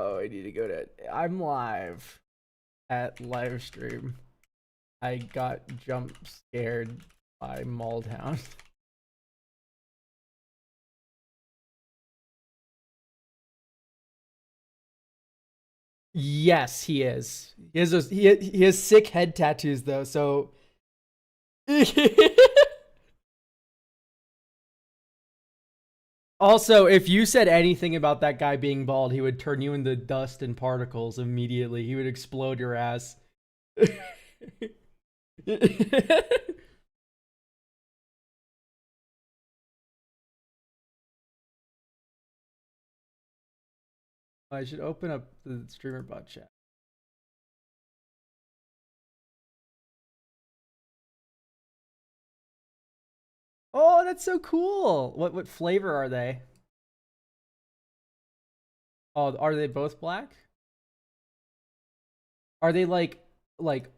Oh, I need to go to. I'm live at live stream. I got jump scared by maldhound. Yes, he is. He has sick head tattoos though. So also, if you said anything about that guy being bald, he would turn you into dust and particles immediately. He would explode your ass. I should open up the streamer bot chat. Oh, that's so cool. What flavor are they? Oh, are they both black? Are they like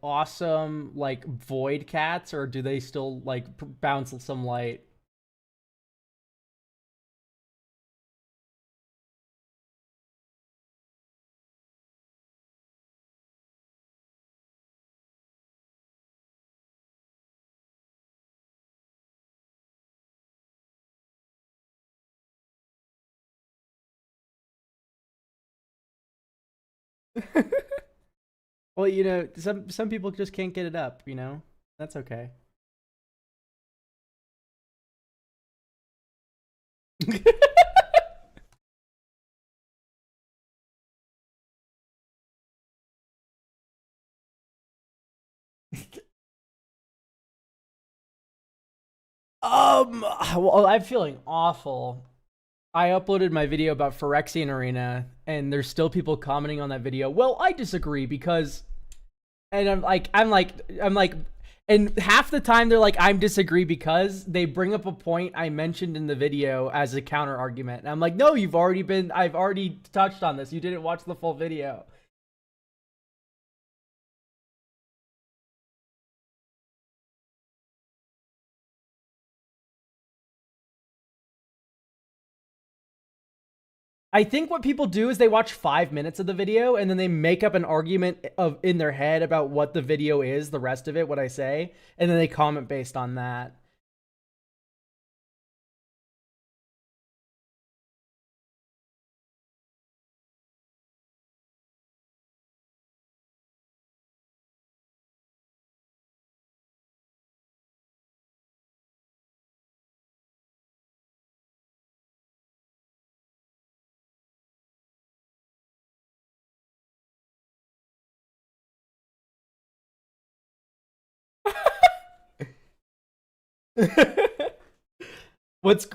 awesome like void cats, or do they still like bounce some light? Well, some people just can't get it up. That's okay. Well, I'm feeling awful. I uploaded my video about Phyrexian Arena, and there's still people commenting on that video. Well, I disagree because, and I'm like, and half the time they're like, I'm disagree because they bring up a point I mentioned in the video as a counter argument. And I'm like, no, I've already touched on this. You didn't watch the full video. I think what people do is they watch 5 minutes of the video and then they make up an argument in their head about what the video is, the rest of it, what I say, and then they comment based on that.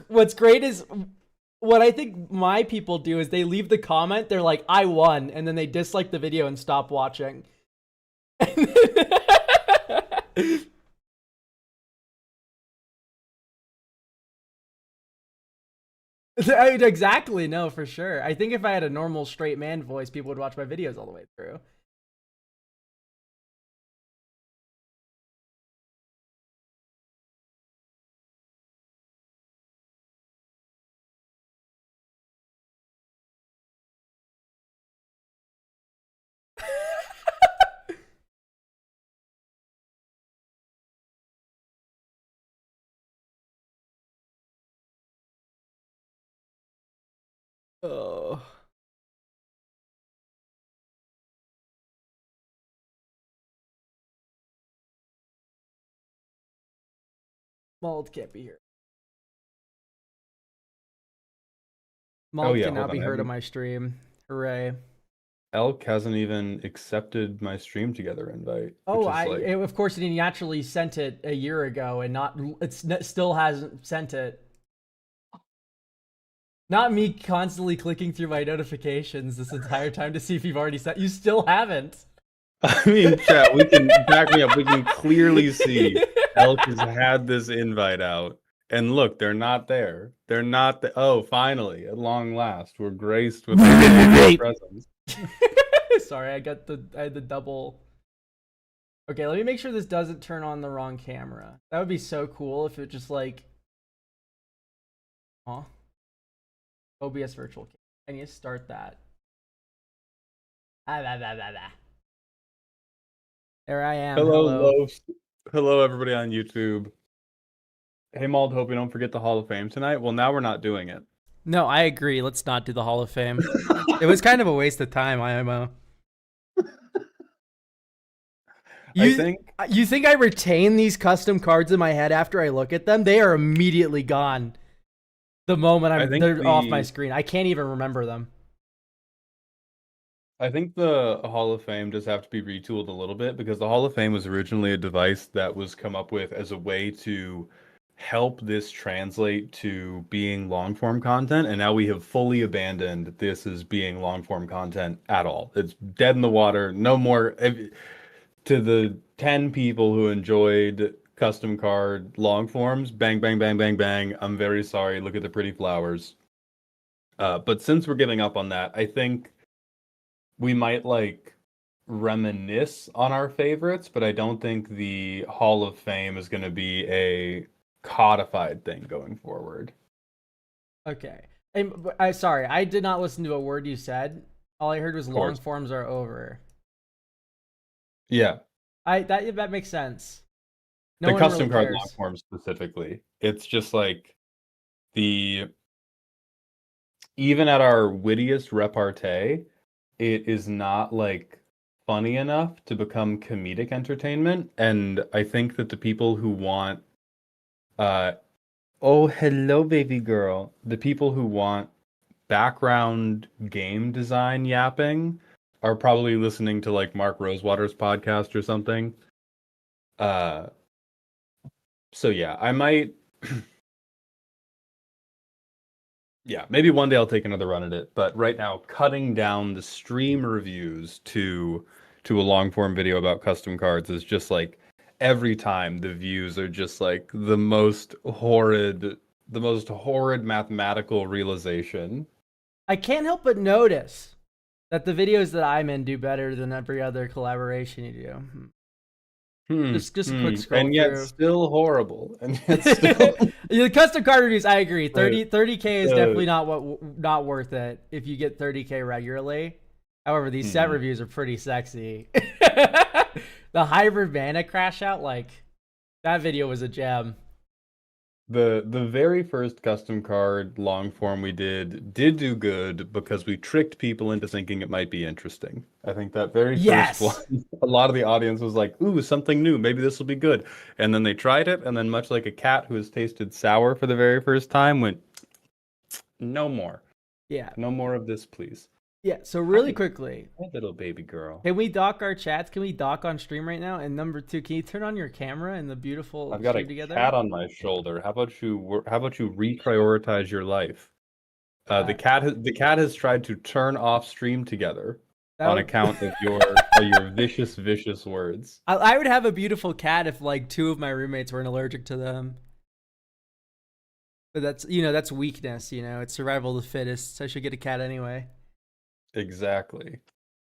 What's great is what I think my people do is they leave the comment, they're like, I won, and then they dislike the video and stop watching. Exactly, no, for sure. I think if I had a normal straight man voice, people would watch my videos all the way through. Oh, Mald can't be here. Oh Mald yeah, hold cannot be on. heard on my stream. Hooray. Elk hasn't even accepted my stream together invite, Oh, which is like, of course, he naturally sent it a year ago, and still hasn't sent it. Not me constantly clicking through my notifications this entire time to see if you've already sent. You still haven't. I mean, chat, we can back me up. We can clearly see Elk has had this invite out. And look, they're not there. They're not the oh, finally, at long last, we're graced with their presence. Sorry, I had the double. Okay, let me make sure this doesn't turn on the wrong camera. That would be so cool if it just like, huh? OBS virtual camera. I need to start that. Ah, blah, blah, blah, blah. There I am. Hello, Hello. Loaf. Hello, everybody on YouTube. Hey, Mald, hope we don't forget the Hall of Fame tonight. Well, now we're not doing it. No, I agree. Let's not do the Hall of Fame. It was kind of a waste of time, IMO. I You think you think I retain these custom cards in my head after I look at them? They are immediately gone the moment I think they're off my the screen. I can't even remember them. I think the Hall of Fame does have to be retooled a little bit because the Hall of Fame was originally a device that was come up with as a way to help this translate to being long form content, and now we have fully abandoned this as being long form content at all. It's dead in the water. No more. To the 10 people who enjoyed custom card long forms, bang, bang, bang, bang, bang. I'm very sorry. Look at the pretty flowers. But since we're giving up on that, I think we might like reminisce on our favorites, but I don't think the Hall of Fame is going to be a codified thing going forward. Okay. And I sorry, I did not listen to a word you said. All I heard was Of long course. forms are over. Yeah. That makes sense. No The one really custom card long cares. form specifically. It's just like the even at our wittiest repartee, it is not like funny enough to become comedic entertainment. And I think that the people who want uh oh hello baby girl, the people who want background game design yapping are probably listening to like Mark Rosewater's podcast or something. Uh so yeah, I might yeah, maybe one day I'll take another run at it, but right now cutting down the stream reviews to a long form video about custom cards is just like every time the views are just like the most horrid mathematical realization. I can't help but notice that the videos that I'm in do better than every other collaboration you do. Just a quick scroll And yet through. still horrible. And yet still The custom card reviews, I agree. the 30K is the definitely not worth it if you get 30K regularly. However, these set hmm. reviews are pretty sexy. The hybrid mana crash out, like that video was a gem. The very first custom card long form we did do good because we tricked people into thinking it might be interesting. I think that very first one, Yes. a lot of the audience was like, "Ooh, something new. Maybe this will be good." And then they tried it, and then much like a cat who has tasted sour for the very first time, went, "No more. Yeah. No more of this, please." Yeah. So really Hi, quickly, hi, little baby girl. can we dock our chats? Can we dock on stream right now? And number two, can you turn on your camera and the beautiful I've got a stream together? cat on my shoulder. How about you reprioritize your life? Uh, The cat has tried to turn off stream together that on would. account of your vicious words. I would have a beautiful cat if like two of my roommates weren't allergic to them. But that's weakness. It's survival of the fittest. So I should get a cat anyway. Exactly.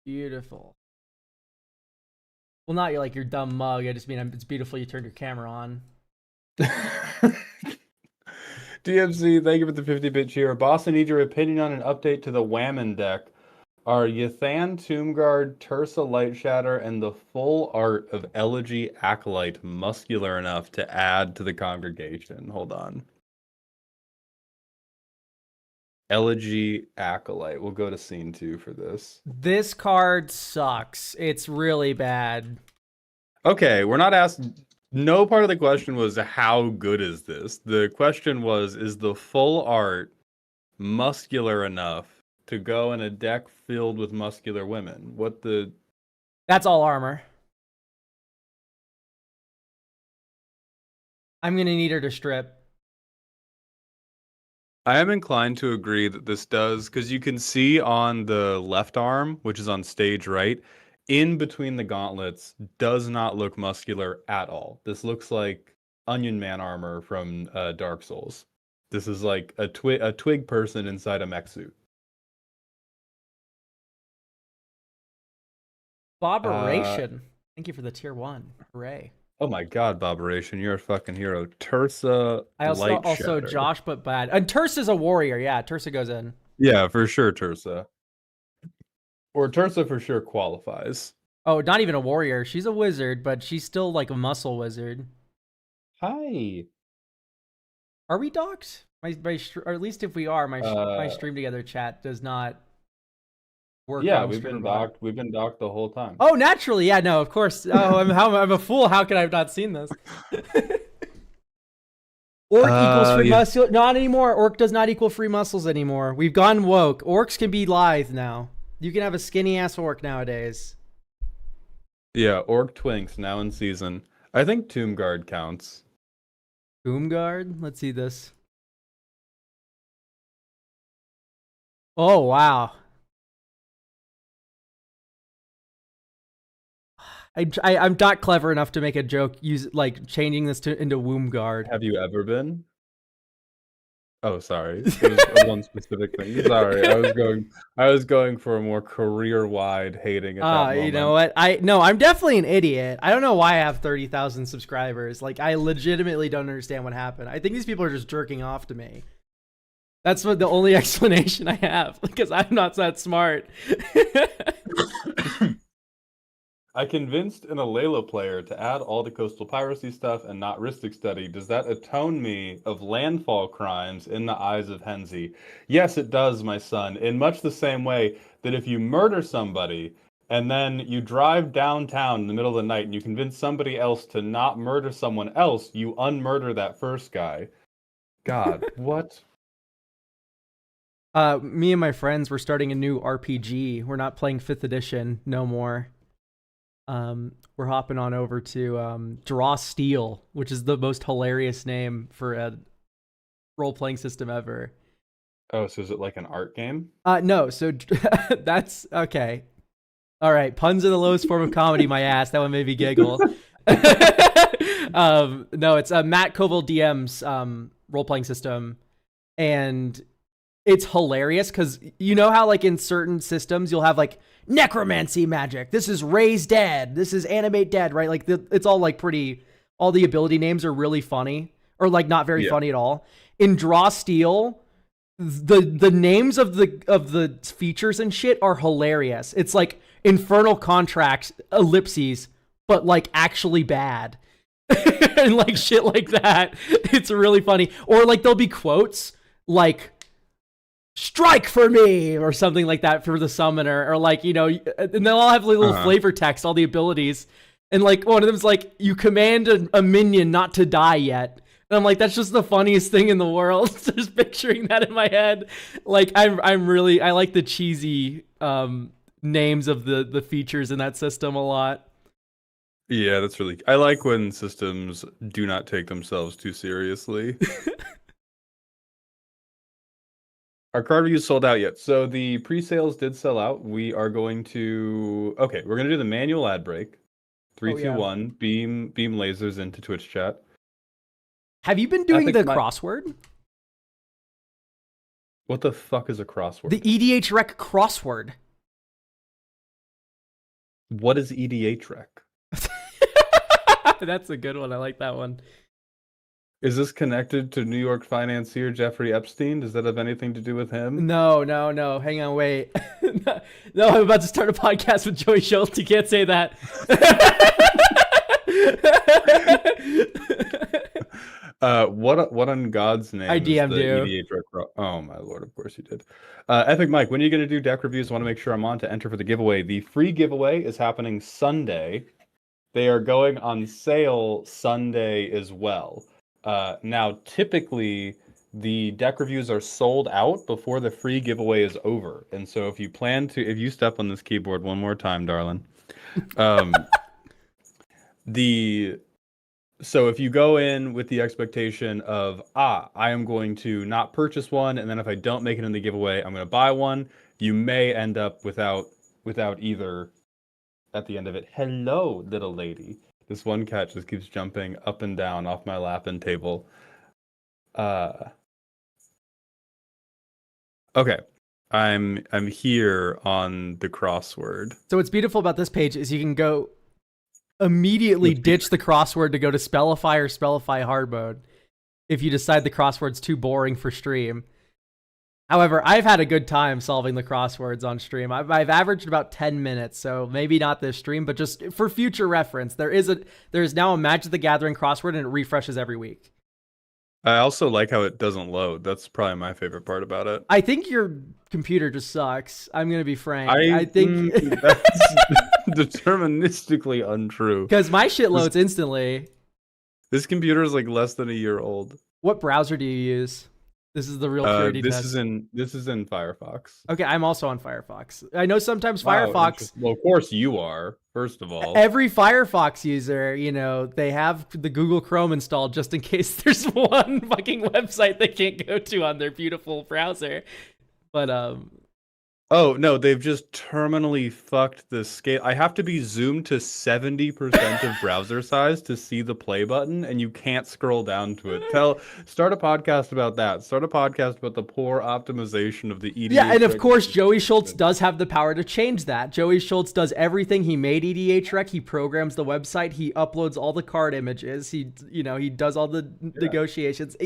Beautiful. Well, not like your dumb mug. I just mean it's beautiful you turned your camera on. DMC, thank you for the 50-bit cheer. Boss, I need your opinion on an update to the Whammon deck. Are Yathan Tombguard, Tursa Lightshatter, and the full art of Elegy Acolyte muscular enough to add to the congregation? Hold on. Elegy Acolyte. We'll go to scene 2 for this. This card sucks. It's really bad. Okay, we're not asked. No part of the question was how good is this? The question was, is the full art muscular enough to go in a deck filled with muscular women? That's all armor. I'm gonna need her to strip. I am inclined to agree that this does, because you can see on the left arm, which is on stage right, in between the gauntlets, does not look muscular at all. This looks like Onion Man armor from Dark Souls. This is like a twig person inside a mech suit. Bobberation. Thank you for the tier 1. Hooray. Oh my god, Bobberation, you're a fucking hero. Tursa I also Lightshatter. Josh but bad. And Tersa's a warrior. Yeah, Tersa goes in. Yeah, for sure, Tursa. Or Tursa for sure qualifies. Oh, not even a warrior. She's a wizard, but she's still like a muscle wizard. Hi. Are we docked? Or at least if we are, my Uh, stream together chat does not work yeah, on we've been Streambot. docked. We've been docked the whole time. Oh, naturally, yeah, no, of course. Oh, I'm a fool. How could I have not seen this? Orc equals free Yeah. muscle. Not anymore. Orc does not equal free muscles anymore. We've gone woke. Orcs can be lithe now. You can have a skinny ass orc nowadays. Yeah, Orc Twinks now in season. I think Tomb Guard counts. Boomguard. Let's see this. Oh wow. I'm not clever enough to make a joke changing this into womb guard. Have you ever been? Oh, sorry. It was one specific thing. Sorry, I was going for a more career-wide hating at that moment. You know what? I'm definitely an idiot. I don't know why I have 30,000 subscribers. Like, I legitimately don't understand what happened. I think these people are just jerking off to me. That's the only explanation I have, because I'm not that smart. I convinced an Alayla player to add all the coastal piracy stuff and not Ristic study. Does that atone me of landfall crimes in the eyes of Henzi? Yes, it does, my son, in much the same way that if you murder somebody and then you drive downtown in the middle of the night and you convince somebody else to not murder someone else, you unmurder that first guy. God, what? Me and my friends were starting a new RPG. We're not playing 5th edition no more. We're hopping on over to Draw Steel, which is the most hilarious name for a role-playing system ever. Oh, so is it like an art game? No, so that's okay. All right, puns are the lowest form of comedy, my ass. That one made me giggle. No, it's Matt Koval DM's role-playing system, and it's hilarious because you know how like in certain systems you'll have like necromancy magic. This is raise dead. This is animate dead, right? Like it's all like pretty. All the ability names are really funny, or like not very funny at all. In Draw Steel, the names of the features and shit are hilarious. It's like infernal contracts, ellipses, but like actually bad. And like shit like that. It's really funny. Or like there'll be quotes like strike for me or something like that for the summoner, or like, you know, and they'll all have like little flavor text, all the abilities, and like one of them's like, you command a minion not to die yet, and I'm like, that's just the funniest thing in the world. Just picturing that in my head. Like I like the cheesy names of the features in that system a lot. Yeah, that's really. I like when systems do not take themselves too seriously. Our card review sold out yet. So the pre-sales did sell out. We are going to... Okay, we're going to do the manual ad break. 3, 2, 1. Beam lasers into Twitch chat. Have you been doing the crossword? What the fuck is a crossword? The EDH Rec crossword. What is EDH Rec? That's a good one. I like that one. Is this connected to New York financier Jeffrey Epstein? Does that have anything to do with him? No. Hang on, wait. No, I'm about to start a podcast with Joey Schultz. You can't say that. What on God's name? I DM'd you. EDH Rec oh my lord, of course you did. Epic Mike, when are you going to do deck reviews? I want to make sure I'm on to enter for the giveaway. The free giveaway is happening Sunday. They are going on sale Sunday as well. Now, typically, the deck reviews are sold out before the free giveaway is over. And so if you step on this keyboard one more time, darling. So if you go in with the expectation of, I am going to not purchase one, and then if I don't make it in the giveaway, I'm going to buy one, you may end up without either at the end of it. Hello, little lady. This one cat just keeps jumping up and down off my lap and table. Okay. I'm here on the crossword. So what's beautiful about this page is you can go immediately ditch the crossword to go to Spellify or Spellify hard mode if you decide the crossword's too boring for stream. However, I've had a good time solving the crosswords on stream. I've averaged about 10 minutes, so maybe not this stream, but just for future reference, there is now a Magic the Gathering crossword, and it refreshes every week. I also like how it doesn't load. That's probably my favorite part about it. I think your computer just sucks. I'm gonna be frank. I think that's deterministically untrue. Because my shit loads instantly. This computer is like less than a year old. What browser do you use? This is the real purity test. This is in Firefox. Okay, I'm also on Firefox. I know sometimes Wow, Firefox. Well, of course you are. First of all, every Firefox user, they have the Google Chrome installed just in case there's one fucking website they can't go to on their beautiful browser. But oh no, they've just terminally fucked the scale. I have to be zoomed to 70% of browser size to see the play button, and you can't scroll down to it. Start a podcast about that. Start a podcast about the poor optimization of the EDH. Yeah, and of course, Joey Schultz does have the power to change that. Joey Schultz does everything. He made EDH Rec. He programs the website. He uploads all the card images. He does all the negotiations.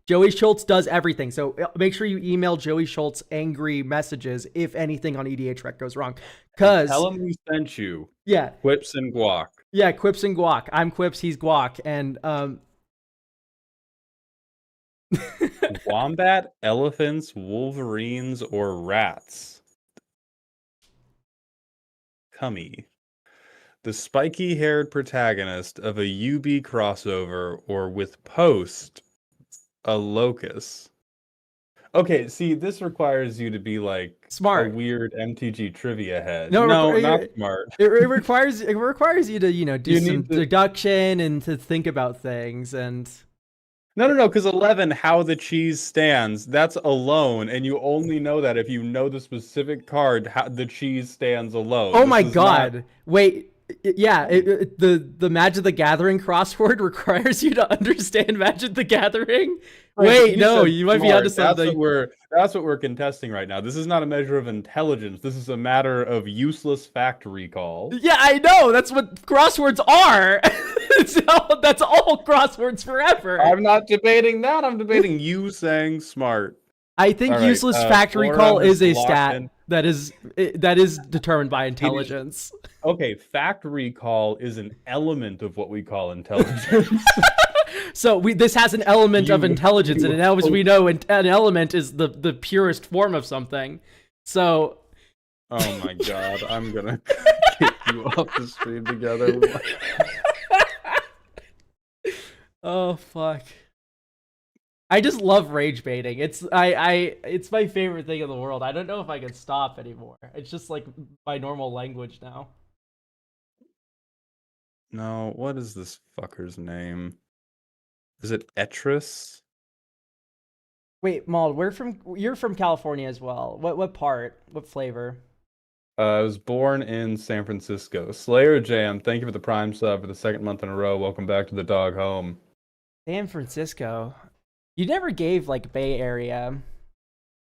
Joey Schultz does everything. So make sure you email Joey Schultz angry messages if anything on EDH Rec goes wrong. Tell him we sent you. Yeah. Quips and Guac. Yeah, Quips and Guac. I'm Quips, he's Guac. And wombat, elephants, wolverines, or rats? Cummy. The spiky-haired protagonist of a UB crossover, or with Post, a locust. Okay, see, this requires you to be like smart, a weird MTG trivia head. No, not smart. It requires you to do some deduction and to think about things and. No, because 11, how the cheese stands, that's alone, and you only know that if you know the specific card, how the cheese stands alone. Oh my god! Wait. Yeah, the Magic the Gathering crossword requires you to understand Magic the Gathering. Wait, no, you might be onto something. That's what we're contesting right now. This is not a measure of intelligence. This is a matter of useless fact recall. Yeah, I know. That's what crosswords are. That's all crosswords forever. I'm not debating that. I'm debating you saying smart. I think useless fact recall is a stat that is determined by intelligence. Okay, fact recall is an element of what we call intelligence. So this has an element of intelligence, and as we know, an element is the purest form of something. So. Oh my god, I'm gonna kick you off the stream together. Oh fuck. I just love rage baiting. It's my favorite thing in the world. I don't know if I can stop anymore. It's just like my normal language now. No, what is this fucker's name? Is it Etris? Wait, Mald, you're from California as well. What part? What flavor? I was born in San Francisco. Slayer Jam, thank you for the Prime sub for the second month in a row. Welcome back to the dog home. San Francisco. You never gave like Bay Area.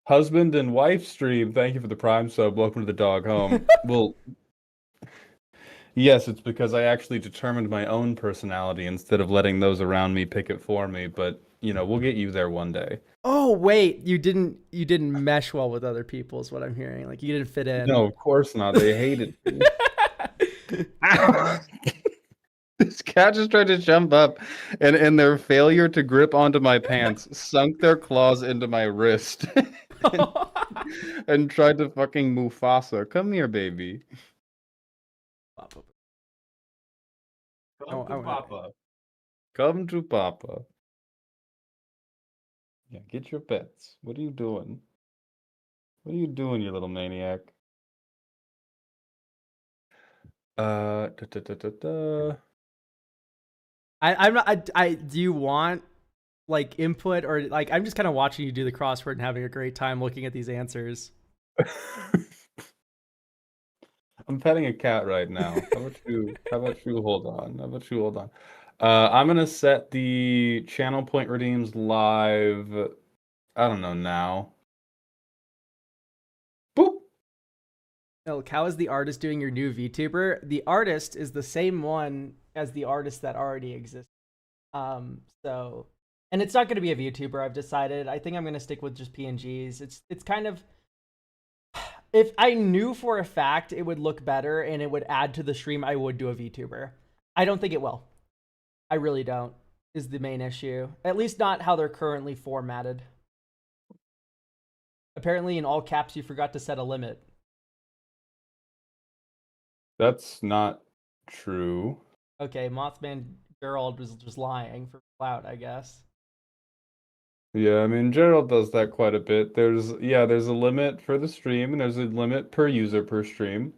Husband and wife stream, thank you for the Prime sub. Welcome to the dog home. Well, yes, it's because I actually determined my own personality instead of letting those around me pick it for me. But we'll get you there one day. Oh wait, you didn't mesh well with other people, is what I'm hearing. Like you didn't fit in. No, of course not. They hated me. This cat just tried to jump up, and in their failure to grip onto my pants, sunk their claws into my wrist and tried to fucking Mufasa. Come here, baby. Come to Papa. Come to Papa. Yeah, get your pets. What are you doing? What are you doing, you little maniac? I'm not. Do you want like input or like I'm just kind of watching you do the crossword and having a great time looking at these answers. I'm petting a cat right now. How about you hold on? I'm gonna set the channel point redeems live. I don't know now. Boop. Elk, how is the artist doing your new VTuber? The artist is the same one as the artist that already exists. And And it's not going to be a VTuber. I've decided. I think I'm going to stick with just PNGs. It's kind of, if I knew for a fact it would look better and it would add to the stream, I would do a VTuber. I don't think it will. I really don't. Is the main issue. At least not how they're currently formatted. Apparently, in all caps, you forgot to set a limit. That's not true. Okay, Mothman Gerald was just lying for clout, I guess. Yeah, I mean, Gerald does that quite a bit. There's a limit for the stream, and there's a limit per user per stream.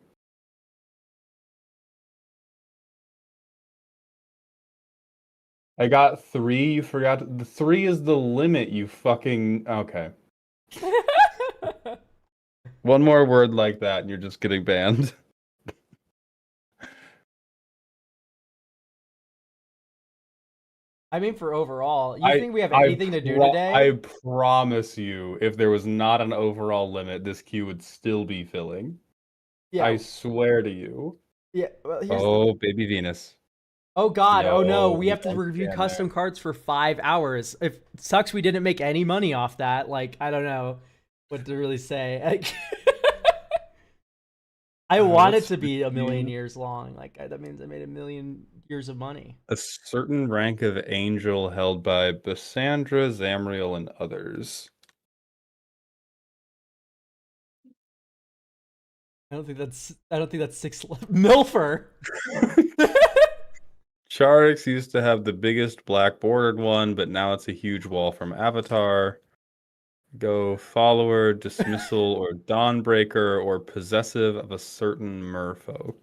I got 3. You forgot the 3 is the limit. You fucking okay. One more word like that, and you're just getting banned. I mean, for overall, you think we have anything to do today? I promise you, if there was not an overall limit, this queue would still be filling. Yeah. I swear to you. Yeah. Well, Oh, baby Venus. Oh God! Yo, Oh no! We have to don't review stand custom there. cards for 5 hours. It sucks we didn't make any money off that. Like, I don't know what to really say. Like, I want it let's to be a million review. years long. Like, that means I made a million years of money. A certain rank of angel held by Bassandra, Zamriel, and others. I don't think that's 6 Milfer. Charix used to have the biggest black bordered one, but now it's a huge wall from Avatar. Go follower, dismissal, or dawnbreaker, or possessive of a certain merfolk.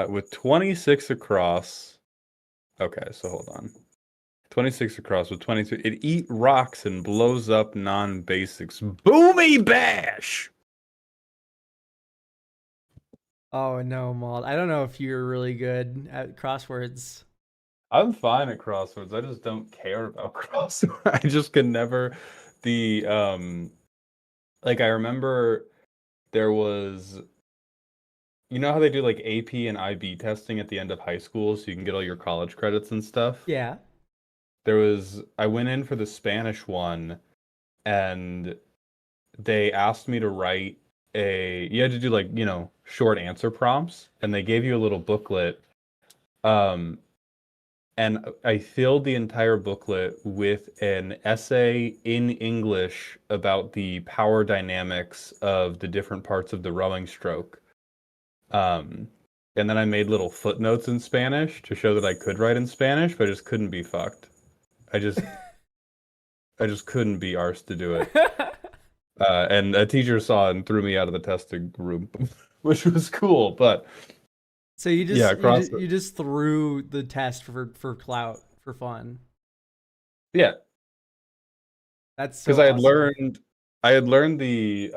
With 26 across. Okay, so hold on. 26 across with 22. It eat rocks and blows up non-basics. Boomy bash! Oh no, Maul. I don't know if you're really good at crosswords. I'm fine at crosswords. I just don't care about crosswords. I just can never like I remember there was, you know how they do like AP and IB testing at the end of high school so you can get all your college credits and stuff? Yeah. I went in for the Spanish one and they asked me to write you had to do like, short answer prompts, and they gave you a little booklet. And I filled the entire booklet with an essay in English about the power dynamics of the different parts of the rowing stroke. And then I made little footnotes in Spanish to show that I could write in Spanish, but I just couldn't be fucked. I just couldn't be arsed to do it. And a teacher saw it and threw me out of the testing room, which was cool, but So you just threw the test for clout for fun. Yeah. That's so because awesome. I had learned the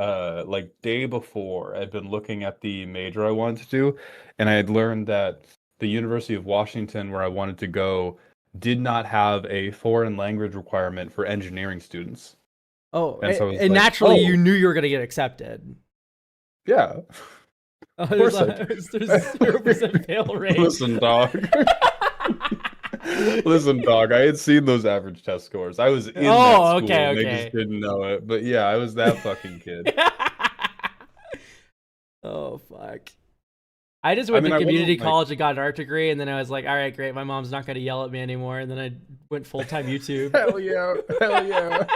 like day before. I'd been looking at the major I wanted to do, and I had learned that the University of Washington, where I wanted to go, did not have a foreign language requirement for engineering students. Oh, And so I was and like, naturally you knew you were gonna get accepted. yeah, Oh, of course I there's a 0% fail rate. Listen, dog. Listen, dog. I had seen those average test scores. I was in that school, Okay, and they just didn't know it. But yeah, I was that fucking kid. Oh fuck. I just went to I community wasn't like, college and got an art degree, and then I was like, all right, great, my mom's not gonna yell at me anymore, and then I went full-time YouTube. hell yeah, hell yeah.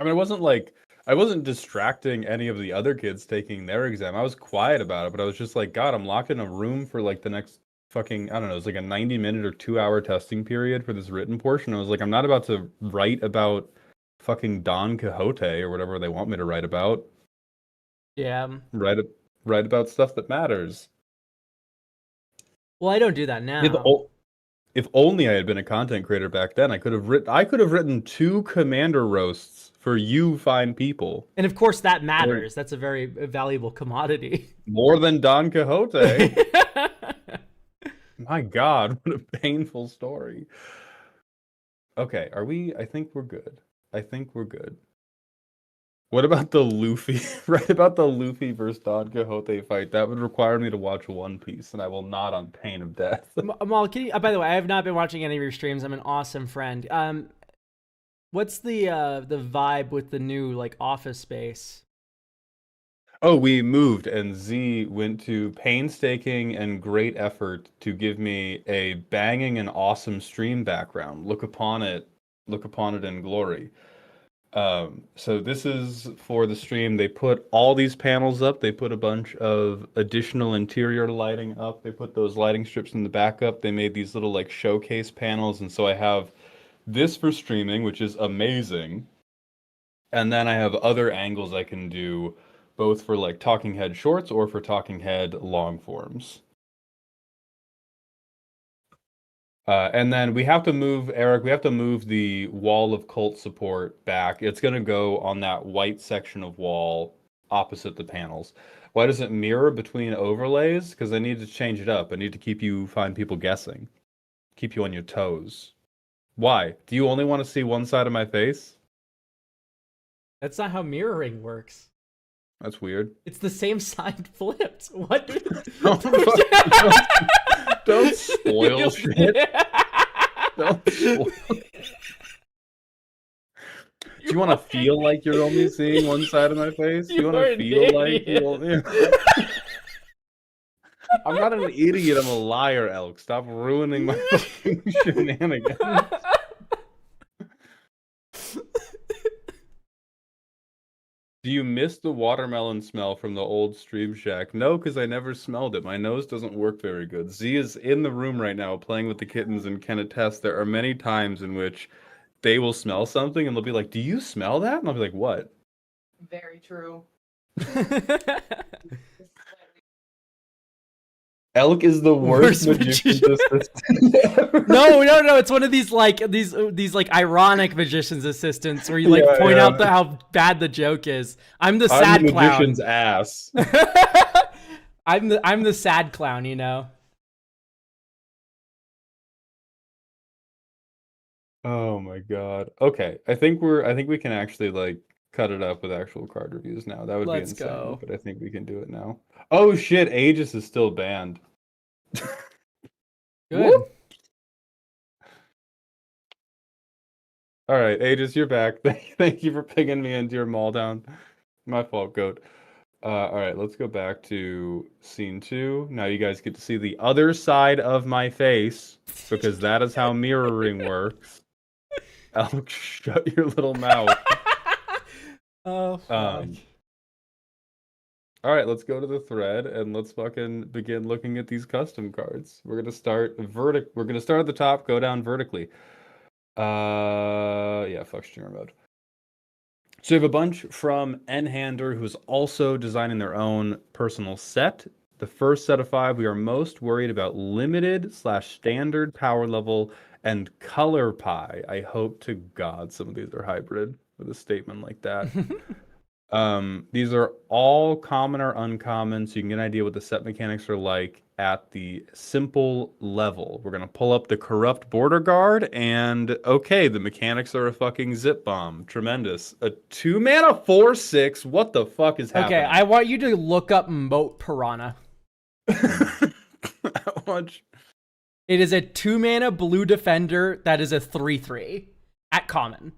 I wasn't distracting any of the other kids taking their exam. I was quiet about it, but I was just like, God, I'm locked in a room for like the next fucking, I don't know, it's like a 90-minute or 2-hour testing period for this written portion. I was like, I'm not about to write about fucking Don Quixote or whatever they want me to write about. Yeah. Write about stuff that matters. Well, I don't do that now. If only I had been a content creator back then, I could have written 2 commander roasts for you fine people. And of course that matters. That's a very valuable commodity. More than Don Quixote. My God, what a painful story. Okay, I think we're good. What about the Luffy? Right about the Luffy versus Don Quixote fight? That would require me to watch One Piece, and I will not on pain of death. Mal, can you, by the way, I have not been watching any of your streams. I'm an awesome friend. What's the vibe with the new like office space? Oh, we moved, and Z went to painstaking and great effort to give me a banging and awesome stream background. Look upon it in glory. So this is for the stream. They put all these panels up. They put a bunch of additional interior lighting up. They put those lighting strips in the back up. They made these little like showcase panels, and so I have this for streaming, which is amazing. And then I have other angles I can do, both for like talking head shorts or for talking head long forms. And then we have to move, Eric, we have to move the wall of cult support back. It's going to go on that white section of wall opposite the panels. Why does it mirror between overlays? Because I need to change it up. I need to find people guessing, keep you on your toes. Why? Do you only want to see one side of my face? That's not how mirroring works. That's weird. It's the same side flipped. What? Don't spoil shit. Don't spoil. Do you want to feel like you're only seeing one side of my face? Do you want to feel like you only... I'm not an idiot. I'm a liar, Elk. Stop ruining my fucking shenanigans. Do you miss the watermelon smell from the old Stream Shack? No, because I never smelled it. My nose doesn't work very good. Z is in the room right now playing with the kittens and can attest there are many times in which they will smell something and they'll be like, "Do you smell that?" And I'll be like, "What?" Very true. Elk is the worst magician's assistant ever. No, it's one of these like ironic magician's assistants where you like point out how bad the joke is. I'm the sad the clown. magician's ass. I'm the sad clown, you know. Oh my god. Okay, I think we can actually like cut it up with actual card reviews now. That would be insane, go. but I think we can do it now. Oh shit, Aegis is still banned. Good. All right, Aegis, you're back. Thank you for pinging me into your maldhound. My fault, goat. All right, let's go back to scene 2. Now you guys get to see the other side of my face because that is how mirroring works. Alex, shut your little mouth. Oh, fuck. All right, let's go to the thread and let's fucking begin looking at these custom cards. We're gonna start We're gonna start at the top, go down vertically. Yeah, fuck streamer mode. So we have a bunch from Nhander, who's also designing their own personal set. The first set of 5, we are most worried about limited/standard power level and color pie. I hope to God some of these are hybrid with a statement like that. These are all common or uncommon, so you can get an idea what the set mechanics are like at the simple level. We're gonna pull up the corrupt border guard, and okay, the mechanics are a fucking zip bomb. Tremendous. A 2-mana 4/6. What the fuck is happening? Okay, I want you to look up Moat Piranha. How much? It is a 2-mana blue defender that is a 3/3 at common,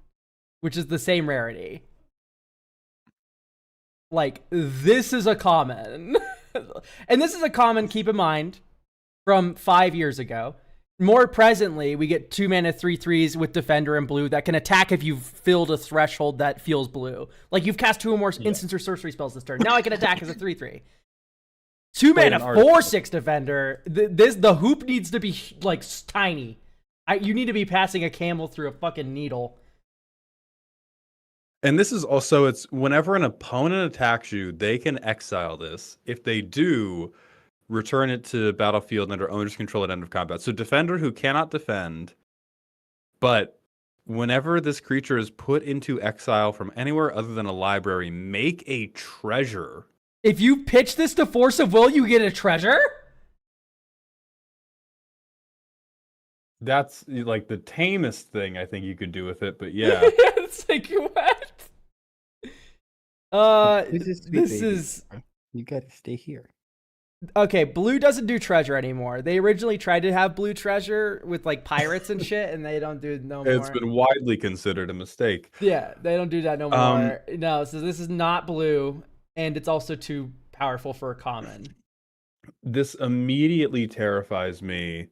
which is the same rarity. Like, this is a common. And this is a common, keep in mind, from 5 years ago. More presently, we get 2-mana 3/3s with Defender and blue that can attack if you've filled a threshold that feels blue. Like, you've cast 2 or more instants or sorcery spells this turn. Now I can attack as a 3/3. 2-mana 4/6 Defender. The hoop needs to be, like, tiny. You need to be passing a camel through a fucking needle. And this is also, it's whenever an opponent attacks you, they can exile this. If they do, return it to battlefield under owner's control at end of combat. So defender who cannot defend, but whenever this creature is put into exile from anywhere other than a library, make a treasure. If you pitch this to Force of Will, you get a treasure? That's like the tamest thing I think you could do with it, but yeah. It's like, what? This is sweet this baby. is You gotta stay here. okay. Blue doesn't do treasure anymore. They originally tried to have blue treasure with like pirates and shit, and they don't do no more. It's been widely considered a mistake. Yeah, they don't do that no Um, more. No, so this is not blue, and it's also too powerful for a common. This immediately terrifies me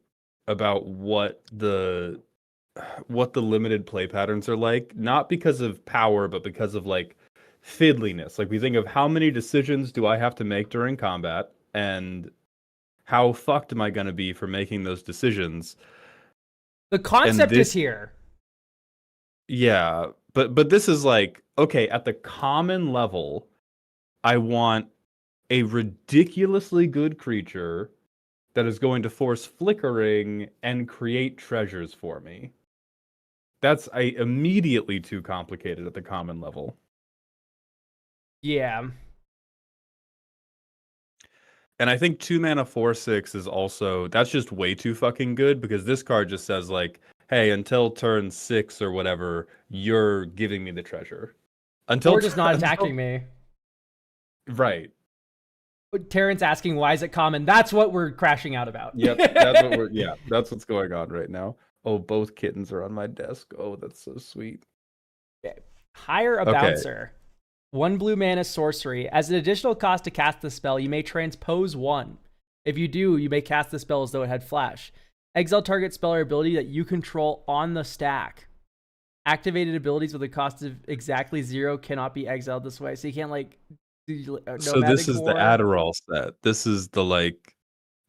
about what the limited play patterns are like, not because of power, but because of like fiddliness. Like we think of how many decisions do I have to make during combat, and how fucked am I going to be for making those decisions? The concept this- is here. Yeah, but this is like, okay, at the common level, I want a ridiculously good creature that is going to force flickering and create treasures for me. That's immediately too complicated at the common level. Yeah. And I think 2-mana 4/6 is also, that's just way too fucking good, because this card just says like, hey, until turn 6 or whatever, you're giving me the treasure. Or just not attacking me. Right. Terrence asking why is it common? That's what we're crashing out about. Yep, that's what's going on right now. Oh, both kittens are on my desk. Oh, that's so sweet. Okay. Hire a bouncer. 1 blue mana sorcery. As an additional cost to cast the spell, you may transpose 1. If you do, you may cast the spell as though it had flash. Exile target spell or ability that you control on the stack. Activated abilities with a cost of exactly 0 cannot be exiled this way. So you can't like So this is the Adderall set. This is the like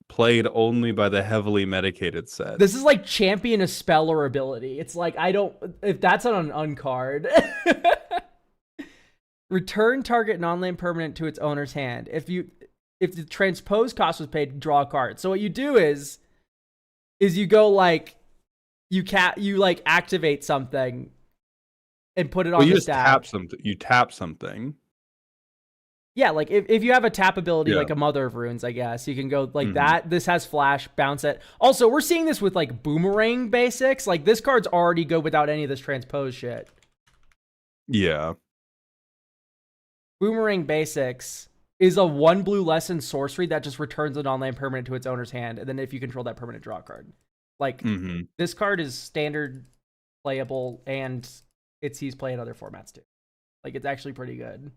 played only by the heavily medicated set. This is like champion a spell or ability. It's like if that's on an uncard. Return target non-land permanent to its owner's hand. If the transpose cost was paid, draw a card. So what you do is you go like you like activate something and put it on the stack. You tap something. Yeah, like if you have a tap ability like a Mother of Runes, I guess, you can go like that. This has flash, bounce it. Also, we're seeing this with like boomerang basics. Like this card's already good without any of this transpose shit. Yeah. Boomerang basics is a 1 blue lesson sorcery that just returns a non-land permanent to its owner's hand, and then if you control that permanent, draw a card. Like this card is standard playable, and it sees play in other formats too. Like it's actually pretty good.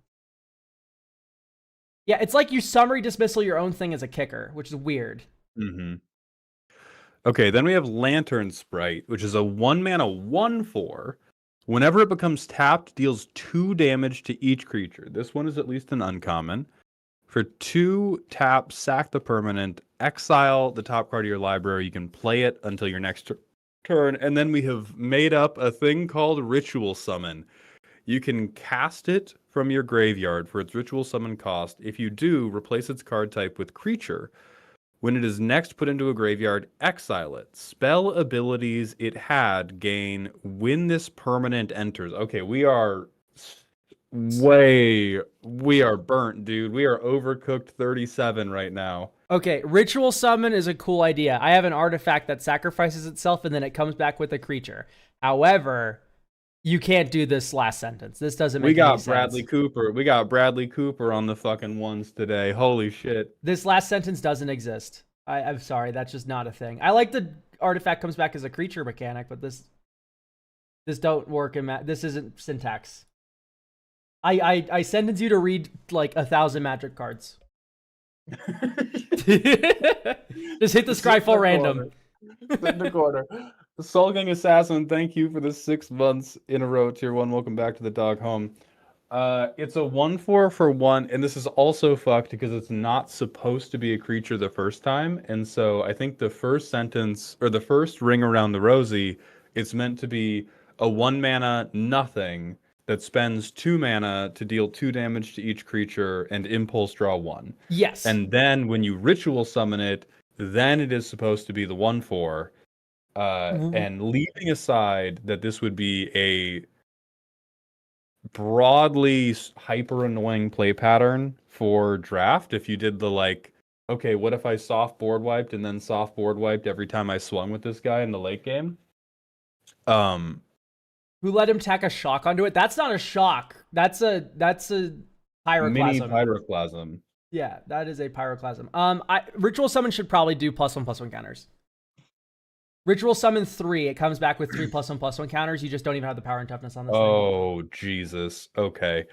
Yeah, it's like you summary dismissal your own thing as a kicker, which is weird. Okay, then we have Lantern Sprite, which is a 1-mana 1/4. Whenever it becomes tapped, deals 2 damage to each creature. This one is at least an uncommon. For 2 tap, sack the permanent, exile the top card of your library. You can play it until your next turn. And then we have made up a thing called Ritual Summon. You can cast it from your graveyard for its Ritual Summon cost. If you do, replace its card type with creature. When it is next put into a graveyard, exile it. Spell abilities it had gain when this permanent enters. Okay, we are burnt, dude. We are overcooked 37 right now. Okay, Ritual Summon is a cool idea. I have an artifact that sacrifices itself and then it comes back with a creature. However, you can't do this last sentence. This doesn't make any sense. Bradley Cooper. We got Bradley Cooper on the fucking ones today. Holy shit. This last sentence doesn't exist. I'm sorry, that's just not a thing. I like the artifact comes back as a creature mechanic, but this don't work in this isn't syntax. I sentence you to read like 1,000 magic cards. Just hit the Scryfall random. Sit in the corner. The Sulking Assassin, thank you for the 6 months in a row, Tier 1. Welcome back to the dog home. It's a 1/4 for 1, and this is also fucked because it's not supposed to be a creature the first time. And so I think the first sentence, or the first ring around the rosy, it's meant to be a 1-mana nothing that spends 2 mana to deal 2 damage to each creature and impulse draw 1. Yes. And then when you ritual summon it, then it is supposed to be the 1/4. And leaving aside that this would be a broadly hyper annoying play pattern for draft, if you did the like, okay, what if I soft board wiped and then soft board wiped every time I swung with this guy in the late game? Who let him tack a shock onto it? That's not a shock. That's a Mini Pyroclasm. Pyroclasm. Yeah, that is a Pyroclasm. Ritual Summon should probably do +1/+1 counters. Ritual Summon 3, it comes back with 3 +1/+1 counters. You just don't even have the power and toughness on this thing. Oh, Jesus. Okay.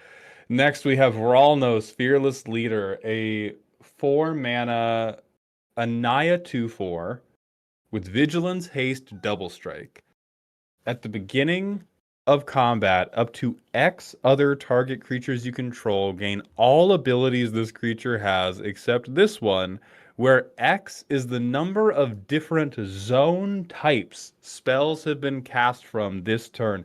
Next, we have Ralnos, Fearless Leader, a 4-mana Anaya 2/4 with Vigilance, Haste, Double Strike. At the beginning of combat, up to X other target creatures you control gain all abilities this creature has except this one, where X is the number of different zone types spells have been cast from this turn.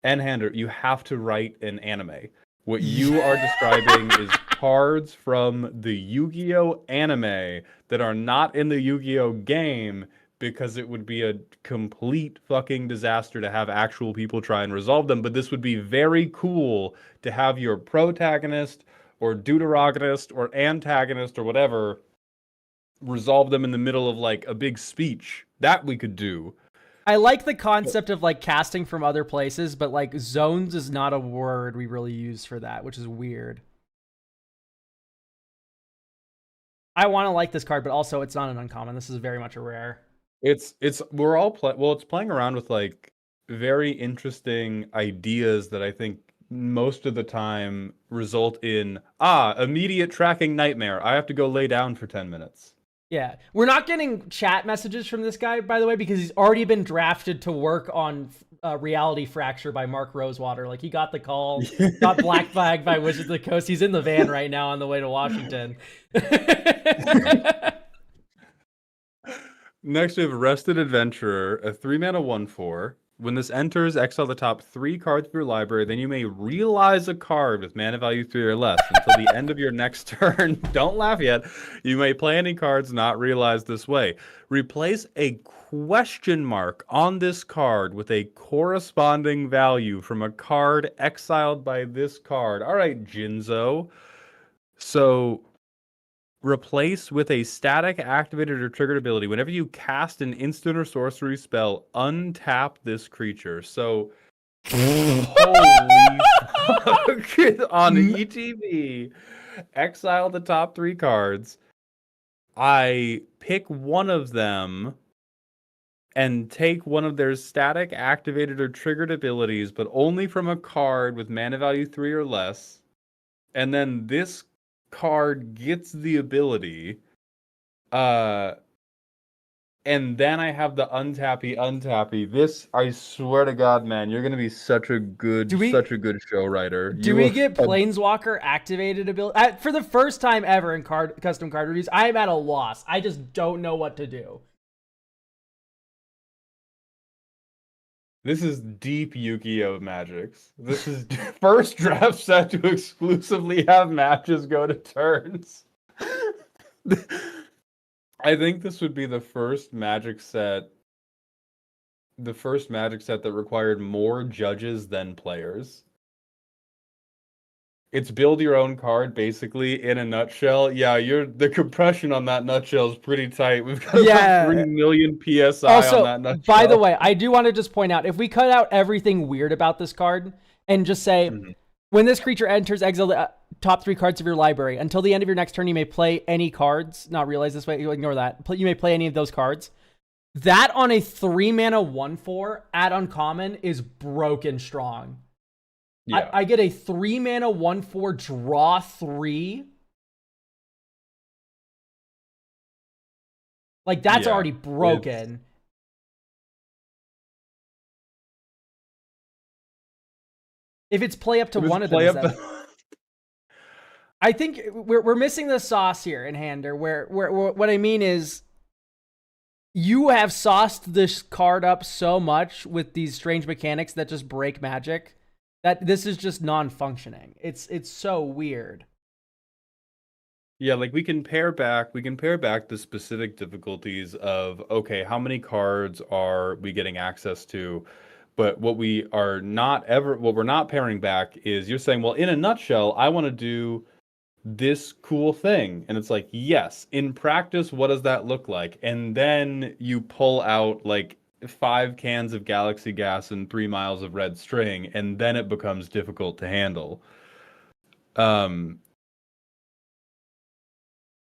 N-hander, you have to write an anime. What you are describing is cards from the Yu-Gi-Oh anime that are not in the Yu-Gi-Oh game, because it would be a complete fucking disaster to have actual people try and resolve them. But this would be very cool to have your protagonist or deuteragonist or antagonist or whatever resolve them in the middle of like a big speech. That we could do. I like the concept of like casting from other places, but like zones is not a word we really use for that, which is weird. I want to like this card, but also it's not an uncommon. This is very much a rare. It's playing around with like very interesting ideas that I think most of the time result in immediate tracking nightmare. I have to go lay down for 10 minutes. Yeah, we're not getting chat messages from this guy, by the way, because he's already been drafted to work on Reality Fracture by Mark Rosewater. Like, he got the call, got black flagged by Wizards of the Coast. He's in the van right now on the way to Washington. Next, we have Rested Adventurer, a 3-mana 1/4. When this enters, exile the top 3 cards of your library. Then you may realize a card with mana value 3 or less until the end of your next turn. Don't laugh yet. You may play any cards not realized this way. Replace a question mark on this card with a corresponding value from a card exiled by this card. All right, Jinzo. So replace with a static, activated, or triggered ability. Whenever you cast an instant or sorcery spell, untap this creature. So, holy fuck, on ETB, exile the top 3 cards. I pick one of them and take one of their static, activated, or triggered abilities, but only from a card with mana value 3 or less. And then this card gets the ability, and then I have the untappy. This, I swear to God, man, you're gonna be such a good show writer. Do we get Planeswalker activated ability for the first time ever in custom card reviews? I am at a loss. I just don't know what to do. This is deep Yu-Gi-Oh magics. This is first draft set to exclusively have matches go to turns. I think this would be the first Magic set that required more judges than players. It's build your own card, basically, in a nutshell. Yeah, the compression on that nutshell is pretty tight. We've got about 3 million PSI also, on that nutshell. By the way, I do want to just point out, if we cut out everything weird about this card and just say, when this creature enters, exile the top 3 cards of your library. Until the end of your next turn, you may play any cards. Not realize this way, you ignore that. You may play any of those cards. That on a 3-mana 1/4 at uncommon is broken strong. Yeah. I get a 3-mana 1/4 draw 3. Like, that's already broken. If it's play up to one of them, I think we're missing the sauce here in Hander. Where what I mean is, you have sauced this card up so much with these strange mechanics that just break Magic, that this is just non-functioning. It's so weird. Yeah, like we can pare back the specific difficulties of, okay, how many cards are we getting access to? But what we're not paring back is, you're saying, well, in a nutshell, I want to do this cool thing. And it's like, yes, in practice, what does that look like? And then you pull out like 5 cans of Galaxy Gas and 3 miles of red string, and then it becomes difficult to handle. Um,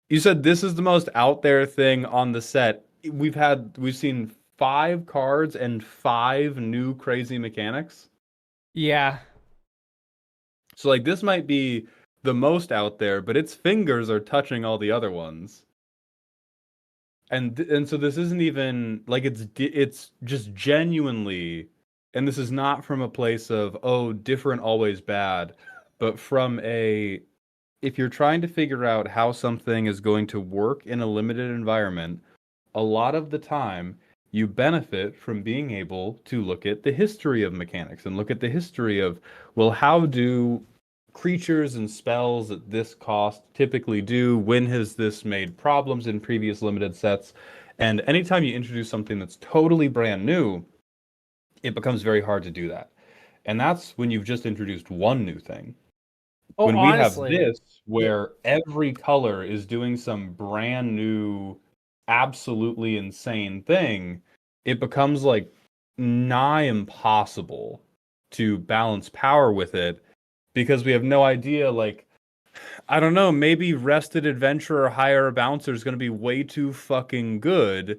you said this is the most out there thing on the set. We've seen 5 cards and 5 new crazy mechanics. Yeah. So like this might be the most out there, but its fingers are touching all the other ones. And so this isn't even like it's just genuinely, and this is not from a place of, oh, different always bad, but from a, if you're trying to figure out how something is going to work in a limited environment, a lot of the time you benefit from being able to look at the history of mechanics and look at the history of, well, how do creatures and spells at this cost typically do? When has this made problems in previous limited sets? And anytime you introduce something that's totally brand new, it becomes very hard to do that. And that's when you've just introduced one new thing. Oh, When we have honestly. this, where every color is doing some brand new, absolutely insane thing, it becomes like nigh impossible to balance power with it because we have no idea. Like, I don't know, maybe Rested Adventurer or Hire a Bouncer is going to be way too fucking good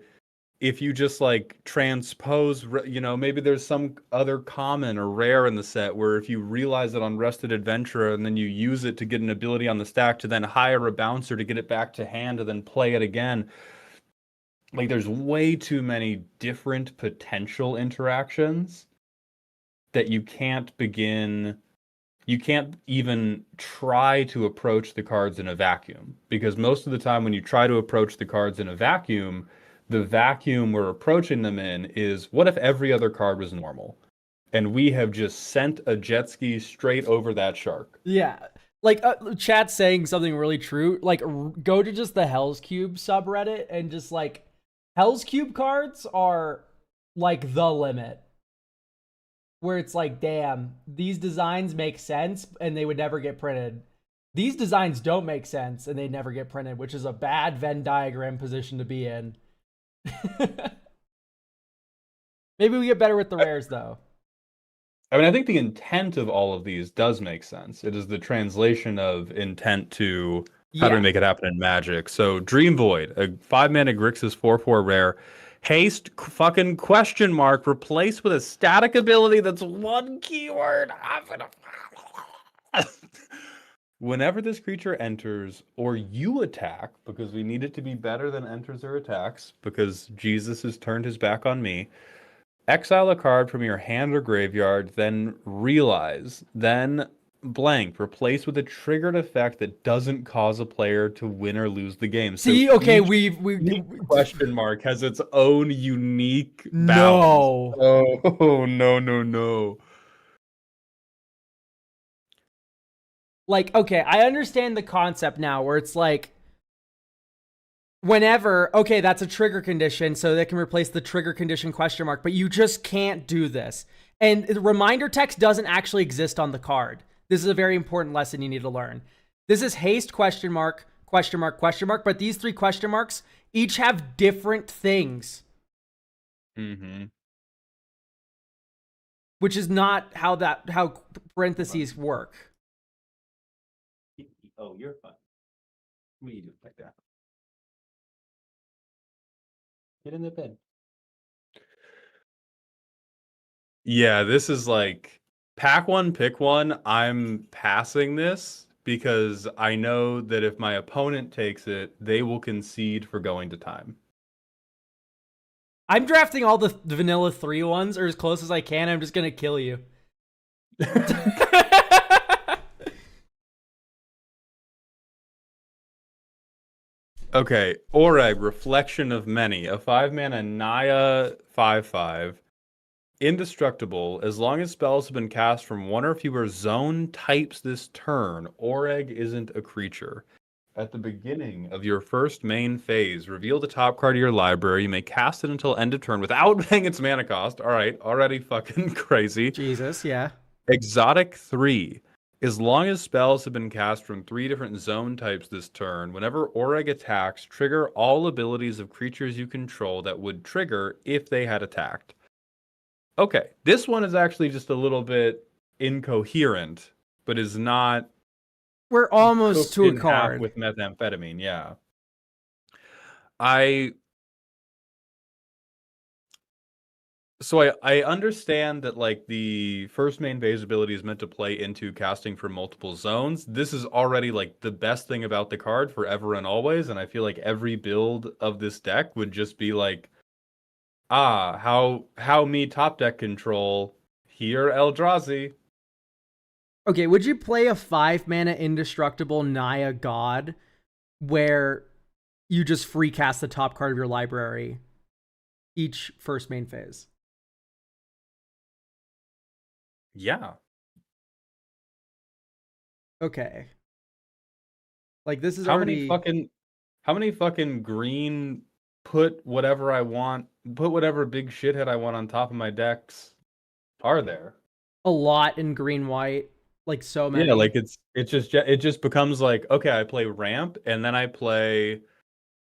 if you just like transpose, maybe there's some other common or rare in the set where if you realize it on Rested Adventurer and then you use it to get an ability on the stack to then hire a bouncer to get it back to hand to then play it again. Like there's way too many different potential interactions that you can't even try to approach the cards in a vacuum, because most of the time when you try to approach the cards in a vacuum, the vacuum we're approaching them in is, what if every other card was normal? And we have just sent a jet ski straight over that shark. Yeah. Like, chat's saying something really true. Like, go to just the Hell's Cube subreddit and just, like, Hell's Cube cards are, like, the limit. Where it's like, damn, these designs make sense and they would never get printed. These designs don't make sense and they never get printed, which is a bad Venn diagram position to be in. Maybe we get better with the rares, though. I mean, I think the intent of all of these does make sense. It is the translation of intent to how do we make it happen in Magic. So Dream Void, a 5-mana Grixis 4/4 rare. Haste fucking question mark replaced with a static ability that's one keyword. Whenever this creature enters or you attack, because we need it to be better than enters or attacks, because Jesus has turned his back on me, exile a card from your hand or graveyard, then realize, then blank, replace with a triggered effect that doesn't cause a player to win or lose the game. See, so okay, we question mark has its own unique bounds. Oh, no. Like, okay, I understand the concept now where it's like, whenever, okay, that's a trigger condition, so they can replace the trigger condition question mark, but you just can't do this. And the reminder text doesn't actually exist on the card. This is a very important lesson you need to learn. This is haste question mark, question mark, question mark, but these 3 question marks each have different things. Mm-hmm. Which is not how parentheses work. Oh, you're fine. What are you doing like that? Get in the bed. Yeah, this is like pack one, pick one. I'm passing this because I know that if my opponent takes it, they will concede for going to time. I'm drafting all the vanilla 3 ones, or as close as I can. I'm just going to kill you. Okay, Oreg, Reflection of Many, a 5-mana Naya 5/5. Indestructible. As long as spells have been cast from one or fewer zone types this turn, Oreg isn't a creature. At the beginning of your first main phase, reveal the top card of your library. You may cast it until end of turn without paying its mana cost. All right, already fucking crazy. Jesus, yeah. Exotic 3. As long as spells have been cast from 3 different zone types this turn, whenever Oreg attacks, trigger all abilities of creatures you control that would trigger if they had attacked. Okay, this one is actually just a little bit incoherent, but is not We're almost cooked to a in half card. with methamphetamine. Yeah. I understand that like the first main phase ability is meant to play into casting for multiple zones. This is already like the best thing about the card forever and always, and I feel like every build of this deck would just be like, how me top deck control here Eldrazi. Okay, would you play a 5-mana indestructible Naya God where you just free cast the top card of your library each first main phase? Yeah. Okay. Like this is How already many fucking green put whatever big shithead I want on top of my decks are there? a lot in green white, like so many. Yeah, like it just becomes like, okay, I play ramp and then I play,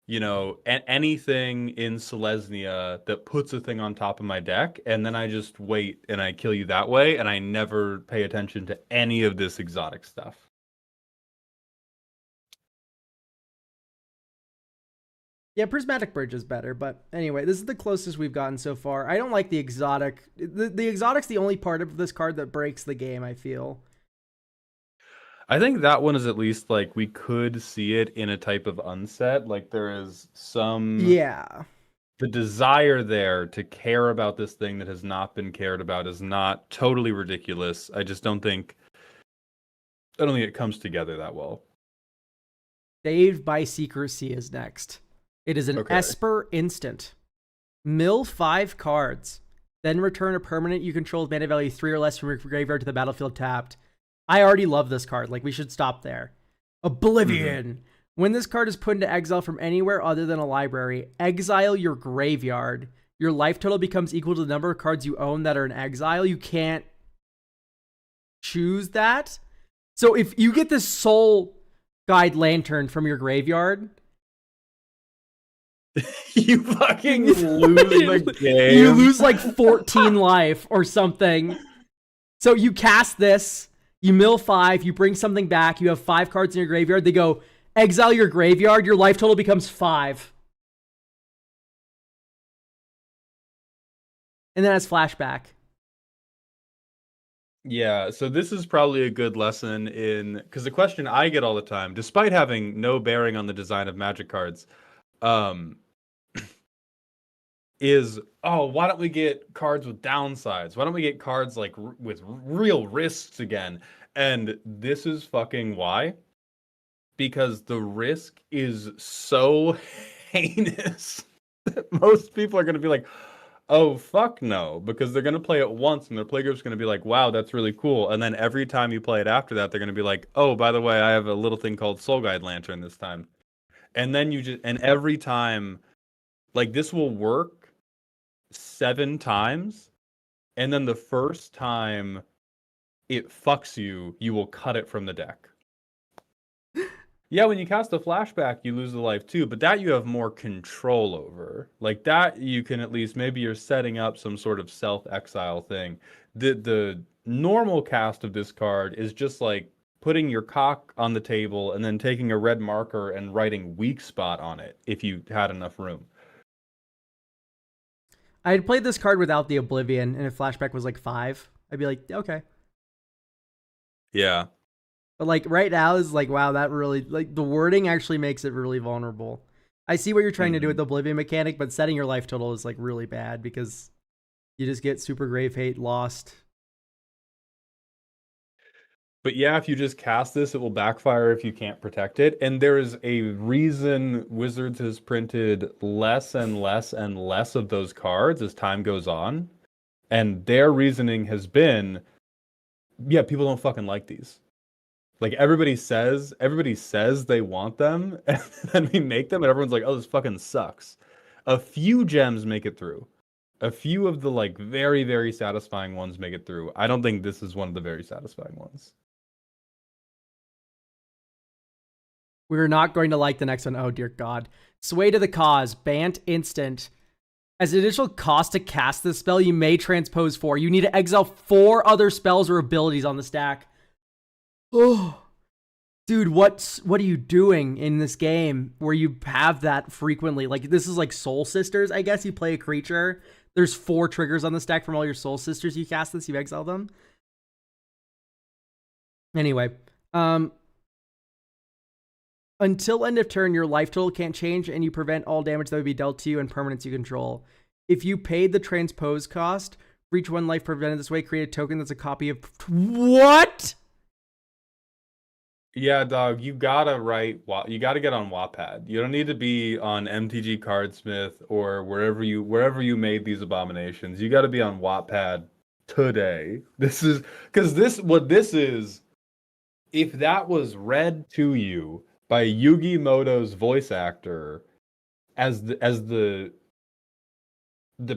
anything in Selesnya that puts a thing on top of my deck, and then I just wait and I kill you that way, and I never pay attention to any of this exotic stuff. Yeah, Prismatic Bridge is better, but anyway, this is the closest we've gotten so far. I don't like the exotic. The exotic's the only part of this card that breaks the game, I feel. I think that one is at least like we could see it in a type of unset. Like there is Yeah. The desire there to care about this thing that has not been cared about is not totally ridiculous. I don't think it comes together that well. Saved by Secrecy is next. It is an Esper instant. Mill 5 cards. Then return a permanent you control with mana value 3 or less from your graveyard to the battlefield tapped. I already love this card. Like, we should stop there. Oblivion. Mm-hmm. When this card is put into exile from anywhere other than a library, exile your graveyard. Your life total becomes equal to the number of cards you own that are in exile. You can't choose that. So if you get this Soul Guide Lantern from your graveyard, you fucking lose the game. You lose like 14 life or something. So you cast this, you mill 5, you bring something back, you have 5 cards in your graveyard, they go, exile your graveyard, your life total becomes 5. And then it has flashback. Yeah, so this is probably a good lesson because the question I get all the time, despite having no bearing on the design of Magic cards, is, why don't we get cards with downsides? Why don't we get cards like with real risks again? And this is fucking why. Because the risk is so heinous that most people are going to be like, oh, fuck no. Because they're going to play it once and their playgroup's going to be like, wow, that's really cool. And then every time you play it after that, they're going to be like, oh, by the way, I have a little thing called Soul Guide Lantern this time. And then every time, like, this will work 7 times, and then the first time it fucks you, you will cut it from the deck. Yeah, when you cast a flashback, you lose the life too, but that you have more control over. Like that, you can at least, maybe you're setting up some sort of self-exile thing. The normal cast of this card is just like putting your cock on the table and then taking a red marker and writing weak spot on it if you had enough room. I'd played this card without the Oblivion, and if flashback was like 5, I'd be like, okay. Yeah. But like right now is like, wow, that really, like, the wording actually makes it really vulnerable. I see what you're trying to do with the Oblivion mechanic, but setting your life total is like really bad because you just get super grave hate lost. But yeah, if you just cast this, it will backfire if you can't protect it. And there is a reason Wizards has printed less and less and less of those cards as time goes on. And their reasoning has been, yeah, people don't fucking like these. Like everybody says they want them, and then we make them, and everyone's like, "Oh, this fucking sucks." A few gems make it through. A few of the like very, very satisfying ones make it through. I don't think this is one of the very satisfying ones. We're not going to like the next one. Oh dear God! Sway to the Cause, Bant instant. As an initial cost to cast this spell, you may transpose 4. You need to exile 4 other spells or abilities on the stack. Oh, Dude, what are you doing in this game where you have that frequently? Like, this is like Soul Sisters, I guess. You play a creature. There's 4 triggers on the stack from all your Soul Sisters. You cast this, you exile them. Anyway, until end of turn, your life total can't change, and you prevent all damage that would be dealt to you and permanents you control. If you paid the transpose cost, for each 1 life prevented this way, create a token that's a copy of... What? Yeah, dog, you gotta you gotta get on Wattpad. You don't need to be on MTG Cardsmith or wherever you made these abominations. You gotta be on Wattpad today. This is what this is, if that was read to you by Yugi Moto's voice actor as the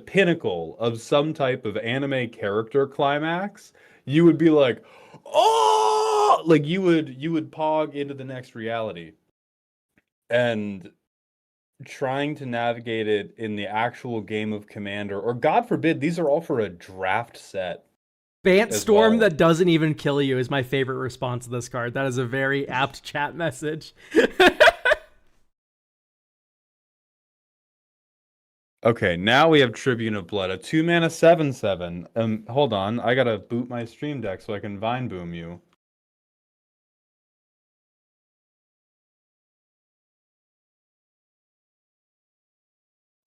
pinnacle of some type of anime character climax, you would be like, oh, like you would pog into the next reality. And trying to navigate it in the actual game of Commander, or God forbid, these are all for a draft set. Bant Storm that doesn't even kill you is my favorite response to this card. That is a very apt chat message. Okay, now we have Tribune of Blood, a 2-mana 7/7. Hold on, I gotta boot my stream deck so I can Vine Boom you.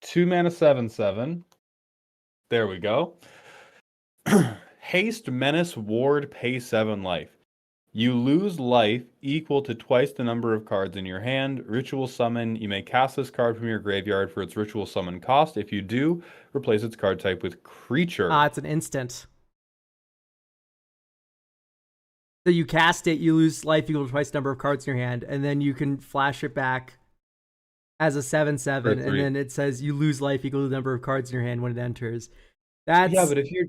Two mana 7/7. There we go. Haste, Menace, Ward, pay 7 life. You lose life equal to twice the number of cards in your hand. Ritual summon. You may cast this card from your graveyard for its ritual summon cost. If you do, replace its card type with creature. It's an instant. So you cast it, you lose life equal to twice the number of cards in your hand, and then you can flash it back as a 7/7, and then it says you lose life equal to the number of cards in your hand when it enters. That's... Yeah, but if you're...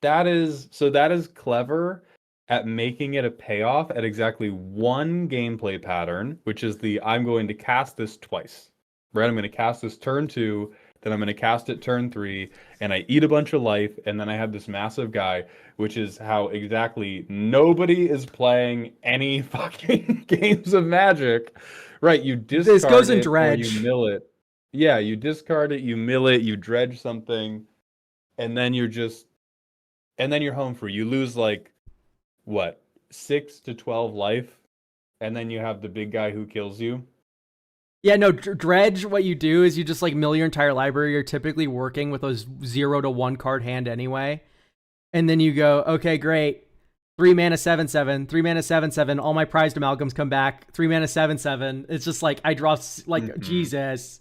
that is clever at making it a payoff at exactly 1 gameplay pattern, which is I'm going to cast this twice. Right? I'm going to cast this turn 2, then I'm going to cast it turn 3, and I eat a bunch of life, and then I have this massive guy, which is how exactly nobody is playing any fucking games of Magic. Right, you discard this goes in it dredge. or you mill it. Yeah, you discard it, you mill it, you dredge something, and then you're home free. You lose like, what, 6 to 12 life, and then you have the big guy who kills you. Yeah, no, dredge, what you do is you just like mill your entire library. You're typically working with a 0 to 1 card hand anyway. And then you go, okay, great. 3 mana 7/7, 3 mana 7/7, all my prized amalgams come back. 3 mana 7/7. It's just like I draw like Jesus.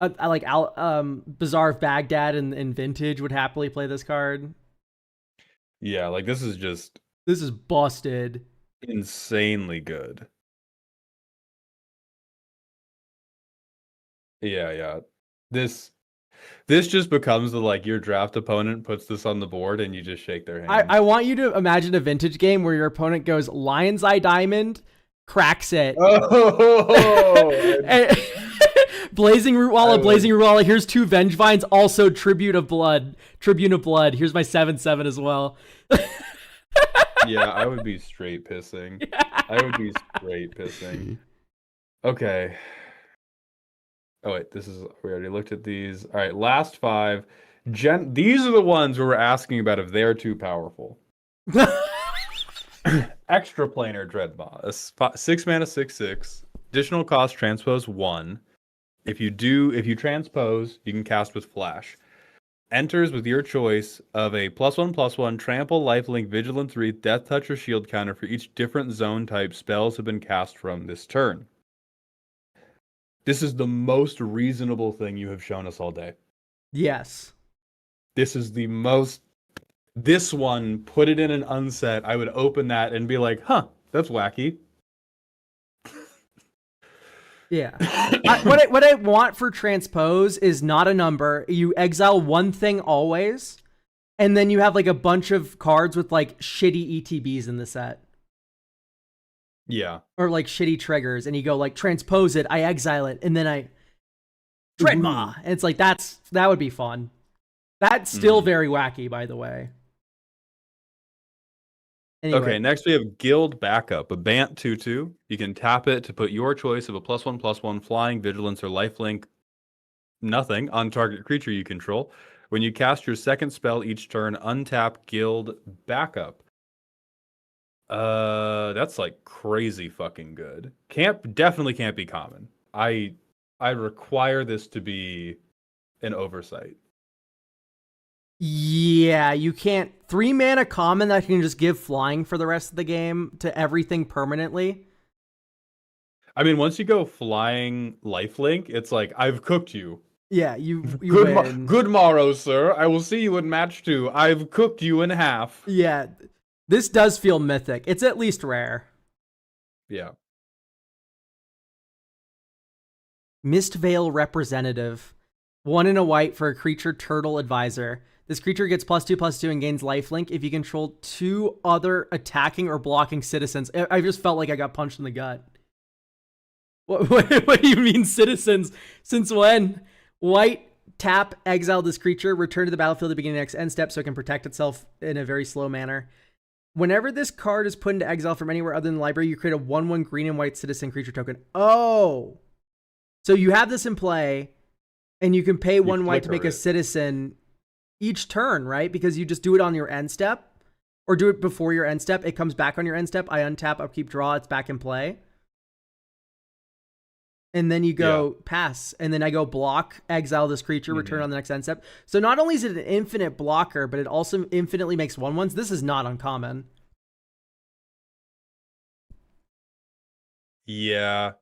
I like Bazaar of Baghdad and Vintage would happily play this card. Yeah, like this is busted. Insanely good. Yeah. This just becomes the like your draft opponent puts this on the board and you just shake their hand. I want you to imagine a Vintage game where your opponent goes Lion's Eye Diamond, cracks it. Oh! Blazing Rootwalla, here's 2 Vengevines, also Tribune of Blood. Here's my 7/7 as well. Yeah, I would be straight pissing. Okay. Oh wait, we already looked at these. All right, last 5. These are the ones where we're asking about if they're too powerful. Extraplanar Dreadmaw, a 6 mana 6/6. Additional cost transpose 1. If you transpose, you can cast with flash. Enters with your choice of a +1/+1 trample, lifelink, vigilance, wreath, death touch, or shield counter for each different zone type spells have been cast from this turn. This is the most reasonable thing you have shown us all day. Yes. This is the most... This one, put it in an unset, I would open that and be like, huh, that's wacky. Yeah. What I want for transpose is not a number. You exile 1 thing always, and then you have like a bunch of cards with like shitty ETBs in the set. Yeah. Or like shitty triggers, and you go like transpose it, I exile it, and then I Dreadmaw. And it's like that would be fun. That's still very wacky, by the way. Anyway. Okay, next we have Guild Backup, a Bant 2/2. You can tap it to put your choice of a +1/+1 flying, vigilance, or lifelink nothing on target creature you control. When you cast your second spell each turn, untap Guild Backup. That's like crazy fucking good. Definitely can't be common. I require this to be an oversight. Yeah, you can't 3 mana common that can just give flying for the rest of the game to everything permanently. I mean, once you go flying lifelink, it's like I've cooked you. Yeah, you Good, win. good morrow, sir. I will see you in match 2. I've cooked you in half. Yeah, this does feel mythic. It's at least rare. Yeah. Mistvale Representative. 1 and a white for a creature turtle advisor. This creature gets +2/+2 and gains lifelink if you control 2 other attacking or blocking citizens. I just felt like I got punched in the gut. What do you mean citizens? Since when? White, tap, exile this creature, return to the battlefield at the beginning of the next end step so it can protect itself in a very slow manner. Whenever this card is put into exile from anywhere other than the library, you create a 1/1 green and white citizen creature token. Oh! So you have this in play, and you can pay 1 white to make a citizen each turn, right? Because you just do it on your end step, or do it before your end step. It comes back on your end step. I untap, upkeep, draw. It's back in play. And then you go pass, and then I go block, exile this creature, return on the next end step. So not only is it an infinite blocker, but it also infinitely makes 1/1s. This is not uncommon. Yeah.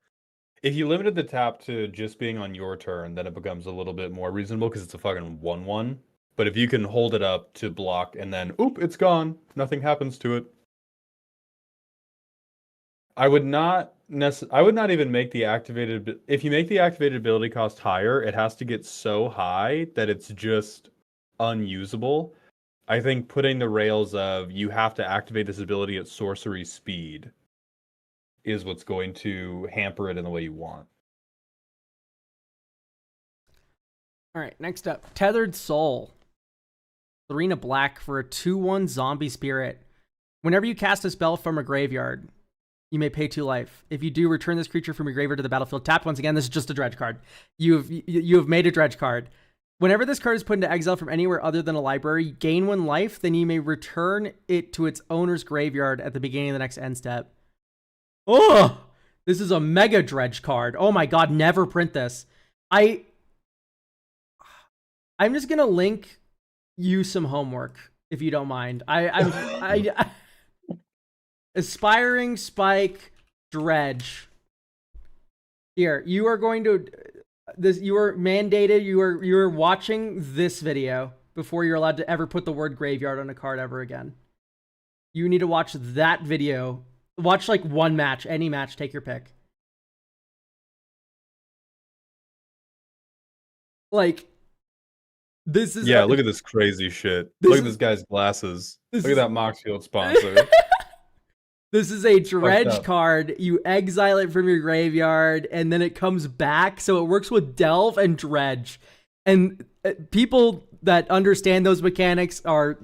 If you limited the tap to just being on your turn, then it becomes a little bit more reasonable because it's a fucking 1/1. But if you can hold it up to block and then, oop, it's gone. Nothing happens to it. I would not even make the activated. If you make the activated ability cost higher, it has to get so high that it's just unusable. I think putting the rails of you have to activate this ability at sorcery speed is what's going to hamper it in the way you want. All right, next up, Tethered Soul. 3 and a black for a 2/1 zombie spirit. Whenever you cast a spell from a graveyard, you may pay 2 life. If you do, return this creature from your graveyard to the battlefield. Tapped once again. This is just a dredge card. You have made a dredge card. Whenever this card is put into exile from anywhere other than a library, gain 1 life. Then you may return it to its owner's graveyard at the beginning of the next end step. Oh, this is a mega dredge card. Oh my god, never print this. I'm just gonna link you some homework if you don't mind. Aspiring Spike Dredge. Here, you are going to you are mandated, you are watching this video before you're allowed to ever put the word graveyard on a card ever again. You need to watch that video. Watch like 1 match, any match, take your pick. Like, this is look at this crazy shit. Look at this guy's glasses. Look at that Moxfield sponsor. This is a dredge card. You exile it from your graveyard, and then it comes back. So it works with delve and dredge. And people that understand those mechanics are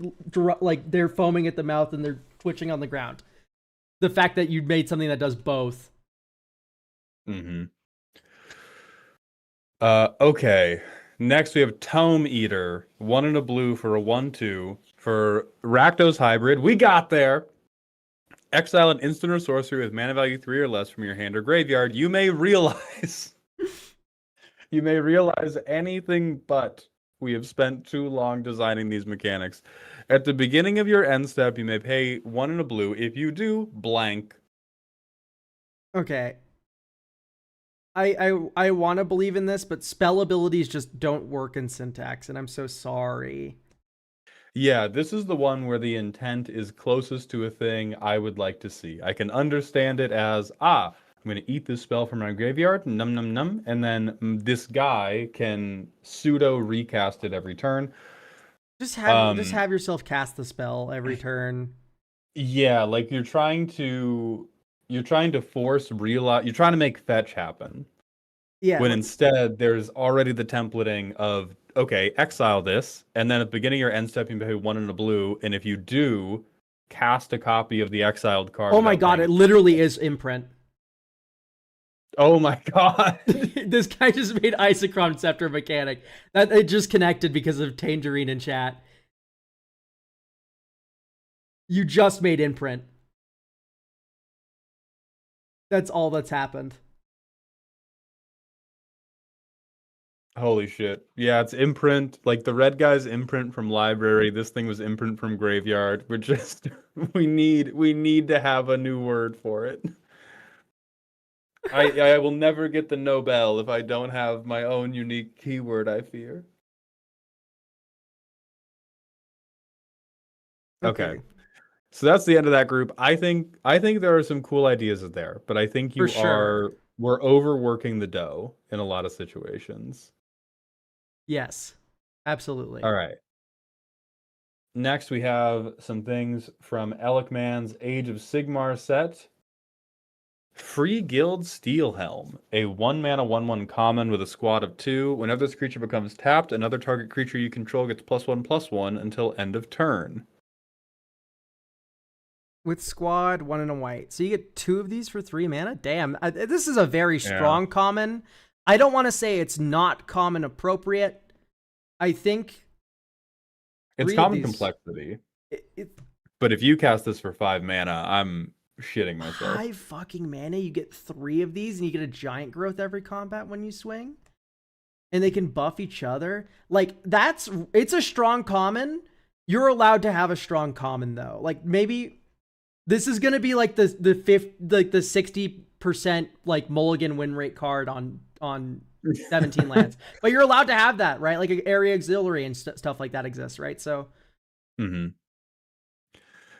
like, they're foaming at the mouth and they're twitching on the ground. The fact that you made something that does both. Okay. Next we have Tome Eater. 1 and a blue for a 1/2 for Rakdos Hybrid. We got there. Exile an instant or sorcery with mana value 3 or less from your hand or graveyard. You may realize anything but we have spent too long designing these mechanics. At the beginning of your end step, you may pay 1 and a blue. If you do, blank. Okay. I want to believe in this, but spell abilities just don't work in syntax, and I'm so sorry. Yeah, this is the one where the intent is closest to a thing I would like to see. I can understand it as, I'm going to eat this spell from my graveyard, num num num, and then this guy can pseudo recast it every turn. Just have yourself cast the spell every turn. Yeah, like you're trying to force you're trying to make fetch happen. Yeah. When instead there's already the templating of, okay, exile this, and then at the beginning of your end step you pay 1 and a blue, and if you do, cast a copy of the exiled card. Oh my without god, paying it literally is imprint. Oh my god. This guy just made Isochron Scepter mechanic. That it just connected because of Tangerine in chat. You just made imprint. That's all that's happened. Holy shit. Yeah, it's imprint. Like the red guy's imprint from library. This thing was imprint from graveyard. We're just we need to have a new word for it. I will never get the Nobel if I don't have my own unique keyword, I fear. Okay. So that's the end of that group. I think there are some cool ideas there, but I think we're overworking the dough in a lot of situations. Yes, absolutely. All right. Next, we have some things from Elikman's Age of Sigmar set. Free Guild Steelhelm, a 1-mana 1/1 common with a squad of 2. Whenever this creature becomes tapped, another target creature you control gets +1/+1 until end of turn. With squad, 1 and a white. So you get 2 of these for 3 mana? Damn, this is a very strong common. I don't want to say it's not common appropriate. I think it's common complexity. But if you cast this for 5 mana, I'm shitting myself. 5 fucking mana, you get 3 of these, and you get a giant growth every combat when you swing, and they can buff each other. Like it's a strong common. You're allowed to have a strong common though. Like maybe this is gonna be like the 60% like mulligan win rate card on 17 lands, but you're allowed to have that, right? Like area auxiliary and stuff like that exists, right? So.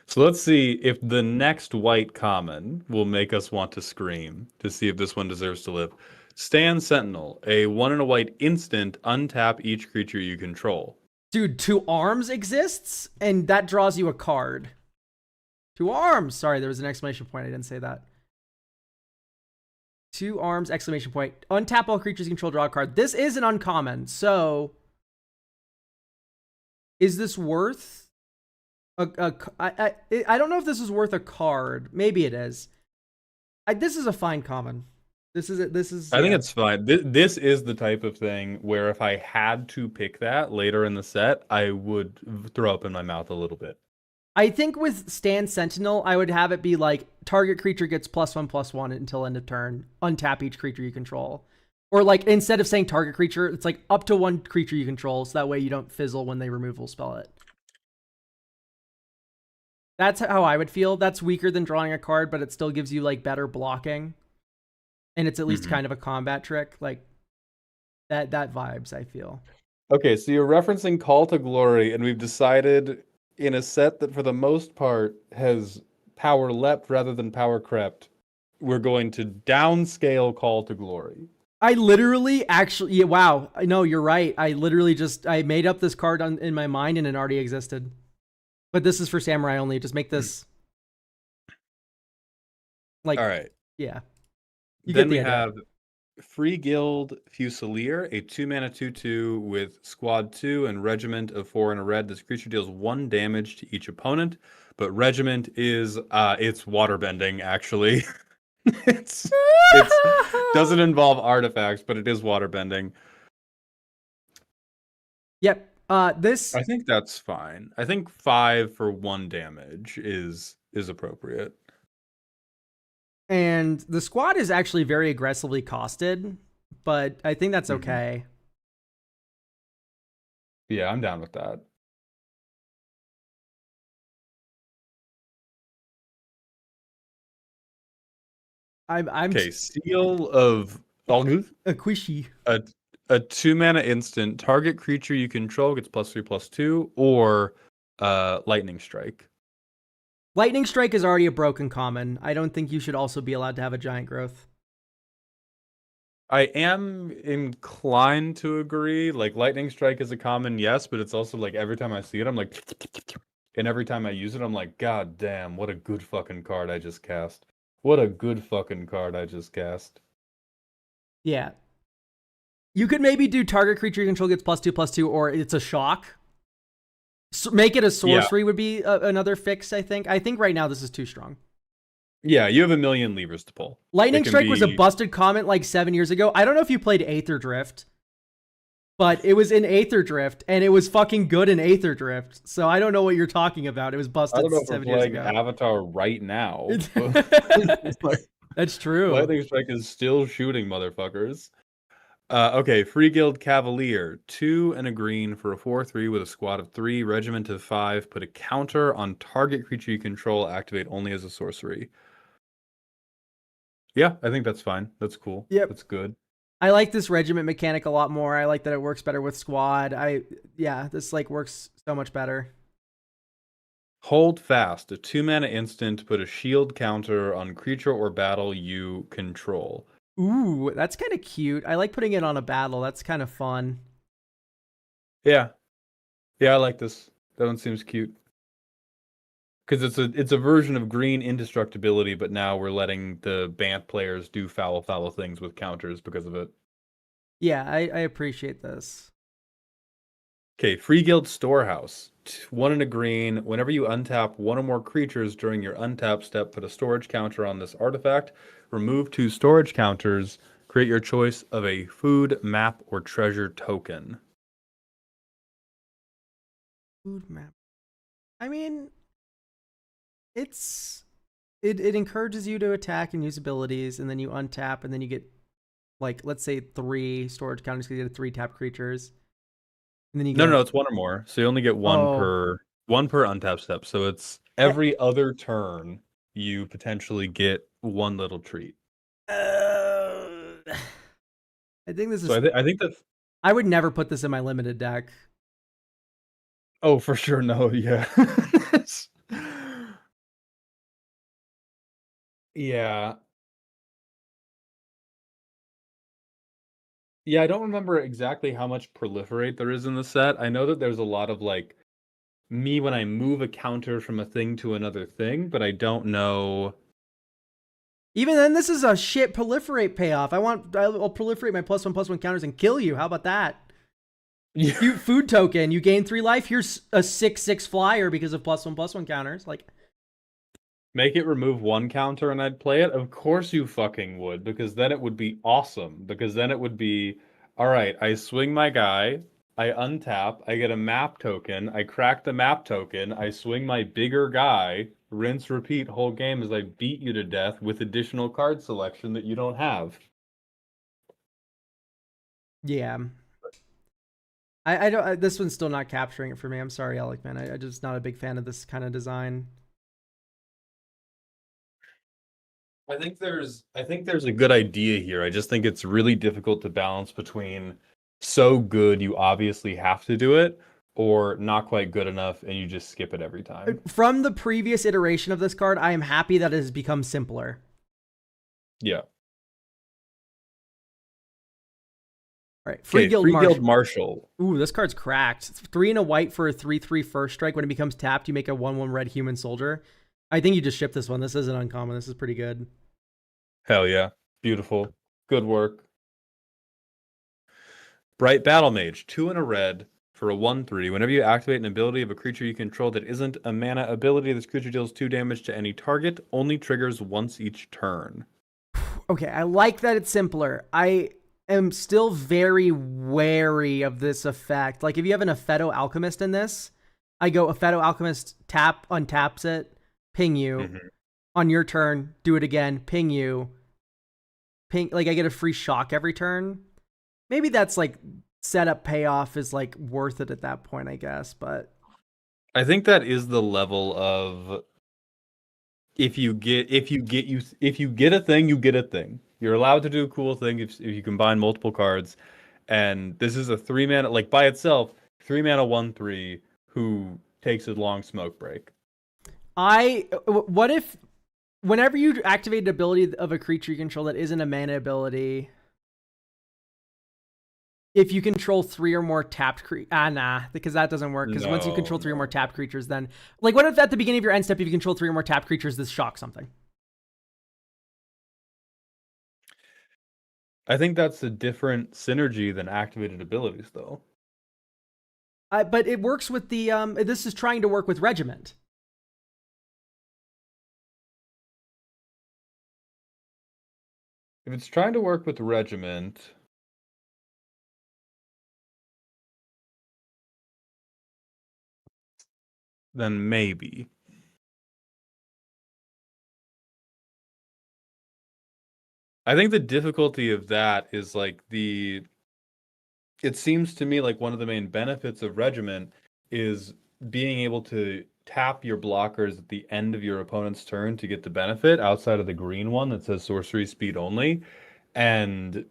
So let's see if the next white common will make us want to scream to see if this one deserves to live. Stand Sentinel, a 1 and a white instant, untap each creature you control. Dude, 2 arms exists, and that draws you a card. 2 arms! Sorry, there was an exclamation point. I didn't say that. 2 arms, exclamation point. Untap all creatures you control, draw a card. This is an uncommon, so... Is this worth... I don't know if this is worth a card. Maybe it is. This is a fine common. I think it's fine. This is the type of thing where if I had to pick that later in the set, I would throw up in my mouth a little bit. I think with Stand Sentinel, I would have it be like target creature gets +1/+1 until end of turn. Untap each creature you control. Or like instead of saying target creature, it's like up to 1 creature you control, so that way you don't fizzle when they removal spell it. That's how I would feel. That's weaker than drawing a card, but it still gives you like better blocking. And it's at least kind of a combat trick. Like that vibes, I feel. Okay, so you're referencing Call to Glory, and we've decided in a set that for the most part has power leapt rather than power crept, we're going to downscale Call to Glory. I literally actually, wow. No, you're right. I literally I made up this card in my mind and it already existed. But this is for Samurai only. Just make this like, all right. Yeah. Then we have Free Guild Fusilier, a 2-mana 2/2 with squad 2 and regiment of 4 and a red. This creature deals 1 damage to each opponent, but regiment is it's waterbending actually. It's doesn't involve artifacts, but it is waterbending. Yep. This I think that's fine. I think 5 for 1 damage is appropriate. And the squad is actually very aggressively costed, but I think that's okay. Yeah, I'm down with that. I'm okay. Seal of Akwishi. A 2-mana instant. Target creature you control gets +3/+2, or Lightning Strike. Lightning Strike is already a broken common. I don't think you should also be allowed to have a giant growth. I am inclined to agree. Like, Lightning Strike is a common, yes, but it's also like every time I see it, I'm like, and every time I use it, I'm like, God damn, what a good fucking card I just cast. What a good fucking card I just cast. Yeah. You could maybe do target creature you control gets +2/+2, or it's a shock. Make it a sorcery would be another fix, I think. I think right now this is too strong. Yeah, you have a million levers to pull. Lightning Strike was a busted comment like 7 years ago. I don't know if you played Aether Drift, but it was in Aether Drift, and it was fucking good in Aether Drift. So I don't know what you're talking about. It was busted I don't know if 7 we're years playing ago. Avatar right now. That's true. Lightning Strike is still shooting, motherfuckers. Okay, Free Guild Cavalier. 2 and a green for a 4/3 with a squad of 3, regiment of 5. Put a counter on target creature you control. Activate only as a sorcery. Yeah, I think that's fine. That's cool. Yep. That's good. I like this regiment mechanic a lot more. I like that it works better with squad. This like works so much better. Hold Fast. A 2-mana instant. Put a shield counter on creature or battle you control. Ooh, that's kind of cute. I like putting it on a battle. That's kind of fun. Yeah. Yeah, I like this. That one seems cute. Because it's a version of green indestructibility, but now we're letting the Bant players do foul things with counters because of it. Yeah, I appreciate this. Okay, Free Guild Storehouse. 1 and a green. Whenever you untap one or more creatures during your untap step, put a storage counter on this artifact. Remove 2 storage counters. Create your choice of a food, map, or treasure token. Food map. I mean, it encourages you to attack and use abilities, and then you untap, and then you get, like, let's say 3 storage counters because you get 3 tap creatures. And then you No, it's 1 or more. So you only get one per untap step. So it's every other turn you potentially get one little treat. I think this is. So I think that's. I would never put this in my limited deck. Oh, for sure, no, yeah. Yeah. Yeah, I don't remember exactly how much proliferate there is in the set. I know that there's a lot of like me when I move a counter from a thing to another thing, but I don't know. Even then, this is a shit proliferate payoff. I'll proliferate my +1/+1 counters and kill you. How about that? Yeah. Cute food token. You gain 3 life. Here's a 6/6 flyer because of +1/+1 counters. Like, make it remove 1 counter and I'd play it? Of course you fucking would, because then it would be awesome. Because then it would be, all right, I swing my guy, I untap, I get a map token, I crack the map token, I swing my bigger guy, rinse, repeat whole game as I beat you to death with additional card selection that you don't have. yeah. I don't. This one's still not capturing it for me. I'm sorry, Alec, man. I just not a big fan of this kind of design. I think there's a good idea here. I just think it's really difficult to balance between so good you obviously have to do it, or not quite good enough and you just skip it every time. From the previous iteration of this card, I am happy that it has become simpler. Yeah. All right, Free Guild Marshal. Ooh, this card's cracked. It's 3 and a white for a 3/3 first strike. When it becomes tapped, you make a 1/1 red human soldier. I think you just ship this one. This isn't uncommon. This is pretty good. Hell yeah. Beautiful. Good work. Bright Battle Mage. 2 and a red for a 1/3. Whenever you activate an ability of a creature you control that isn't a mana ability, this creature deals 2 damage to any target. Only triggers once each turn. Okay, I like that it's simpler. I am still very wary of this effect. Like, if you have an Apheto Alchemist in this, I go Apheto Alchemist, untaps it, ping you. Mm-hmm. On your turn, do it again, ping you. Like, I get a free shock every turn. Maybe that's like setup payoff is like worth it at that point, I guess. But I think that is the level of if you get a thing, you get a thing. You're allowed to do a cool thing if you combine multiple cards. And this is a 3-mana, like by itself, 3-mana 1/3 who takes a long smoke break. What if whenever you activate an ability of a creature you control that isn't a mana ability, if you control 3 or more tapped creatures, because that doesn't work. Because once you control 3 or more tapped creatures, then like, what if at the beginning of your end step, if you control 3 or more tapped creatures, this shocks something? I think that's a different synergy than activated abilities, though. But it works with the this is trying to work with regiment. If it's trying to work with regiment, then maybe. I think the difficulty of that is like it seems to me like one of the main benefits of regiment is being able to tap your blockers at the end of your opponent's turn to get the benefit outside of the green one that says sorcery speed only. And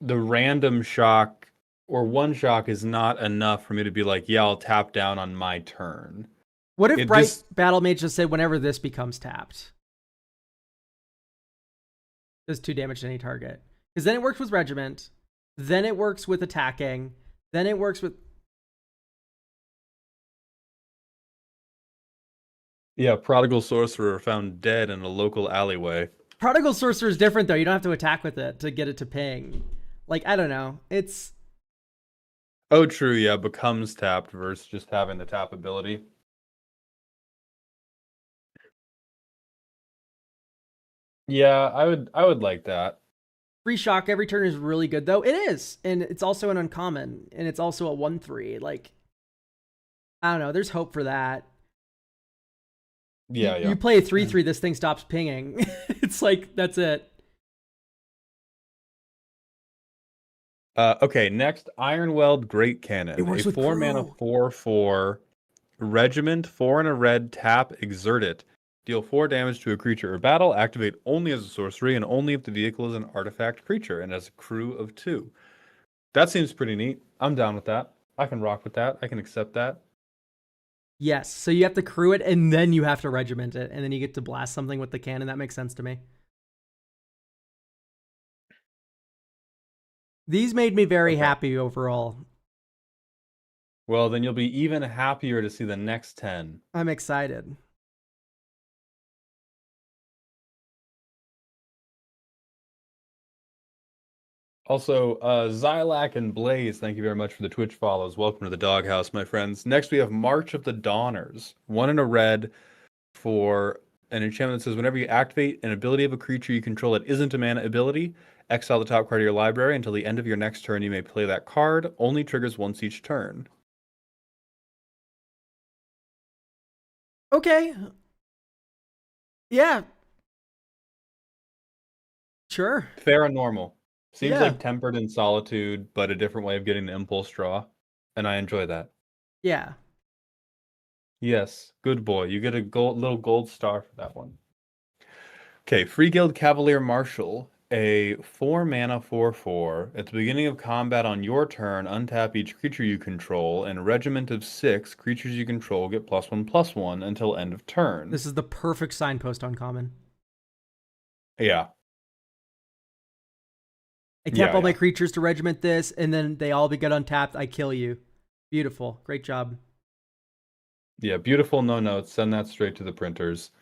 the random shock or one shock is not enough for me to be like, yeah, I'll tap down on my turn. What if Bright Battle Mage just said whenever this becomes tapped? Does 2 damage to any target. Because then it works with regiment. Then it works with attacking. Then it works with... Yeah, Prodigal Sorcerer found dead in a local alleyway. Prodigal Sorcerer is different, though. You don't have to attack with it to get it to ping. Like, I don't know. It's... Oh, true, yeah. Becomes tapped versus just having the tap ability. Yeah, I would like that. Free shock every turn is really good, though. It is. And it's also an uncommon. And it's also a 1/3. Like, I don't know. There's hope for that. Yeah, You play a 3/3, this thing stops pinging. It's like, that's it. Okay, next, Ironweld Great Cannon. It works a with 4-mana Crew. 4/4 regiment, 4 and a red, tap, exert it. Deal 4 damage to a creature or battle. Activate only as a sorcery and only if the vehicle is an artifact creature and has a crew of 2. That seems pretty neat. I'm down with that. I can rock with that. I can accept that. Yes, so you have to crew it, and then you have to regiment it, and then you get to blast something with the cannon. That makes sense to me. These made me very happy overall. Well, then you'll be even happier to see the next 10. I'm excited. Also, Xylac and Blaze, thank you very much for the Twitch follows. Welcome to the doghouse, my friends. Next, we have March of the Dawners. 1 and a red for an enchantment that says whenever you activate an ability of a creature you control that isn't a mana ability, exile the top card of your library. Until the end of your next turn, you may play that card. Only triggers once each turn. Okay. Yeah. Sure. Fair and normal. Seems Yeah. like Tempered in Solitude, but a different way of getting the Impulse Draw. And I enjoy that. Yeah. Yes, good boy. You get a little gold star for that one. Okay, Free Guild Cavalier Marshal. A 4-mana 4/4. At the beginning of combat on your turn, untap each creature you control, and a regiment of 6 creatures you control get +1/+1 until end of turn. This is the perfect signpost on common. Yeah. I tap all my creatures to regiment this, and then they all get untapped. I kill you. Beautiful. Great job. Yeah, beautiful, no notes. Send that straight to the printers.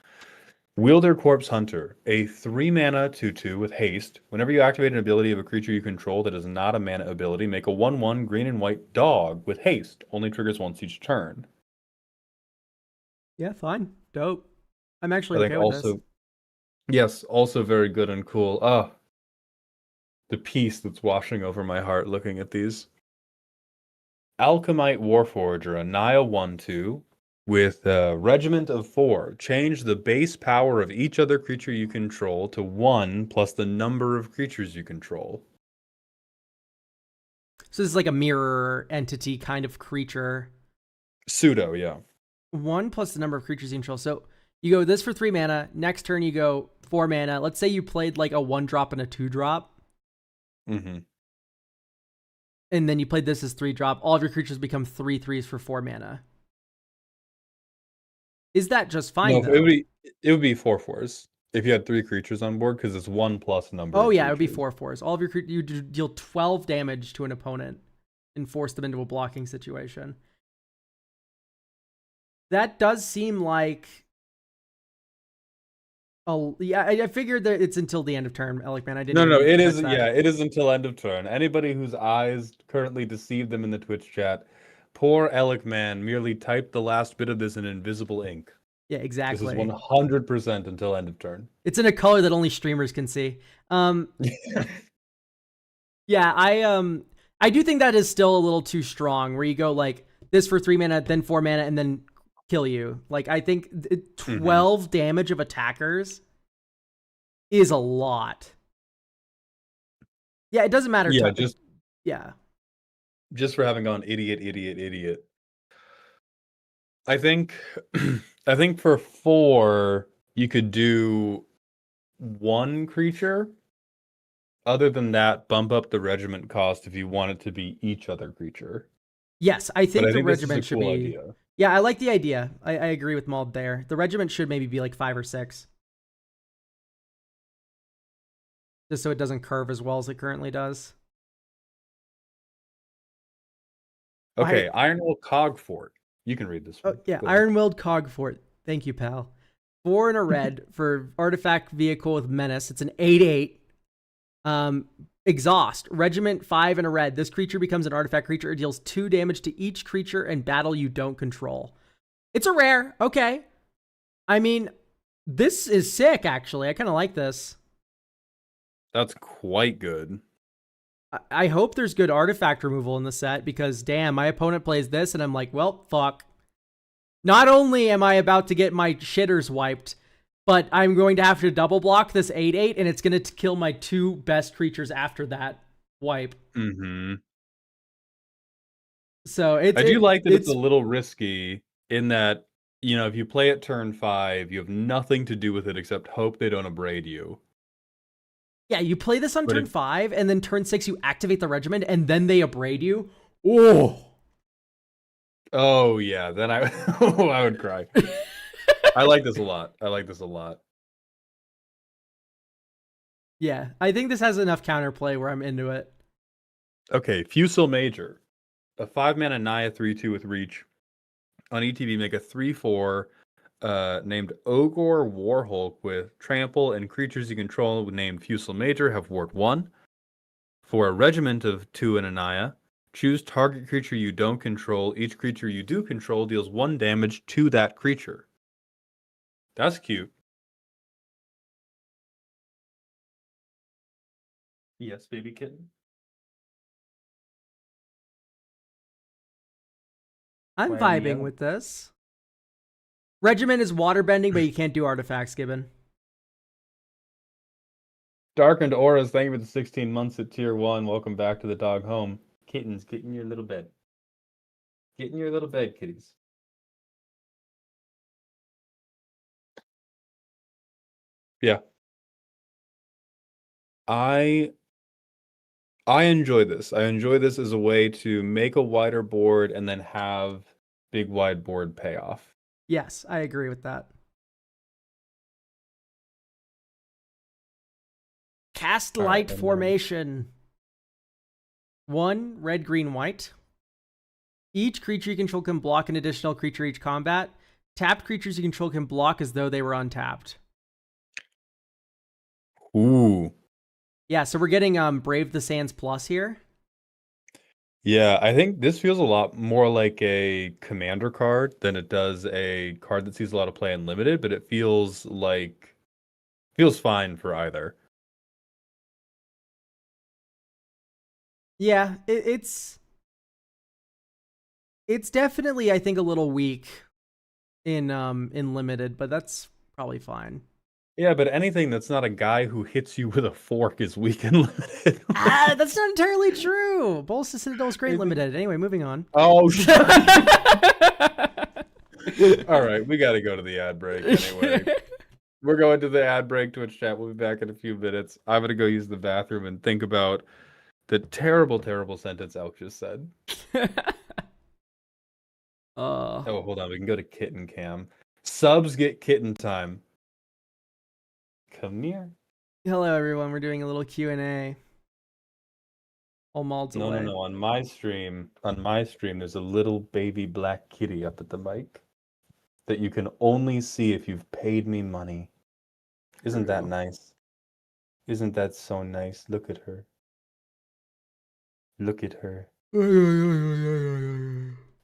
Wielder Corpse Hunter. A 3-mana 2/2 with haste. Whenever you activate an ability of a creature you control that is not a mana ability, make a 1/1 green and white dog with haste. Only triggers once each turn. Yeah, fine. Dope. I'm actually okay with this. Yes, also very good and cool. The peace that's washing over my heart looking at these. Alchemite Warforger, a Naya 1/2 with a regiment of 4. Change the base power of each other creature you control to 1 plus the number of creatures you control. So this is like a mirror entity kind of creature. Pseudo, yeah. 1 plus the number of creatures you control. So you go this for 3 mana. Next turn you go 4 mana. Let's say you played like a 1-drop and a 2-drop. Mm-hmm. And then you played this as 3-drop. All of your creatures become 3/3s for 4 mana. Is that just fine? No, it would be 4/4s if you had 3 creatures on board because it's 1 plus number. Oh yeah, it would be 4/4s. All of your you deal 12 damage to an opponent and force them into a blocking situation. That does seem like. Oh yeah, I figured that it's until the end of turn, Alec man. I didn't. No, it is. Yeah, it is until end of turn. Anybody whose eyes currently deceive them in the Twitch chat, Poor Alec man merely typed the last bit of this in invisible ink. Yeah, This is exactly. 100% until end of turn. It's in a color that only streamers can see. Yeah, I do think that is still a little too strong, where you go like this for 3 mana, then 4 mana, and then kill you. Like, I think 12 damage of attackers is a lot. Yeah, it doesn't matter. Yeah, just for having gone idiot. I think for 4 you could do 1 creature. Other than that, bump up the regiment cost if you want it to be each other creature. Yes, I think the this is regiment a should cool be. idea. Yeah, I like the idea. I agree with Mald there. The regiment should maybe be like 5 or 6. Just so it doesn't curve as well as it currently does. Okay, Ironwool Cogfort. You can read this one. Oh, yeah, Ironwilled Cogfort. Thank you, pal. 4 and a red for artifact vehicle with menace. It's an 8/8. Exhaust. Regiment 5 and a red. This creature becomes an artifact creature. It deals 2 damage to each creature in battle you don't control. It's a rare. Okay. I mean, this is sick, actually. I kind of like this. That's quite good. I hope there's good artifact removal in the set, because damn, my opponent plays this and I'm like, well, fuck. Not only am I about to get my shitters wiped, but I'm going to have to double block this 8/8, and it's going to kill my 2 best creatures after that wipe. So I do like that it's a little risky in that, you know, if you play it turn 5, you have nothing to do with it except hope they don't abrade you. Yeah, you play this on turn 5, and then turn 6 you activate the regiment, and then they abrade you. Oh yeah, then I would cry. I like this a lot. Yeah, I think this has enough counterplay where I'm into it. Okay, Fusel Major. A 5-mana Naya 3/2 with reach. On ETB, make a 3/4 named Ogor Warhulk with trample, and creatures you control named Fusel Major have ward 1. For a regiment of 2 and a Naya, choose target creature you don't control. Each creature you do control deals 1 damage to that creature. That's cute. Yes, baby kitten. I'm vibing with this. Regiment is waterbending, but you can't do artifacts, Gibbon. Darkened Auras, thank you for the 16 months at tier 1. Welcome back to the dog home. Kittens, get in your little bed. Get in your little bed, kitties. Yeah. I enjoy this. I enjoy this as a way to make a wider board and then have big wide board payoff. Yes, I agree with that. Cast Light Formation. 1 red, green, white. Each creature you control can block an additional creature each combat. Tapped creatures you control can block as though they were untapped. Ooh. Yeah, so we're getting Brave the Sands Plus here. Yeah, I think this feels a lot more like a commander card than it does a card that sees a lot of play in limited, but it feels fine for either. Yeah, it's definitely, I think, a little weak in limited, but that's probably fine. Yeah, but anything that's not a guy who hits you with a fork is weak and limited. That's not entirely true. Bolus Citadel is great limited. Anyway, moving on. Oh, shit. All right, we got to go to the ad break anyway. We're going to the ad break. Twitch chat. We'll be back in a few minutes. I'm going to go use the bathroom and think about the terrible, terrible sentence Elk just said. Oh, hold on. We can go to kitten cam. Subs get kitten time. Come here. Hello, everyone. We're doing a little Q&A. All Mald's away. No. On my stream, there's a little baby black kitty up at the mic that you can only see if you've paid me money. Isn't that nice? Isn't that so nice? Look at her. Look at her.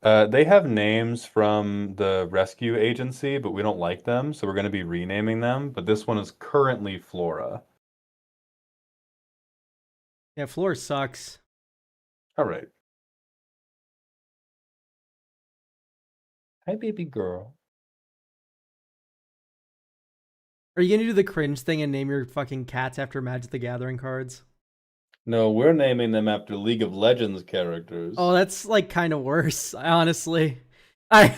They have names from the rescue agency, but we don't like them, so we're going to be renaming them. But this one is currently Flora. Yeah, Flora sucks. All right. Hi, baby girl. Are you gonna do the cringe thing and name your fucking cats after Magic the Gathering cards? No, we're naming them after League of Legends characters. Oh, that's like kind of worse, honestly. I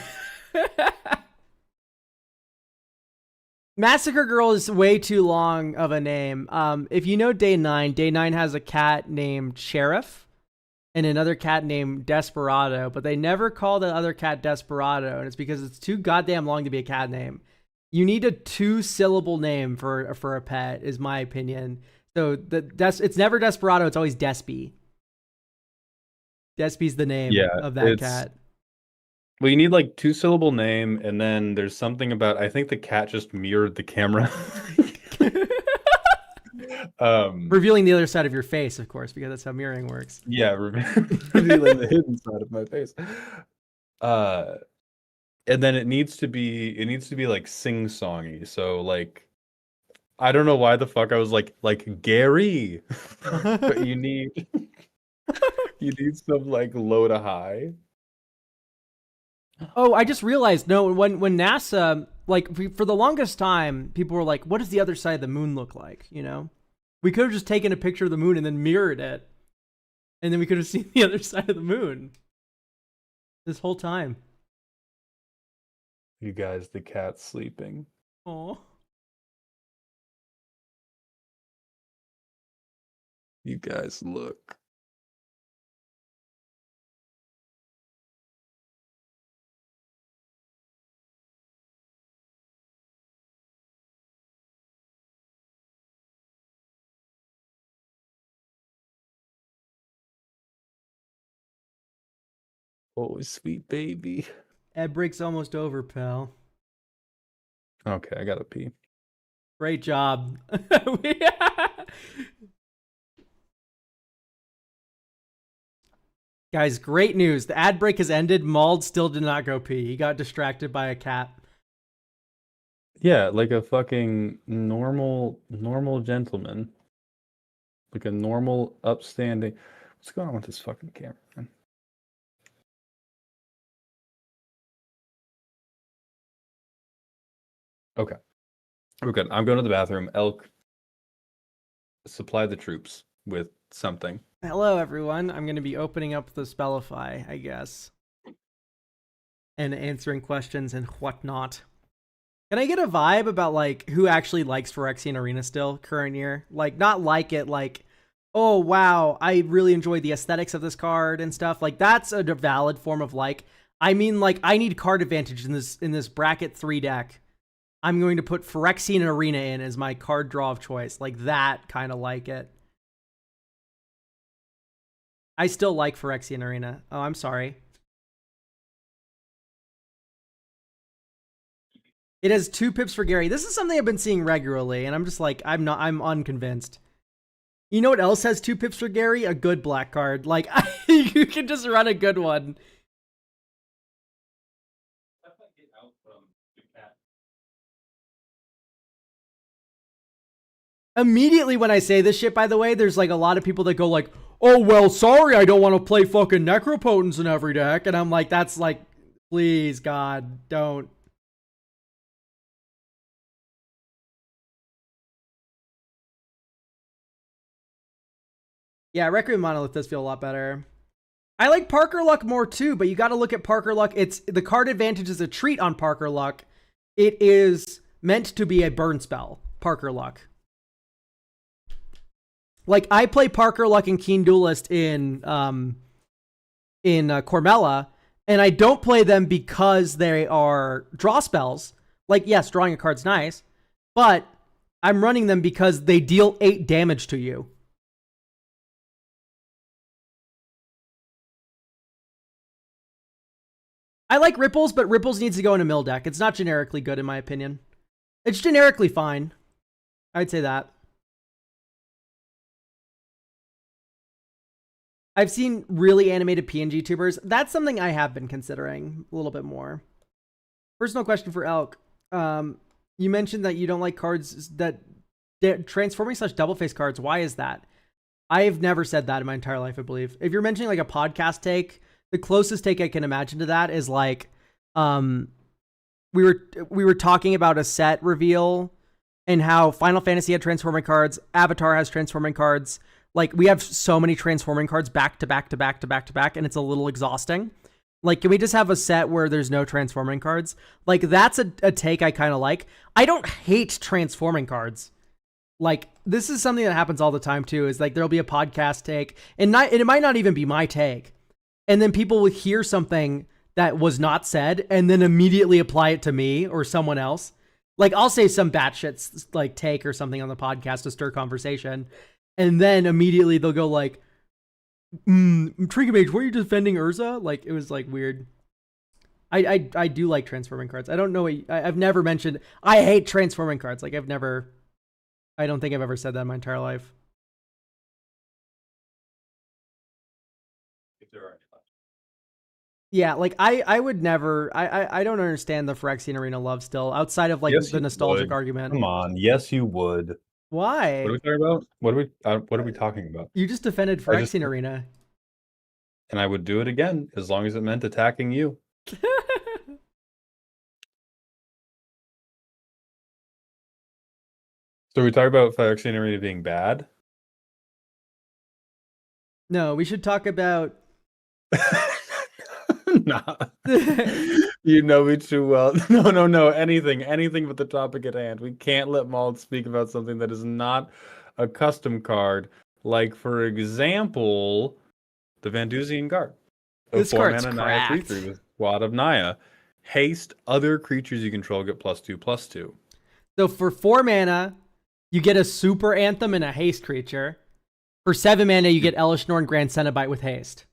Massacre Girl is way too long of a name. If you know Day 9 has a cat named Sheriff and another cat named Desperado, but they never call the other cat Desperado, and it's because it's too goddamn long to be a cat name. You need a 2-syllable name for a pet, is my opinion. So it's never Desperado, it's always Despy. Despy's the name of that cat. Well, you need like 2-syllable name, and then there's something about, I think the cat just mirrored the camera. Revealing the other side of your face, of course, because that's how mirroring works. Yeah, revealing the hidden side of my face. And then it needs to be like sing-songy. So like, I don't know why the fuck I was like Gary, but you need some like low to high. Oh, I just realized, no, when NASA, like, for the longest time, people were like, what does the other side of the moon look like, you know? We could have just taken a picture of the moon and then mirrored it. And then we could have seen the other side of the moon. This whole time. You guys, the cat's sleeping. Aw. You guys, look. Oh, sweet baby. Ad break's almost over, pal. Okay, I gotta pee. Great job. Guys, great news. The ad break has ended. Mald still did not go pee. He got distracted by a cat. Yeah, like a fucking normal gentleman. Like a normal, upstanding. What's going on with this fucking camera, man? Okay. We're good. I'm going to the bathroom. Elk, supply the troops with something. Hello, everyone. I'm going to be opening up the Spellify, I guess. And answering questions and whatnot. Can I get a vibe about, like, who actually likes Phyrexian Arena still, current year? Like, not like it, like, oh, wow, I really enjoy the aesthetics of this card and stuff. Like, that's a valid form of like. I mean, like, I need card advantage in this bracket 3 deck. I'm going to put Phyrexian Arena in as my card draw of choice. Like, that kind of like it. I still like Phyrexian Arena. Oh, I'm sorry. It has 2 pips for Gary. This is something I've been seeing regularly, and I'm just like, I'm unconvinced. You know what else has 2 pips for Gary? A good black card. Like, you can just run a good one. Immediately when I say this shit, by the way, there's like a lot of people that go like, oh, well, sorry, I don't want to play fucking Necropotence in every deck. And I'm like, that's like, please, God, don't. Yeah, Requiem Monolith does feel a lot better. I like Parker Luck more too, but you got to look at Parker Luck. It's the card advantage is a treat on Parker Luck. It is meant to be a burn spell, Parker Luck. Like, I play Parker Luck and Keen Duelist in Cormella, and I don't play them because they are draw spells. Like, yes, drawing a card's nice, but I'm running them because they deal 8 damage to you. I like Ripples, but Ripples needs to go in a mill deck. It's not generically good, in my opinion. It's generically fine. I'd say that. I've seen really animated PNG tubers. That's something I have been considering a little bit more. Personal question for Elk. You mentioned that you don't like cards that transforming / double face cards. Why is that? I've never said that in my entire life, I believe. If you're mentioning like a podcast take, the closest take I can imagine to that is like, we were talking about a set reveal and how Final Fantasy had transforming cards, Avatar has transforming cards. Like, we have so many transforming cards back to back to back to back to back, and it's a little exhausting. Like, can we just have a set where there's no transforming cards? Like, that's a take I kind of like. I don't hate transforming cards. Like, this is something that happens all the time, too, is like, there'll be a podcast take, and it might not even be my take. And then people will hear something that was not said, and then immediately apply it to me or someone else. Like, I'll say some batshit, like, take or something on the podcast to stir conversation, and then immediately they'll go like, Trinket Mage, were you defending Urza? Like, it was like weird. I do like transforming cards. I don't know. I've never mentioned I hate transforming cards. Like, I don't think I've ever said that in my entire life. If there are any left. Yeah, like I would never. I don't understand the Phyrexian Arena love still outside of like Yes, the you nostalgic would. argument. Come on, yes, you would. Why? What are we talking about? What are we talking about? You just defended Phyrexian Arena. And I would do it again as long as it meant attacking you. So we talk about Phyrexian Arena being bad. No, we should talk about. Nah. You know me too well. No. Anything but the topic at hand. We can't let Mald speak about something that is not a custom card. Like, for example, the Vandusian Guard. This 4 card's mana Naya cracked. 3/3 with Squad of Naya. Haste other creatures you control get +2/+2. So for 4 mana, you get a Super Anthem and a haste creature. For 7 mana, you get Elish Norn Grand Cenobite with haste.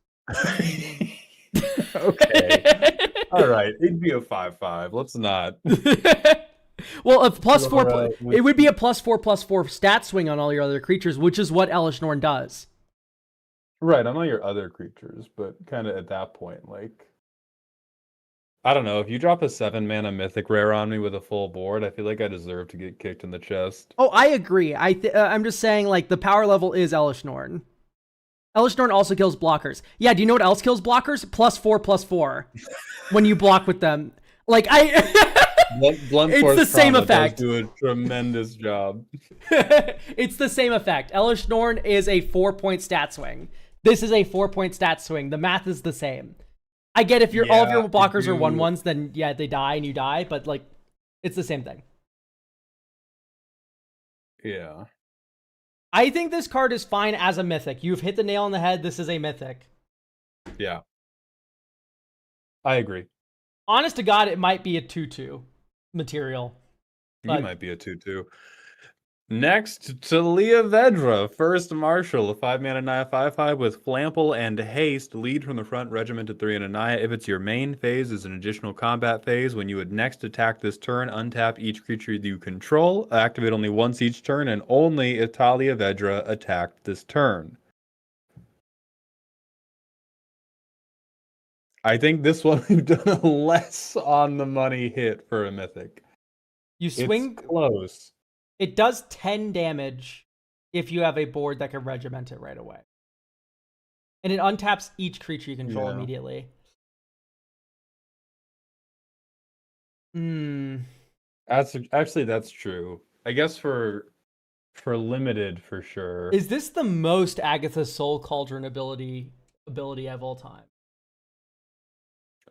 Okay. All right. It'd be a 5/5. Let's not. Well, a +4, Right. it would be a +4/+4 stat swing on all your other creatures, which is what Elish Norn does. Right, on all your other creatures, but kind of at that point, like, I don't know, if you drop a 7 mana mythic rare on me with a full board, I feel like I deserve to get kicked in the chest. Oh, I agree. I'm just saying, like, the power level is Elish Norn. Elish Norn also kills blockers. Yeah, do you know what else kills blockers? +4/+4 when you block with them. Like, Blunt It's Force the same Trauma effect. does do a tremendous job. It's the same effect. Elish Norn is a 4-point stat swing. This is a 4-point stat swing. The math is the same. I get if all of your blockers are 1/1s, then yeah, they die and you die, but like, it's the same thing. Yeah. I think this card is fine as a mythic. You've hit the nail on the head. This is a mythic. Yeah. I agree. Honest to God, it might be a 2/2 material. You might be a 2/2. Next, Talia Vedra, first Marshal, a 5 mana Naya 5/5 with Flample and Haste. Lead from the front, regimented 3 and a Naya. If it's your main phase, is an additional combat phase. When you would next attack this turn, untap each creature you control. Activate only once each turn, and only if Talia Vedra attacked this turn. I think this one we've done a less on the money hit for a mythic. You swing. It's close. It does 10 damage if you have a board that can regiment it right away. And it untaps each creature you control immediately. That's true. I guess for limited, for sure. Is this the most Agatha Soul Cauldron ability of all time?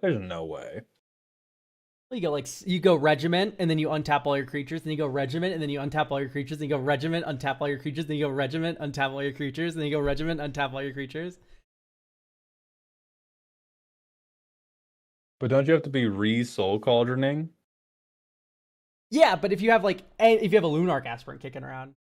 There's no way. You go regiment, and then you untap all your creatures, then you go regiment, and then you untap all your creatures, then you go regiment, untap all your creatures, then you go regiment, untap all your creatures, then you go regiment, untap all your creatures. But don't you have to be re-soul cauldroning? Yeah, but if you have a Lunarch Aspirant kicking around,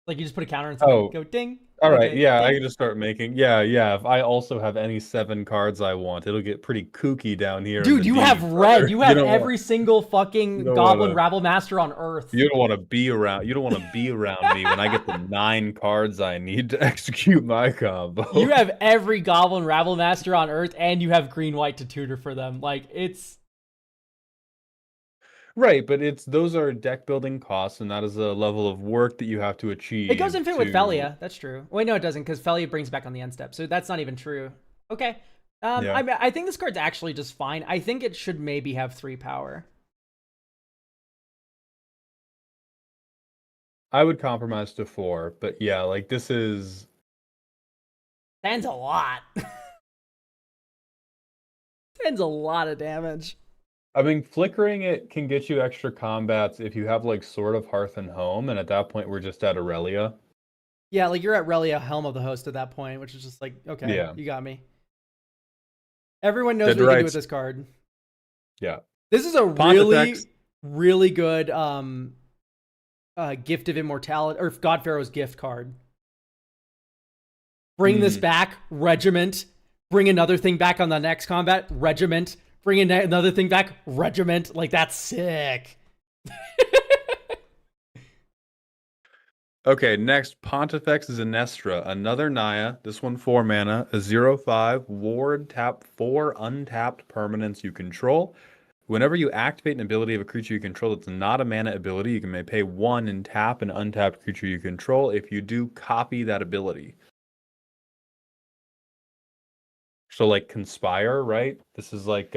Like you just put a counter and something Oh, go ding. all right. Okay, Yeah, I ding. can just start making. Yeah. If I also have any 7 cards I want, it'll get pretty kooky down here in Dude, the you D, have brother. red. You You have don't want. every single You fucking don't Goblin want to. Rabble Master on Earth. You don't want to be around. You don't want to be around me when I get the 9 cards I need to execute my combo. You have every Goblin Rabble Master on Earth, and you have green white to tutor for them. Like it's Right, but those are deck building costs, and that is a level of work that you have to achieve. it goes infinite with to... Felia. That's true. Wait, no, it doesn't because Felia brings back on the end step, so that's not even true. Okay. Yeah. I think this card's actually just fine. I think it should maybe have 3 power. I would compromise to 4, but yeah, like this is 10's a lot. 10's a lot of damage. I mean, flickering it can get you extra combats if you have like Sword of Hearth and Home, and at that point we're just at Aurelia. Yeah, like you're at Relia, Helm of the Host at that point, which is just like, okay, Yeah. you got me. Everyone knows Dead what you can do Rights. with this card. Yeah. This is a Pontifex. really good Gift of Immortality or God Pharaoh's Gift card. Bring this back, Regiment. Bring another thing back on the next combat, Regiment. Bring another thing back, Regiment. Like that's sick. Okay, next, Pontifex is Anestra, another Naya. This one 4 mana, a 0/5 ward, tap 4 untapped permanents you control. Whenever you activate an ability of a creature you control that's not a mana ability, you may pay 1 and tap an untapped creature you control. If you do, copy that ability. So like Conspire, right? This is like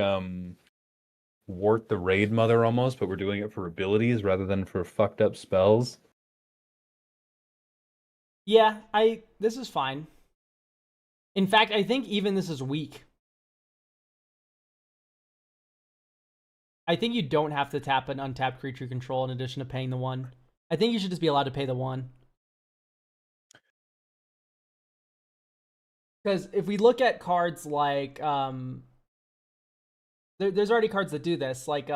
Wart the Raid Mother almost, but we're doing it for abilities rather than for fucked up spells. Yeah, this is fine. In fact, I think even this is weak. I think you don't have to tap an untapped creature control in addition to paying the 1. I think you should just be allowed to pay the 1. Because if we look at cards like there's already cards that do this. Like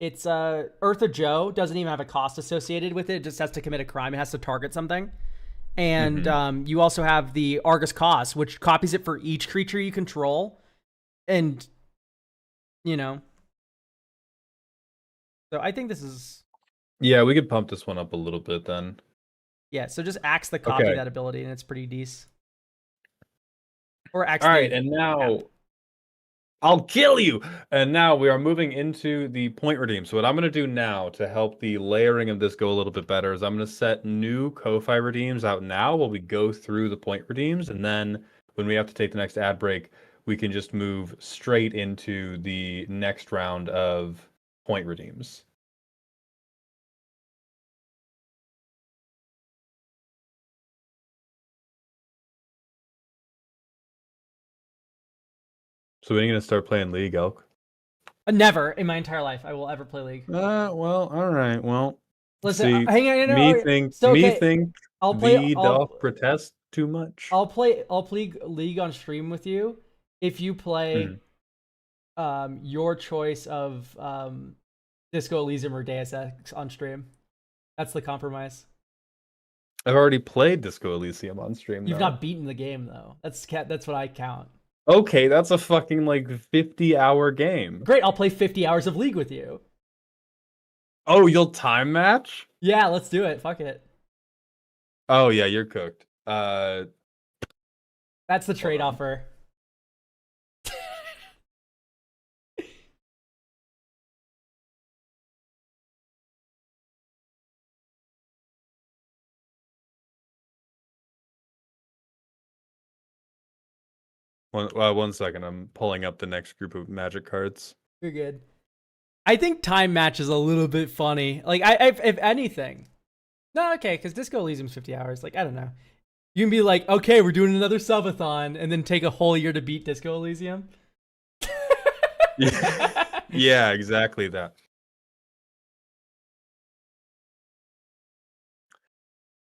it's Eartha Joe doesn't even have a cost associated with it. It just has to commit a crime. It has to target something. And you also have the Argus Cost, which copies it for each creature you control. And you know. So I think this is Yeah, we could pump this one up a little bit then. Yeah, so just axe the copy that ability and it's pretty decent. Or axe. All right, and now I'll kill you. And now we are moving into the point redeem. So what I'm going to do now to help the layering of this go a little bit better is I'm going to set new Ko-Fi redeems out now while we go through the point redeems. And then when we have to take the next ad break, we can just move straight into the next round of point redeems. So when are you going to start playing League, Elk? Never in my entire life I will ever play League. Well, all right. Well, listen, see, hang on. Me think I'll play. doth protest too much. I'll play League on stream with you if you play your choice of Disco Elysium or Deus Ex on stream. That's the compromise. I've already played Disco Elysium on stream. You've not beaten the game though. That's what I count. Okay, that's a fucking like 50-hour game. Great, I'll play 50 hours of League with you. Oh, you'll time match? Yeah, let's do it. Fuck it. Oh yeah, you're cooked. That's the trade offer. One second, I'm pulling up the next group of Magic cards. You're good. I think time match is a little bit funny. Like, if anything. No, okay, because Disco Elysium's 50 hours. Like, I don't know. You can be like, okay, we're doing another subathon, and then take a whole year to beat Disco Elysium. Yeah, exactly that.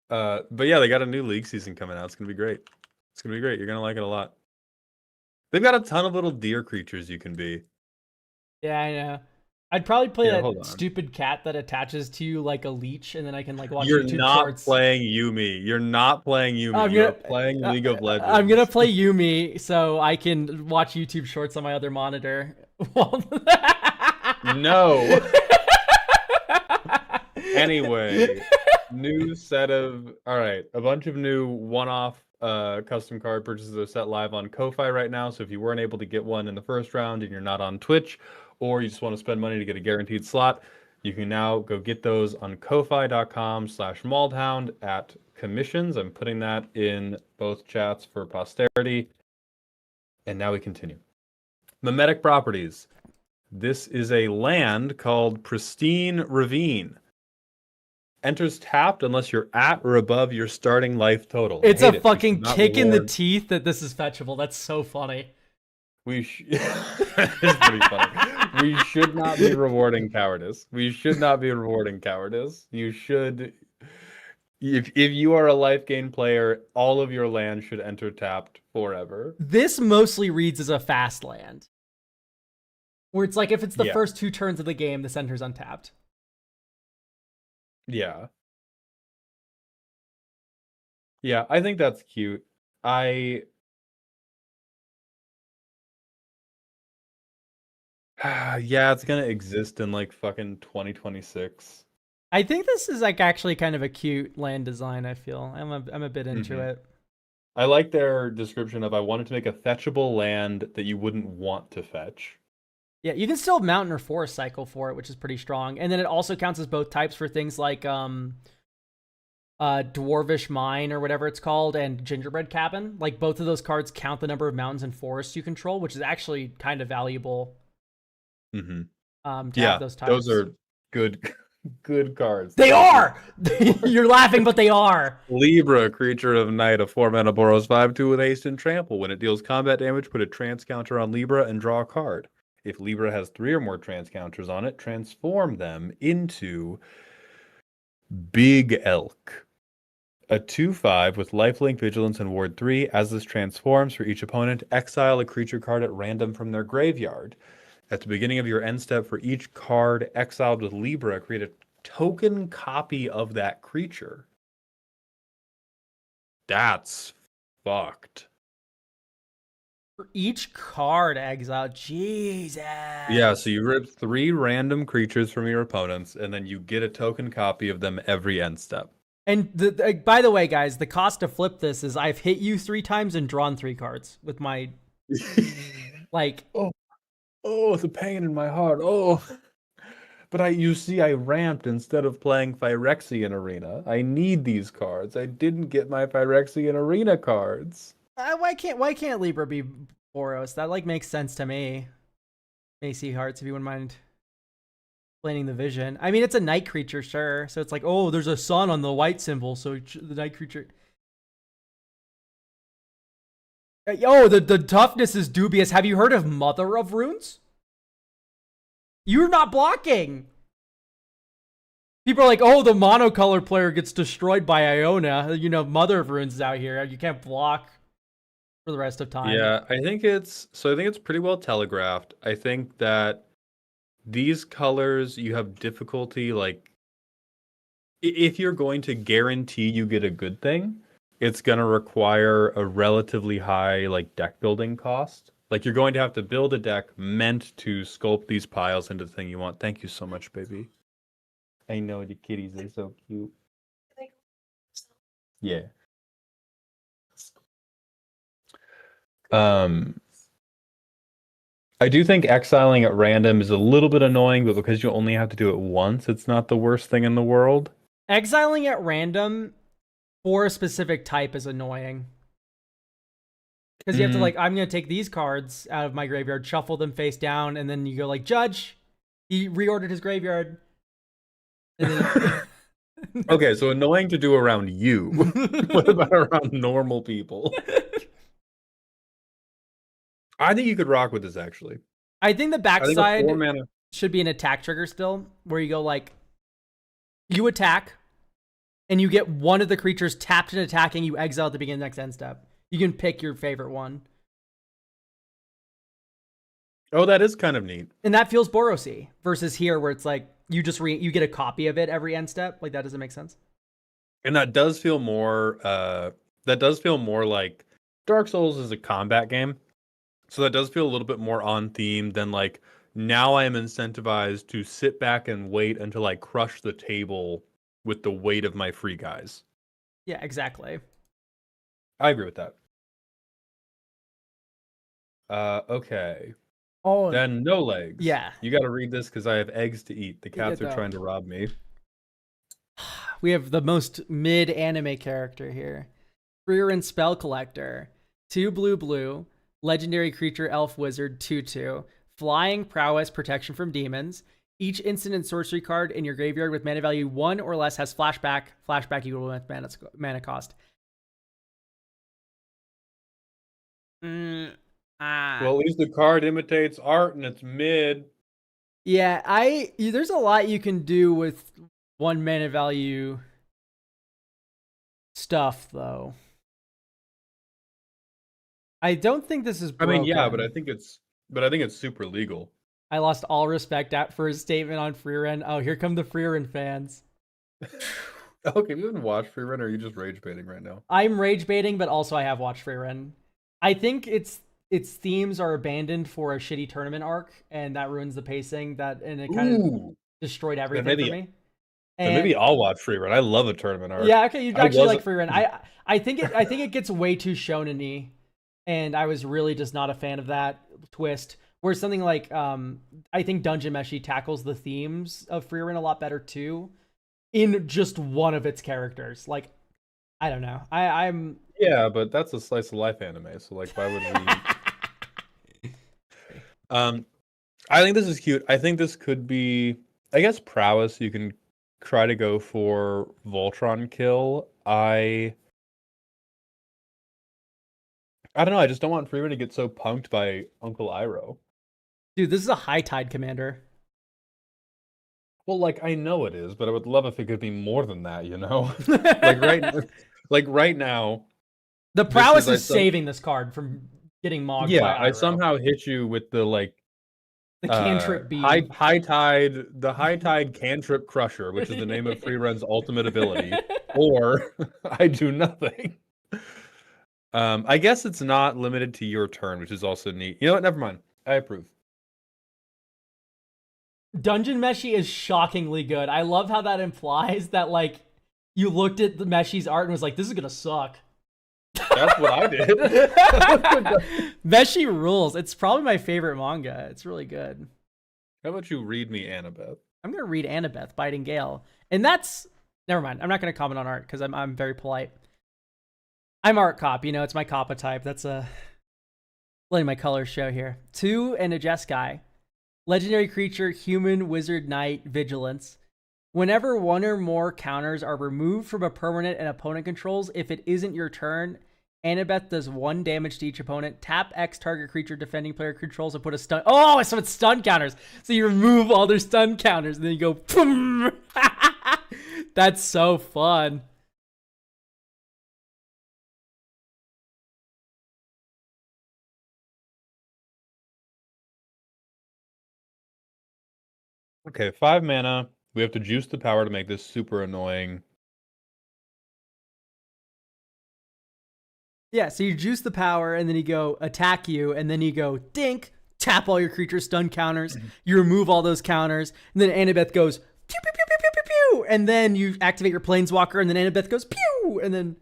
But yeah, they got a new League season coming out. It's gonna be great. It's gonna be great. You're gonna like it a lot. They've got a ton of little deer creatures you can be. Yeah, I know. I'd probably play Here, hold that on. stupid cat that attaches to you like a leech, and then I can like watch You're YouTube not shorts. playing Yumi. You're not playing Yumi. I'm You're gonna, playing League of Legends. I'm gonna play Yumi so I can watch YouTube shorts on my other monitor. No. Anyway, new set of a bunch of new one-off custom card purchases are set live on Ko-Fi right now. So if you weren't able to get one in the first round and you're not on Twitch, or you just want to spend money to get a guaranteed slot, you can now go get those on ko-fi.com/maldhound at commissions. I'm putting that in both chats for posterity. And now we continue. Mimetic properties. This is a land called Pristine Ravine. Enters tapped unless you're at or above your starting life total. It's a fucking kick in the teeth that this is fetchable. That's so funny. It's pretty funny. We should not be rewarding cowardice. We should not be rewarding cowardice. You should, if you are a life gain player, all of your land should enter tapped forever. This mostly reads as a fast land, where it's like if it's the first 2 turns of the game, this enters untapped. Yeah. Yeah, I think that's cute. Yeah, it's gonna exist in like fucking 2026. I think this is like actually kind of a cute land design. I feel I'm a bit into it. I like their description of I wanted to make a fetchable land that you wouldn't want to fetch. Yeah, you can still mountain or forest cycle for it, which is pretty strong. And then it also counts as both types for things like Dwarvish Mine or whatever it's called, and Gingerbread Cabin. Like both of those cards count the number of mountains and forests you control, which is actually kind of valuable. To have those types. Those are good cards. They are! You're laughing, but they are. Libra, creature of night, a 4-mana Boros 5/2 with haste and trample. When it deals combat damage, put a trance counter on Libra and draw a card. If Libra has 3 or more trance counters on it, transform them into Big Elk. A 2/5 with lifelink, vigilance, and ward 3. As this transforms for each opponent, exile a creature card at random from their graveyard. At the beginning of your end step, for each card exiled with Libra, create a token copy of that creature. That's fucked. For each card exiled, Jesus. Yeah, so you rip 3 random creatures from your opponents, and then you get a token copy of them every end step. And by the way, guys, the cost to flip this is I've hit you 3 times and drawn 3 cards with my like. Oh, it's a pain in my heart. Oh, but you see, I ramped instead of playing Phyrexian Arena. I need these cards. I didn't get my Phyrexian Arena cards. Why can't Libra be Boros? That like makes sense to me. Macy Hearts, if you wouldn't mind explaining the vision. I mean, it's a night creature, sure. So it's like, oh, there's a sun on the white symbol, so the night creature. Yo, the toughness is dubious. Have you heard of Mother of Runes? You're not blocking. People are like, oh, the monocolor player gets destroyed by Iona. You know, Mother of Runes is out here. You can't block for the rest of time. Yeah, I think it's pretty well telegraphed. I think that these colors, you have difficulty, like, if you're going to guarantee you get a good thing, it's going to require a relatively high, like, deck building cost. Like, you're going to have to build a deck meant to sculpt these piles into the thing you want. Thank you so much, baby. I know, the kitties are so cute. Yeah. I do think exiling at random is a little bit annoying, but because you only have to do it once, it's not the worst thing in the world. Exiling at random for a specific type is annoying. Because you have to, like, I'm going to take these cards out of my graveyard, shuffle them face down, and then you go, like, Judge, he reordered his graveyard. And then... Okay, so annoying to do around you. What about around normal people? I think you could rock with this, actually. I think the backside should be an attack trigger still, where you go, like, you attack, and you get one of the creatures tapped and attacking, you exile at the beginning of the next end step. You can pick your favorite one. Oh, that is kind of neat. And that feels Borosy versus here where it's like you just you get a copy of it every end step. Like that doesn't make sense. And that does feel more like Dark Souls is a combat game. So that does feel a little bit more on theme than like now I am incentivized to sit back and wait until I crush the table with the weight of my free guys. Yeah, exactly. I agree with that. Okay. Oh, Then no legs. yeah. You got to read this because I have eggs to eat. The cats are though. trying to rob me. We have the most mid anime character here. Freerin Spell Collector. 2 blue. Legendary creature, elf wizard, 2/2. Flying, prowess, protection from demons. Each instant and sorcery card in your graveyard with mana value 1 or less has flashback. Flashback equal to mana cost. Well, at least the card imitates art and it's mid. Yeah, there's a lot you can do with 1 mana value stuff though. I don't think this is broken. I mean, yeah, but I think it's super legal. I lost all respect for his statement on Freerin. Oh, here come the Freerin fans. Okay, have you even watched Freerin, or are you just rage baiting right now? I'm rage baiting, but also I have watched Freerin. I think its themes are abandoned for a shitty tournament arc, and that ruins the pacing. And it kind of destroyed everything for me. And maybe I'll watch Freerin. I love a tournament arc. Yeah, okay, you actually like Freerin. I think it gets way too shonen-y, and I was really just not a fan of that twist. Where something like I think Dungeon Meshi tackles the themes of Freerin a lot better too, in just one of its characters. Like, I don't know. I'm Yeah, but that's a slice of life anime, so like why would we I think this is cute. I think this could be, I guess, prowess. You can try to go for Voltron kill. I don't know, I just don't want Freeman to get so punked by Uncle Iroh. Dude, this is a high tide commander. Well, like I know it is, but I would love if it could be more than that, you know? like right now. The prowess is saving this card from getting mogged by Iroh. I somehow hit you with the the cantrip beam. High tide cantrip crusher, which is the name of Freerun's ultimate ability, or I do nothing. I guess it's not limited to your turn, which is also neat. You know what? Never mind. I approve. Dungeon Meshi is shockingly good. I love how that implies that like you looked at the Meshi's art and was like, "This is gonna suck." That's what I did. Meshi rules. It's probably my favorite manga. It's really good. How about you read me Annabeth? I'm gonna read Annabeth, Biting Gale, and that's never mind. I'm not gonna comment on art because I'm very polite. I'm art cop, you know, it's my Kappa type. That's letting my colors show here. 2 and a Jeskai. Legendary creature, human, wizard, knight, vigilance. Whenever 1 or more counters are removed from a permanent an opponent controls, if it isn't your turn, Annabeth does 1 damage to each opponent. Tap X target creature defending player controls and put a stun. Oh, so it's stun counters. So you remove all their stun counters and then you go, boom. That's so fun. Okay, 5 mana. We have to juice the power to make this super annoying. Yeah, so you juice the power, and then you go attack you, and then you go dink, tap all your creature stun counters, you remove all those counters, and then Annabeth goes pew, pew, pew, pew, pew, pew, pew, and then you activate your Planeswalker, and then Annabeth goes pew, and then...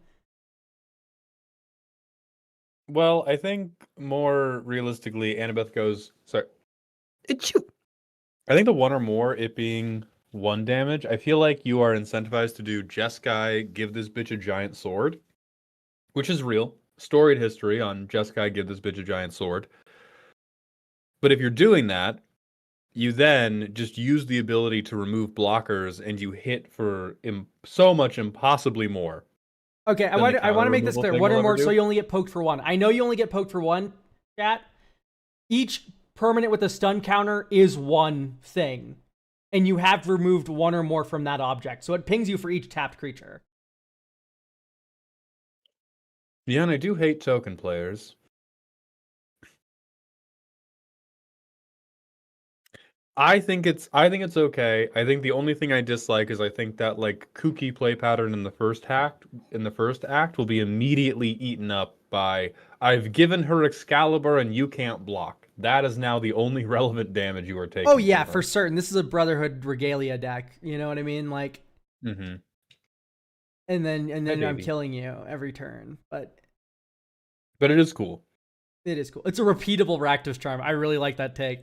Well, I think more realistically, Annabeth goes, sorry. Achoo! I think the 1 or more, it being 1 damage, I feel like you are incentivized to do Jeskai, give this bitch a giant sword, which is real. Storied history on Jeskai, give this bitch a giant sword. But if you're doing that, you then just use the ability to remove blockers and you hit for so much impossibly more. Okay, I want to make this clear. 1 or more, so you only get poked for 1. I know you only get poked for 1, chat. Each permanent with a stun counter is 1 thing. And you have removed 1 or more from that object. So it pings you for each tapped creature. Yeah, and I do hate token players. I think it's okay. I think the only thing I dislike is I think that like kooky play pattern in the first act will be immediately eaten up by I've given her Excalibur and you can't block. That is now the only relevant damage you are taking. Oh yeah, from for her. certain. This is a Brotherhood Regalia deck. You know what I mean? Like, Mm-hmm. and then I'm Baby. killing you every turn. But But it is cool. it is cool. It's a repeatable Rakdos Charm. I really like that take.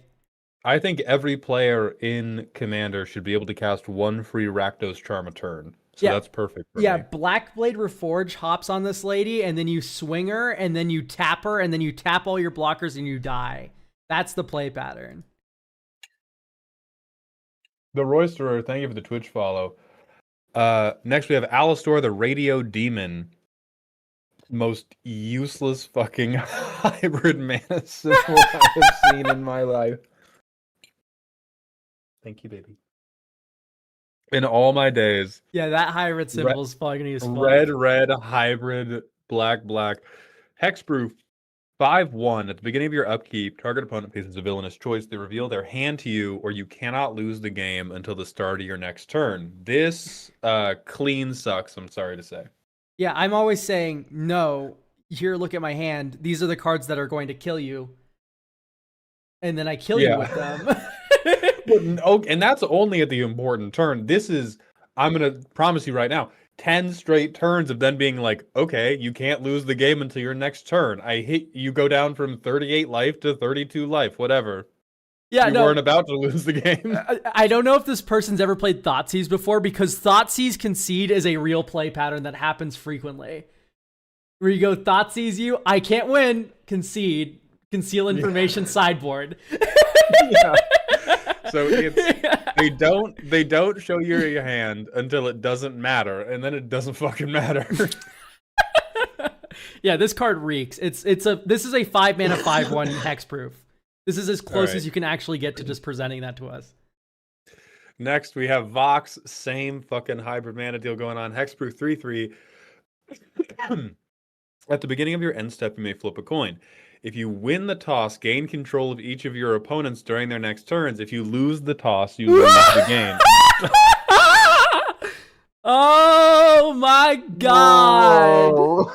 I think every player in Commander should be able to cast one free Rakdos Charm a turn. So Yeah. that's perfect for Yeah, me. Blackblade Reforge hops on this lady, and then you swing her, and then you tap her, and then you tap all your blockers, and you die. That's the play pattern. The Roysterer, thank you for the Twitch follow. Next we have Alistor, the Radio Demon. Most useless fucking hybrid mana symbol I have seen in my life. Thank you, baby. In all my days. Yeah, that hybrid symbol is fucking as fuck. Red, hybrid, black. Hexproof, 5/1. At the beginning of your upkeep, target opponent faces a villainous choice. They reveal their hand to you, or you cannot lose the game until the start of your next turn. This clean sucks, I'm sorry to say. Yeah, I'm always saying, no, here, look at my hand. These are the cards that are going to kill you. And then I kill you with them. And that's only at the important turn. This is, I'm going to promise you right now, 10 straight turns of then being like, okay, you can't lose the game until your next turn. I hit you, go down from 38 life to 32 life, whatever. Yeah, you weren't about to lose the game. I don't know if this person's ever played Thoughtseize before, because Thoughtseize Concede is a real play pattern that happens frequently. Where you go Thoughtseize you, I can't win, concede, conceal information sideboard. Yeah. So it's they don't show you your hand until it doesn't matter, and then it doesn't fucking matter. Yeah, this card reeks. This is a 5-mana 5/1 hexproof. This is as close as you can actually get to just presenting that to us. Next, we have Vox. Same fucking hybrid mana deal going on. Hexproof 3/3. At the beginning of your end step, you may flip a coin. If you win the toss, gain control of each of your opponents during their next turns. If you lose the toss, you lose the game. Oh my god! Whoa.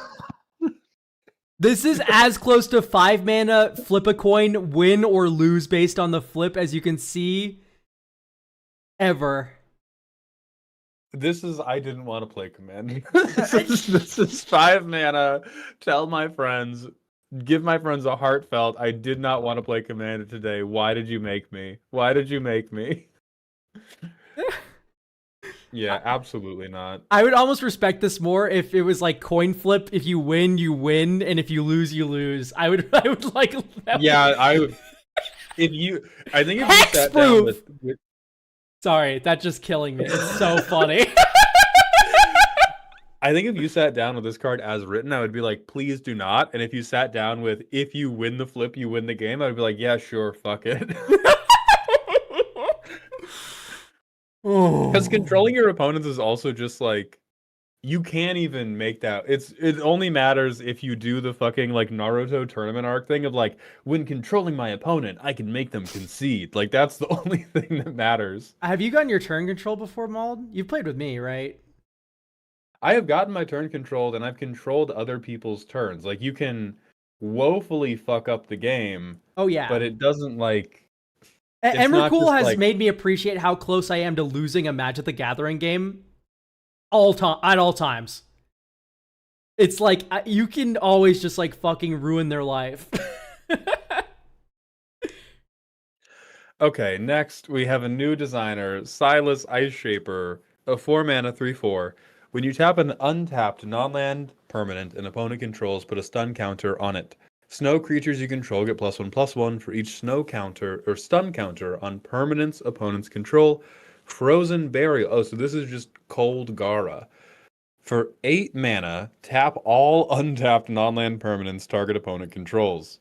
This is as close to 5-mana flip a coin, win or lose based on the flip as you can see ever. This is, I didn't want to play Commander. This is 5 mana. Tell my friends, give my friends a heartfelt, I did not want to play Commander today. Why did you make me? Why did you make me? Yeah, absolutely not. I would almost respect this more if it was like coin flip. If you win, you win, and if you lose, you lose. I would like that. Yeah, I think if you sat down with Sorry, that's just killing me. It's so funny. I think if you sat down with this card as written, I would be like, please do not. And if you sat down with, if you win the flip, you win the game, I would be like, yeah, sure, fuck it. Because controlling your opponents is also just like, you can't even make that. It only matters if you do the fucking like Naruto tournament arc thing of like, when controlling my opponent, I can make them concede. Like, that's the only thing that matters. Have you gotten your turn control before, Mald? You've played with me, right? I have gotten my turn controlled, and I've controlled other people's turns. Like, you can woefully fuck up the game. Oh yeah, but it doesn't like. Emrakul has made me appreciate how close I am to losing a Magic the Gathering game at all times. It's like you can always just like fucking ruin their life. Okay, next we have a new designer, Silas Ice Shaper, a 4-mana 3/4. When you tap an untapped non-land permanent an opponent controls, put a stun counter on it. Snow creatures you control get +1/+1 for each snow counter or stun counter on permanents opponents control. Frozen Burial. Oh, so this is just Cold Gara. For 8 mana, tap all untapped non-land permanents target opponent controls.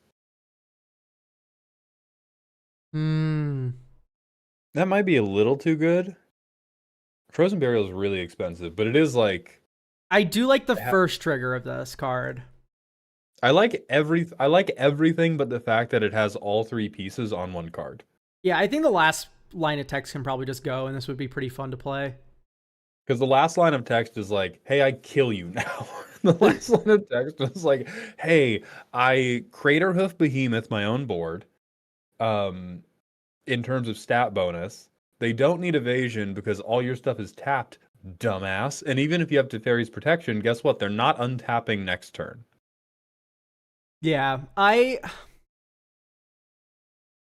That might be a little too good. Frozen Burial is really expensive, but it is like... I do like the first trigger of this card. I like everything but the fact that it has all 3 pieces on one card. Yeah, I think the last line of text can probably just go, and this would be pretty fun to play. Because the last line of text is like, hey, I kill you now. The last line of text is like, hey, I Craterhoof Behemoth my own board. In terms of stat bonus, they don't need evasion because all your stuff is tapped, dumbass. And even if you have Teferi's protection, guess what? They're not untapping next turn. Yeah,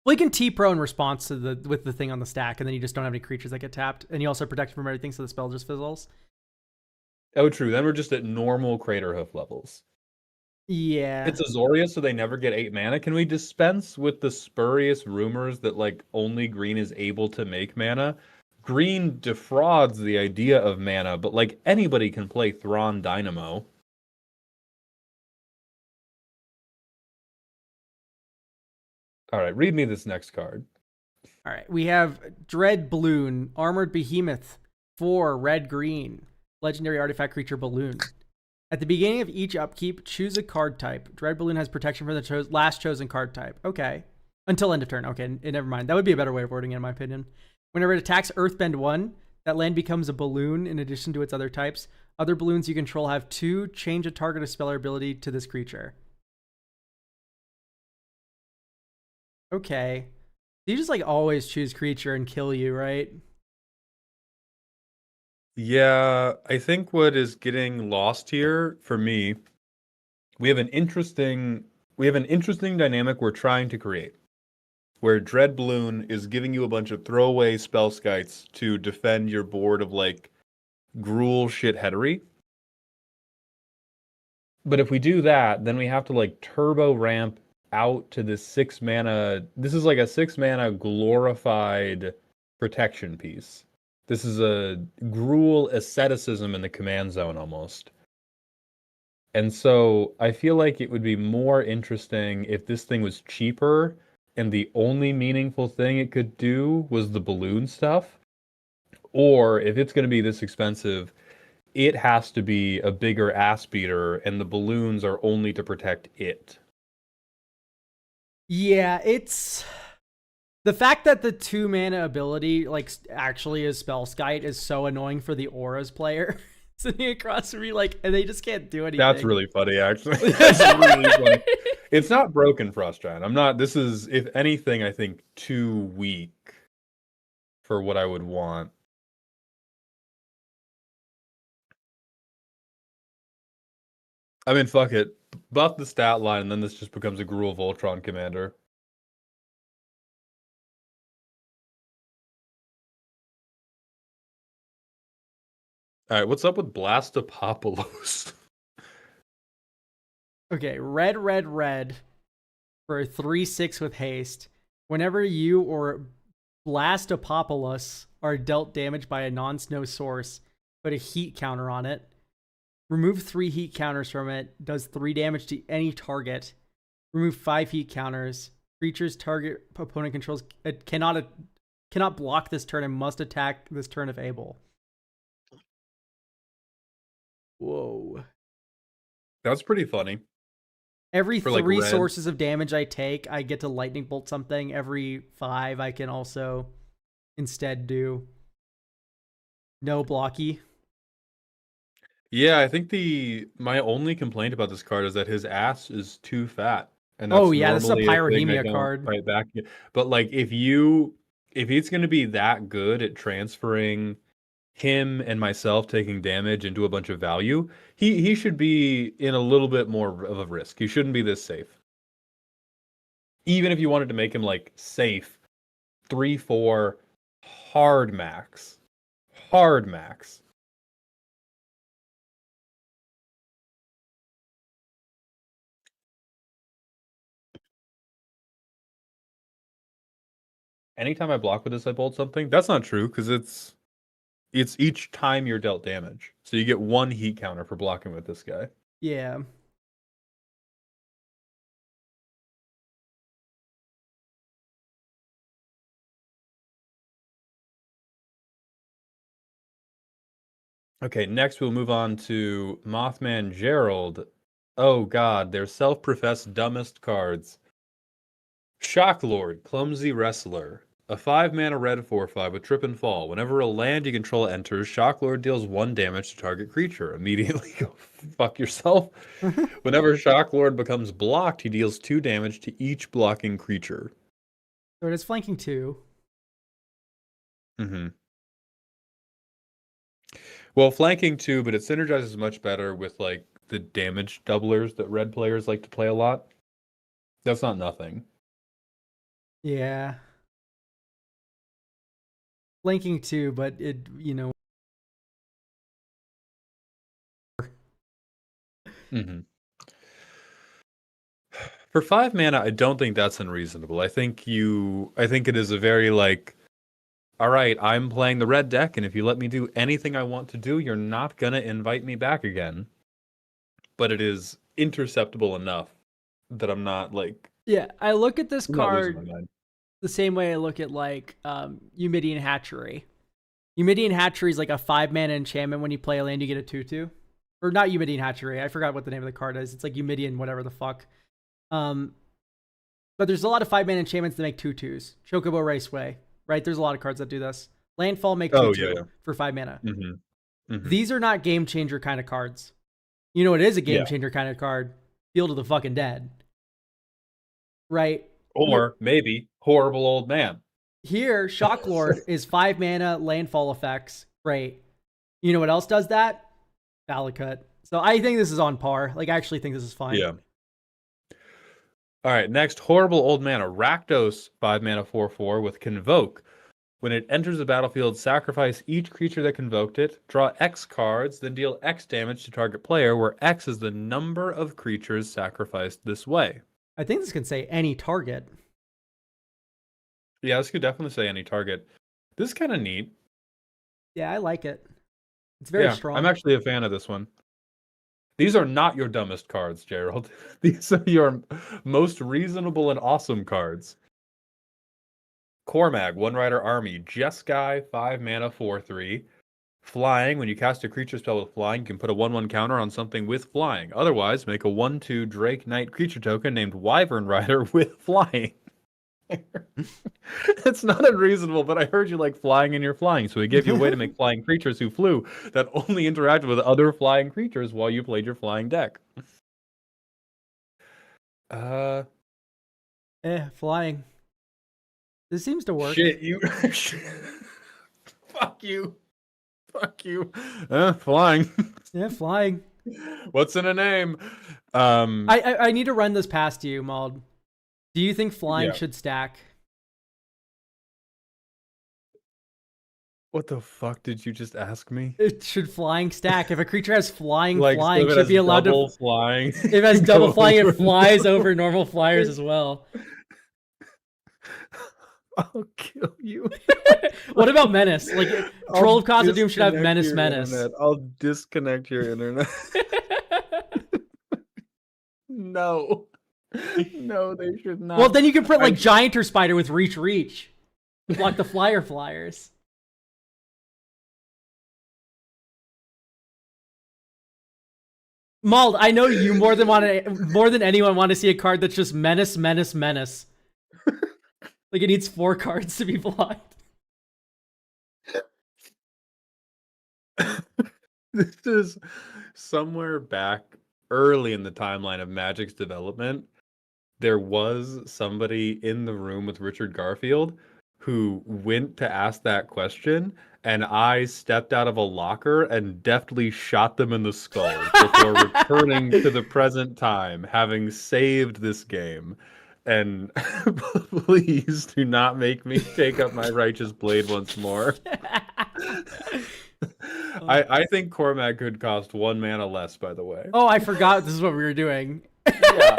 we can T-Pro in response to with the thing on the stack, and then you just don't have any creatures that get tapped, and you also protect from everything, so the spell just fizzles. Oh, true. Then we're just at normal Craterhoof levels. Yeah. It's Azoria, so they never get 8 mana. Can we dispense with the spurious rumors that like only green is able to make mana? Green defrauds the idea of mana, but like anybody can play Thrawn Dynamo. All right, read me this next card. All right, we have Dread Balloon, Armored Behemoth, 4 red-green, legendary artifact creature Balloon. At the beginning of each upkeep, choose a card type. Dread Balloon has protection from the last chosen card type. Okay. Until end of turn. Okay, never mind. That would be a better way of wording it, in my opinion. Whenever it attacks Earthbend 1, that land becomes a balloon in addition to its other types. Other balloons you control have 2 change a target of spell or ability to this creature. Okay. You just like always choose creature and kill you, right? Yeah, I think what is getting lost here for me, we have an interesting dynamic we're trying to create, where Dread Balloon is giving you a bunch of throwaway spell skites to defend your board of like Gruul shitheadery. But if we do that, then we have to like turbo ramp out to this 6 mana. This is like a 6 mana glorified protection piece. This is a Gruul asceticism in the command zone almost. And so I feel like it would be more interesting if this thing was cheaper and the only meaningful thing it could do was the balloon stuff. Or if it's going to be this expensive, it has to be a bigger ass beater and the balloons are only to protect it. Yeah, it's the fact that the 2 mana ability like actually is Spellskite is so annoying for the Auras player sitting across from me, like, and they just can't do anything. That's really funny, actually. That's really funny. It's not broken, Frost Giant. I'm not. This is, if anything, I think too weak for what I would want. I mean, fuck it. Buff the stat line, and then this just becomes a Gruul Voltron commander. All right, what's up with Blastopopolos? Okay, red for 3/6 with haste. Whenever you or Blastopopolos are dealt damage by a non-snow source, put a heat counter on it. Remove 3 heat counters from it. Does 3 damage to any target. Remove 5 heat counters. Creatures target opponent controls cannot block this turn and must attack this turn if able. Whoa. That's pretty funny. Every For, like, 3 red. sources of damage I take, I get to lightning bolt something. Every 5, I can also instead do no blocky. Yeah, I think my only complaint about this card is that his ass is too fat. And that's Oh yeah, this is a normally thing I Pyrrhemia don't card. fight back. But like if it's gonna be that good at transferring him and myself taking damage into a bunch of value, he should be in a little bit more of a risk. He shouldn't be this safe. Even if you wanted to make him like safe, 3/4 hard max. Hard max. Anytime I block with this, I bolt something. That's not true, because it's each time you're dealt damage. So you get 1 heat counter for blocking with this guy. Yeah. Okay, next we'll move on to Mothman Gerald. Oh god, they're self-professed dumbest cards. Shocklord, Clumsy Wrestler. A 5-mana red 4/5 with trip and fall. Whenever a land you control enters, Shocklord deals 1 damage to target creature. Immediately go fuck yourself. Whenever Shocklord becomes blocked, he deals 2 damage to each blocking creature. So it is flanking 2. Mm-hmm. Well, flanking 2, but it synergizes much better with like the damage doublers that red players like to play a lot. That's not nothing. Yeah. Flanking 2, but it, Mm-hmm. For 5 mana, I don't think that's unreasonable. I think it is a very like, all right, I'm playing the red deck, and if you let me do anything I want to do, you're not gonna invite me back again. But it is interceptable enough that I'm not like, yeah, I look at this I'm not losing card my mind. the same way I look at like Eumidian Hatchery. Eumidian Hatchery is like a 5-mana enchantment. When you play a land, you get a 2/2. Or not Eumidian Hatchery. I forgot what the name of the card is. It's like Eumidian whatever the fuck. But there's a lot of 5-mana enchantments that make 2/2s. Chocobo Raceway, right? There's a lot of cards that do this. Landfall make 2/2 for 5 mana. Mm-hmm. Mm-hmm. These are not game changer kind of cards. You know what is a game Yeah. changer kind of card? Field of the fucking Dead. Right? Or maybe Horrible Old Man. Here, Shocklord is 5 mana landfall effects. Great. You know what else does that? Valakut. So I think this is on par. Like, I actually think this is fine. Yeah. All right, next, Horrible Old Man, a Rakdos 5-mana 4/4 with Convoke. When it enters the battlefield, sacrifice each creature that convoked it, draw X cards, then deal X damage to target player, where X is the number of creatures sacrificed this way. I think this can say any target. Yeah, this could definitely say any target. This is kind of neat. Yeah, I like it. It's very strong. I'm actually a fan of this one. These are not your dumbest cards, Gerald. These are your most reasonable and awesome cards. Cormag, 1-Rider Army, Jeskai, 5-mana 4/3. Flying, when you cast a creature spell with flying, you can put a 1/1 counter on something with flying. Otherwise, make a 1/2 Drake Knight creature token named Wyvern Rider with flying. It's not unreasonable, but I heard you like flying and you're flying, so we gave you a way to make flying creatures who flew that only interacted with other flying creatures while you played your flying deck. Flying. This seems to work. Shit, you. Fuck you. Fuck you. Flying. Yeah, flying. What's in a name? I need to run this past you, Mald. Do you think flying should stack? What the fuck did you just ask me? It should flying stack. If a creature has flying, Like, flying so should be allowed to flying. If it has double flying, it flies over normal flyers as well. I'll kill you. What about Menace? Like, Troll of Cause of Doom should have Menace. I'll disconnect your internet. No. No, they should not. Well, then you can put like Gianter Spider with Reach to block the flyers. Mald, I know you more than anyone want to see a card that's just Menace. Like, it needs 4 cards to be blocked. This is somewhere back early in the timeline of Magic's development. There was somebody in the room with Richard Garfield who went to ask that question, and I stepped out of a locker and deftly shot them in the skull before returning to the present time, having saved this game. And please do not make me take up my righteous blade once more. I think Cormag could cost 1 mana less, by the way. Oh, I forgot this is what we were doing. Yeah.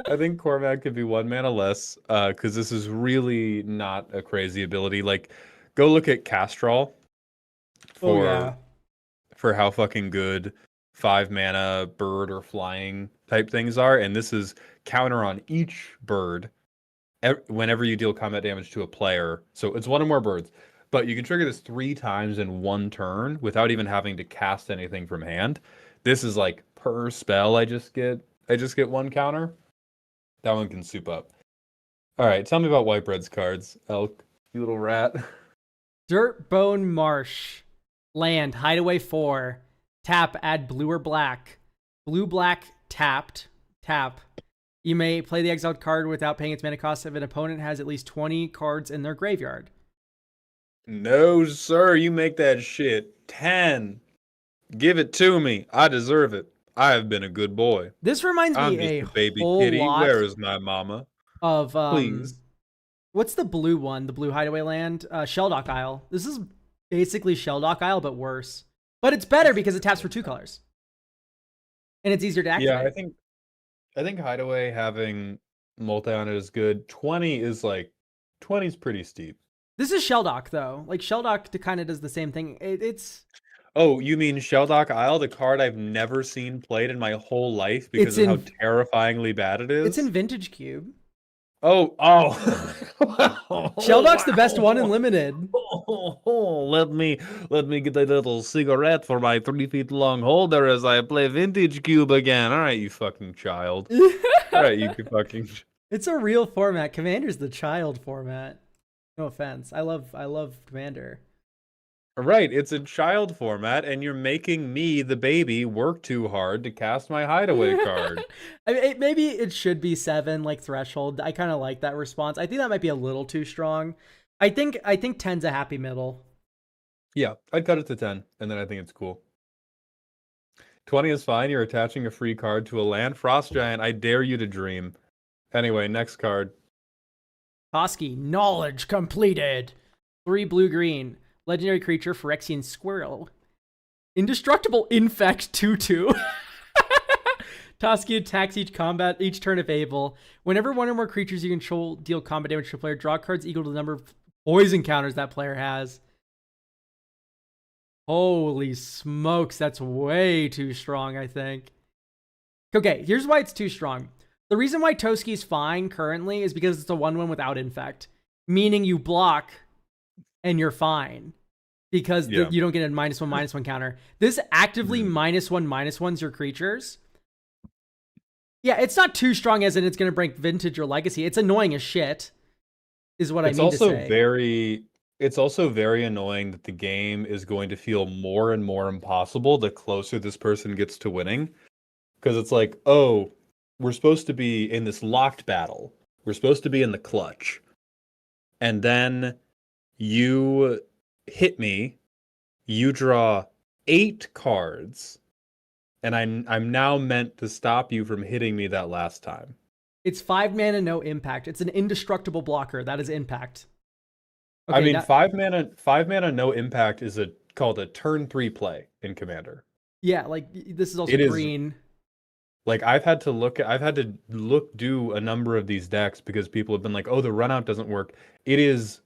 I think Cormag could be 1 mana less, because this is really not a crazy ability. Like, go look at Castrol for how fucking good 5 mana bird or flying type things are, and this is counter on each bird whenever you deal combat damage to a player. So it's 1 or more birds, but you can trigger this 3 times in 1 turn without even having to cast anything from hand. This is like per spell I just get 1 counter. That one can soup up. All right, tell me about Whitebread's cards, Elk. You little rat. Dirt Bone Marsh. Land. Hideaway 4. Tap. Add blue or black. Blue, black, tapped. Tap. You may play the exiled card without paying its mana cost if an opponent has at least 20 cards in their graveyard. No, sir. You make that shit 10. Give it to me. I deserve it. I have been a good boy. This reminds I'm me just a a baby whole kitty. lot Where is my mama? of Please. what's the blue one? The blue hideaway land? Shelldock Isle. This is basically Shelldock Isle, but worse. But it's better because it taps for 2 colors. And it's easier to activate. Yeah, I think Hideaway having multi on it is good. 20 is like 20 is pretty steep. This is Shelldock though. Like Shelldock kind of does the same thing. It's Oh, you mean Shelldock Isle, the card I've never seen played in my whole life because of how terrifyingly bad it is? It's in Vintage Cube. Oh. Shelldock's the best one in Limited. Let me get a little cigarette for my 3 feet long holder as I play Vintage Cube again. All right, you fucking child. All right, you fucking. It's a real format. Commander's the child format. No offense. I love Commander. Right, it's a child format, and you're making me, the baby, work too hard to cast my Hideaway card. I mean, maybe it should be 7, like Threshold. I kind of like that response. I think that might be a little too strong. I think 10's a happy middle. Yeah, I'd cut it to 10, and then I think it's cool. 20 is fine. You're attaching a free card to a land. Frost Giant, I dare you to dream. Anyway, next card. Toski, knowledge completed. 3 blue-green. Legendary creature, Phyrexian Squirrel. Indestructible Infect 2/2. Toski attacks each turn if able. Whenever one or more creatures you control deal combat damage to a player, draw cards equal to the number of poison counters that player has. Holy smokes, that's way too strong, I think. Okay, here's why it's too strong. The reason why Toski's fine currently is because it's a 1/1 without Infect. Meaning you block and you're fine. Because you don't get a -1/-1 counter. This actively -1/-1s your creatures. Yeah, it's not too strong as in it's going to break Vintage or Legacy. It's annoying as shit, is what I mean to say. It's also very annoying that the game is going to feel more and more impossible the closer this person gets to winning. Because it's like, oh, we're supposed to be in this locked battle. We're supposed to be in the clutch. And then you hit me, you draw 8 cards, and I'm now meant to stop you from hitting me that last time. It's 5 mana, no impact. It's an indestructible blocker. That is impact. Okay, I mean, 5 mana, no impact is called a turn 3 play in Commander. Yeah, like this is also green. Like I've had to do a number of these decks because people have been like, oh, the run out doesn't work. It is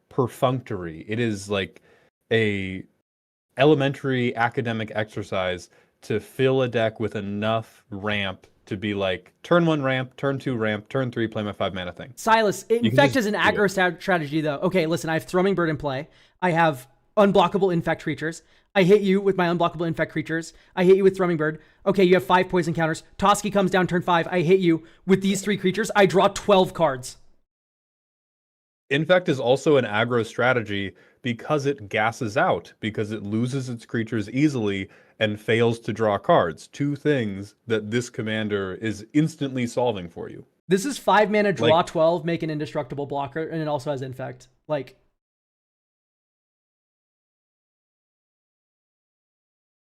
perfunctory. It is like a elementary academic exercise to fill a deck with enough ramp to be like turn 1 ramp, turn 2 ramp, turn 3 play my 5 mana thing. Silas, Infect is an aggro strategy though. Okay, listen, I have Thrumming Bird in play. I have unblockable Infect creatures. I hit you with my unblockable Infect creatures. I hit you with Thrumming Bird. Okay, you have 5 poison counters. Toski comes down turn 5. I hit you with these 3 creatures. I draw 12 cards. Infect is also an aggro strategy because it gasses out, because it loses its creatures easily and fails to draw cards. 2 things that this commander is instantly solving for you. This is 5 mana, draw 12, make an indestructible blocker, and it also has Infect. Like,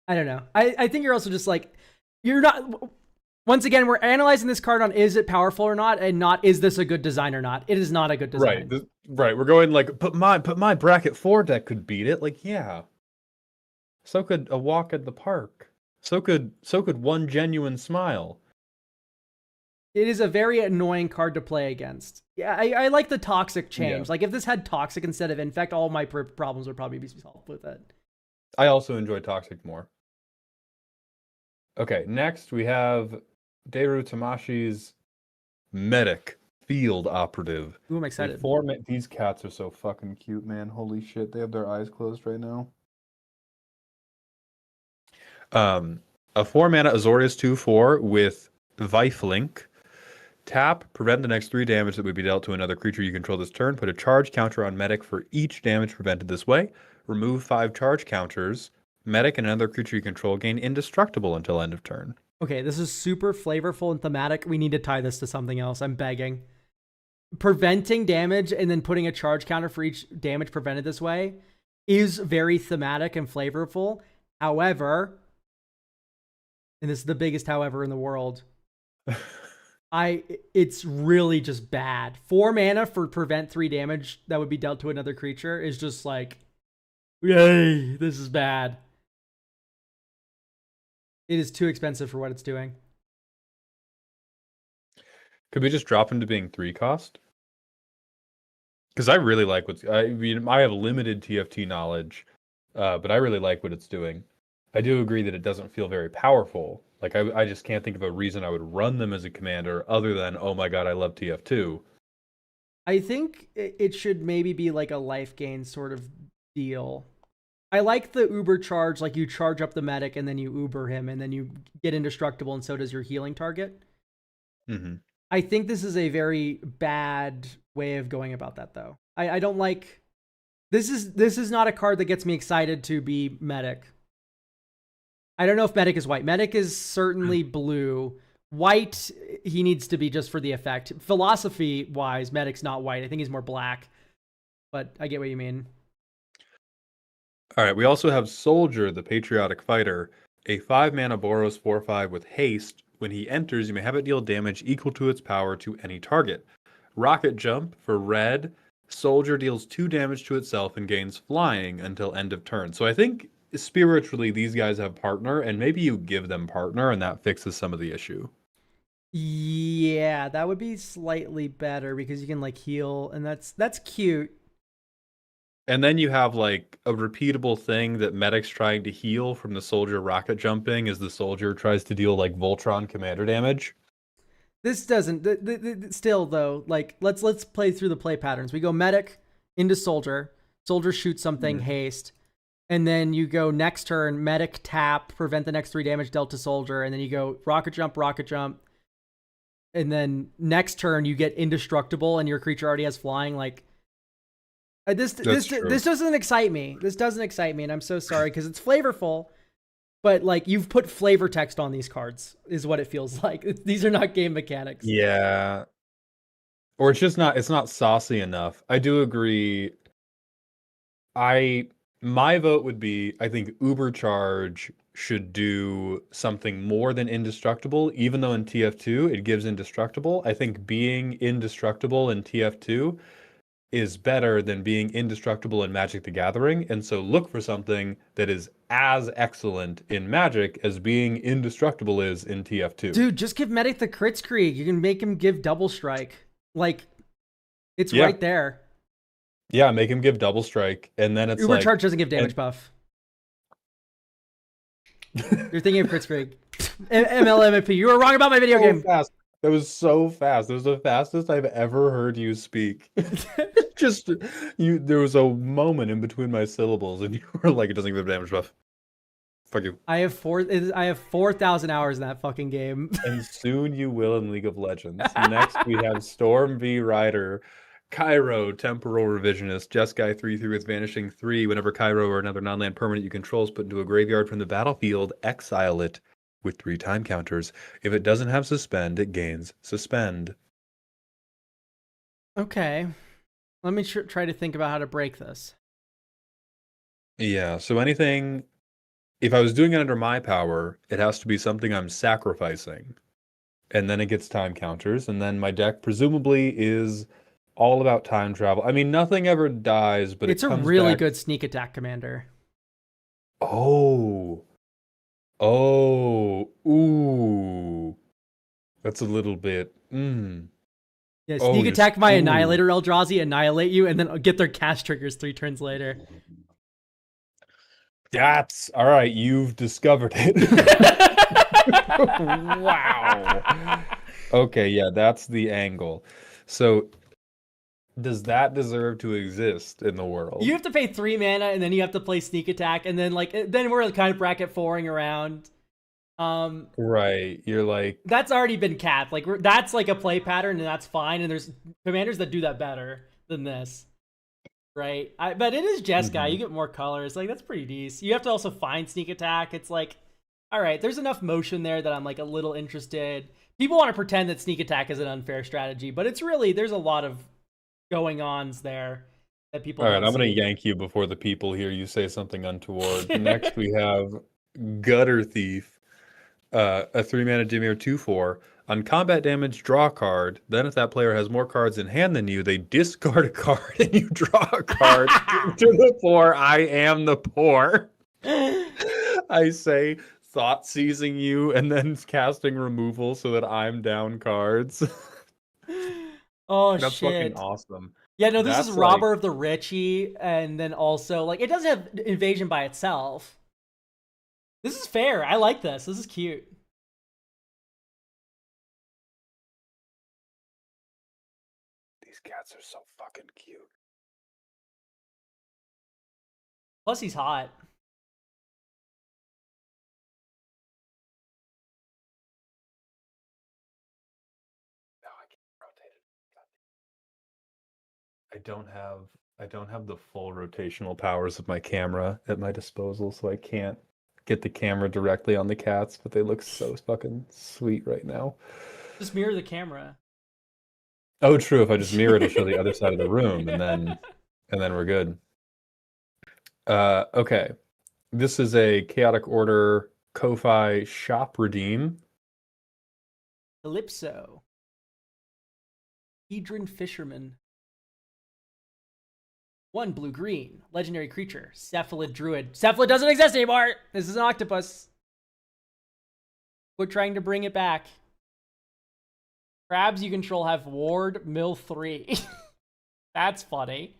I don't know. I think you're also just like, you're not... Once again, we're analyzing this card on is it powerful or not, and not is this a good design or not. It is not a good design. Right. We're going like, but my bracket 4 deck could beat it. Like, yeah. So could a walk at the park. So could one genuine smile. It is a very annoying card to play against. Yeah, I like the toxic change. Yeah. Like if this had toxic instead of infect, all my problems would probably be solved with it. I also enjoy toxic more. Okay, next we have Deru Tamashi's Medic Field Operative. Ooh, I'm excited. These cats are so fucking cute, man. Holy shit, they have their eyes closed right now. A 4-mana Azorius 2/4 with Lifelink. Tap, prevent the next 3 damage that would be dealt to another creature you control this turn. Put a charge counter on Medic for each damage prevented this way. Remove 5 charge counters. Medic and another creature you control gain indestructible until end of turn. Okay, this is super flavorful and thematic. We need to tie this to something else. I'm begging. Preventing damage and then putting a charge counter for each damage prevented this way is very thematic and flavorful. However, and this is the biggest however in the world, it's really just bad. 4 mana for prevent 3 damage that would be dealt to another creature is just like, yay, this is bad. It is too expensive for what it's doing. Could we just drop him to being 3 cost? Because I really like I have limited TFT knowledge, but I really like what it's doing. I do agree that it doesn't feel very powerful. Like, I just can't think of a reason I would run them as a commander other than, oh my god, I love TF2. I think it should maybe be like a life gain sort of deal. I like the Uber charge, like you charge up the medic and then you Uber him and then you get indestructible and so does your healing target. Mm-hmm. I think this is a very bad way of going about that, though. I don't like... This is not a card that gets me excited to be medic. I don't know if medic is white. Medic is certainly blue. White, he needs to be just for the effect. Philosophy-wise, medic's not white. I think he's more black. But I get what you mean. All right, we also have Soldier, the Patriotic Fighter, a 5-mana Boros 4/5 with haste. When he enters, you may have it deal damage equal to its power to any target. Rocket Jump for red. Soldier deals 2 damage to itself and gains flying until end of turn. So I think spiritually these guys have partner, and maybe you give them partner and that fixes some of the issue. Yeah, that would be slightly better because you can like heal, and that's cute. And then you have like a repeatable thing that Medic's trying to heal from the Soldier rocket jumping as the Soldier tries to deal like Voltron commander damage. This doesn't. Still though, like let's play through the play patterns. We go medic into Soldier. Soldier shoots something, haste, and then you go next turn medic tap, prevent the next 3 damage dealt to Soldier, and then you go rocket jump, and then next turn you get indestructible and your creature already has flying. Like this doesn't excite me. This doesn't excite me, and I'm so sorry because it's flavorful. But like you've put flavor text on these cards is what it feels like. These are not game mechanics. Yeah. Or it's not saucy enough. I do agree. My vote would be, I think Uber Charge should do something more than indestructible, even though in TF2 it gives indestructible. I think being indestructible in TF2 is better than being indestructible in Magic the Gathering, and so look for something that is as excellent in Magic as being indestructible is in TF2. Dude, just give Medic the Kritzkrieg. You can make him give double strike. Like, it's right there. Yeah, make him give double strike, and then it's Uber Charge doesn't give damage buff. You're thinking of Kritzkrieg. MLMP. You were wrong about my video game. Fast. That was so fast. That was the fastest I've ever heard you speak. There was a moment in between my syllables, and you were like, "It doesn't give damage buff." Fuck you. I have 4,000 hours in that fucking game. And soon you will in League of Legends. Next, we have Storm V Rider, Cairo, Temporal Revisionist, Jeskai 3/3 with Vanishing 3. Whenever Cairo or another non-land permanent you control is put into a graveyard from the battlefield, exile it with 3 time counters. If it doesn't have Suspend, it gains Suspend. Okay. Let me try to think about how to break this. Yeah, so anything... If I was doing it under my power, it has to be something I'm sacrificing. And then it gets time counters, and then my deck presumably is all about time travel. I mean, nothing ever dies, but it's a really good sneak attack commander. Oh, ooh. That's a little bit, Yeah, sneak attack my Annihilator Eldrazi, annihilate you, and then get their cast triggers 3 turns later. That's all right. You've discovered it. Wow. Okay, yeah, that's the angle. So, does that deserve to exist in the world? You have to pay 3 mana, and then you have to play sneak attack, and then then we're kind of bracket 4ing around. Right. You're like, That's already been capped. Like that's like a play pattern, and that's fine. And there's commanders that do that better than this, right? But it is Jeskai. You mhm. get more colors. Like that's pretty decent. You have to also find sneak attack. It's like, all right, there's enough motion there that I'm like a little interested. People want to pretend that sneak attack is an unfair strategy, but it's really there's a lot of going ons there that people All right, don't I'm gonna see. yank you before the people hear you say something untoward. Next, we have Gutter Thief, a 3-mana Dimir 2/4. On combat damage, draw a card. Then, if that player has more cards in hand than you, they discard a card and you draw a card. To the poor, I am the poor. I say thought seizing you and then casting removal so that I'm down cards. Oh That's fucking shit. awesome. Yeah, no, this is That's like, Robber of the Richie, and then also like it doesn't have invasion by itself. This is fair. I like this. This is cute. these cats are so fucking cute. Plus, he's hot. No, I can't rotate it. I don't have the full rotational powers of my camera at my disposal, so I can't get the camera directly on the cats, but they look so fucking sweet right now. Just mirror the camera. Oh, true. If I just mirror, it'll show the other side of the room, and then we're good. Okay. This is a Chaotic Order Ko-Fi Shop Redeem. Calypso. Hedron Fisherman. 1 blue-green. Legendary creature. Cephalid Druid. Cephalid doesn't exist anymore! This is an octopus. We're trying to bring it back. Crabs you control have Ward Mill 3. That's funny.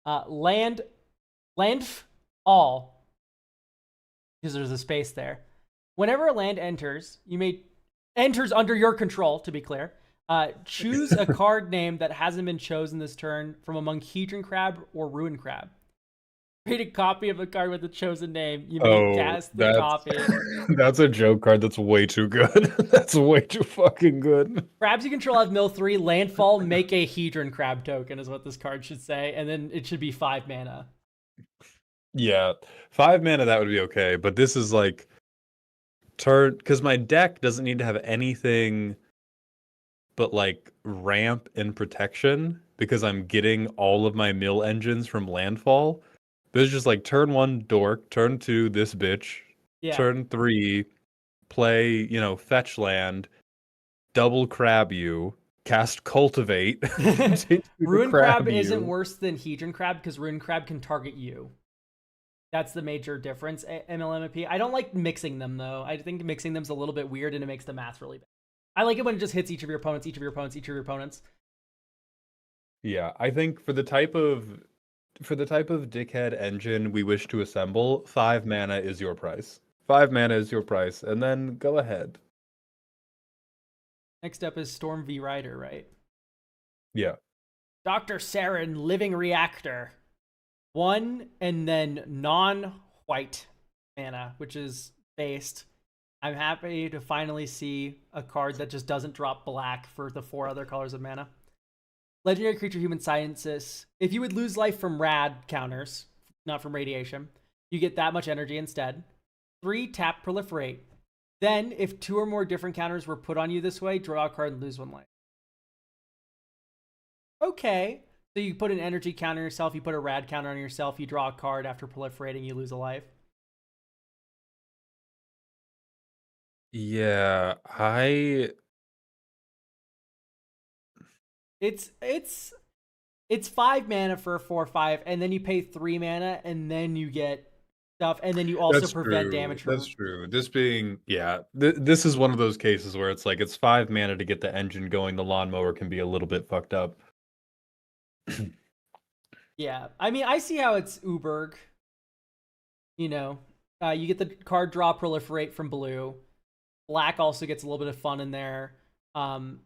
Land all. Because there's a space there. Whenever a land enters, enters under your control, to be clear. Choose a card name that hasn't been chosen this turn from among Hedron Crab or Ruin Crab. Create a copy of a card with the chosen name. You may cast the copy. That's a joke card that's way too good. That's way too fucking good. Crabs you control have mill 3. Landfall, make a Hedron Crab token is what this card should say. And then it should be 5 mana. Yeah, 5 mana, that would be okay, but this is like turn, because my deck doesn't need to have anything but like ramp and protection because I'm getting all of my mill engines from landfall. But it's just like turn 1 dork, turn 2 this bitch, Yeah. turn 3 play, fetch land, double crab you, cast cultivate. Ruin Crab isn't worse than Hedron Crab because Ruin Crab can target you. That's the major difference, MLMP. I don't like mixing them, though. I think mixing them's a little bit weird, and it makes the math really bad. I like it when it just hits each of your opponents, each of your opponents, each of your opponents. Yeah, I think for the type of dickhead engine we wish to assemble, 5 mana is your price. 5 mana is your price, and then go ahead. Next up is Storm V Rider, right? Yeah. Dr. Saren, Living Reactor. 1 and then non-white mana, which is based. I'm happy to finally see a card that just doesn't drop black for the 4 other colors of mana. Legendary creature, human scientist. If you would lose life from rad counters, not from radiation, you get that much energy instead. 3, tap, proliferate. Then, if 2 or more different counters were put on you this way, draw a card and lose 1 life. Okay. So you put an energy counter on yourself, you put a rad counter on yourself, you draw a card after proliferating, you lose a life. Yeah, It's 5 mana for a 4/5, and then you pay 3 mana, and then you get stuff, and then you also prevent damage from. That's true. This being, this is one of those cases where it's like it's 5 mana to get the engine going. The lawnmower can be a little bit fucked up. Yeah, I mean, I see how it's Uberg. You get the card draw proliferate from blue. Black also gets a little bit of fun in there from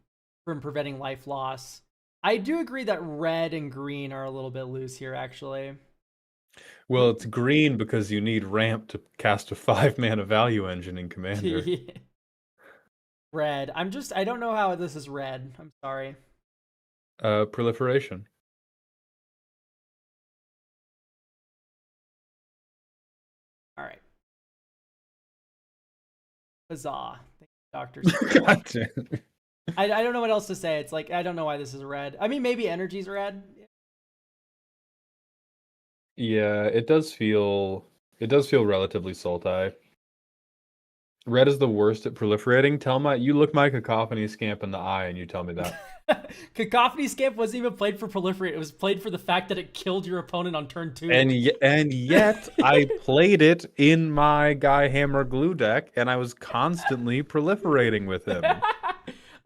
preventing life loss. I do agree that red and green are a little bit loose here, actually. Well, it's green because you need ramp to cast a 5-mana value engine in Commander. Red. I don't know how this is red. I'm sorry. Proliferation. All right. Huzzah. Thank you, Doctor. God damn. I don't know what else to say. It's like, I don't know why this is red. I mean, maybe energy's red. Yeah, it does feel relatively salty. Red is the worst at proliferating. You look my cacophony scamp in the eye and you tell me that. Cacophony Scamp wasn't even played for proliferate. It was played for the fact that it killed your opponent on turn 2. And yet I played it in my Guy Hammer glue deck and I was constantly proliferating with him.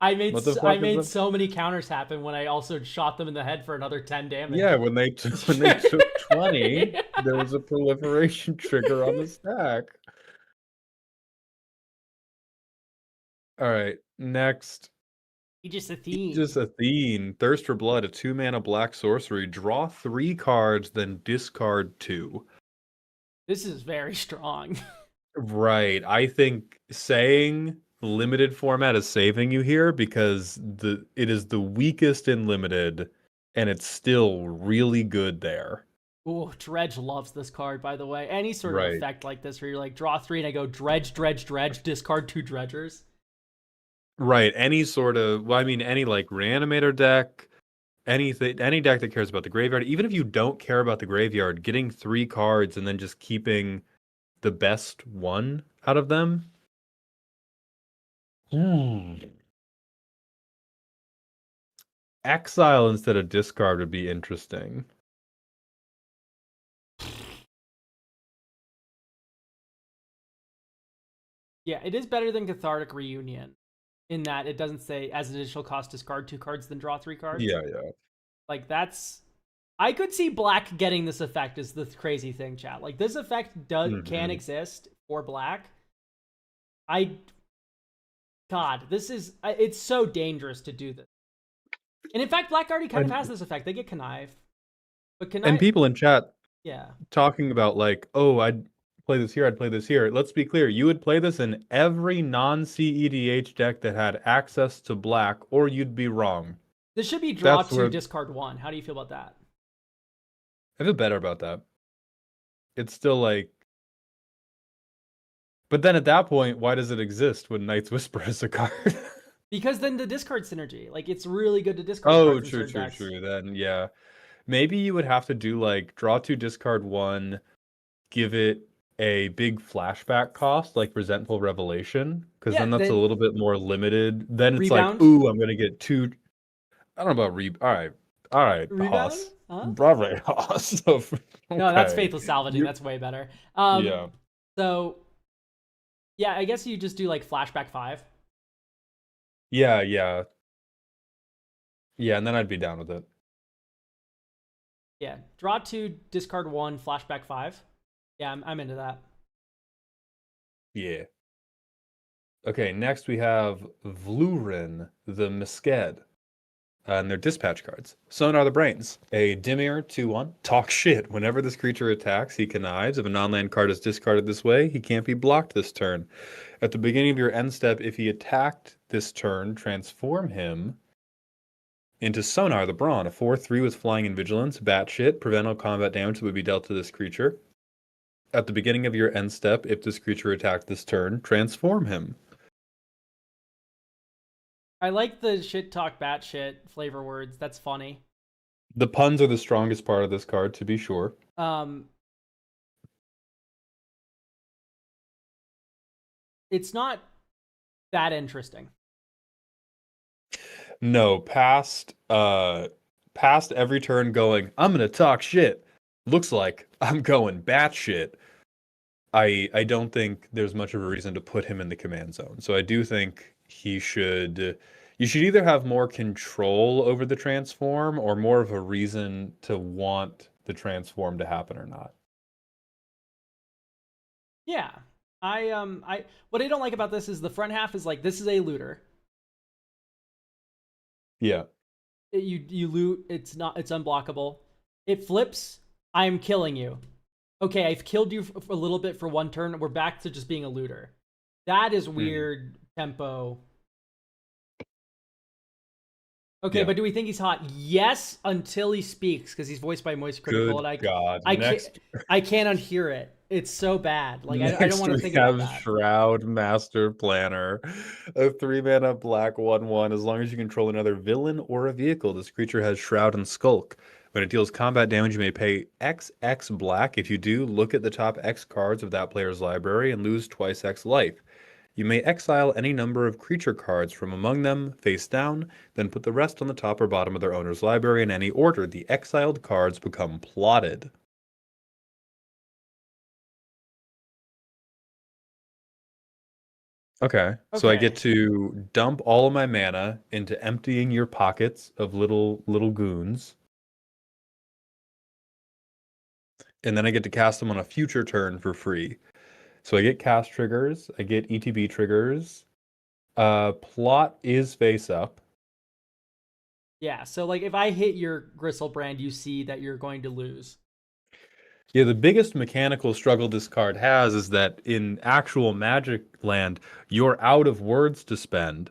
I made What the fuck is that? so many counters happen when I also shot them in the head for another 10 damage. Yeah, when they took 20, there was a proliferation trigger on the stack. All right, next. Aegis Athene. Aegis Athene, Thirst for Blood, a 2-mana black sorcery. Draw 3 cards, then discard 2. This is very strong. Right. I think saying limited format is saving you here because it is the weakest in limited, and it's still really good there. Ooh, Dredge loves this card, by the way. Any sort of Right. effect like this where you're like, draw 3 and I go dredge, dredge, dredge, discard 2 dredgers. Right. Any sort of, well, I mean, any like reanimator deck, any deck that cares about the graveyard, even if you don't care about the graveyard, getting 3 cards and then just keeping the best one out of them. Exile instead of discard would be interesting. Yeah, it is better than Cathartic Reunion in that it doesn't say as additional cost discard 2 cards then draw 3 cards. Yeah. Like that's, I could see black getting this effect is the crazy thing, chat. Like this effect can exist for black. God, this is, it's so dangerous to do this. And in fact, black already kind of has this effect. They get connive. But connive, And people in chat yeah, talking about like, oh, I'd play this here, I'd play this here. Let's be clear, you would play this in every non-CEDH deck that had access to black, or you'd be wrong. this should be draw 2, discard 1. How do you feel about that? I feel better about that. It's still like, but then at that point, why does it exist when Night's Whisper is a card? Because then the discard synergy, like it's really good to discard. Oh, cards true. Then yeah, maybe you would have to do like draw 2, discard 1, give it a big flashback cost like Resentful Revelation, because then that's a little bit more limited. Then it's Rebound? like, ooh, I'm gonna get 2. I don't know about all right, Rebound? Haas. Huh? Bravo, Haas. Okay. No, that's Faithless Salvaging. That's way better. Yeah. So, yeah, I guess you just do like flashback 5. Yeah, and then I'd be down with it. Yeah, draw 2, discard 1, flashback 5. Yeah, I'm into that. Yeah. Okay, next we have Vlurin the Misked. And they're dispatch cards. Sonar the Brains. A Dimir 2/1. Talk shit. Whenever this creature attacks, he connives. If a non-land card is discarded this way, he can't be blocked this turn. At the beginning of your end step, if he attacked this turn, transform him into Sonar the Brawn. A 4/3 with flying and vigilance. Batshit. Prevent all combat damage that would be dealt to this creature. At the beginning of your end step, if this creature attacked this turn, transform him. I like the shit talk batshit flavor words. That's funny. The puns are the strongest part of this card, to be sure. It's not that interesting. No, past every turn going, I'm gonna talk shit. Looks like I'm going batshit. I don't think there's much of a reason to put him in the command zone. So I do think you should either have more control over the transform or more of a reason to want the transform to happen or not. Yeah. What I don't like about this is the front half is like, this is a looter. Yeah. You loot, it's unblockable. It flips, I am killing you. Okay, I've killed you a little bit for one turn. We're back to just being a looter. That is weird tempo. Okay, Yeah. but do we think he's hot? Yes, until he speaks, because he's voiced by Moist Critical, Good and God. I can't, Next, I can't unhear it. It's so bad. Like I don't next want to we think about have that. Shroud Master Planner. A 3-mana black 1/1. As long as you control another villain or a vehicle, this creature has Shroud and Skulk. When it deals combat damage, you may pay XX black. If you do, look at the top X cards of that player's library and lose twice X life. You may exile any number of creature cards from among them, face down, then put the rest on the top or bottom of their owner's library in any order. The exiled cards become plotted. Okay, so I get Okay. to dump all of my mana into emptying your pockets of little goons, and then I get to cast them on a future turn for free. So I get cast triggers, I get ETB triggers. Plot is face up. Yeah. So like, if I hit your Gristlebrand, you see that you're going to lose. Yeah, the biggest mechanical struggle this card has is that in actual Magic Land, you're out of words to spend,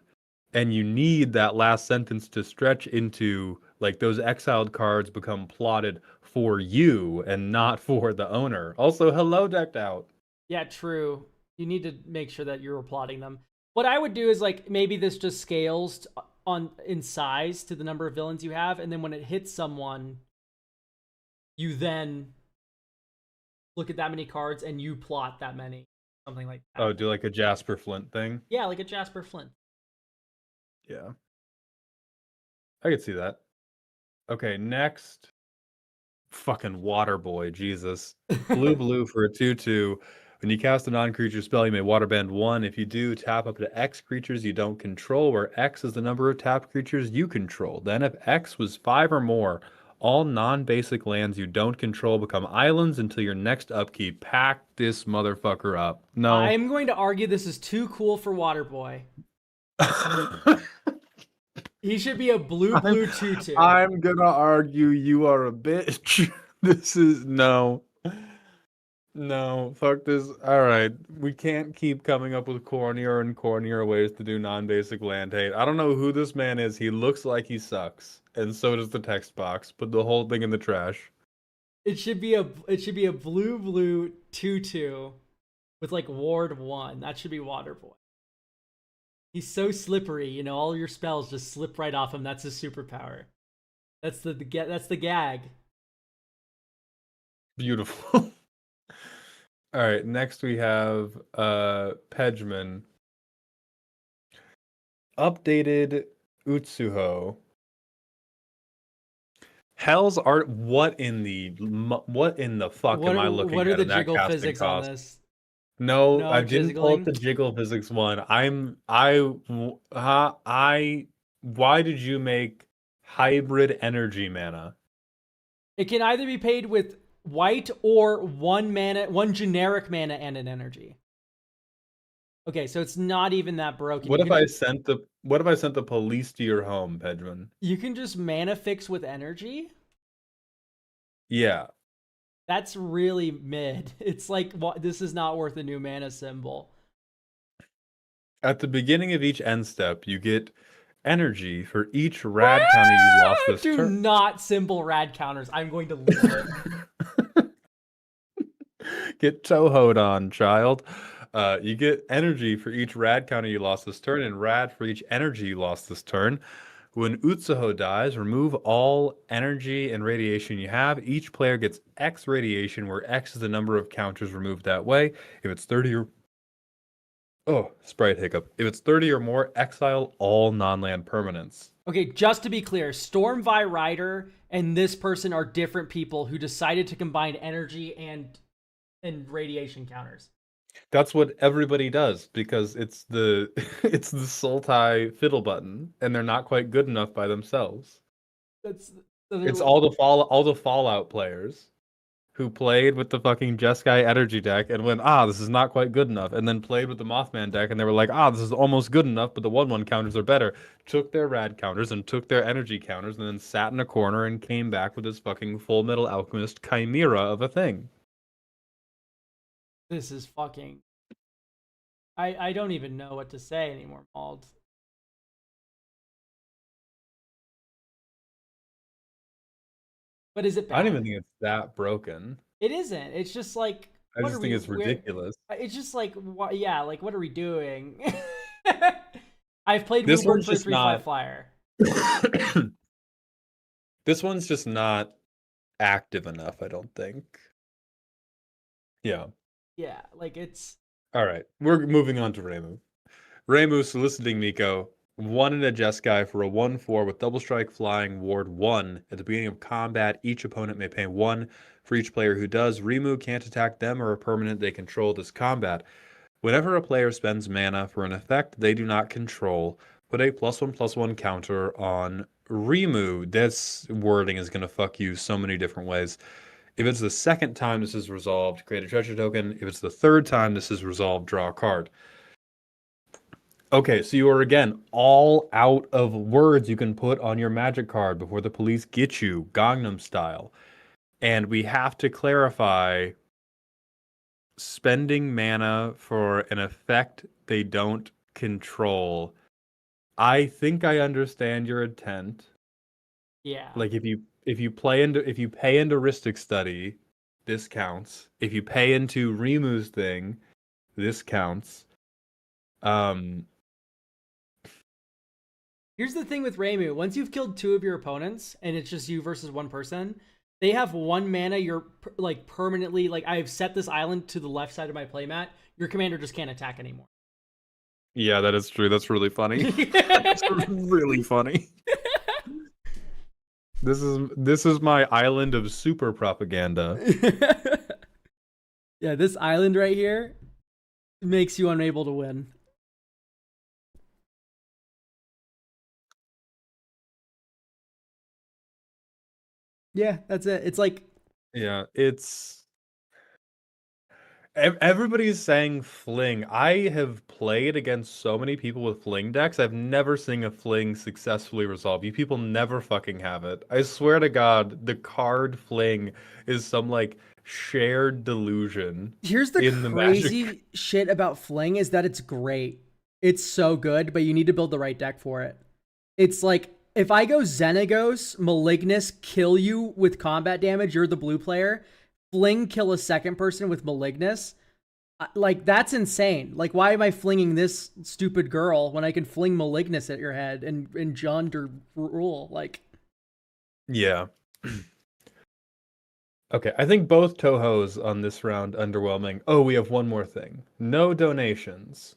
and you need that last sentence to stretch into like those exiled cards become plotted for you and not for the owner. Also, hello, decked out. Yeah, true. You need to make sure that you're plotting them. What I would do is like maybe this just scales on in size to the number of villains you have, and then when it hits someone, you then look at that many cards and you plot that many, something like that. Oh, do like a Jasper Flint thing? Yeah, like a Jasper Flint. Yeah, I could see that. Okay, next. Fucking water boy, Jesus. Blue for a 2/2. When you cast a non-creature spell, you may waterbend 1. If you do, tap up to X creatures you don't control, where X is the number of tapped creatures you control. Then if X was 5 or more, all non-basic lands you don't control become islands until your next upkeep. Pack this motherfucker up. No. I'm going to argue this is too cool for Waterboy. He should be a blue 2/2. I'm gonna argue you are a bitch. This is no. No, fuck this. All right, we can't keep coming up with cornier and cornier ways to do non-basic land hate. I don't know who this man is. He looks like he sucks, and so does the text box. Put the whole thing in the trash. It should be a blue 2/2 with like ward 1. That should be Waterboy. He's so slippery, you know, all your spells just slip right off him. That's his superpower. That's the gag. Beautiful. All right, next we have Pedgman. Updated Utsuho. Hell's Art. What in the fuck am I looking What are at the in that jiggle casting physics on cost? this? No, No I didn't pull up jiggling? the jiggle physics one. Why did you make hybrid energy mana? It can either be paid with white or one generic mana and an energy. Okay, so it's not even that broken. What if I sent the police to your home, Pedron? You can just mana fix with energy? Yeah. That's really mid. It's like, this is not worth a new mana symbol. At the beginning of each end step, you get energy for each rad counter you lost this Do turn. not symbol rad counters. I'm going to lose it. Get Tohoed on, child. You get energy for each rad counter you lost this turn, and rad for each energy you lost this turn. When Utsuho dies, remove all energy and radiation you have. Each player gets X radiation, where X is the number of counters removed that way. If it's 30 or... Oh, sprite hiccup. If it's 30 or more, exile all non-land permanents. Okay, just to be clear, Stormvi Rider and this person are different people who decided to combine energy and radiation counters. That's what everybody does because it's the it's the Sultai fiddle button, and they're not quite good enough by themselves. It's all the Fallout players who played with the fucking Jeskai energy deck and went, this is not quite good enough, and then played with the Mothman deck and they were like, this is almost good enough, but the 1/1 counters are better. Took their rad counters and took their energy counters and then sat in a corner and came back with this fucking Full Metal Alchemist chimera of a thing. This is fucking. I don't even know what to say anymore, Mald. But is it I don't bad? even think it's that broken. It isn't. It's just like, I what just are think we? it's Where? ridiculous. It's just like, what? Yeah, like what are we doing? I've played This Wooburn one's for a just 3/5 not. flyer. This one's just not active enough, I don't think. Yeah. Yeah, like it's. All right. We're moving on to Reimu. Reimu soliciting Miko. One in a Jeskai for a 1/4 with double strike flying ward 1. At the beginning of combat, each opponent may pay 1 for each player who does. Reimu can't attack them or a permanent they control this combat. Whenever a player spends mana for an effect they do not control, put a +1/+1 counter on Reimu. This wording is going to fuck you so many different ways. If it's the second time this is resolved, create a treasure token. If it's the third time this is resolved, draw a card. Okay, so you are again all out of words you can put on your magic card before the police get you, Gangnam style. And we have to clarify spending mana for an effect they don't control. I think I understand your intent. Yeah. Like if you pay into Ristic Study, this counts. If you pay into Rimu's thing, this counts. Here's the thing with Reimu. Once you've killed 2 of your opponents and it's just you versus one person, they have 1 mana. You're like permanently like I've set this island to the left side of my playmat. Your commander just can't attack anymore. Yeah, that is true. That's really funny. That's really funny. This is my island of super propaganda. Yeah, this island right here makes you unable to win. Yeah, that's it. It's like Yeah, it's everybody's saying fling. I have played against so many people with fling decks. I've never seen a fling successfully resolve. You people never fucking have it. I swear to God, the card fling is some like shared delusion here's the in the Magic. crazy shit about Fling is that it's great. It's so good, but you need to build the right deck for it. It's like if I go Xenagos, Malignus kill you with combat damage, you're the blue player. Fling kill a second person with Malignus. Like that's insane. Like why am I flinging this stupid girl when I can fling Malignus at your head and John rule? Like Yeah. Okay, I think both Tohos on this round underwhelming. Oh, we have one more thing. No donations.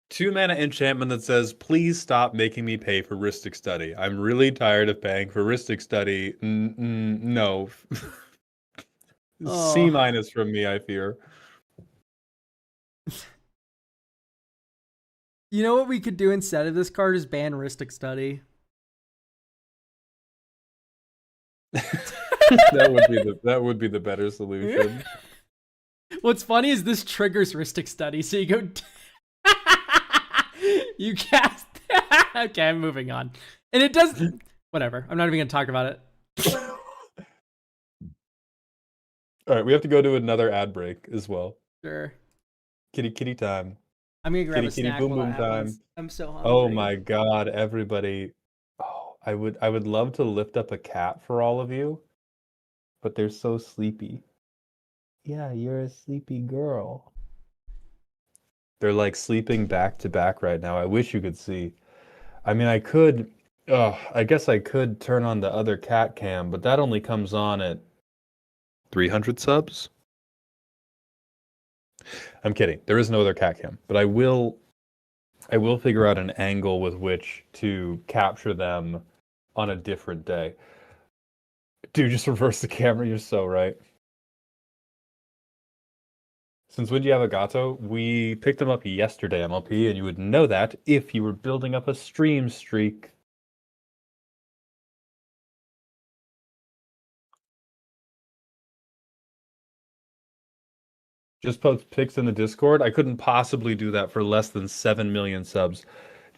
2 mana enchantment that says, please stop making me pay for Ristic Study. I'm really tired of paying for Ristic Study. No. C- oh, from me, I fear. you know what we could do instead of this card is ban Ristic Study. That would be the better solution. What's funny is this triggers Ristic Study, so you go. You cast. Okay, I'm moving on, and it does. Whatever. I'm not even gonna talk about it. All right, we have to go to another ad break as well. Sure. Kitty time. I'm gonna grab Kitty a snack boom while that boom time. happens. I'm so hungry. Oh my God, everybody. Oh, I would love to lift up a cat for all of you, but they're so sleepy. Yeah, you're a sleepy girl. They're like sleeping back to back right now. I wish you could see. I mean, I guess I could turn on the other cat cam, but that only comes on at 300 subs. I'm kidding. There is no other cat cam, but I will figure out an angle with which to capture them on a different day. Dude, just reverse the camera. You're so right. Since when do you have a gato? We picked them up yesterday, MLP, and you would know that if you were building up a stream streak. Just post pics in the Discord. I couldn't possibly do that for less than 7 million subs.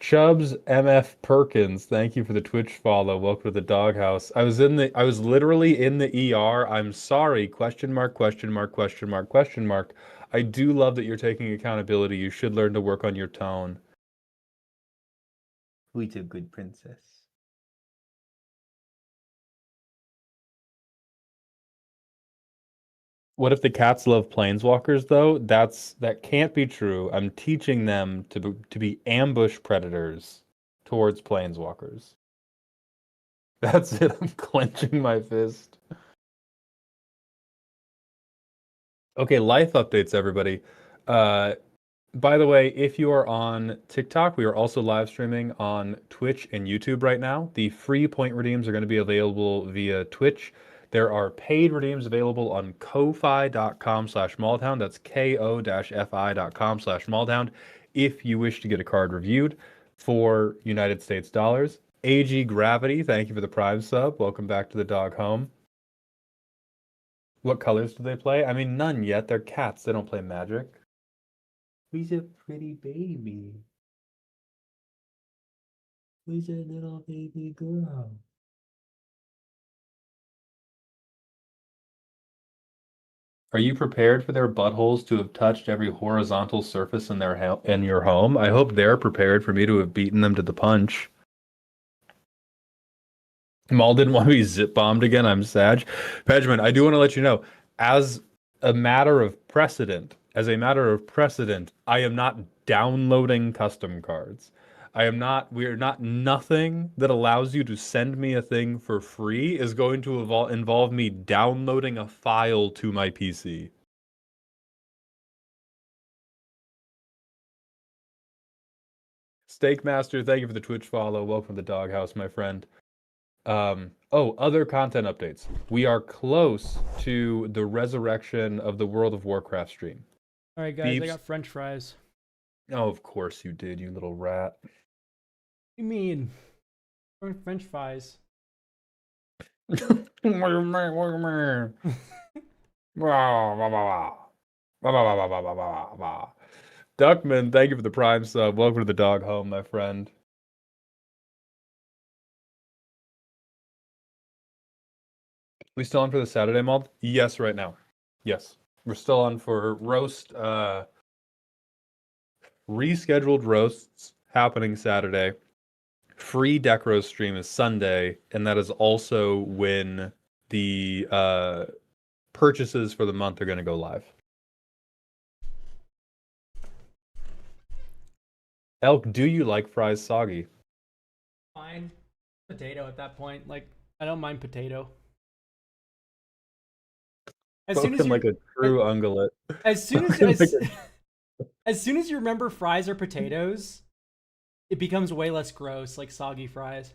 Chubbs MF Perkins, thank you for the Twitch follow. Welcome to the doghouse. I was literally in the ER. I'm sorry. Question mark, question mark, question mark, question mark. I do love that you're taking accountability. You should learn to work on your tone. Who's a good princess? What if the cats love planeswalkers though? That can't be true. I'm teaching them to be ambush predators towards planeswalkers. That's it. I'm clenching my fist. Okay, life updates, everybody. By the way, if you are on TikTok, we are also live streaming on Twitch and YouTube right now. The free point redeems are going to be available via Twitch. There are paid redeems available on ko-fi.com/maldhound. That's ko-fi.com/maldhound if you wish to get a card reviewed for United States dollars. AG Gravity, thank you for the Prime sub. Welcome back to the dog home. What colors do they play? I mean, none yet. They're cats. They don't play Magic. Who's a pretty baby? Who's a little baby girl? Are you prepared for their buttholes to have touched every horizontal surface in in your home? I hope they're prepared for me to have beaten them to the punch. Maul didn't want to be zip bombed again. I'm Sag. Pejman, I do want to let you know, as a matter of precedent, I am not downloading custom cards. We are not, nothing that allows you to send me a thing for free is going to involve me downloading a file to my PC. Steak Master, thank you for the Twitch follow. Welcome to the doghouse, my friend. Other content updates. We are close to the resurrection of the World of Warcraft stream. All right, guys, I got French fries. Oh, of course you did, you little rat. What do you mean? French fries. Duckman, thank you for the Prime sub. Welcome to the dog home, my friend. We still on for the Saturday mold? Yes, right now. Yes. We're still on for roast, rescheduled roasts happening Saturday. Free deck roast stream is Sunday, and that is also when the purchases for the month are going to go live. Elk, do you like fries soggy? Fine. Potato at that point. Like, I don't mind potato. As soon as like a true ungulate. As soon as you remember fries are potatoes, it becomes way less gross, like soggy fries.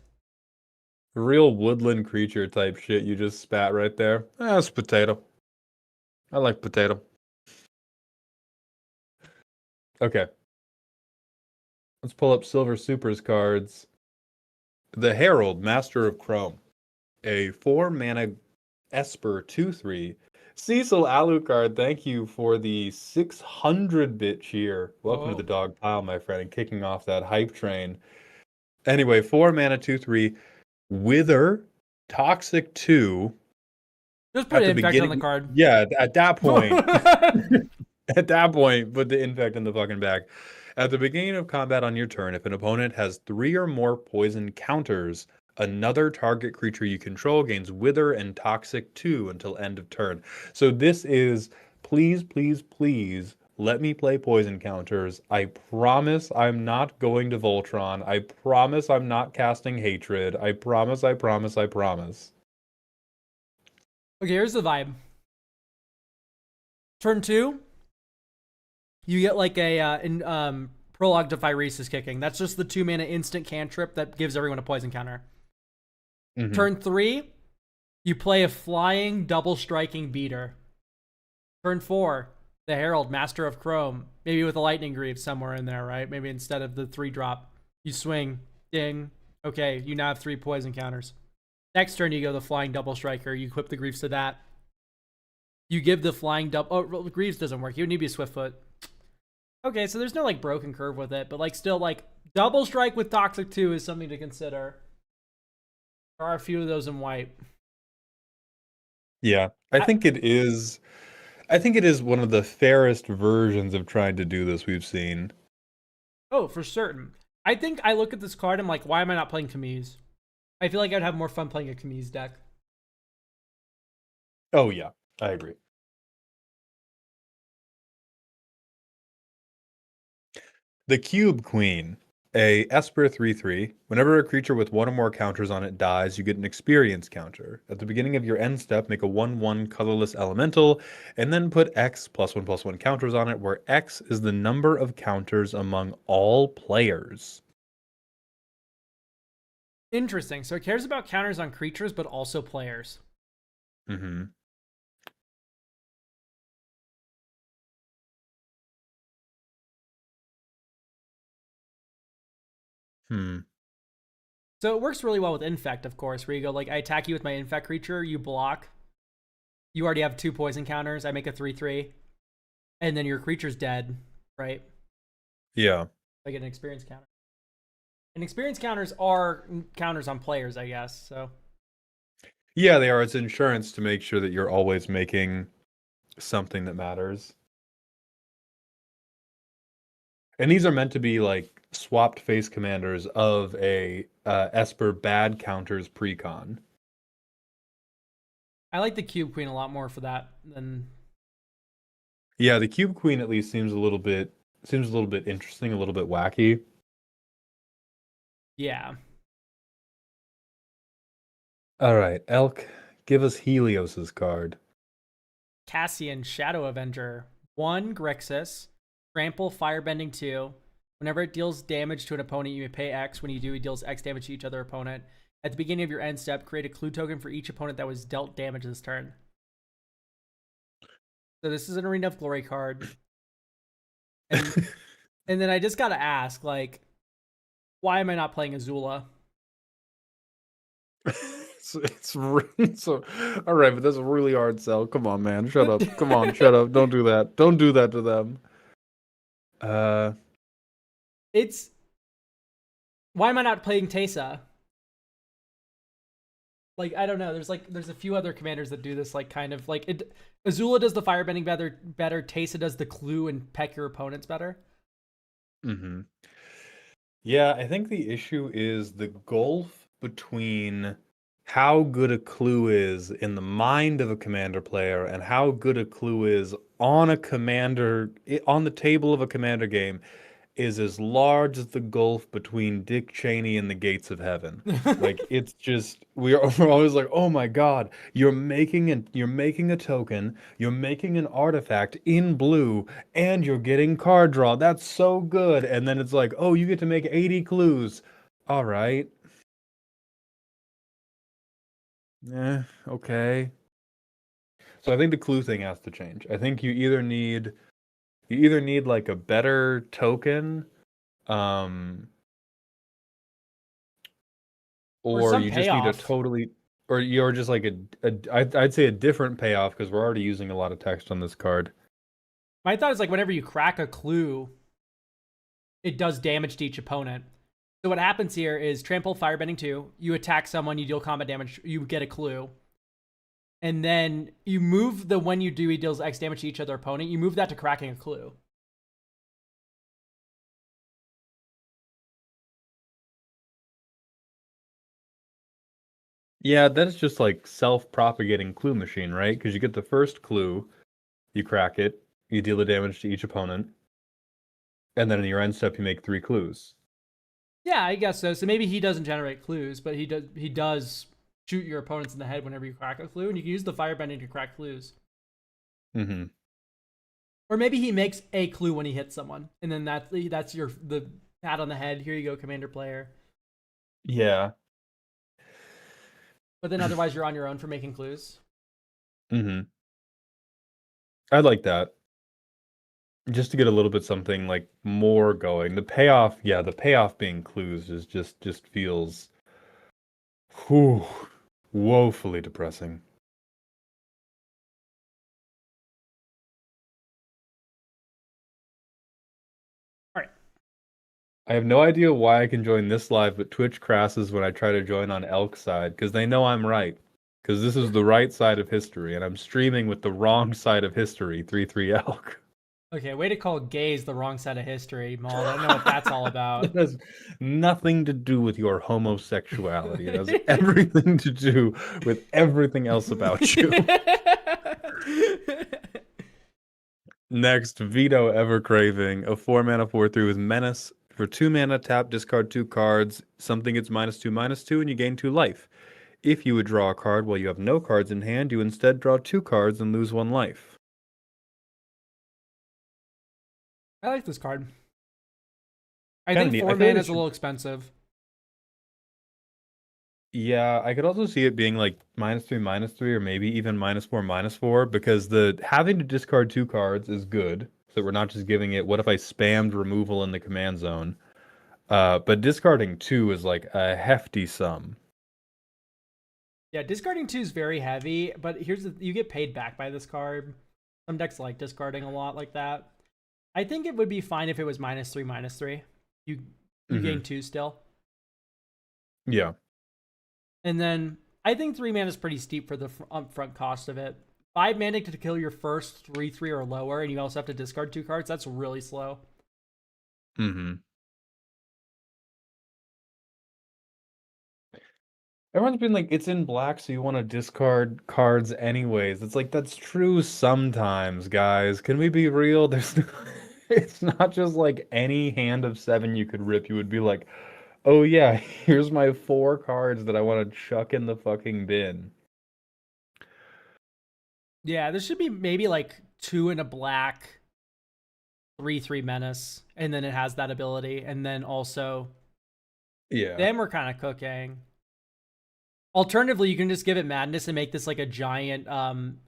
Real woodland creature type shit you just spat right there. That's potato. I like potato. Okay. Let's pull up Silver Supers cards. The Herald, Master of Chrome. A 4-mana Esper 2/3. Cecil Alucard, thank you for the 600-bit cheer. Welcome to the dog pile, my friend, and kicking off that hype train. Anyway, 4-mana 2/3. Wither, Toxic 2. Just put Infect on the card. Yeah, at that point. At that point, put the Infect in the fucking back. At the beginning of combat on your turn, if an opponent has 3 or more poison counters, another target creature you control gains Wither and Toxic 2 until end of turn. So this is, please, please, please, let me play poison counters. I promise I'm not going to Voltron. I promise I'm not casting Hatred. I promise, I promise, I promise. Okay, here's the vibe. Turn 2, you get like a Prologue to Phyresis kicking. That's just the 2-mana instant cantrip that gives everyone a poison counter. Mm-hmm. Turn 3, you play a flying double striking beater. Turn 4, the Herald, Master of Chrome, maybe with a Lightning Greaves somewhere in there, right? Maybe instead of the 3-drop, you swing, ding. Okay, you now have 3 poison counters. Next turn, you go the flying double striker. You equip the Greaves to that. You give the flying double. Oh, Greaves doesn't work. You would need to be a Swiftfoot. Okay, so there's no like broken curve with it, but like still like double strike with Toxic 2 is something to consider. There are a few of those in white. Yeah, I think it is. I think it is one of the fairest versions of trying to do this we've seen. Oh, for certain. I think I look at this card, I'm like, why am I not playing Kamiz? I feel like I'd have more fun playing a Kamiz deck. Oh yeah, I agree. The Cube Queen, a Esper 3/3. Whenever a creature with one or more counters on it dies, you get an experience counter. At the beginning of your end step, make a 1/1 colorless elemental, and then put X +1/+1 counters on it, where X is the number of counters among all players. Interesting. So it cares about counters on creatures, but also players. Mm-hmm. Hmm. So it works really well with Infect, of course, where you go like, I attack you with my Infect creature, you block. You already have 2 poison counters. I make a 3/3, and then your creature's dead, right? Yeah. I get an experience counter. And experience counters are counters on players, I guess. So Yeah, they are. It's insurance to make sure that you're always making something that matters. And these are meant to be like swapped face commanders of a Esper bad counters precon. I like the Cube Queen a lot more for that than. Yeah, the Cube Queen at least seems a little bit interesting, a little bit wacky. Yeah. All right, Elk, give us Helios's card. Cassian, Shadow Avenger. 1 Grixis. Trample, Firebending 2. Whenever it deals damage to an opponent, you may pay X. When you do, it deals X damage to each other opponent. At the beginning of your end step, create a clue token for each opponent that was dealt damage this turn. So this is an Arena of Glory card. And, and then I just gotta ask, like, why am I not playing Azula? It's so all right, but that's a really hard sell. Come on, man, shut up. Come on, shut up. Don't do that. Don't do that to them. It's why am I not playing Teysa? Like, I don't know. There's a few other commanders that do this, like, kind of like it. Azula does the firebending better. Teysa does the clue and peck your opponents better. Mm-hmm. Yeah, I think the issue is the gulf between how good a clue is in the mind of a commander player and how good a clue is on on the table of a commander game is as large as the gulf between Dick Cheney and the gates of heaven. Like it's just we're always like, oh my God, you're making a token, you're making an artifact in blue, and you're getting card draw. That's so good. And then it's like, oh, you get to make 80 clues. All right. Okay. So I think the clue thing has to change. I think you either need like a better token, um, or some you just need a payoff. totally, or you're just like I'd say a different payoff because we're already using a lot of text on this card. My thought is like whenever you crack a clue, it does damage to each opponent. So what happens here is trample, firebending 2. You attack someone, you deal combat damage, you get a clue. And then you move the when you do, he deals X damage to each other opponent. You move that to cracking a clue. Yeah, that's just like self-propagating clue machine, right? Because you get the first clue, you crack it, you deal the damage to each opponent, and then in your end step you make 3 clues. Yeah, I guess so. So maybe he doesn't generate clues, but he does shoot your opponents in the head whenever you crack a clue, and you can use the firebending to crack clues. Mm-hmm. Or maybe he makes a clue when he hits someone, and then that's the pat on the head. Here you go, commander player. Yeah. But then otherwise you're on your own for making clues. Mm-hmm. I like that. Just to get a little bit something like more going. The payoff, yeah, the payoff being clues is just feels whew, woefully depressing. I have no idea why I can join this live, but Twitch crashes when I try to join on Elk side, because they know I'm right. Because this is the right side of history, and I'm streaming with the wrong side of history, 3-3 Elk. Okay, way to call gays the wrong side of history, Mald. I don't know what that's all about. It has nothing to do with your homosexuality. It has everything to do with everything else about you. Next, Veto Ever Craving, a 4-mana 4/3 with Menace. For 2 mana, tap, discard 2 cards. Something gets -2/-2, and you gain 2 life. If you would draw a card while you have no cards in hand, you instead draw 2 cards and lose 1 life. I like this card. I Kinda think neat. 4 I feel like mana it is a little expensive. Yeah, I could also see it being like -3/-3, or maybe even -4/-4, because the having to discard 2 cards is good. So we're not just giving it, what if I spammed removal in the command zone? But discarding 2 is like a hefty sum. Yeah, discarding 2 is very heavy, but you get paid back by this card. Some decks like discarding a lot like that. I think it would be fine if it was -3/-3. You gain 2 still. Yeah. And then I think 3 mana is pretty steep for the upfront cost of it. 5 mana to kill your first 3/3 or lower, and you also have to discard 2 cards. That's really slow. Everyone's been like, it's in black, so you want to discard cards anyways. It's like, that's true sometimes, guys. Can we be real? It's not just like any hand of 7 you could rip. You would be like, oh yeah, here's my 4 cards that I want to chuck in the fucking bin. Yeah, there should be maybe like 2 in a black, 3/3 menace, and then it has that ability, and then also, Yeah. then we're kind of cooking. Alternatively, you can just give it madness and make this like a giant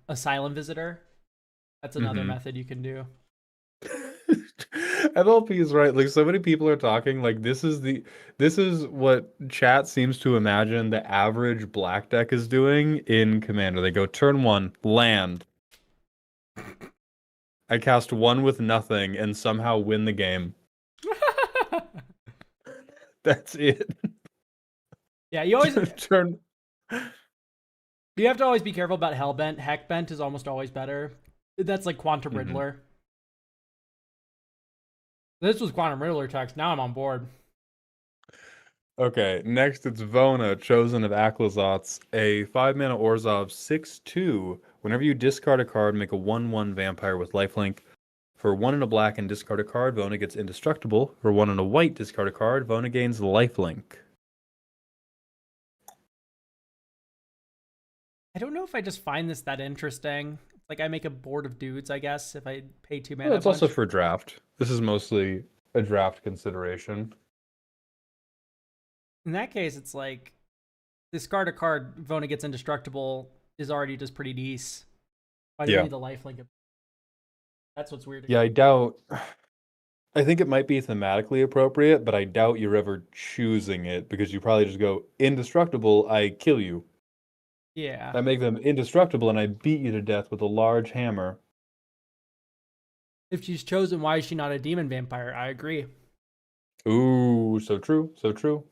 asylum visitor. That's another method you can do. MLP is right. Like, so many people are talking like this is what chat seems to imagine the average black deck is doing in Commander. They go turn 1, land. I cast 1 with nothing and somehow win the game. That's it. Yeah, you always turn. You have to always be careful about Hellbent. Heckbent is almost always better. That's like Quantum Riddler. This was Quantum Riddler text. Now I'm on board. Okay, next it's Vona, Chosen of Aklazots, a 5-mana Orzhov 6/2. Whenever you discard a card, make a 1/1 vampire with lifelink. For 1 in a black and discard a card, Vona gets indestructible. For 1 in a white, discard a card, Vona gains lifelink. I don't know if I just find this that interesting. Like, I make a board of dudes, I guess, if I pay 2 mana. Well, it's also for draft. This is mostly a draft consideration. In that case, it's like, discard a card, Vona gets indestructible, is already just pretty decent. Why do you need the lifelink? That's what's weird. Yeah, I think it might be thematically appropriate, but I doubt you're ever choosing it, because you probably just go, indestructible, I kill you. Yeah. I make them indestructible and I beat you to death with a large hammer. If she's chosen, why is she not a demon vampire? I agree. Ooh, so true, so true.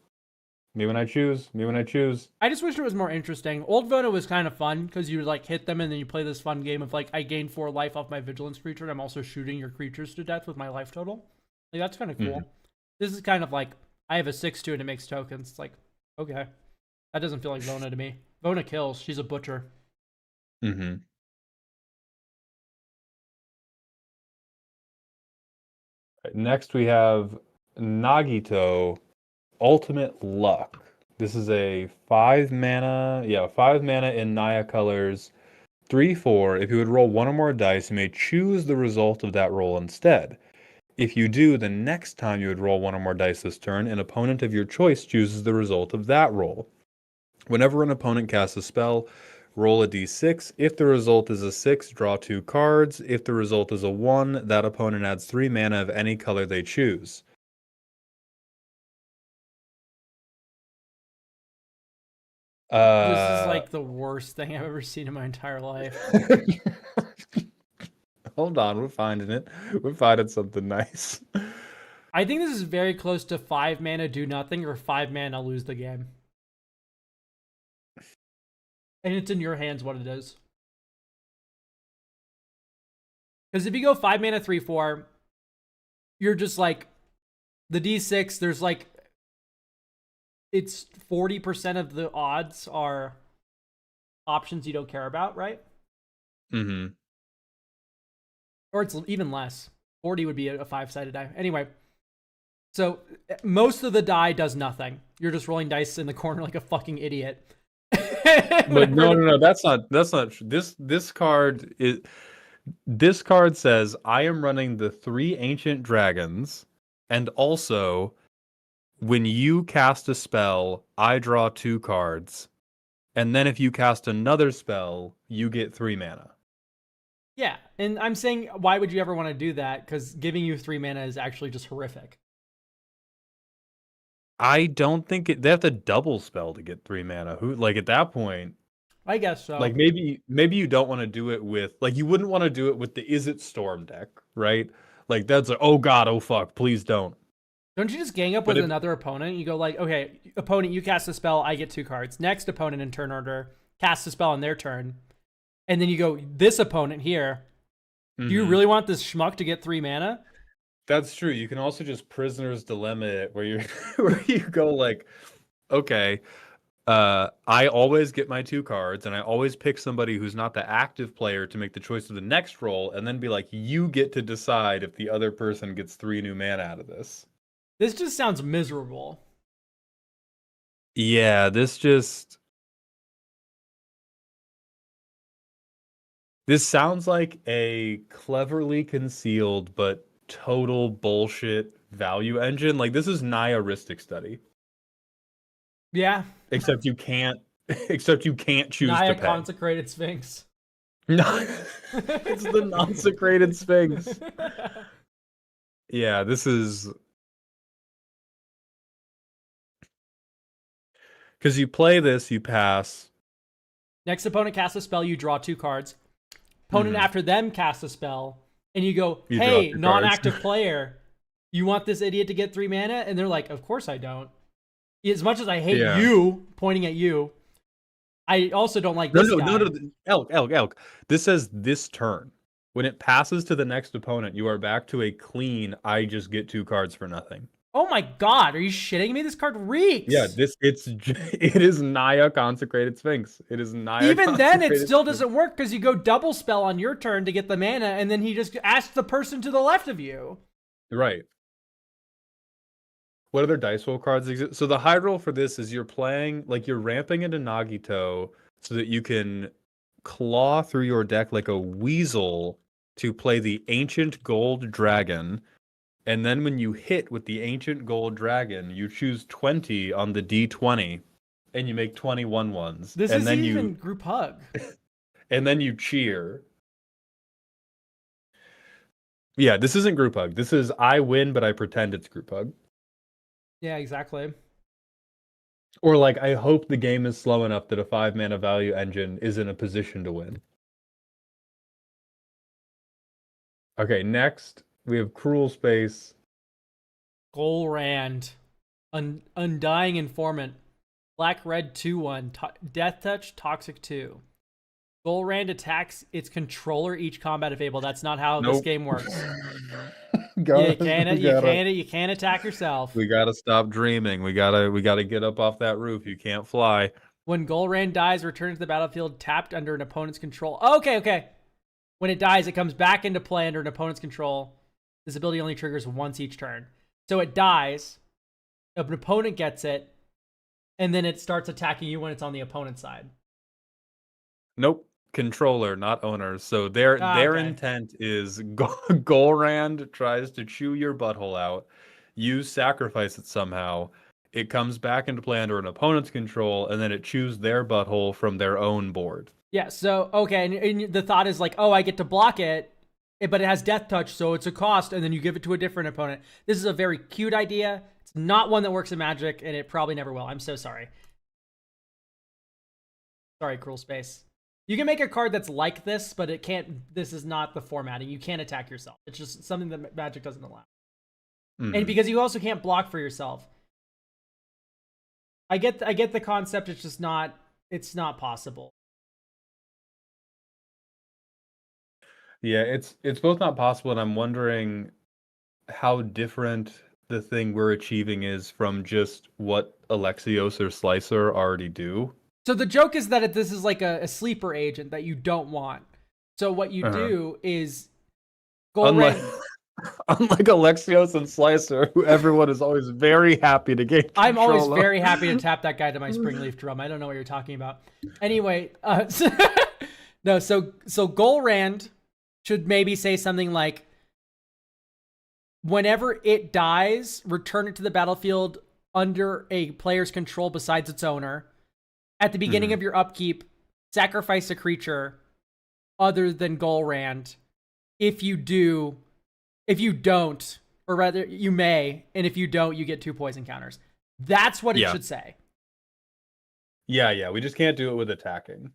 Me when I choose, me when I choose. I just wish it was more interesting. Old Vona was kind of fun, because you like hit them and then you play this fun game of like, I gain 4 life off my vigilance creature and I'm also shooting your creatures to death with my life total. Like, that's kind of cool. This is kind of like, I have a 6/2 and it makes tokens. It's like, okay. That doesn't feel like Vona to me. Vona kills. She's a butcher. Next we have Nagito, Ultimate Luck. This is a 5 mana, 5 mana in Naya colors, 3/4. If you would roll 1 or more dice, you may choose the result of that roll instead. If you do, the next time you would roll 1 or more dice this turn, an opponent of your choice chooses the result of that roll. Whenever an opponent casts a spell, roll a d6. If the result is a 6, draw 2 cards. If the result is a 1, that opponent adds 3 mana of any color they choose. This is like the worst thing I've ever seen in my entire life. Hold on, we're finding it. We're finding something nice. I think this is very close to 5 mana do nothing or 5 mana lose the game. And it's in your hands what it is. Because if you go 5 mana 3/4, you're just like the D6, there's like it's 40% of the odds are options you don't care about, right? Mm-hmm. Or it's even less. 40 would be a 5-sided die. Anyway, so most of the die does nothing. You're just rolling dice in the corner like a fucking idiot. But no, that's not this card is. This card says, I am running the 3 ancient dragons, and also, when you cast a spell, I draw 2 cards, and then if you cast another spell, you get 3 mana. Yeah, and I'm saying, why would you ever want to do that? Because giving you 3 mana is actually just horrific. I don't think they have to double spell to get 3 mana. Who, like, at that point... I guess so. Like maybe you don't want to do it with, like, you wouldn't want to do it with the Is It Storm deck, right? Like that's like, oh god, oh fuck, please don't. Don't you just gang up with another opponent? You go like, okay, opponent, you cast a spell, I get 2 cards. Next opponent in turn order casts a spell on their turn, and then you go, this opponent here. Do you really want this schmuck to get 3 mana? That's true. You can also just Prisoner's Dilemma it, where you where you go like, okay. I always get my 2 cards, and I always pick somebody who's not the active player to make the choice of the next roll, and then be like, you get to decide if the other person gets 3 new mana out of this. This just sounds miserable. Yeah, this sounds like a cleverly concealed but total bullshit value engine. Like, this is Nihilistic Study. Yeah. Except you can't choose to pay. Consecrated Sphinx. No, it's the non-secrated Sphinx. Yeah, this is... Because you play this, you pass. Next opponent casts a spell, you draw 2 cards. Opponent after them casts a spell, and you go, hey, non-active player, you want this idiot to get 3 mana? And they're like, of course I don't. As much as I hate you, pointing at you, I also don't like this guy. No. Elk. This says this turn. When it passes to the next opponent, you are back to a clean, I just get 2 cards for nothing. Oh my god, are you shitting me? This card reeks! Yeah, it is Naya Consecrated Sphinx. It is Naya. Even then, it still doesn't work, because you go double spell on your turn to get the mana, and then he just asks the person to the left of you. Right. What other dice roll cards exist? So the high roll for this is you're playing, like, you're ramping into Nagito so that you can claw through your deck like a weasel to play the Ancient Gold Dragon. And then when you hit with the Ancient Gold Dragon, you choose 20 on the D20 and you make 21 ones. This and is then even group hug. And then you cheer. Yeah, this isn't group hug. This is I win, but I pretend it's group hug. Yeah, exactly. Or like, I hope the game is slow enough that a 5 mana value engine is in a position to win. Okay, next we have Cruel Space. Golrand. Undying Informant. Black Red 2/1. Death Touch, Toxic 2. Golrand attacks its controller each combat available. That's not how this game works. You can't attack yourself. We gotta stop dreaming. We gotta get up off that roof. You can't fly. When Golrand dies, return to the battlefield tapped under an opponent's control. Okay. When it dies, it comes back into play under an opponent's control. This ability only triggers once each turn. So it dies, an opponent gets it, and then it starts attacking you when it's on the opponent's side. Nope. Controller, not owners. So their intent is Golrand tries to chew your butthole out. You sacrifice it somehow. It comes back into play under an opponent's control, and then it chews their butthole from their own board. Yeah, so, okay, and the thought is like, oh, I get to block it, but it has Death Touch, so it's a cost, and then you give it to a different opponent. This is a very cute idea. It's not one that works in Magic, and it probably never will. I'm so sorry. Sorry, Cruel Space. You can make a card that's like this, but it can't. This is not the formatting. You can't attack yourself. It's just something that Magic doesn't allow. And because you also can't block for yourself. I get the concept. It's just not. It's not possible. Yeah, it's both not possible, and I'm wondering how different the thing we're achieving is from just what Alexios or Slicer already do. So the joke is that this is like a sleeper agent that you don't want. So what you do is go unlike Alexios and Slicer, who everyone is always very happy to get control I'm always of. very happy to tap that guy to my Springleaf drum. I don't know what you're talking about. Anyway, no, so Golrand should maybe say something like, whenever it dies, return it to the battlefield under a player's control besides its owner. At the beginning of your upkeep, sacrifice a creature other than Golrand. If you don't, or rather, you may, and if you don't, you get 2 poison counters. That's what it should say. Yeah, we just can't do it with attacking.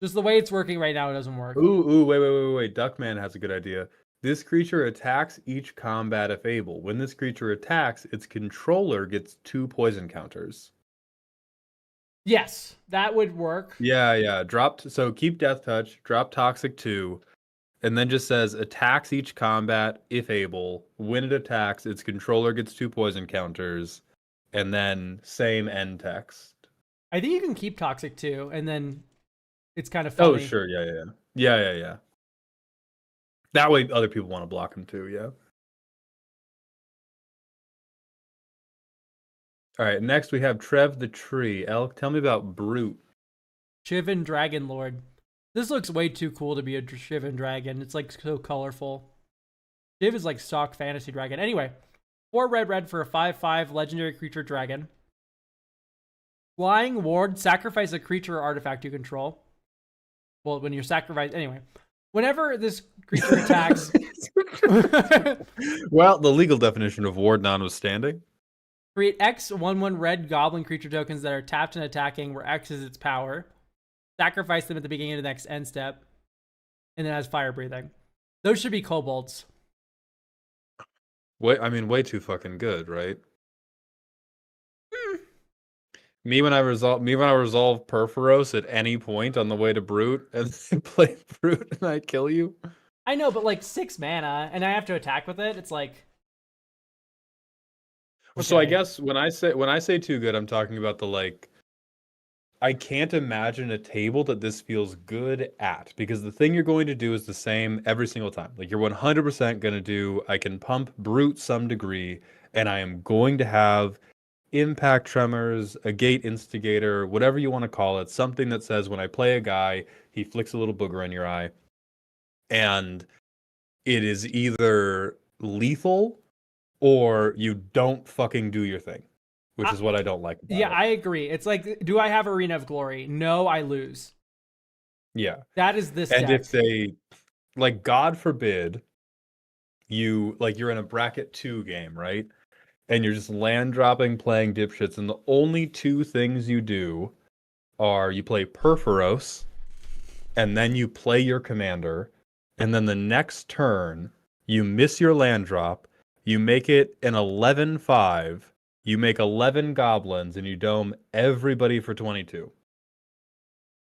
Just the way it's working right now, it doesn't work. Ooh, wait. Duckman has a good idea. This creature attacks each combat if able. When this creature attacks, its controller gets 2 poison counters. Yes, that would work. Yeah. So keep Death Touch, drop Toxic 2, and then just says attacks each combat if able. When it attacks, its controller gets 2 poison counters, and then same end text. I think you can keep Toxic 2, and then it's kind of funny. Oh, sure, yeah. That way other people want to block him too, yeah. All right, next we have Trev the Tree. Elk, tell me about Brute. Shivan Dragon Lord. This looks way too cool to be a Shivan Dragon. It's like so colorful. Shiv is like stock fantasy dragon. Anyway, 4 red for a 5/5 legendary creature dragon. Flying Ward, sacrifice a creature or artifact you control. Well, when you're sacrificed, anyway. Whenever this creature attacks... Well, the legal definition of ward notwithstanding. Create X 1/1 red goblin creature tokens that are tapped and attacking, where X is its power. Sacrifice them at the beginning of the next end step. And then has fire breathing. Those should be kobolds. Way too fucking good, right? Me when I resolve Perforos at any point on the way to Brute and then play Brute and I kill you. I know, but like 6 mana and I have to attack with it. It's like. Okay. So I guess when I say too good, I'm talking about the like. I can't imagine a table that this feels good at, because the thing you're going to do is the same every single time. Like you're 100% going to do. I can pump Brute some degree, and I am going to have Impact Tremors, a Gate Instigator, whatever you want to call it, something that says when I play a guy, he flicks a little booger in your eye. And it is either lethal or you don't fucking do your thing, which is what I don't like about it. I agree. It's like, do I have Arena of Glory? No, I lose. Yeah. That is this And deck. if they, like, God forbid, you're in a bracket 2 game, right? And you're just land dropping, playing dipshits, and the only 2 things you do are you play Perforos, and then you play your commander, and then the next turn, you miss your land drop, you make it an 11/5, you make 11 goblins, and you dome everybody for 22.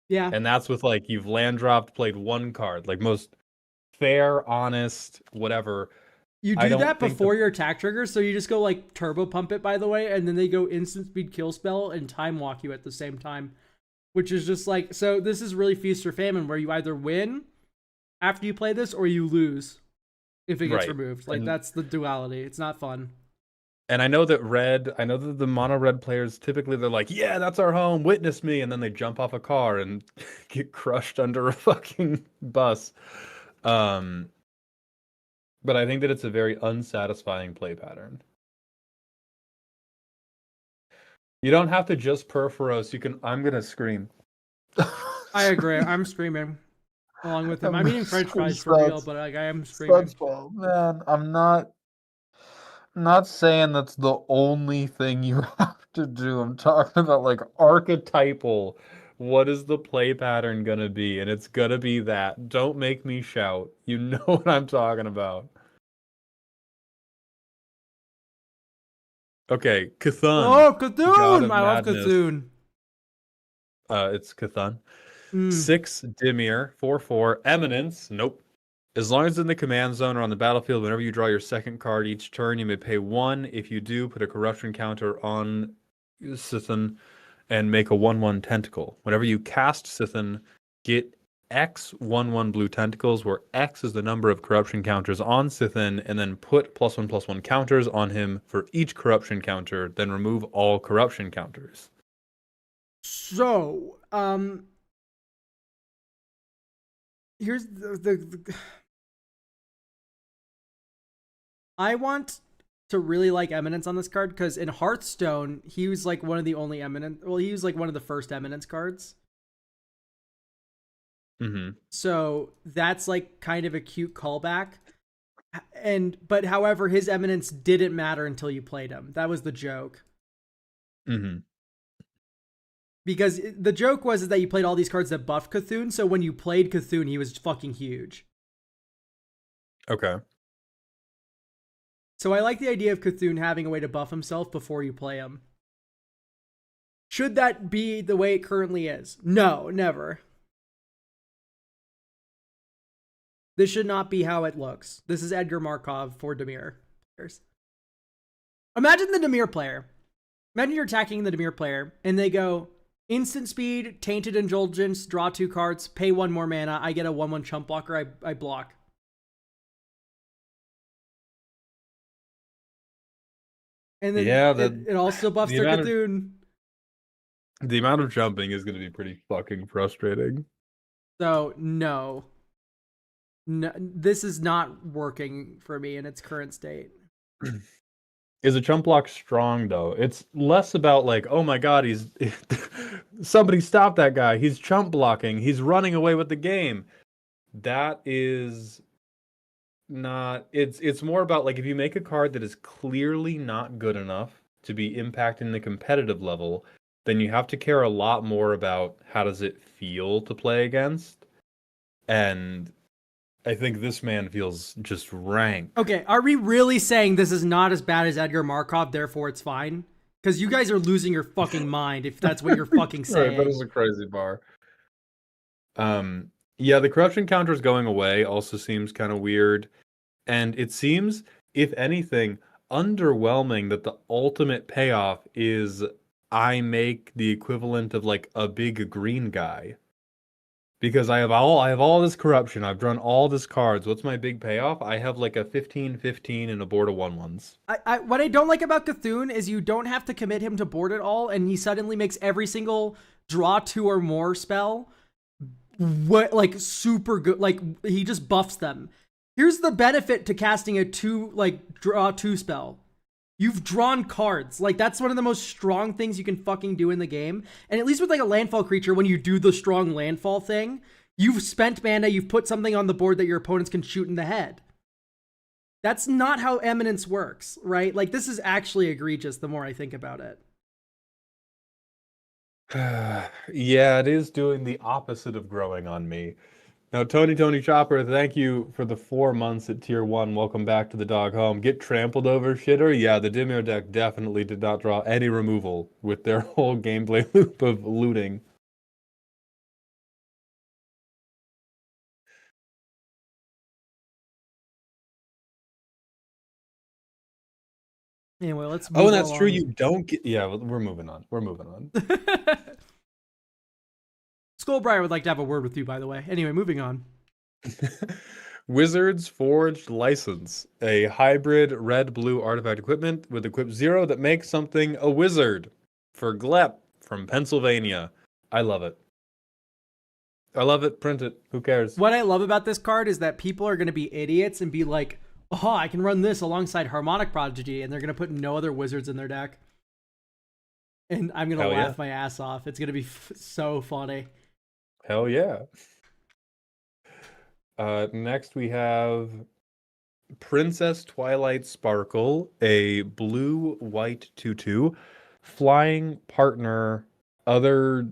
Yeah. And that's with, like, you've land dropped, played 1 card. Like, most fair, honest, whatever. You do that before your attack triggers, so you just go like turbo pump it, by the way, and then they go instant speed kill spell and time walk you at the same time, which is just like, so this is really feast or famine, where you either win after you play this or you lose if it gets removed. Like, that's the duality. It's not fun. And I know that the mono red players, typically they're like, yeah, that's our home, witness me, and then they jump off a car and get crushed under a fucking bus. But I think that it's a very unsatisfying play pattern. You don't have to just Perforos. I'm gonna scream. I agree. I'm screaming along with him. I'm eating French fries for real, but like, I am screaming. Man, I'm not saying that's the only thing you have to do. I'm talking about like archetypal. What is the play pattern gonna be? And it's gonna be that. Don't make me shout. You know what I'm talking about. Okay, Cthulhu. Oh, God Cthulhu! of I love Madness. Cthulhu. It's Cthulhu. Mm. 6 Dimir, 4/4 Eminence. Nope. As long as it's in the command zone or on the battlefield, whenever you draw your second card each turn, you may pay 1. If you do, put a corruption counter on Sithin and make a 1/1 tentacle. Whenever you cast Sithin, get X 1/1 blue tentacles, where X is the number of corruption counters on Sithin, and then put +1/+1 counters on him for each corruption counter, then remove all corruption counters. So, here's the I want to really like Eminence on this card because in Hearthstone, he was like one of the only Eminence. Well, he was like one of the first Eminence cards. Mm-hmm. So that's like kind of a cute callback. But however, his Eminence didn't matter until you played him. That was the joke. Mm-hmm. Because the joke was that you played all these cards that buff Cthulhu. So when you played Cthulhu, he was fucking huge. Okay. So I like the idea of Cthulhu having a way to buff himself before you play him. Should that be the way it currently is? No, never. This should not be how it looks. This is Edgar Markov for Dimir players. Imagine the Dimir player. Imagine you're attacking the Dimir player, and they go, instant speed, tainted indulgence, draw 2 cards, pay 1 more mana, I get a 1/1 chump blocker, I block. And then it also buffs their Cthulhu. The amount of jumping is going to be pretty fucking frustrating. So, no, this is not working for me in its current state. Is a chump block strong, though? It's less about like, oh my god, he's... somebody stop that guy. He's chump blocking. He's running away with the game. That is... not... It's more about like if you make a card that is clearly not good enough to be impacting the competitive level, then you have to care a lot more about how does it feel to play against. And I think this man feels just rank. Okay, are we really saying this is not as bad as Edgar Markov, therefore it's fine? Because you guys are losing your fucking mind if that's what you're fucking saying. Right, that is a crazy bar. Yeah, the corruption counter is going away also seems kind of weird. And it seems, if anything, underwhelming that the ultimate payoff is I make the equivalent of like a big green guy. Because I have all this corruption, I've drawn all this cards. What's my big payoff? I have like a 15/15 and a board of 1/1s. What I don't like about Cthulhu is you don't have to commit him to board at all, and he suddenly makes every single draw 2 or more spell like super good. Like he just buffs them. Here's the benefit to casting a draw 2 spell. You've drawn cards. Like, that's one of the most strong things you can fucking do in the game. And at least with, like, a landfall creature, when you do the strong landfall thing, you've spent mana, you've put something on the board that your opponents can shoot in the head. That's not how Eminence works, right? Like, this is actually egregious the more I think about it. Yeah, it is doing the opposite of growing on me. Now, Tony Chopper, thank you for the 4 months at Tier 1. Welcome back to the dog home. Get trampled over, shitter? Yeah, the Dimir deck definitely did not draw any removal with their whole gameplay loop of looting. Anyway, let's move Oh, and that's along. true. You don't get... Yeah, we're moving on. We're moving on. Skullbriar would like to have a word with you, by the way. Anyway, moving on. Wizards Forged License, a hybrid red-blue artifact equipment with equip 0 that makes something a wizard for Glep from Pennsylvania. I love it. I love it. Print it. Who cares? What I love about this card is that people are going to be idiots and be like, oh, I can run this alongside Harmonic Prodigy, and they're going to put no other wizards in their deck. And I'm going to laugh my ass off. It's going to be so funny. Hell yeah. Next we have Princess Twilight Sparkle, a blue-white 2/2, flying partner, other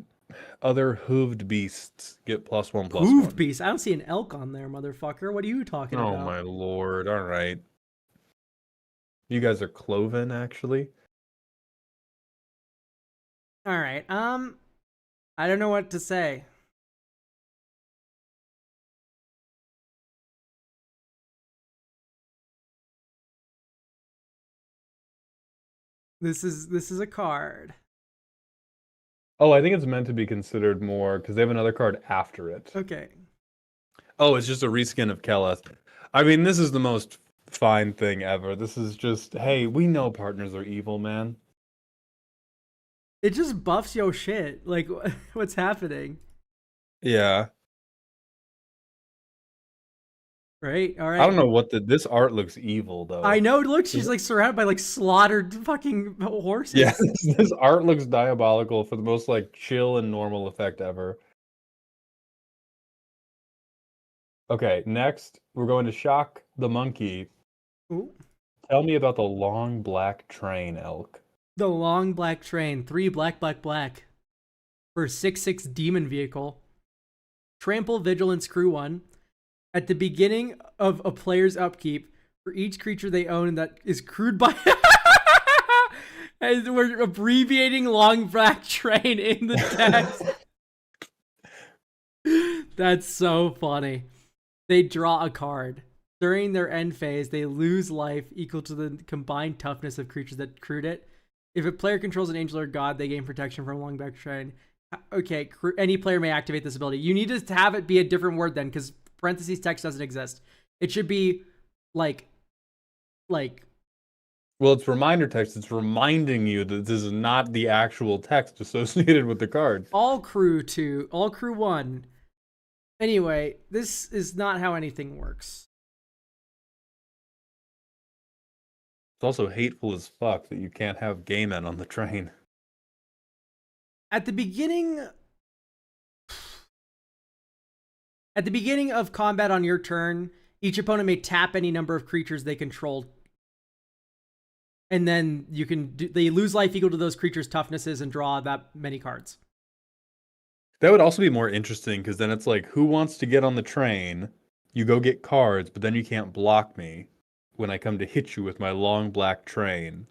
hooved beasts get +1/+1. Hooved beasts? I don't see an elk on there, motherfucker. What are you talking about? Oh my lord, alright. You guys are cloven, actually. All right. I don't know what to say. This is a card. Oh, I think it's meant to be considered more because they have another card after it. Okay. Oh, it's just a reskin of Keleth. I mean, this is the most fine thing ever. This is just, hey, we know partners are evil, man. It just buffs your shit. Like, what's happening? Yeah. Right? All right. I don't know what this art looks evil though. I know. Look, she's like surrounded by like slaughtered fucking horses. Yeah, this art looks diabolical for the most like chill and normal effect ever. Okay, next we're going to Shock the Monkey. Ooh. Tell me about the long black train, Elk. The long black train. 3 black, black, black. For 6/6 demon vehicle. Trample, vigilance, crew 1. At the beginning of a player's upkeep, for each creature they own that is crewed by... As we're abbreviating long black train in the text. That's so funny. They draw a card. During their end phase, they lose life equal to the combined toughness of creatures that crewed it. If a player controls an angel or god, they gain protection from long black train. Okay, any player may activate this ability. You need to have it be a different word then, because parentheses text doesn't exist. It should be like. Well, it's reminder text. It's reminding you that this is not the actual text associated with the card. All crew 2, all crew 1. Anyway, this is not how anything works. It's also hateful as fuck that you can't have gay men on the train. At the beginning of combat on your turn, each opponent may tap any number of creatures they control. And then they lose life equal to those creatures' toughnesses and draw that many cards. That would also be more interesting because then it's like, who wants to get on the train? You go get cards, but then you can't block me when I come to hit you with my long black train.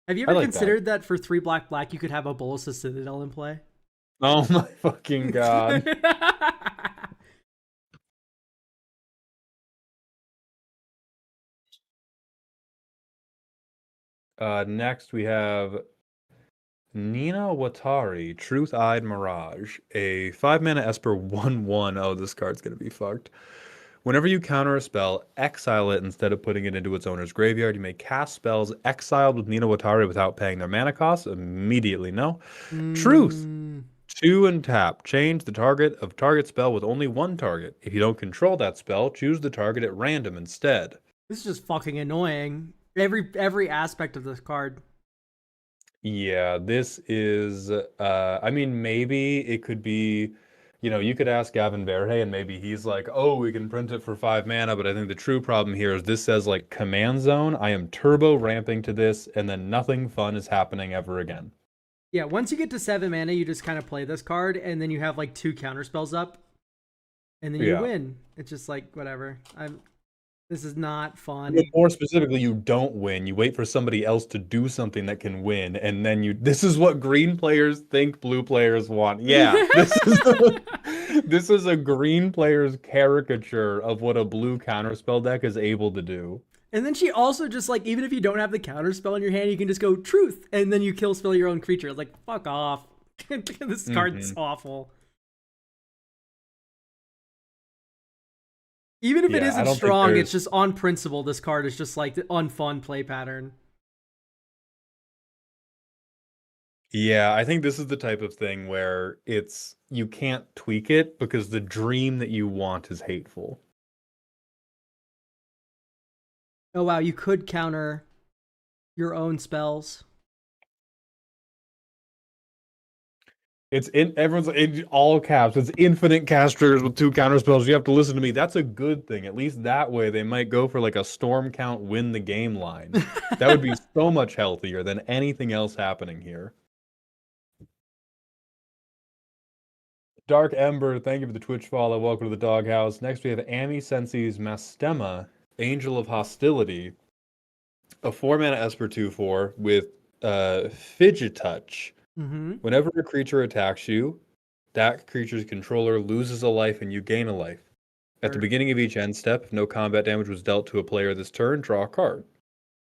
Have you ever considered that for 3 black, black, you could have a Bolus of Citadel in play? Oh my fucking god. Next we have Nina Watari, Truth-Eyed Mirage, a 5-mana Esper 1/1. Oh, this card's gonna be fucked. Whenever you counter a spell, exile it instead of putting it into its owner's graveyard. You may cast spells exiled with Nina Watari without paying their mana cost. Immediately, no. Truth. 2 and tap. Change the target of target spell with only 1 target. If you don't control that spell, choose the target at random instead. This is just fucking annoying. Every aspect of this card. Yeah, this is, I mean, maybe it could be, you could ask Gavin Verhey and maybe he's like, oh, we can print it for 5 mana, but I think the true problem here is this says like command zone. I am turbo ramping to this and then nothing fun is happening ever again. Yeah, once you get to 7 mana, you just kind of play this card and then you have like 2 counter spells up and then you win. It's just like, whatever. This is not fun. But more specifically, you don't win. You wait for somebody else to do something that can win, and then this is what green players think blue players want. Yeah, this is a green player's caricature of what a blue counterspell deck is able to do. And then she also just like, even if you don't have the counterspell in your hand, you can just go truth, and then you kill spell your own creature. It's like, fuck off. This card's awful. Even if it isn't strong, it's just on principle. This card is just like the unfun play pattern. Yeah, I think this is the type of thing where you can't tweak it because the dream that you want is hateful. Oh wow, you could counter your own spells. Everyone's in all caps. It's infinite casters with 2 counter spells. You have to listen to me. That's a good thing. At least that way they might go for like a storm count win the game line. That would be so much healthier than anything else happening here. Dark Ember, thank you for the Twitch follow. Welcome to the doghouse. Next we have Ami Sensei's Mastema, Angel of Hostility. A 4-mana Esper 2/4 with Fidget Touch. Mm-hmm. Whenever a creature attacks you, that creature's controller loses a life and you gain a life. At the beginning of each end step, if no combat damage was dealt to a player this turn, draw a card.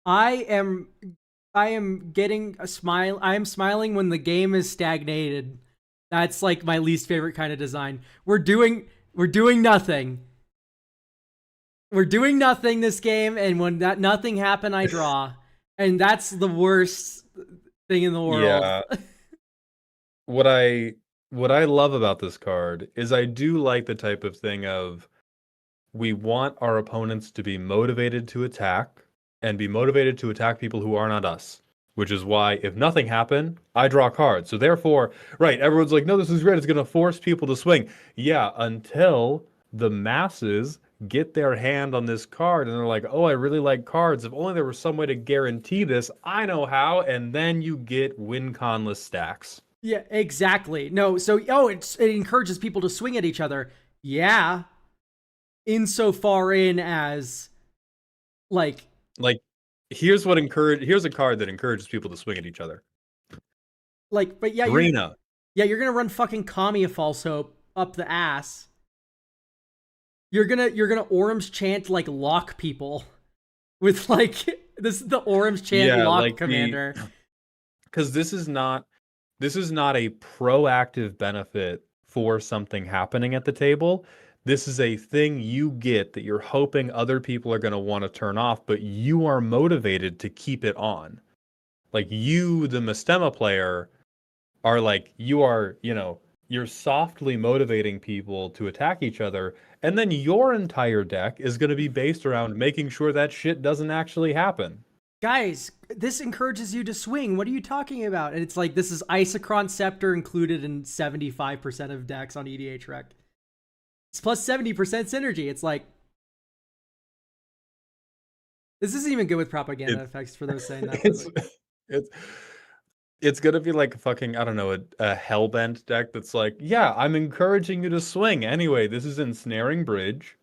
I am getting a smile. I am smiling when the game is stagnated. That's like my least favorite kind of design. We're doing nothing. We're doing nothing this game, and when that nothing happened, I draw. And that's the worst thing in the world. Yeah. What I love about this card is I do like the type of thing of we want our opponents to be motivated to attack and be motivated to attack people who are not us. Which is why if nothing happened, I draw cards. So therefore, right, everyone's like, no, this is great. It's going to force people to swing. Yeah, until the masses get their hand on this card and they're like, oh, I really like cards. If only there was some way to guarantee this, I know how. And then you get win conless stacks. Yeah, exactly. No, so it encourages people to swing at each other. Yeah, insofar in as like here's a card that encourages people to swing at each other. But yeah, Arena. You're gonna run fucking Kamiya False Hope up the ass. You're gonna Orum's Chant like lock people with like this is the Orum's Chant lock like commander. Because this is not a proactive benefit for something happening at the table. This is a thing you get that you're hoping other people are going to want to turn off, but you are motivated to keep it on. Like you, the Mastema player, are like, you're softly motivating people to attack each other, and then your entire deck is going to be based around making sure that shit doesn't actually happen. Guys, this encourages you to swing. What are you talking about? And it's like, this is Isochron Scepter included in 75% of decks on EDH Rec. It's plus 70% synergy. It's like, this isn't even good with propaganda effects for those saying that. It's gonna be like fucking, I don't know, a Hellbent deck that's like, yeah, I'm encouraging you to swing. Anyway, this is Ensnaring Bridge.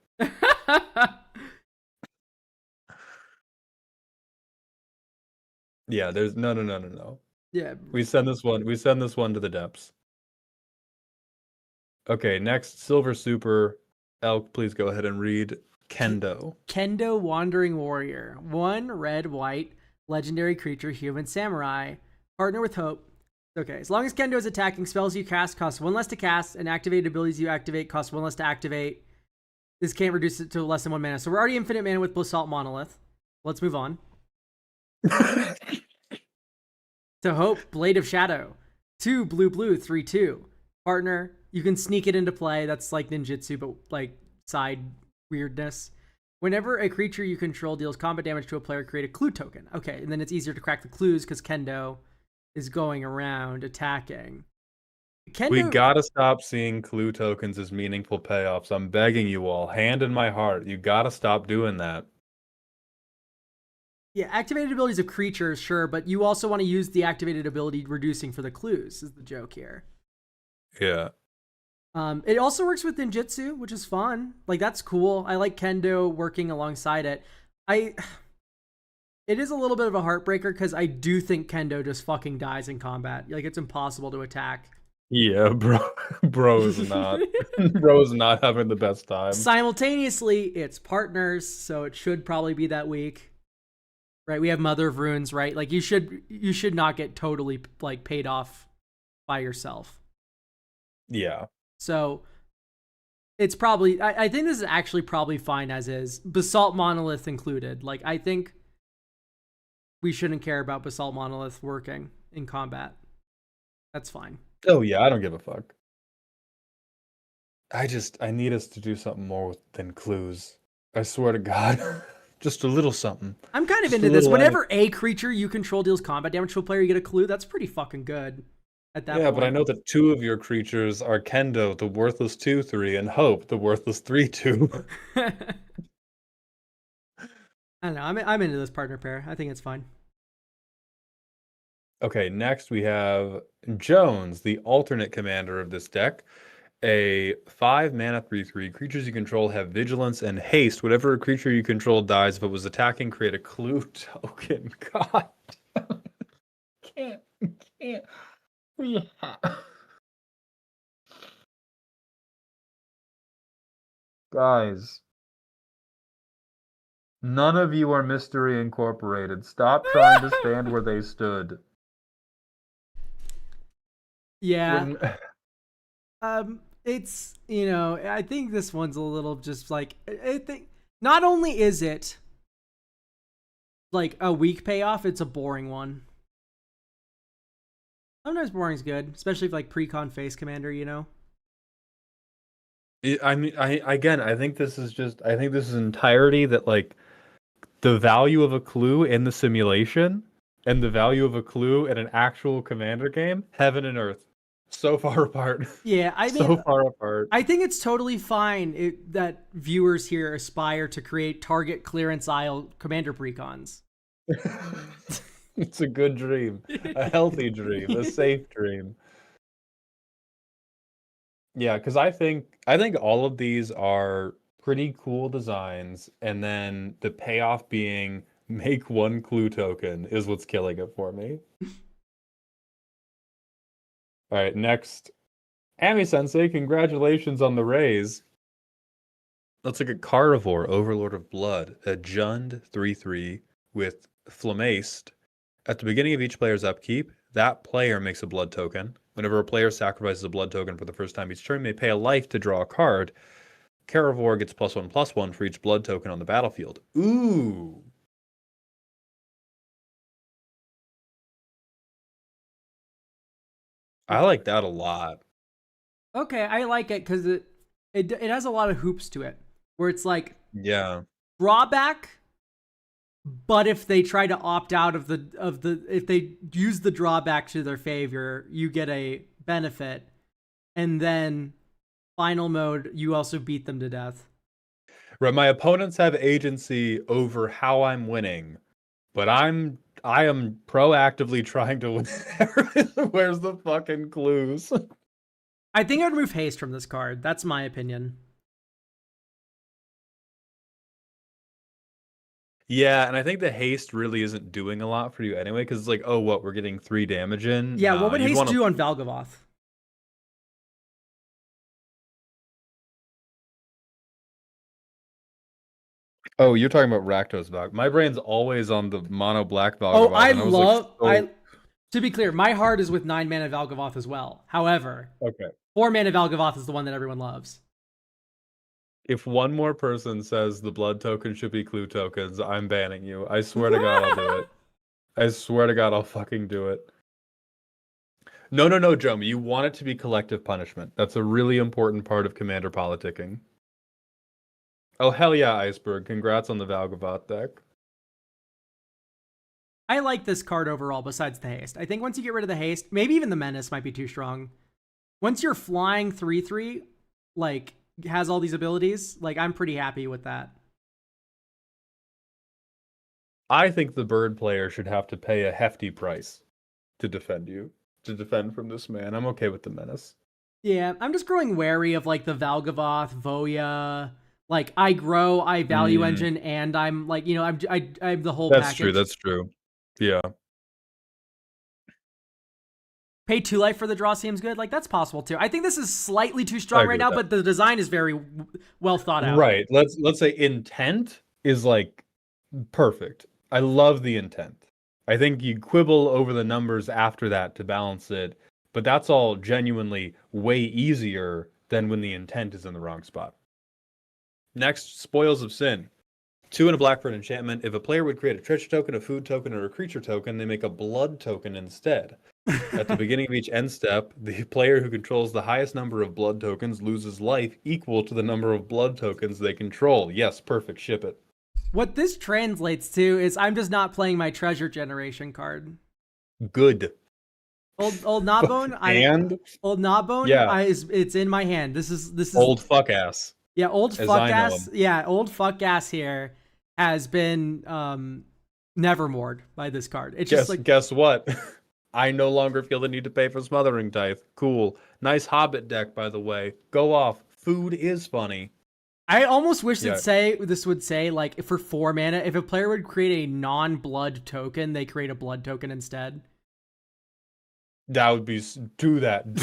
Yeah, there's no. Yeah. We send this one to the depths. Okay, next, Silver Super. Elk, please go ahead and read Kendo. Kendo Wandering Warrior. 1 red, white, legendary creature, human samurai. Partner with Hope. Okay, as long as Kendo is attacking, spells you cast cost 1 less to cast, and activated abilities you activate cost 1 less to activate. This can't reduce it to less than 1 mana. So we're already infinite mana with Basalt Monolith. Let's move on. To Hope, Blade of Shadow. 2 blue, 3/2. Partner, you can sneak it into play. That's like ninjutsu, but like side weirdness. Whenever a creature you control deals combat damage to a player, create a clue token. Okay, and then it's easier to crack the clues because Kendo is going around attacking. We gotta stop seeing clue tokens as meaningful payoffs. I'm begging you all, hand in my heart, you gotta stop doing that. Yeah, activated abilities of creatures, sure, but you also want to use the activated ability reducing for the clues, is the joke here. Yeah. It also works with ninjutsu, which is fun. Like, that's cool. I like Kendo working alongside it. It is a little bit of a heartbreaker because I do think Kendo just fucking dies in combat. Like, it's impossible to attack. Yeah, bro is not having the best time. Simultaneously, it's partners, so it should probably be that weak. Right? We have Mother of Runes, right? Like, you should not get totally like paid off by yourself. Yeah. So it's probably, I think this is actually probably fine as is. Basalt Monolith included. Like, I think we shouldn't care about Basalt Monolith working in combat. That's fine. Oh yeah, I don't give a fuck. I need us to do something more than clues. I swear to God. Just a little something. I'm kind of into this. Whenever a creature you control deals combat damage to a player, you get a clue. That's pretty fucking good at that point. Yeah, but I know that 2 of your creatures are Kendo, the worthless 2/3, and Hope, the worthless 3/2. I don't know. I'm into this partner pair. I think it's fine. Okay, next we have Jones, the alternate commander of this deck. A 5 mana 3/3. Creatures you control have vigilance and haste. Whatever a creature you control dies, if it was attacking, create a clue token. God. Guys, none of you are Mystery Incorporated. Stop trying to stand where they stood. Yeah. It's, I think this one's a little just like, I think not only is it like a weak payoff, it's a boring one. Sometimes boring's good, especially if like pre-con face commander, I mean, I think this is entirety that like the value of a clue in the simulation and the value of a clue in an actual commander game, heaven and earth, so far apart. Yeah, I mean, so far apart. I think it's totally fine that viewers here aspire to create target clearance aisle commander precons. It's a good dream, a healthy dream, a safe dream. Yeah, because I think all of these are pretty cool designs, and then the payoff being make one clue token is what's killing it for me. All right, next. Ami Sensei, congratulations on the raise. Let's look at Carnivore, Overlord of Blood, a Jund 3/3 with Flamaced. At the beginning of each player's upkeep, that player makes a blood token. Whenever a player sacrifices a blood token for the first time each turn, they pay a life to draw a card. Carnivore gets +1/+1 for each blood token on the battlefield. Ooh. I like that a lot. Okay, I like it because it has a lot of hoops to it, where it's like drawback, but if they try to opt out of the if they use the drawback to their favor, you get a benefit, and then final mode you also beat them to death. Right, my opponents have agency over how I'm winning, but I am proactively trying to win. Where's the fucking clues? I think I'd remove haste from this card. That's my opinion. Yeah, and I think the haste really isn't doing a lot for you anyway, because it's like, oh, what, we're getting 3 damage in? Yeah, what would haste do on Valgavoth? Oh, you're talking about Rakdos Valg. My brain's always on the mono black Valgavoth. To be clear, my heart is with 9 mana Valgavoth as well. However, okay, 4 mana Valgavoth is the one that everyone loves. If one more person says the blood token should be clue tokens, I'm banning you. I swear to God I'll do it. I swear to God I'll fucking do it. No, Jomi. You want it to be collective punishment. That's a really important part of commander politicking. Oh, hell yeah, Iceberg. Congrats on the Valgavoth deck. I like this card overall besides the haste. I think once you get rid of the haste, maybe even the menace might be too strong. Once you're flying 3/3, like, has all these abilities, like, I'm pretty happy with that. I think the bird player should have to pay a hefty price to defend you, to defend from this man. I'm okay with the menace. Yeah, I'm just growing wary of, like, the Valgavoth, Voya. Like, I grow, I value engine, and I'm like, I'm the whole package. That's true. Yeah. Pay 2 life for the draw seems good. Like, that's possible too. I think this is slightly too strong right now, but the design is very well thought out. Right. Let's say intent is like perfect. I love the intent. I think you quibble over the numbers after that to balance it, but that's all genuinely way easier than when the intent is in the wrong spot. Next, Spoils of Sin. 2 and a black for an enchantment. If a player would create a treasure token, a food token, or a creature token, they make a blood token instead. At the beginning of each end step, the player who controls the highest number of blood tokens loses life equal to the number of blood tokens they control. Yes, perfect. Ship it. What this translates to is I'm just not playing my treasure generation card. Good. Old Gnawbone. Old Gnawbone. Yeah. It's in my hand. This is old fuck ass. Yeah, old fuck ass. Yeah, old fuck ass here has been nevermored by this card. It's just like, guess what? I no longer feel the need to pay for Smothering Tithe. Cool. Nice Hobbit deck, by the way. Go off. Food is funny. I almost wish this would say, like, for 4 mana, if a player would create a non-blood token, they create a blood token instead. That would be do that.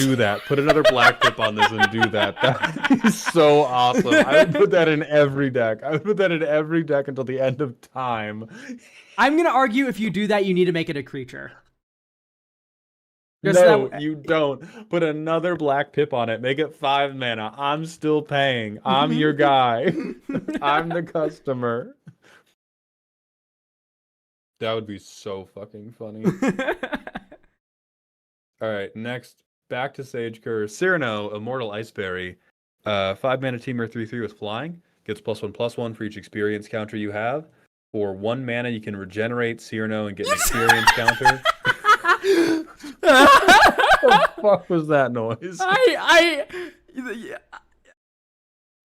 Put another black tip on this and do that. That would be so awesome. I would put that in every deck. I would put that in every deck until the end of time. I'm gonna argue if you do that, you need to make it a creature. No, you don't. Put another black tip on it. Make it 5 mana. I'm still paying. I'm your guy. I'm the customer. That would be so fucking funny. All right, next, back to Sage Curse. Cyrano, Immortal Iceberry. 5 mana teamer 3/3 with flying. Gets +1/+1 for each experience counter you have. For 1 mana, you can regenerate Cyrano and get an experience counter. What the fuck was that noise?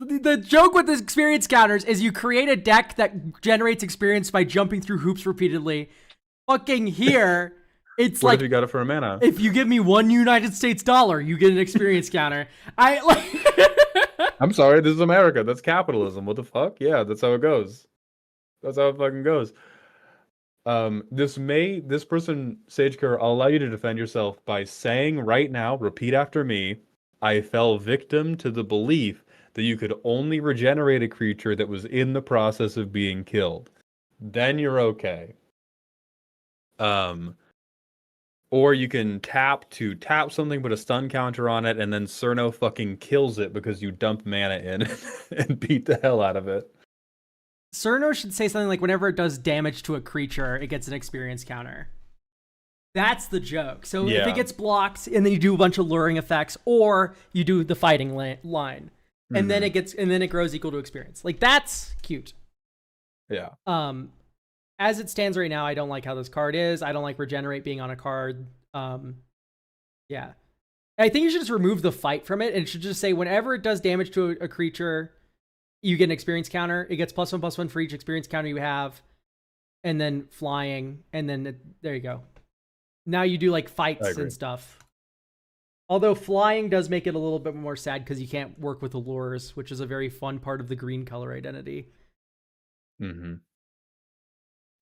The joke with the experience counters is you create a deck that generates experience by jumping through hoops repeatedly. Fucking here, it's what like if you got it for a mana? if you give me $1 United States dollar, you get an experience counter. I'm sorry, this is America. That's capitalism. What the fuck? Yeah, that's how it goes. That's how it fucking goes. This person, Sageker, I'll allow you to defend yourself by saying right now, repeat after me, I fell victim to the belief that you could only regenerate a creature that was in the process of being killed. Then you're okay. Or you can tap something, put a stun counter on it, and then Cerno fucking kills it because you dump mana in and beat the hell out of it. Cerno should say something like, whenever it does damage to a creature, it gets an experience counter. That's the joke. So if it gets blocked, and then you do a bunch of luring effects, or you do the fighting line, and then it grows equal to experience. Like, that's cute. Yeah. As it stands right now, I don't like how this card is. I don't like regenerate being on a card. Yeah. I think you should just remove the fight from it, and it should just say whenever it does damage to a creature, you get an experience counter. It gets +1/+1 for each experience counter you have, and then flying, and then there you go. Now you do like fights and stuff. Although flying does make it a little bit more sad because you can't work with allures, which is a very fun part of the green color identity. Mm-hmm.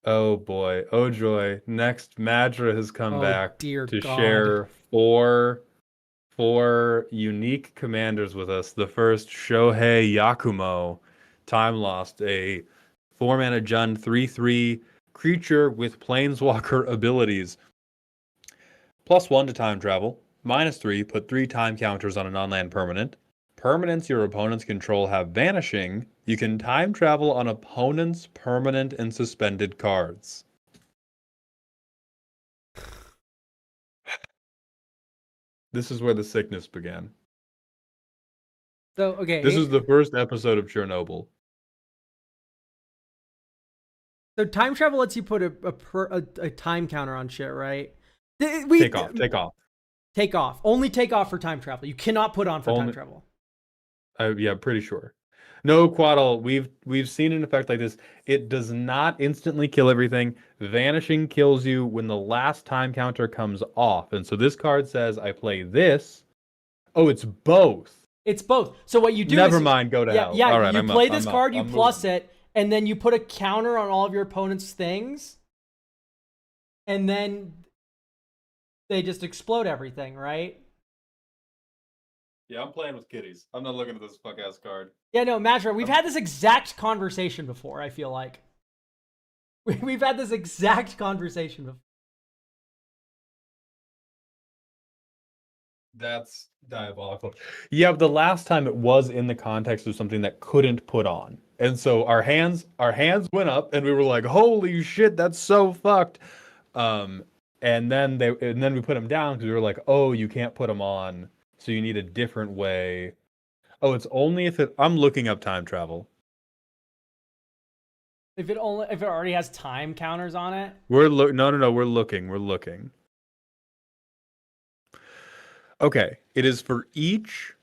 Oh boy, oh joy. Next, Madra has come back to share four unique commanders with us. The first, Shohei Yakumo, Time Lost, a 4-mana Jund 3/3 creature with Planeswalker abilities. +1 to time travel. -3, put 3 time counters on a non-land permanent. Permanents your opponents control have vanishing. You can time travel on opponents' permanent and suspended cards. This is where the sickness began. So, okay. This is the first episode of Chernobyl. So time travel lets you put a time counter on shit, right? Take off. Take off. Only take off for time travel. You cannot put on for time travel. Yeah, pretty sure. No, Quaddle, we've seen an effect like this. It does not instantly kill everything. Vanishing kills you when the last time counter comes off. And so this card says, I play this. Oh, it's both. It's both. So what you do Never mind, go to hell. Yeah, all right, you play this card, you plus it, and then you put a counter on all of your opponent's things, and then they just explode everything, right? Yeah, I'm playing with kitties. I'm not looking at this fuck-ass card. Yeah, no, Matra, we've had this exact conversation before, I feel like. We've had this exact conversation before. That's diabolical. Yeah, but the last time it was in the context of something that couldn't put on. And so our hands went up and we were like, holy shit, that's so fucked. And then we put them down because we were like, oh, you can't put them on. So you need a different way. Oh, it's only if I'm looking up time travel. If it already has time counters on it? No, we're looking. Okay, it is for each.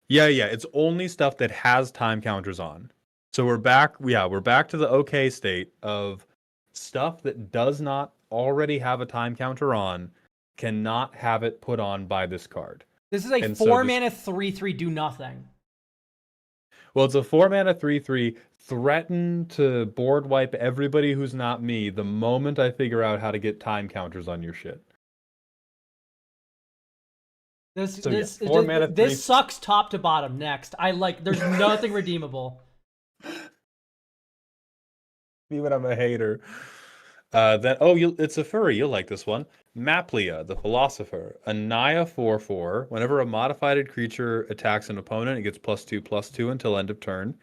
Yeah, it's only stuff that has time counters on. So we're back to the okay state of stuff that does not already have a time counter on, cannot have it put on by this card. This is a 4-mana 3/3 do nothing. Well, it's a 4-mana 3/3 threaten to board wipe everybody who's not me the moment I figure out how to get time counters on your shit. So, yeah, 4 mana, 3. This sucks top to bottom. Next, there's nothing redeemable. Even I'm a hater. It's a furry. You'll like this one. Maplia, the Philosopher. A Naya 4/4. Whenever a modified creature attacks an opponent, it gets +2/+2 until end of turn.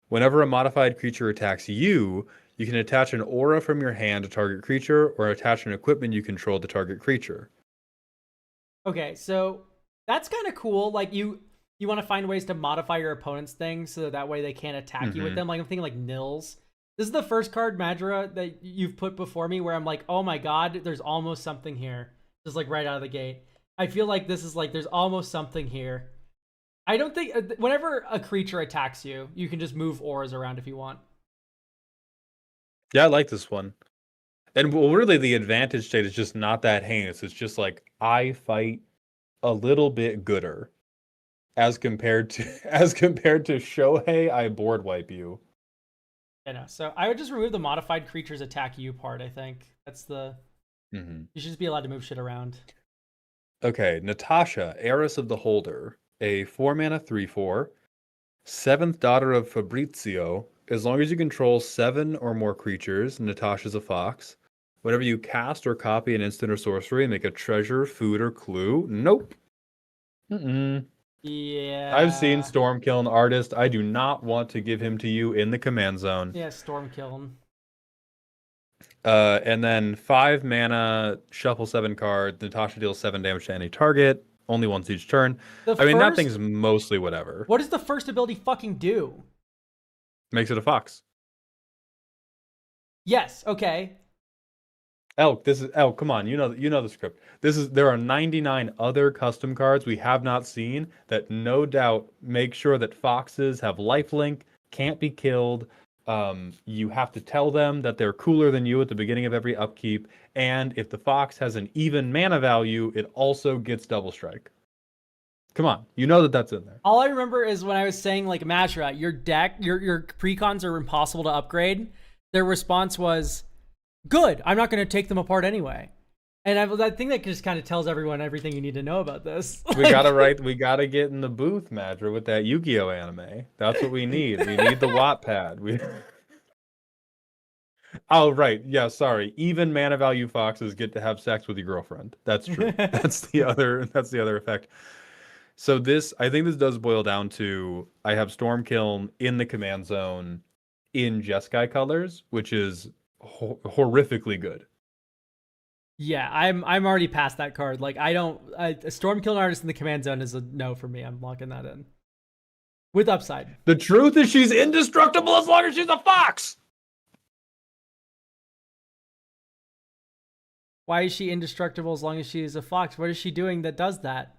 Whenever a modified creature attacks you, you can attach an aura from your hand to target creature, or attach an equipment you control to target creature. Okay, so that's kind of cool. Like you want to find ways to modify your opponent's things so that way they can't attack you with them. Like I'm thinking like Nils. This is the first card, Madra, that you've put before me where I'm like, oh my god, there's almost something here. Just like right out of the gate. I feel like this is like, there's almost something here. I don't think, whenever a creature attacks you, you can just move auras around if you want. Yeah, I like this one. And really the advantage state is just not that heinous. It's just like, I fight a little bit gooder. As compared to Shohei, I board wipe you. I know. So I would just remove the modified creatures attack you part, I think. That's the... You should just be allowed to move shit around. Okay, Natasha, Heiress of the Holder. A 4 mana 3/4. 7th daughter of Fabrizio. As long as you control 7 or more creatures, Natasha's a fox. Whenever you cast or copy an instant or sorcery, make a treasure, food, or clue. Nope. Yeah. I've seen Stormkill, an artist. I do not want to give him to you in the command zone. Yeah, Stormkill. And then 5 mana, shuffle 7 cards. Natasha deals 7 damage to any target. Only once each turn. That thing's mostly whatever. What does the first ability fucking do? Makes it a fox. Yes, okay. Elk, come on, you know the script. There are 99 other custom cards we have not seen that no doubt make sure that foxes have lifelink, can't be killed. You have to tell them that they're cooler than you at the beginning of every upkeep, and if the fox has an even mana value, it also gets double strike. Come on, you know that's in there. All I remember is when I was saying like Mashra, your deck, your precons are impossible to upgrade. Their response was, good, I'm not going to take them apart anyway. And I think that just kind of tells everyone everything you need to know about this. We gotta get in the booth, Madra, with that Yu-Gi-Oh anime. That's what we need. We need the Wattpad. Oh, right. Yeah, sorry. Even mana value foxes get to have sex with your girlfriend. That's true. That's the other effect. So I think this does boil down to, I have Stormkill in the command zone in Jeskai colors, which is horrifically good. Yeah, I'm already past that card. Like a Stormkill artist in the command zone is a no for me. I'm locking that in. With upside. The truth is she's indestructible as long as she's a fox. Why is she indestructible as long as she is a fox? What is she doing that does that?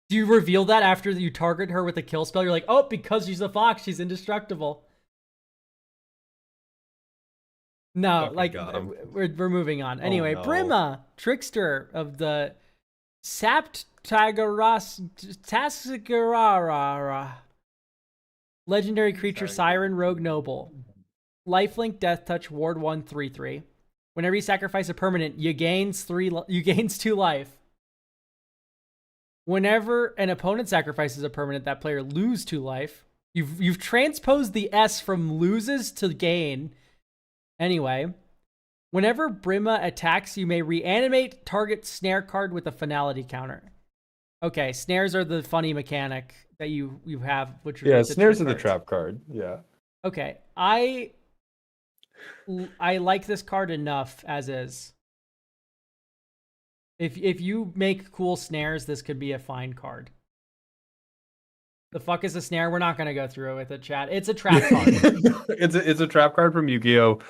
Do you reveal that after you target her with a kill spell? You're like, oh, because she's a fox, she's indestructible. No, like, we're moving on. Anyway, no. Brima, Trickster of the Saptagarara. Legendary creature, Siren, Rogue Noble. Lifelink, Death Touch, Ward 1, 3/3. Whenever you sacrifice a permanent, you gains 2 life. Whenever an opponent sacrifices a permanent, that player loses 2 life. You've transposed the S from loses to gain. Anyway, whenever Brima attacks, you may reanimate target snare card with a finality counter. Okay, snares are the funny mechanic that you have, which snares are the trap card. Yeah. Okay, I like this card enough as is. If you make cool snares, this could be a fine card. The fuck is a snare? We're not gonna go through it with it, chat. It's a trap card. it's a trap card from Yu-Gi-Oh!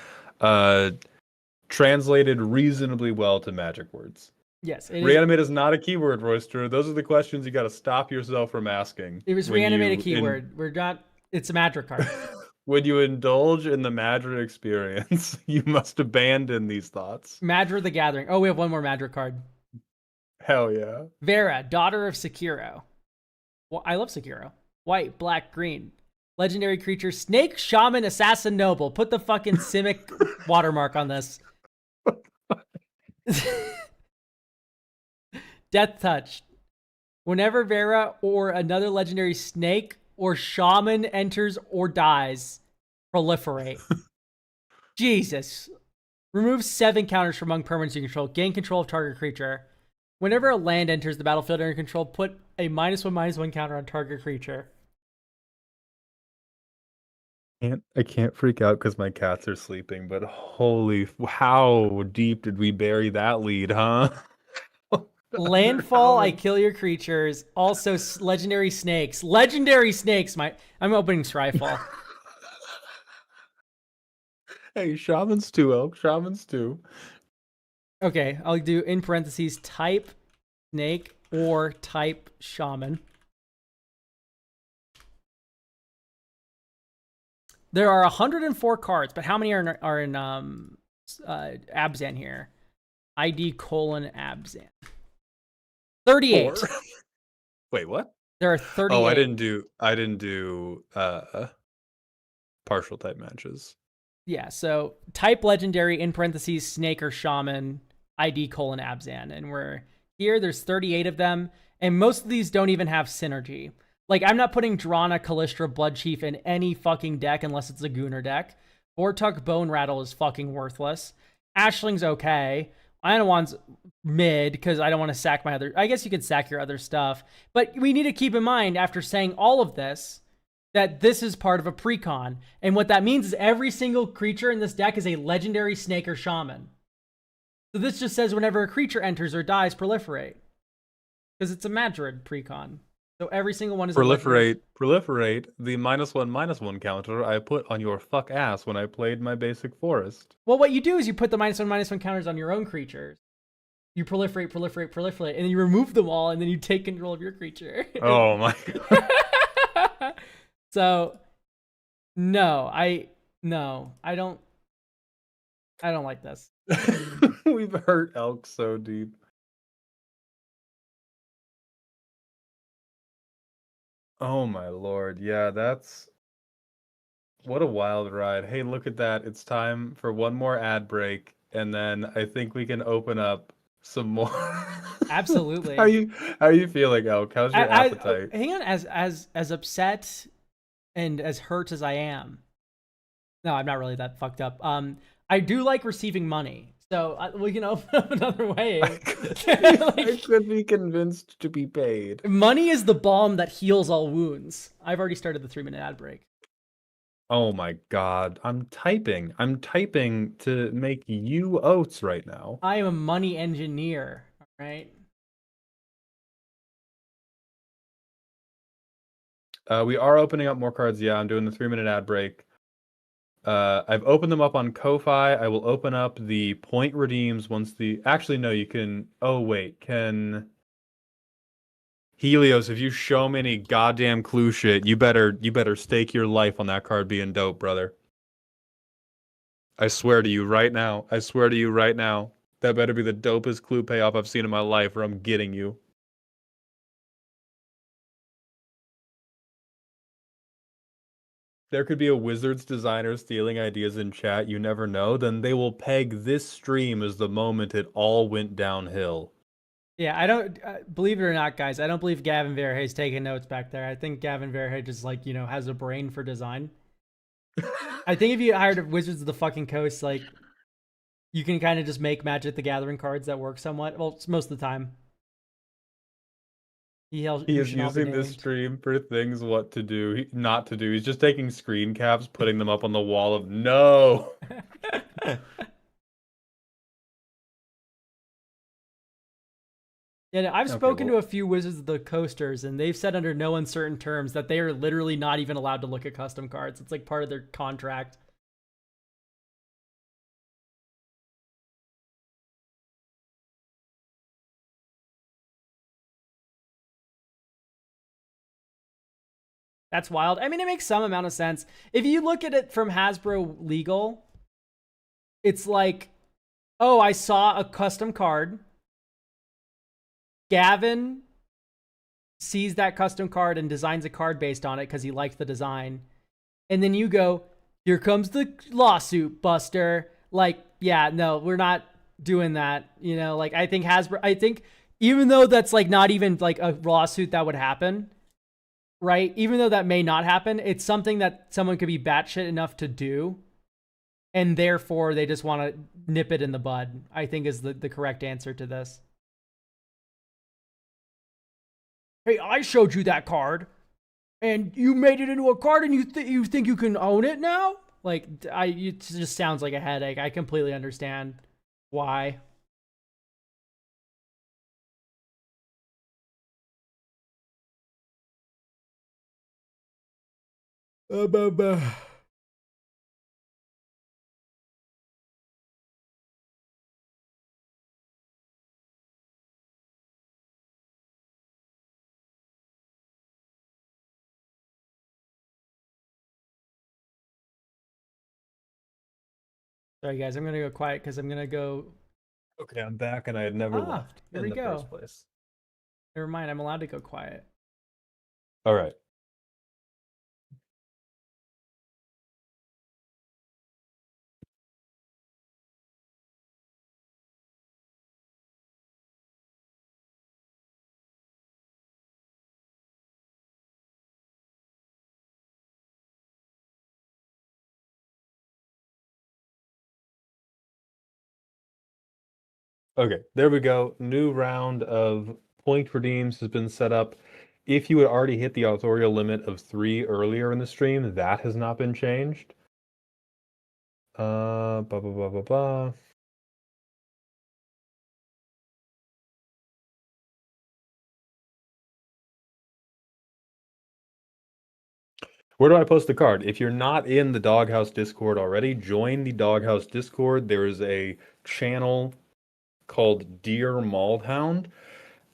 Translated reasonably well to magic words. Yes. Reanimate is not a keyword, Royster. Those are the questions you got to stop yourself from asking. It was reanimate a keyword. We're not. It's a magic card. When you indulge in the Madra experience, you must abandon these thoughts. Madra the Gathering. Oh, we have one more Madra card. Hell yeah. Vera, daughter of Sekiro. Well, I love Sekiro. White, black, green. Legendary creature, Snake, Shaman, Assassin, Noble. Put the fucking Simic watermark on this. Death Touch. Whenever Vera or another legendary snake or shaman enters or dies, proliferate. Jesus. Remove 7 counters from among permanents you control. Gain control of target creature. Whenever a land enters the battlefield under control, put a -1/-1 counter on target creature. I can't freak out because my cats are sleeping, but holy, how deep did we bury that lead, huh? Landfall, I kill your creatures. Also, legendary snakes. Legendary snakes. I'm opening Scryfall. Hey, shamans too, Elk. Shamans too. Okay, I'll do in parentheses type snake or type shaman. There are 104 cards, but how many are in Abzan here? Abzan. 38. 4? Wait, what? There are 38. Oh, I didn't do partial type matches. Yeah, so type legendary in parentheses snake or shaman Abzan, and there's 38 of them, and most of these don't even have synergy. Like, I'm not putting Drana, Kallistra, Bloodchief in any fucking deck unless it's a Gunnar deck. Vortuk Bone Rattle is fucking worthless. Ashling's okay. Ionawan's mid because I don't want to sack my other... I guess you could sack your other stuff. But we need to keep in mind, after saying all of this, that this is part of a precon. And what that means is every single creature in this deck is a legendary snake or shaman. So this just says whenever a creature enters or dies, proliferate. Because it's a Madrid precon. So every single one is proliferate the -1/-1 counter I put on your fuck ass when I played my basic forest. Well, what you do is you put the -1/-1 counters on your own creatures. You proliferate, and then you remove them all, and then you take control of your creature. Oh my god. So, no, I don't like this. We've hurt Elk so deep. Oh my lord. Yeah, what a wild ride. Hey, look at that. It's time for one more ad break, and then I think we can open up some more. Absolutely. How are you feeling, Elk? How's your appetite? Hang on, as upset and as hurt as I am. No, I'm not really that fucked up. I do like receiving money. So we can open up another way. I could be convinced to be paid. Money is the balm that heals all wounds. I've already started the 3-minute ad break. Oh my god. I'm typing to make you oats right now. I am a money engineer. All right. We are opening up more cards. Yeah, I'm doing the 3-minute ad break. I've opened them up on Ko-Fi. I will open up the point redeems once actually, no, you can... Oh, wait. Can... Helios, if you show me any goddamn clue shit, you better stake your life on that card being dope, brother. I swear to you right now. That better be the dopest clue payoff I've seen in my life, or I'm getting you. There could be a Wizards designer stealing ideas in chat, you never know, then they will peg this stream as the moment it all went downhill. Yeah, I don't, believe it or not, guys, I don't believe Gavin Verhey's taking notes back there. I think Gavin Verhey just, like, has a brain for design. I think if you hired Wizards of the fucking Coast, like, you can kind of just make Magic the Gathering cards that work somewhat. Well, it's most of the time. He is using this stream for things not to do. He's just taking screen caps, putting them up on the wall of no. Yeah, I've spoken to a few Wizards of the Coasters, and they've said under no uncertain terms that they are literally not even allowed to look at custom cards. It's like part of their contract. That's wild. I mean, it makes some amount of sense. If you look at it from Hasbro legal, it's like, oh, I saw a custom card. Gavin sees that custom card and designs a card based on it because he liked the design. And then you go, here comes the lawsuit, Buster. Like, yeah, no, we're not doing that. Like, I think Hasbro, even though that's like not even like a lawsuit that would happen, right? Even though that may not happen, it's something that someone could be batshit enough to do, and therefore they just want to nip it in the bud, I think is the correct answer to this. Hey, I showed you that card, and you made it into a card, and you think you can own it now? Like, it just sounds like a headache. I completely understand why. Sorry, guys. I'm going to go quiet because I'm going to go... Okay, I'm back, and I had never left here in we the go. first place. Never mind. I'm allowed to go quiet. All right. Okay, there we go. New round of point redeems has been set up. If you had already hit the authorial limit of 3 earlier in the stream, that has not been changed. Blah, blah, blah, blah, blah. Where do I post the card? If you're not in the Doghouse Discord already, join the Doghouse Discord. There is a channel called Dear Maldhound.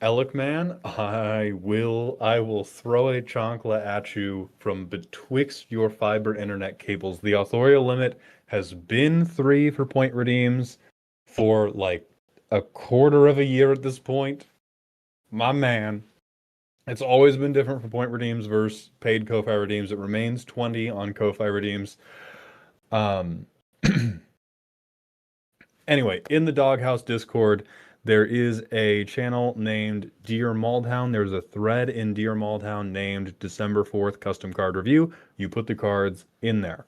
Elikman, I will throw a chancla at you from betwixt your fiber internet cables. The authorial limit has been 3 for point redeems for like a quarter of a year at this point. My man. It's always been different for point redeems versus paid Ko-Fi redeems. It remains 20 on Ko-Fi redeems. Anyway, in the Doghouse Discord, there is a channel named Dear Maldhound. There's a thread in Dear Maldhound named December 4th Custom Card Review. You put the cards in there.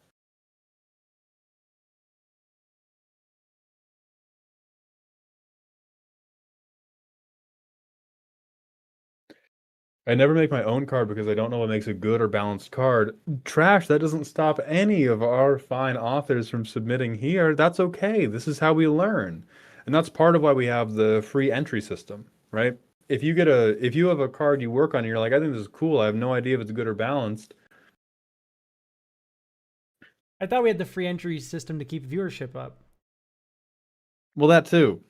I never make my own card because I don't know what makes a good or balanced card. Trash, that doesn't stop any of our fine authors from submitting here. That's okay. This is how we learn. And that's part of why we have the free entry system, right? If you have a card you work on and you're like, I think this is cool, I have no idea if it's good or balanced. I thought we had the free entry system to keep viewership up. Well, that too.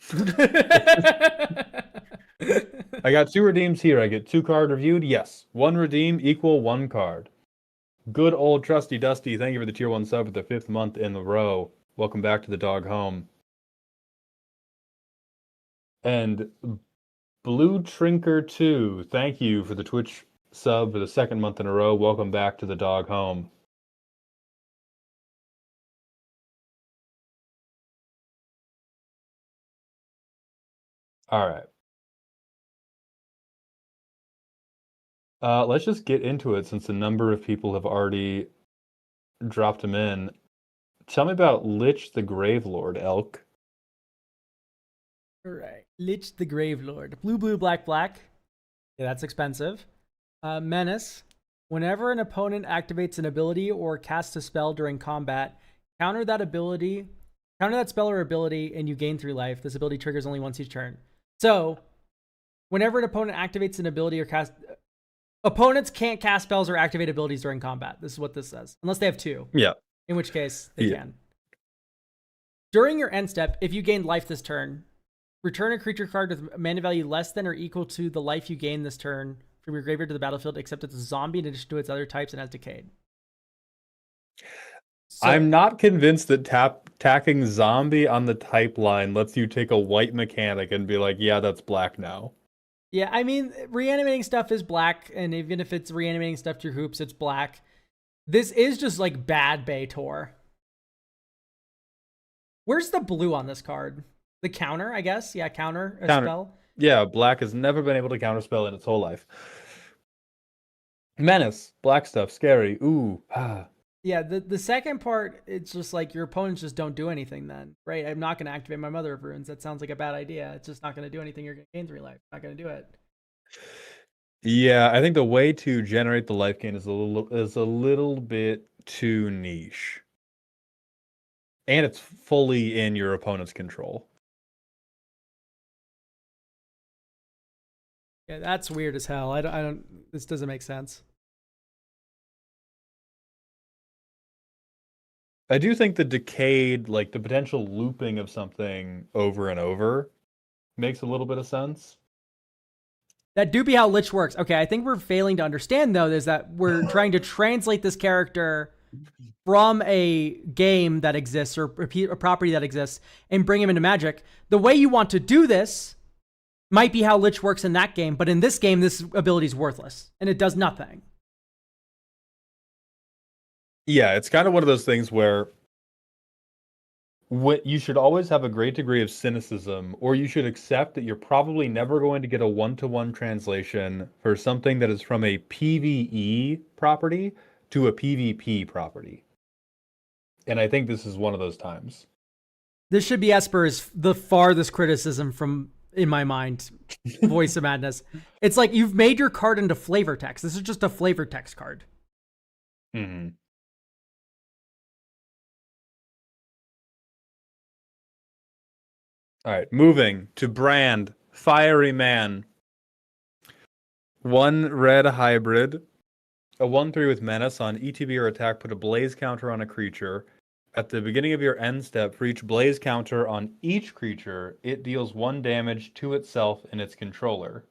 I got 2 redeems here. I get 2 card reviewed. Yes. 1 redeem equal 1 card. Good old trusty Dusty. Thank you for the tier 1 sub for the 5th month in a row. Welcome back to the dog home. And Blue Trinker 2. Thank you for the Twitch sub for the 2nd month in a row. Welcome back to the dog home. All right. Let's just get into it since a number of people have already dropped them in. Tell me about Lich the Gravelord, Elk. All right. Lich the Gravelord. Blue, blue, black, black. Yeah, that's expensive. Menace. Whenever an opponent activates an ability or casts a spell during combat, counter that spell or ability, and you gain 3 life. This ability triggers only once each turn. So, whenever an opponent activates an ability or opponents can't cast spells or activate abilities during combat. This is what this says. Unless they have 2. Yeah. In which case, they can. During your end step, if you gained life this turn, return a creature card with mana value less than or equal to the life you gain this turn from your graveyard to the battlefield, except it's a zombie in addition to its other types and has decayed. So, I'm not convinced that tacking zombie on the type line lets you take a white mechanic and be like, yeah, that's black now. Yeah, I mean, reanimating stuff is black, and even if it's reanimating stuff to your hoops, it's black. This is just like bad Baitor. Where's the blue on this card? The counter, I guess? Yeah, counter a spell. Yeah, black has never been able to counterspell in its whole life. Menace, black stuff, scary. Ooh. Yeah, the second part, it's just like your opponents just don't do anything then, right? I'm not going to activate my Mother of Runes. That sounds like a bad idea. It's just not going to do anything. You're going to gain 3 life. Not going to do it. Yeah, I think the way to generate the life gain is a little bit too niche. And it's fully in your opponent's control. Yeah, that's weird as hell. I don't this doesn't make sense. I do think the decayed, like the potential looping of something over and over makes a little bit of sense. That do be how Lich works. Okay, I think we're failing to understand though is that we're trying to translate this character from a game that exists or a property that exists and bring him into Magic. The way you want to do this might be how Lich works in that game, but in this game, this ability is worthless and it does nothing. Yeah, it's kind of one of those things where you should always have a great degree of cynicism, or you should accept that you're probably never going to get a one-to-one translation for something that is from a PvE property to a PvP property. And I think this is one of those times. This should be Esper's the farthest criticism from, in my mind, Voice of Madness. It's like you've made your card into flavor text. This is just a flavor text card. Mm-hmm. All right, moving to Brand, Fiery Man. 1 red hybrid, a 1/3 with Menace. On ETB or attack, put a blaze counter on a creature. At the beginning of your end step, for each blaze counter on each creature, it deals 1 damage to itself and its controller.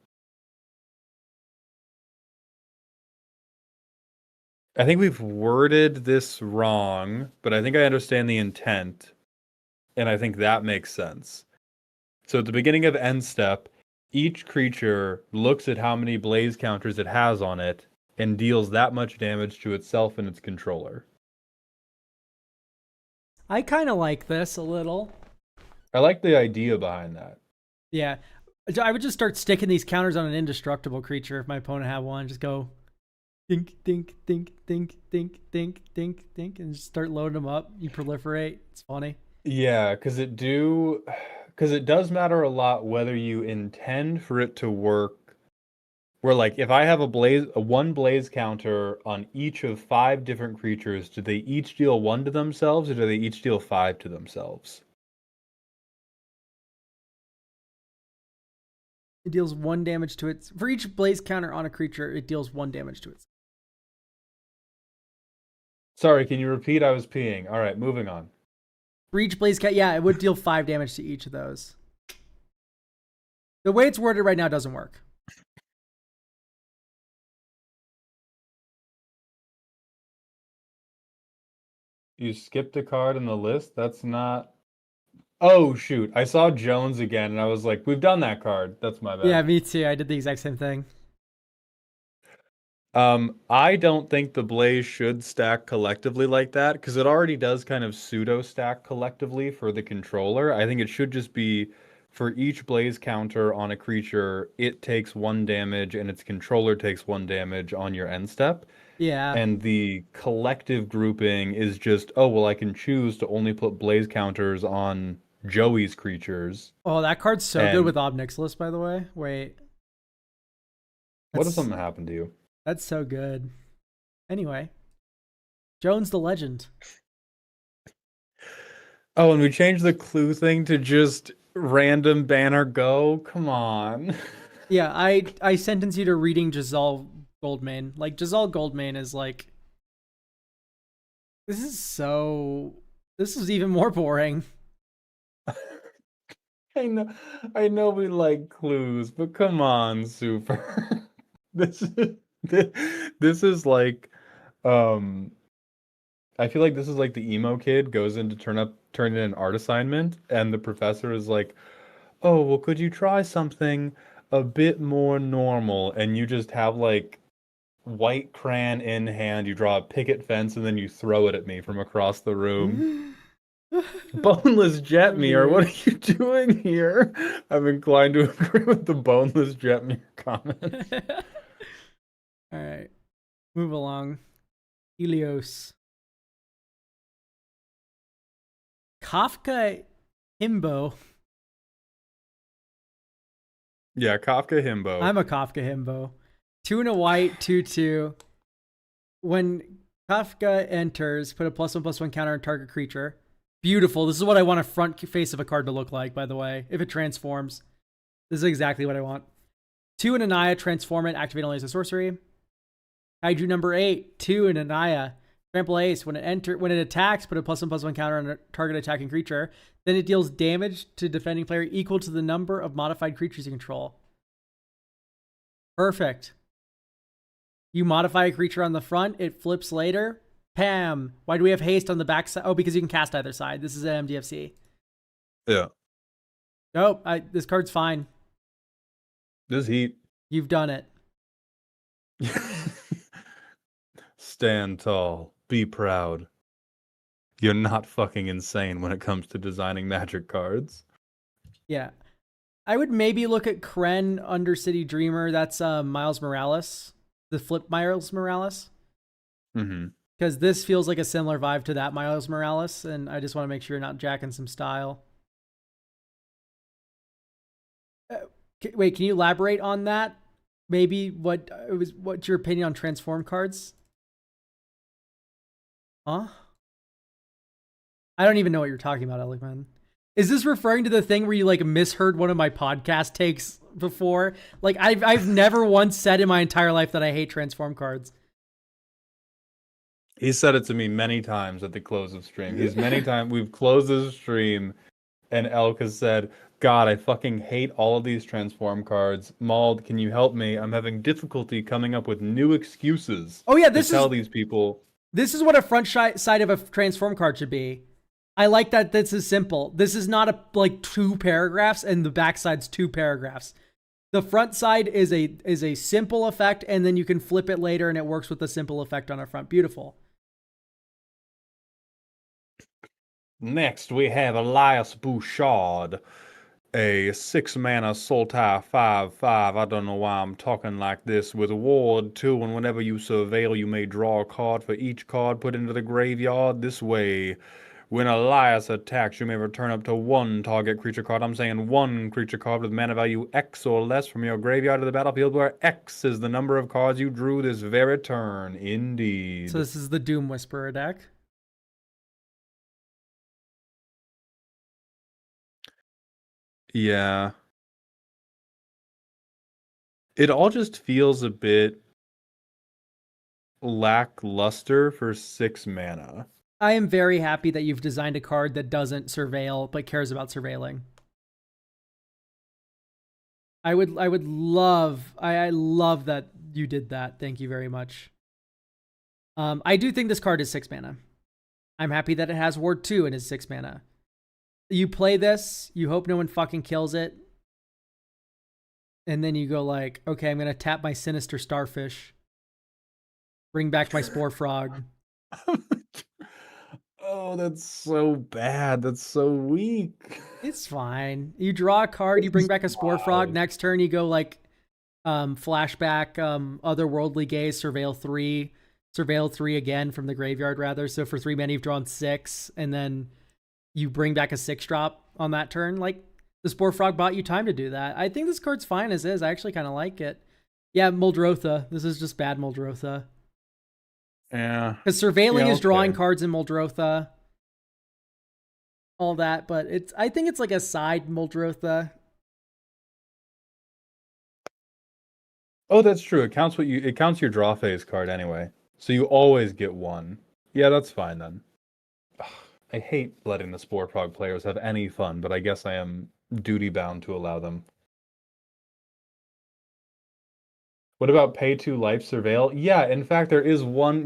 I think we've worded this wrong, but I think I understand the intent, and I think that makes sense. So at the beginning of end step, each creature looks at how many blaze counters it has on it and deals that much damage to itself and its controller. I kind of like this a little. I like the idea behind that. Yeah. I would just start sticking these counters on an indestructible creature if my opponent had one. Just go think, think, think, think, think, think, think, think, and just start loading them up. You proliferate. It's funny. Yeah, because it does matter a lot whether you intend for it to work. Where like if I have a 1 blaze counter on each of 5 different creatures, do they each deal 1 to themselves, or do they each deal 5 to themselves? It deals 1 damage to it. For each blaze counter on a creature, it deals 1 damage to it. Sorry, can you repeat? I was peeing. All right, moving on. For each blaze cat, yeah, it would deal 5 damage to each of those. The way it's worded right now doesn't work. You skipped a card in the list? That's not... Oh, shoot. I saw Jones again, and I was like, we've done that card. That's my bad. Yeah, me too. I did the exact same thing. I don't think the Blaze should stack collectively like that, because it already does kind of pseudo-stack collectively for the controller. I think it should just be, for each Blaze counter on a creature, it takes 1 damage, and its controller takes 1 damage on your end step. Yeah. And the collective grouping is just, oh, well, I can choose to only put Blaze counters on Joey's creatures. Oh, that card's so good with Ob Nixilis, by the way. Wait. What if something happened to you? That's so good. Anyway. Jones the Legend. Oh, and we changed the clue thing to just random banner go? Come on. Yeah, I sentence you to reading Giselle Goldmane. Like, Giselle Goldmane is like... This is even more boring. I know we like clues, but come on, Super. This is like I feel like this is like the emo kid goes in to turn in an art assignment, and the professor is like, "Oh, well, could you try something a bit more normal?" And you just have like white crayon in hand, you draw a picket fence, and then you throw it at me from across the room. Boneless Jetmere, what are you doing here? I'm inclined to agree with the boneless Jetmere comment. All right, move along. Helios. Kafka Himbo. Yeah, Kafka Himbo. I'm a Kafka Himbo. 2 and a white, 2/2. When Kafka enters, put a +1/+1 counter on target creature. Beautiful. This is what I want a front face of a card to look like, by the way, if it transforms. This is exactly what I want. 2 and Anaya, transform it, activate only as a sorcery. Kaiju number 8, 2 and Anaya. Trample Ace. When it attacks, put a +1/+1 counter on a target attacking creature. Then it deals damage to defending player equal to the number of modified creatures you control. Perfect. You modify a creature on the front, it flips later. Pam. Why do we have haste on the back side? Oh, because you can cast either side. This is an MDFC. Yeah. Nope, this card's fine. This heat. You've done it. Stand tall. Be proud. You're not fucking insane when it comes to designing Magic cards. Yeah. I would maybe look at Kren Undercity Dreamer. That's Miles Morales. The flip Miles Morales. Mm-hmm. Because this feels like a similar vibe to that Miles Morales, and I just want to make sure you're not jacking some style. Wait, can you elaborate on that? Maybe what's your opinion on transform cards? Huh? I don't even know what you're talking about, Elegman. Is this referring to the thing where you like misheard one of my podcast takes before? Like I've never once said in my entire life that I hate transform cards. He said it to me many times at the close of stream. We've closed the stream and Elk has said, God, I fucking hate all of these transform cards. Mald, can you help me? I'm having difficulty coming up with new excuses. Oh yeah, to tell these people. This is what a front side of a transform card should be. I like that this is simple. This is not like 2 paragraphs and the back side's 2 paragraphs. The front side is a simple effect, and then you can flip it later and it works with the simple effect on our front. Beautiful. Next, we have Elias Bouchard, a 6-mana Sultai 5/5. I don't know why I'm talking like this. With Ward 2, and whenever you surveil, you may draw a card for each card put into the graveyard. This way, when Elias attacks, you may return up to 1 target creature card. I'm saying 1 creature card with mana value X or less from your graveyard to the battlefield, where X is the number of cards you drew this very turn. Indeed. So this is the Doom Whisperer deck. Yeah. It all just feels a bit lackluster for 6 mana. I am very happy that you've designed a card that doesn't surveil but cares about surveilling. I love that you did that. Thank you very much. I do think this card is 6 mana. I'm happy that it has Ward 2 and is 6 mana. You play this, you hope no one fucking kills it. And then you go like, okay, I'm going to tap my Sinister Starfish. Bring back my Spore Frog. Oh, that's so bad. That's so weak. It's fine. You draw a card, you bring back a Spore Frog. Next turn, you go like flashback, Otherworldly Gaze, Surveil 3 again from the graveyard, rather. So for 3 mana, you've drawn 6, and then you bring back a 6-drop on that turn. Like, the Spore Frog bought you time to do that. I think this card's fine as is. I actually kind of like it. Yeah, Muldrotha. This is just bad Muldrotha. Yeah. Because surveilling is drawing cards in Muldrotha. All that, but I think it's like a side Muldrotha. Oh, that's true. It counts your draw phase card anyway. So you always get 1. Yeah, that's fine then. Ugh, I hate letting the Spore Frog players have any fun, but I guess I am duty bound to allow them. What about pay 2 life surveil? Yeah, in fact, there's one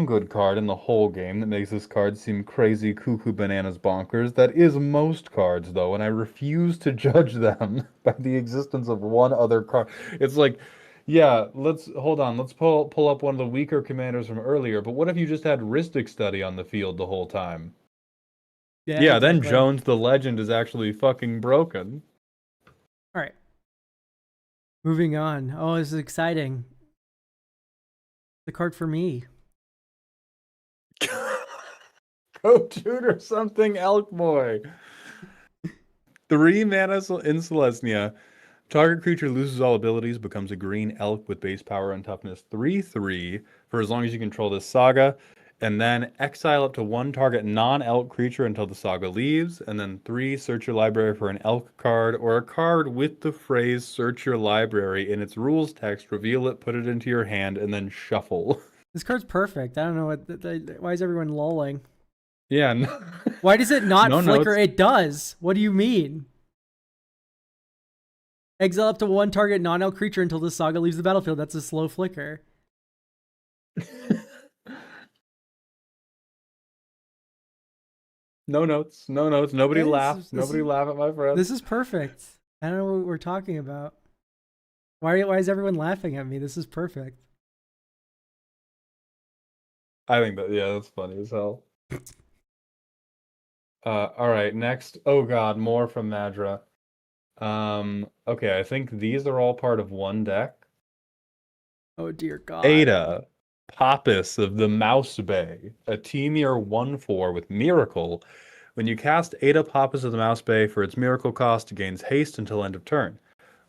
good card in the whole game that makes this card seem crazy, cuckoo, bananas, bonkers. That is most cards, though, and I refuse to judge them by the existence of one other card. It's like, yeah, let's pull up one of the weaker commanders from earlier, but what if you just had Rhystic Study on the field the whole time? Yeah, then exactly. Jones the Legend is actually fucking broken. All right. Moving on. Oh, this is exciting. The card for me. Go tutor something, Elk Boy. 3 mana in Selesnya. Target creature loses all abilities, becomes a green elk with base power and toughness 3/3 for as long as you control this saga. And then exile up to 1 target non-elk creature until the saga leaves. And then 3, search your library for an elk card or a card with the phrase search your library in its rules text. Reveal it, put it into your hand, and then shuffle. This card's perfect. I don't know why is everyone lolling? Yeah. Why does it not No flicker? notes. It does. What do you mean? Exile up to 1 target non-elk creature until the saga leaves the battlefield. That's a slow flicker. No notes. No notes. Nobody Yeah, laugh. Nobody laugh at my friend. This is perfect. I don't know what we're talking about. Why is everyone laughing at me? This is perfect. I think that, yeah, that's funny as hell. All right, next. Oh god, more from Madra. Okay, I think these are all part of one deck. Oh dear God. Ada, Pappas of the Mouse Bay, a Temur 1/4 with Miracle. When you cast Ada Pappas of the Mouse Bay for its Miracle cost, it gains haste until end of turn.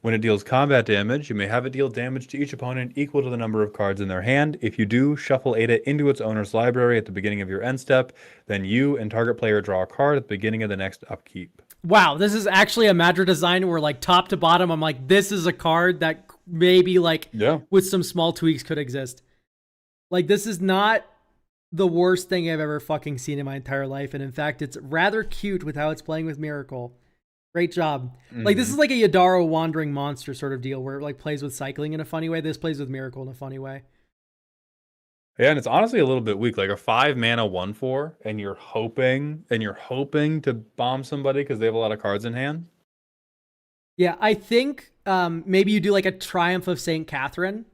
When it deals combat damage, you may have it deal damage to each opponent equal to the number of cards in their hand. If you do, shuffle Ada into its owner's library at the beginning of your end step. Then you and target player draw a card at the beginning of the next upkeep. Wow, this is actually a Madra design where like top to bottom, I'm like, this is a card that maybe like with some small tweaks could exist. Like this is not the worst thing I've ever fucking seen in my entire life. And in fact, it's rather cute with how it's playing with Miracle. Great job. Like this is like a Yadaro Wandering Monster sort of deal where it like plays with cycling in a funny way. This plays with Miracle in a funny way. Yeah, and it's honestly a little bit weak. Like a 5 mana 1/4, and you're hoping to bomb somebody because they have a lot of cards in hand. Yeah, I think maybe you do like a Triumph of St. Catherine.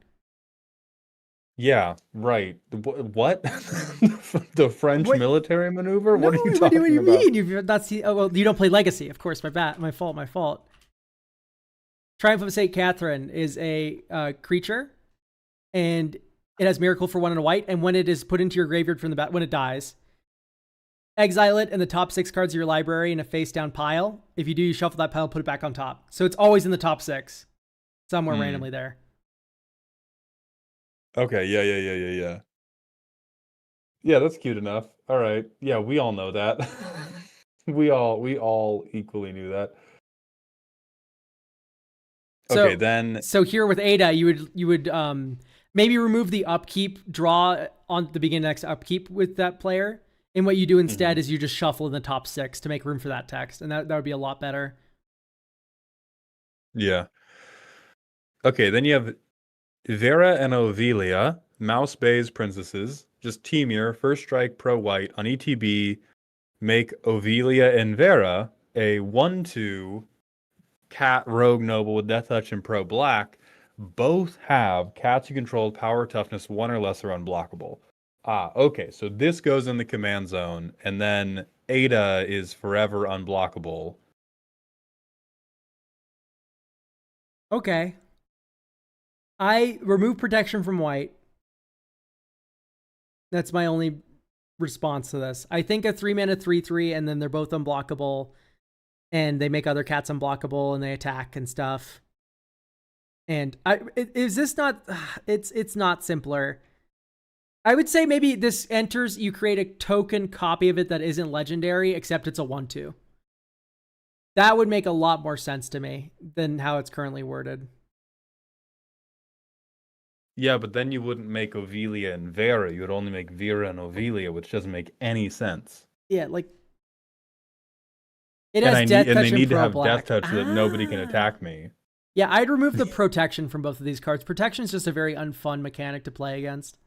Yeah, right. What? The French military maneuver? No, what are you talking what do you about? mean? You've not seen, oh, well, you don't play Legacy, of course. My fault. Triumph of St. Catherine is a creature, and it has Miracle for 1 and a white. And when it is put into your graveyard from the bat, when it dies, exile it and the top 6 cards of your library in a face-down pile. If you do, you shuffle that pile, put it back on top. So it's always in the top 6, somewhere randomly there. Okay, yeah. Yeah, that's cute enough. All right. Yeah, we all know that. we all equally knew that. Okay, then So here with Ada, you would maybe remove the upkeep, draw on the beginning of next upkeep with that player. And what you do instead is you just shuffle in the top 6 to make room for that text. And that would be a lot better. Yeah. Okay, then you have Vera and Ovelia, Mouse Bay's princesses, just Temur, first strike pro white on ETB, make Ovelia and Vera a 1/2 cat rogue noble with death touch and pro black. Both have cats you control power toughness 1 or less are unblockable. Okay, so this goes in the command zone, and then Ada is forever unblockable. Okay. I remove protection from white. That's my only response to this. I think a 3 mana 3/3, and then they're both unblockable, and they make other cats unblockable, and they attack and stuff. And is this not? It's not simpler. I would say maybe this enters. You create a token copy of it that isn't legendary, except it's a 1/2. That would make a lot more sense to me than how it's currently worded. Yeah, but then you wouldn't make Ovelia and Vera. You would only make Vera and Ovelia, which doesn't make any sense. Yeah, like it has death touch and they need to pro have black. death touch so that nobody can attack me. Yeah, I'd remove the protection from both of these cards. Protection is just a very unfun mechanic to play against.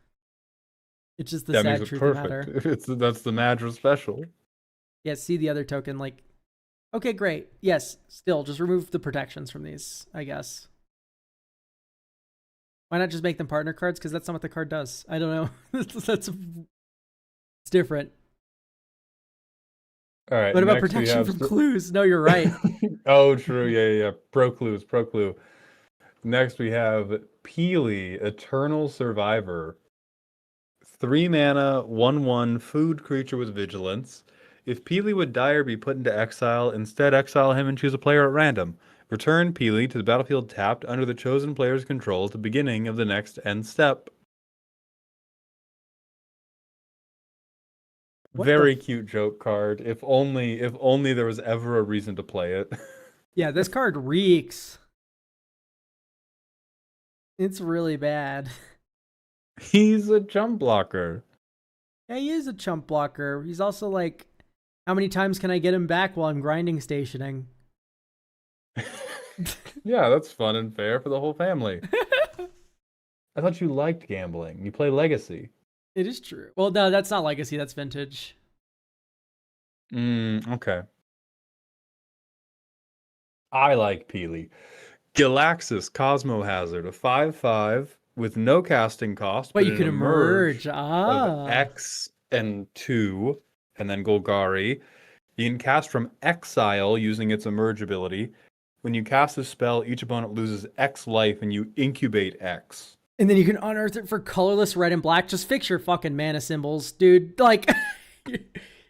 It's just the sad truth of the matter. That's the Madra special. Yeah, see the other token, like, okay, great. Yes, still, just remove the protections from these, I guess. Why not just make them partner cards? Because that's not what the card does. I don't know. It's different. All right. What about Next we protection have from clues? No, you're right. Oh, true. Yeah. Pro clues. Pro clue. Next we have Peely, Eternal Survivor. 3 mana, 1/1 food creature with vigilance. If Peely would die or be put into exile, instead exile him and choose a player at random. Return Peely to the battlefield tapped under the chosen player's control at the beginning of the next end step. What the Very f- cute joke card. If only there was ever a reason to play it. Yeah, this card reeks. It's really bad. He's a jump blocker. Yeah, he is a chump blocker. He's also like, how many times can I get him back while I'm grinding stationing? Yeah, that's fun and fair for the whole family. I thought you liked gambling. You play Legacy. It is true. Well, no, that's not legacy. That's vintage. Okay. I like Peely. Galaxis Cosmo Hazard, a 5/5 with no casting cost, But you an can emerge. of X and 2, and then Golgari. You can cast from exile using its emerge ability. When you cast this spell, each opponent loses X life and you incubate X. And then you can unearth it for colorless red and black. Just fix your fucking mana symbols, dude. Like,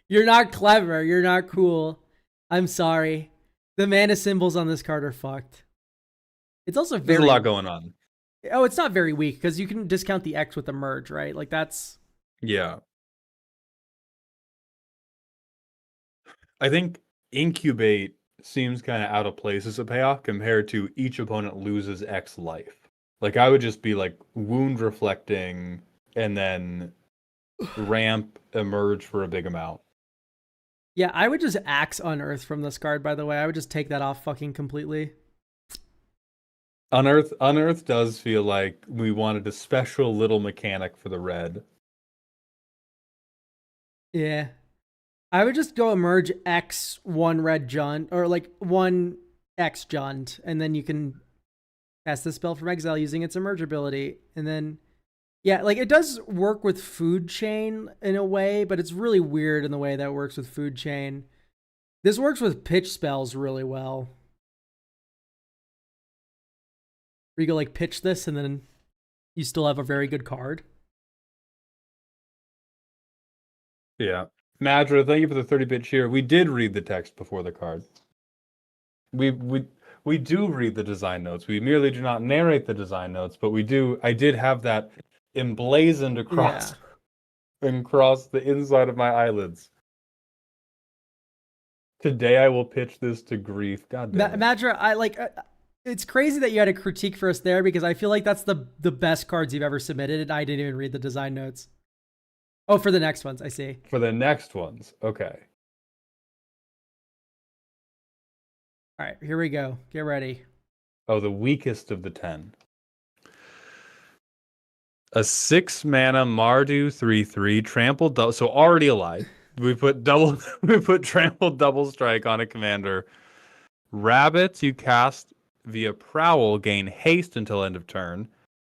you're not clever. You're not cool. I'm sorry. The mana symbols on this card are fucked. It's also There's very... a lot going on. Oh, it's not very weak because you can discount the X with the merge, right? Like, that's... Yeah. I think incubate seems kind of out of place as a payoff compared to each opponent loses X life. Like, I would just be like wound reflecting and then ramp emerge for a big amount. Yeah, I would just axe unearth from this card, by the way. I would just take that off fucking completely. Unearth does feel like we wanted a special little mechanic for the red. Yeah. I would just go emerge X 1 red Jund, or like 1 X Jund, and then you can cast the spell from exile using its emerge ability. And then, yeah, like it does work with food chain in a way, but it's really weird in the way that it works with food chain. This works with pitch spells really well. Where you go like pitch this and then you still have a very good card. Yeah. Madra, thank you for the 30-bit cheer. We did read the text before the card. We do read the design notes. We merely do not narrate the design notes, but we do. I did have that emblazoned across the inside of my eyelids. Today I will pitch this to grief. God damn it. Madra, I like. It's crazy that you had a critique for us there because I feel like that's the best cards you've ever submitted, and I didn't even read the design notes. Oh, for the next ones, I see. For the next ones, okay. All right, here we go. Get ready. Oh, the weakest of the 10. A 6-mana Mardu 3/3 trampled. So already alive. We put trampled double strike on a commander. Rabbits you cast via Prowl gain haste until end of turn.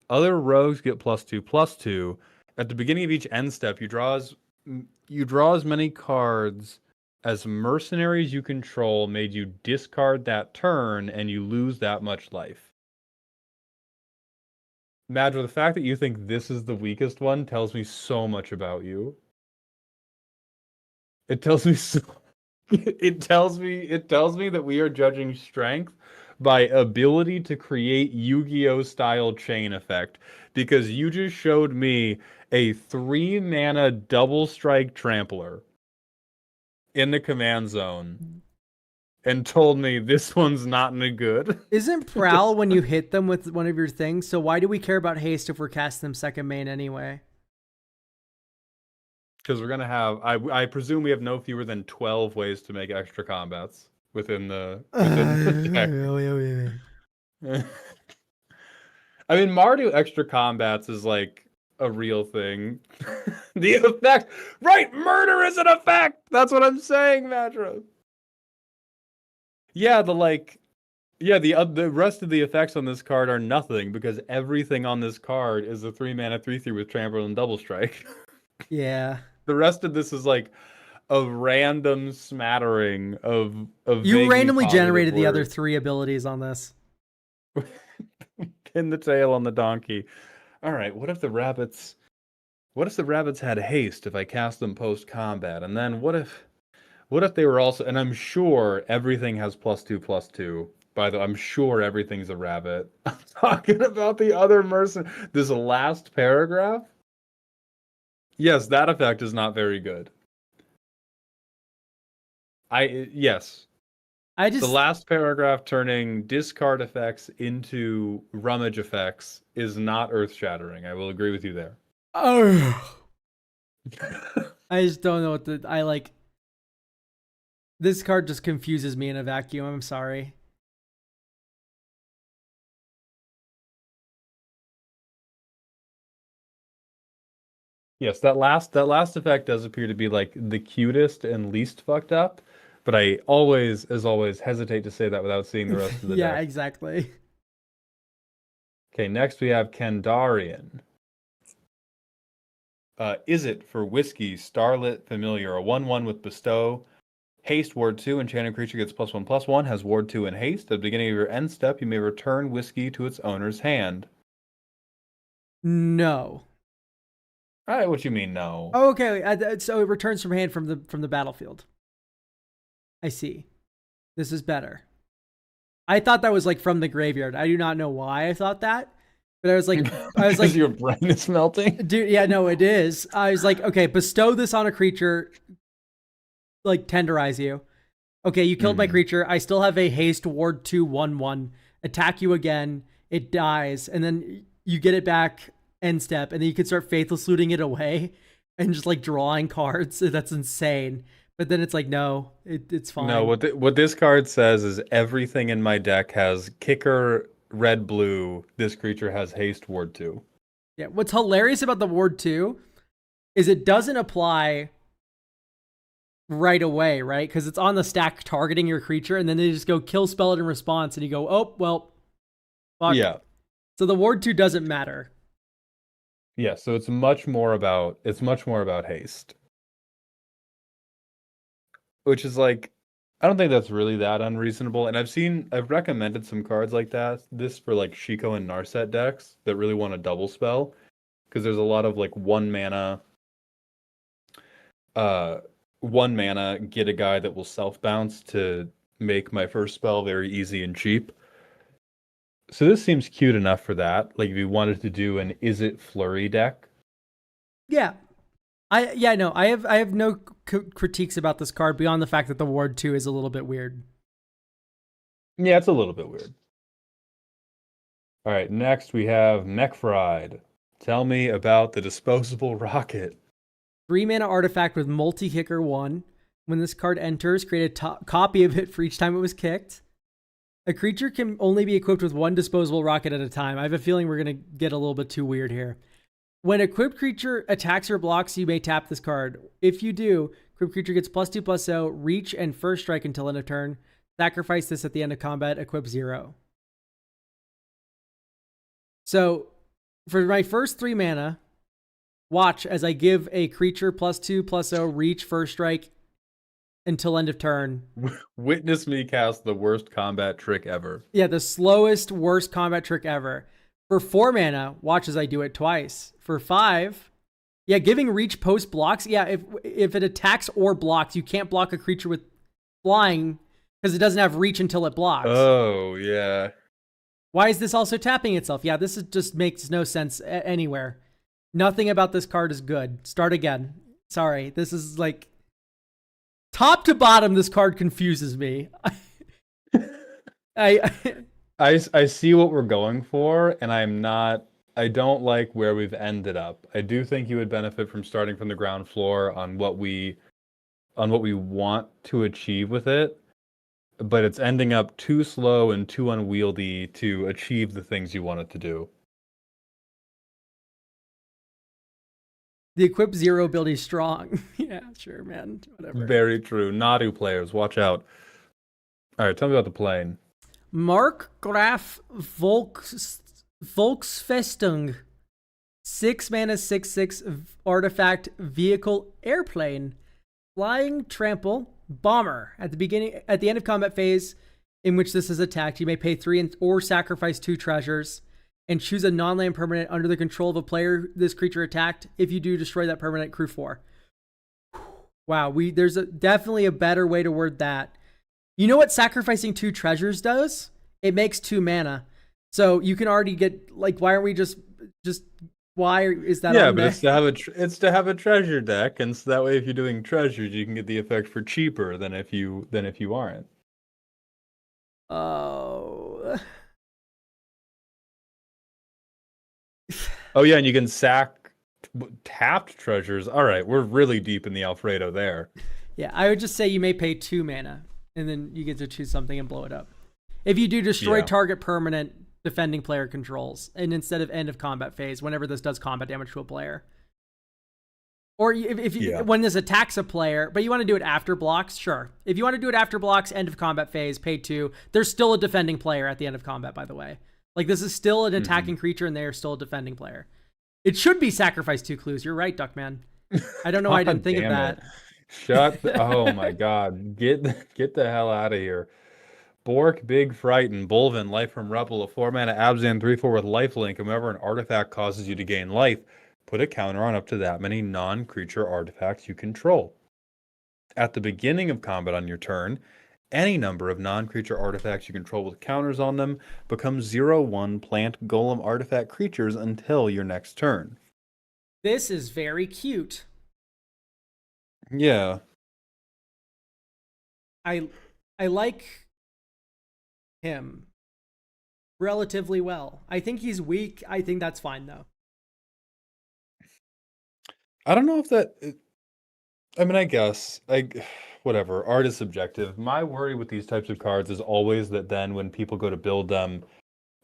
Other rogues get +2/+2. At the beginning of each end step, you draw as many cards as mercenaries you control made you discard that turn, and you lose that much life. Madra, the fact that you think this is the weakest one tells me so much about you. It tells me so. It tells me that we are judging strength by ability to create Yu-Gi-Oh style chain effect, because you just showed me a 3-mana double strike trampler in the command zone and told me this one's not any good. Isn't Prowl when you hit them with one of your things? So why do we care about haste if we're casting them second main anyway? Because we're gonna have, I presume we have no fewer than 12 ways to make extra combats within the deck. I mean, Mardu extra combats is like a real thing. The effect, right? Murder is an effect. That's what I'm saying, Madra. Yeah, the rest of the effects on this card are nothing because everything on this card is a 3-mana 3/3 with trample and double strike. Yeah. The rest of this is like a random smattering of You vaguely randomly positive generated the other words. 3 abilities on this. Pin the tail on the donkey. All right, what if the rabbits had haste if I cast them post combat? And then what if they were also, and I'm sure everything has +2/+2. By the way, I'm sure everything's a rabbit. I'm talking about the other this last paragraph. Yes, that effect is not very good. Yes. The last paragraph turning discard effects into rummage effects is not earth-shattering. I will agree with you there. Oh. I just don't know what this card just confuses me in a vacuum. I'm sorry. Yes, that last effect does appear to be like the cutest and least fucked up, but I always, as always, hesitate to say that without seeing the rest of the yeah, deck. exactly. Okay, next we have Kandarian. Is it for Whiskey, Starlit Familiar, a 1/1 with Bestow, Haste, Ward 2, enchanted creature gets +1/+1, has Ward 2 and Haste. At the beginning of your end step, you may return Whiskey to its owner's hand. No. All right, what you mean, no? Oh, okay. So it returns from hand from the battlefield. I see. This is better. I thought that was like from the graveyard. I do not know why I thought that, but I was like, your brain is melting. Dude, yeah, no, it is. I was like, okay, bestow this on a creature, like tenderize you. Okay, you killed my creature. I still have a haste ward 2 1/1. Attack you again. It dies, and then you get it back end step, and then you can start faithless looting it away and just like drawing cards. That's insane. But then it's like, no, it's fine. No, what this card says is everything in my deck has kicker red blue. This creature has haste ward 2. Yeah, what's hilarious about the ward 2 is it doesn't apply right away, right? Because it's on the stack targeting your creature, and then they just go kill spell it in response, and you go, oh, well, fuck. Yeah. So the ward 2 doesn't matter. Yeah, so it's much more about haste. Which is like, I don't think that's really that unreasonable. And I've recommended some cards like this for like Shiko and Narset decks that really want a double spell. Because there's a lot of like one mana, get a guy that will self bounce to make my first spell very easy and cheap. So this seems cute enough for that. Like if you wanted to do an Is It Flurry deck. Yeah. I have no critiques about this card beyond the fact that the ward 2 is a little bit weird. Yeah, it's a little bit weird. All right, next we have Mechfried. Tell me about the disposable rocket. 3 mana artifact with multi-kicker 1. When this card enters, create a copy of it for each time it was kicked. A creature can only be equipped with 1 disposable rocket at a time. I have a feeling we're going to get a little bit too weird here. When an equipped creature attacks or blocks, you may tap this card. If you do, equipped creature gets +2/+0, reach, and first strike until end of turn. Sacrifice this at the end of combat, equip 0. So, for my first 3 mana, watch as I give a creature +2/+0, reach, first strike until end of turn. Witness me cast the worst combat trick ever. Yeah, the slowest, worst combat trick ever. For 4 mana, watch as I do it twice. For 5, yeah, giving reach post blocks. Yeah, if it attacks or blocks, you can't block a creature with flying because it doesn't have reach until it blocks. Oh, yeah. Why is this also tapping itself? Yeah, this just makes no sense anywhere. Nothing about this card is good. Start again. Sorry, this is like top to bottom. This card confuses me. I see what we're going for, and I don't like where we've ended up. I do think you would benefit from starting from the ground floor on what we want to achieve with it, but it's ending up too slow and too unwieldy to achieve the things you want it to do. The equip 0 ability is strong. Yeah, sure, man. Whatever. Very true. Nadu players, watch out. All right, tell me about the plane. Mark Graf Volksfestung. 6 mana, 6/6 artifact vehicle airplane. Flying Trample Bomber. At the end of combat phase in which this is attacked, you may pay 3 or sacrifice 2 treasures and choose a non-land permanent under the control of a player this creature attacked. If you do, destroy that permanent, crew 4. Wow, there's definitely a better way to word that. You know what sacrificing 2 treasures does? It makes 2 mana. So you can already get, like, why aren't we just why is that Yeah, on but there? it's to have a treasure deck, and so that way if you're doing treasures, you can get the effect for cheaper than if you aren't. Oh. Oh yeah, and you can sack tapped treasures. All right, we're really deep in the Alfredo there. Yeah, I would just say you may pay 2 mana, and then you get to choose something and blow it up. If you do, destroy target permanent defending player controls, and instead of end of combat phase, whenever this does combat damage to a player. Or if you, when this attacks a player, but you want to do it after blocks, sure. If you want to do it after blocks, end of combat phase, pay 2. There's still a defending player at the end of combat, by the way. Like, this is still an attacking creature, and they are still a defending player. It should be sacrifice 2 clues. You're right, Duckman. I don't know why I didn't think of that. Oh my god. Get the hell out of here. Bork, Big Frighten, Bolvin, Life from Rebel, a 4-mana Abzan 3/4 with lifelink. Whenever an artifact causes you to gain life, put a counter on up to that many non-creature artifacts you control. At the beginning of combat on your turn, any number of non-creature artifacts you control with counters on them become 0/1 plant golem artifact creatures until your next turn. This is very cute. Yeah. I like him relatively well. I think he's weak. I think that's fine, though. I don't know if that... I mean, I guess. Whatever. Art is subjective. My worry with these types of cards is always that then when people go to build them,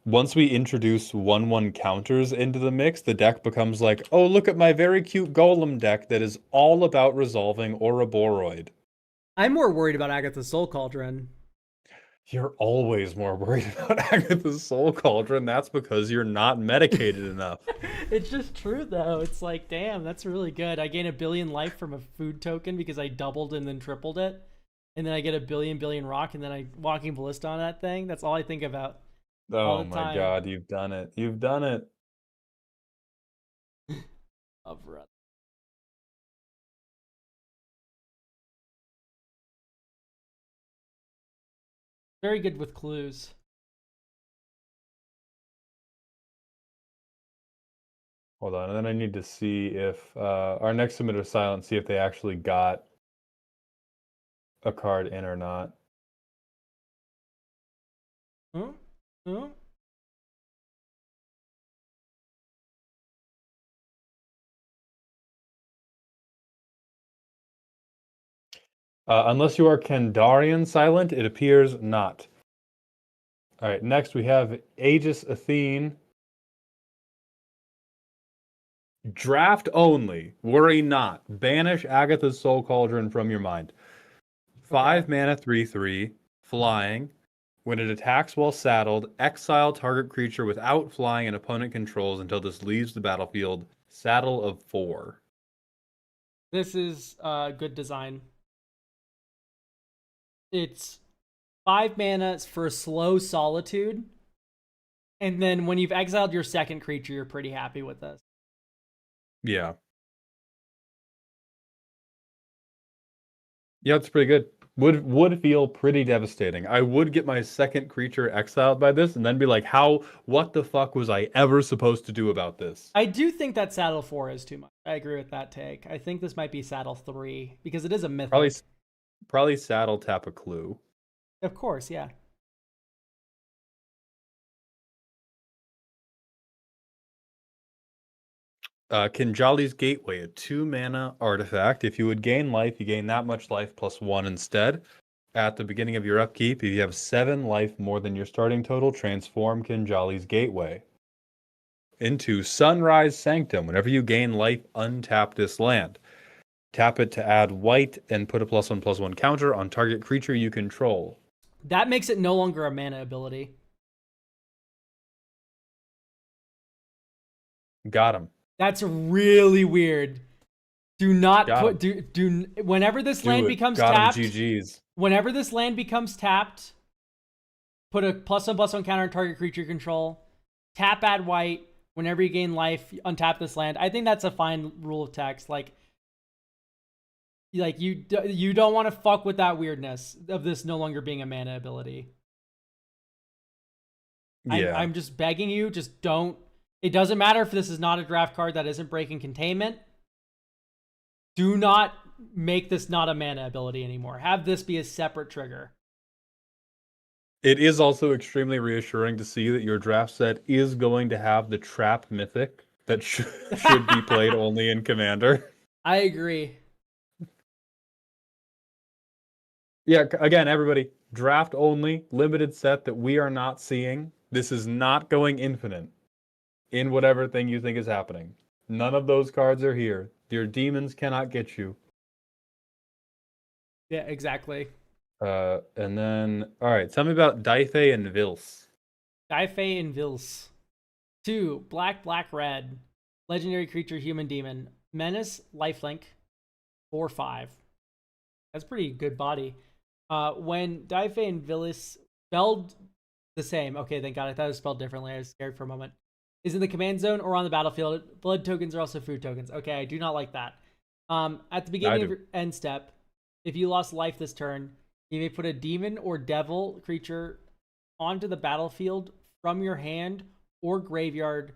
once we introduce 1/1 counters into the mix, the deck becomes like, oh, look at my very cute golem deck that is all about resolving Ouroboros. I'm more worried about Agatha's Soul Cauldron. You're always more worried about Agatha's Soul Cauldron. That's because you're not medicated enough. It's just true, though. It's like, damn, that's really good. I gain 1 billion life from a food token because I doubled and then tripled it. And then I get 1 billion rock, and then I Walking Ballista on that thing. That's all I think about. Oh my god, you've done it. You've done it. Oh, brother. Very good with clues. Hold on, and then I need to see if our next submitter silent, see if they actually got a card in or not. Huh? Huh? Unless you are Kandarian silent, it appears not. All right, next we have Aegis Athene. Draft only. Worry not. Banish Agatha's Soul Cauldron from your mind. 5 mana 3/3, flying. When it attacks while saddled, exile target creature without flying and opponent controls until this leaves the battlefield. Saddle of 4. This is good design. It's 5 mana for a slow solitude. And then when you've exiled your second creature, you're pretty happy with this. Yeah. Yeah, it's pretty good. Would feel pretty devastating. I would get my second creature exiled by this and then be like, what the fuck was I ever supposed to do about this? I do think that Saddle 4 is too much. I agree with that take. I think this might be Saddle 3 because it is a mythic. Probably Saddle tap a clue. Of course, yeah. Kinjali's Gateway, a 2 mana artifact. If you would gain life, you gain that much life plus 1 instead. At the beginning of your upkeep, if you have 7 life more than your starting total, transform Kinjali's Gateway into Sunrise Sanctum. Whenever you gain life, untap this land. Tap it to add white and put a +1/+1 counter on target creature you control. That makes it no longer a mana ability. Got him. That's really weird. Do not Got put do whenever this land becomes Got tapped. him, GG's. Whenever this land becomes tapped, put a +1/+1 counter on target creature control. Tap, add white. Whenever you gain life, untap this land. I think that's a fine rule of text. Like you don't want to fuck with that weirdness of this no longer being a mana ability. Yeah. I'm just begging you, just don't. It doesn't matter if this is not a draft card that isn't breaking containment. Do not make this not a mana ability anymore. Have this be a separate trigger. It is also extremely reassuring to see that your draft set is going to have the trap mythic that should be played only in Commander. I agree. Yeah, again, everybody, draft only, limited set that we are not seeing. This is not going infinite in whatever thing you think is happening. None of those cards are here. Your demons cannot get you. Yeah, exactly. And then, all right, tell me about Daife and Vils. Daife and Vils. 2, black, red. Legendary creature, human demon. Menace, lifelink. 4/5. That's pretty good body. When Daife and Vils spelled the same. Okay, thank God. I thought it was spelled differently. I was scared for a moment. Is in the command zone or on the battlefield. Blood tokens are also food tokens. Okay, I do not like that. At the beginning of your end step, if you lost life this turn, you may put a demon or devil creature onto the battlefield from your hand or graveyard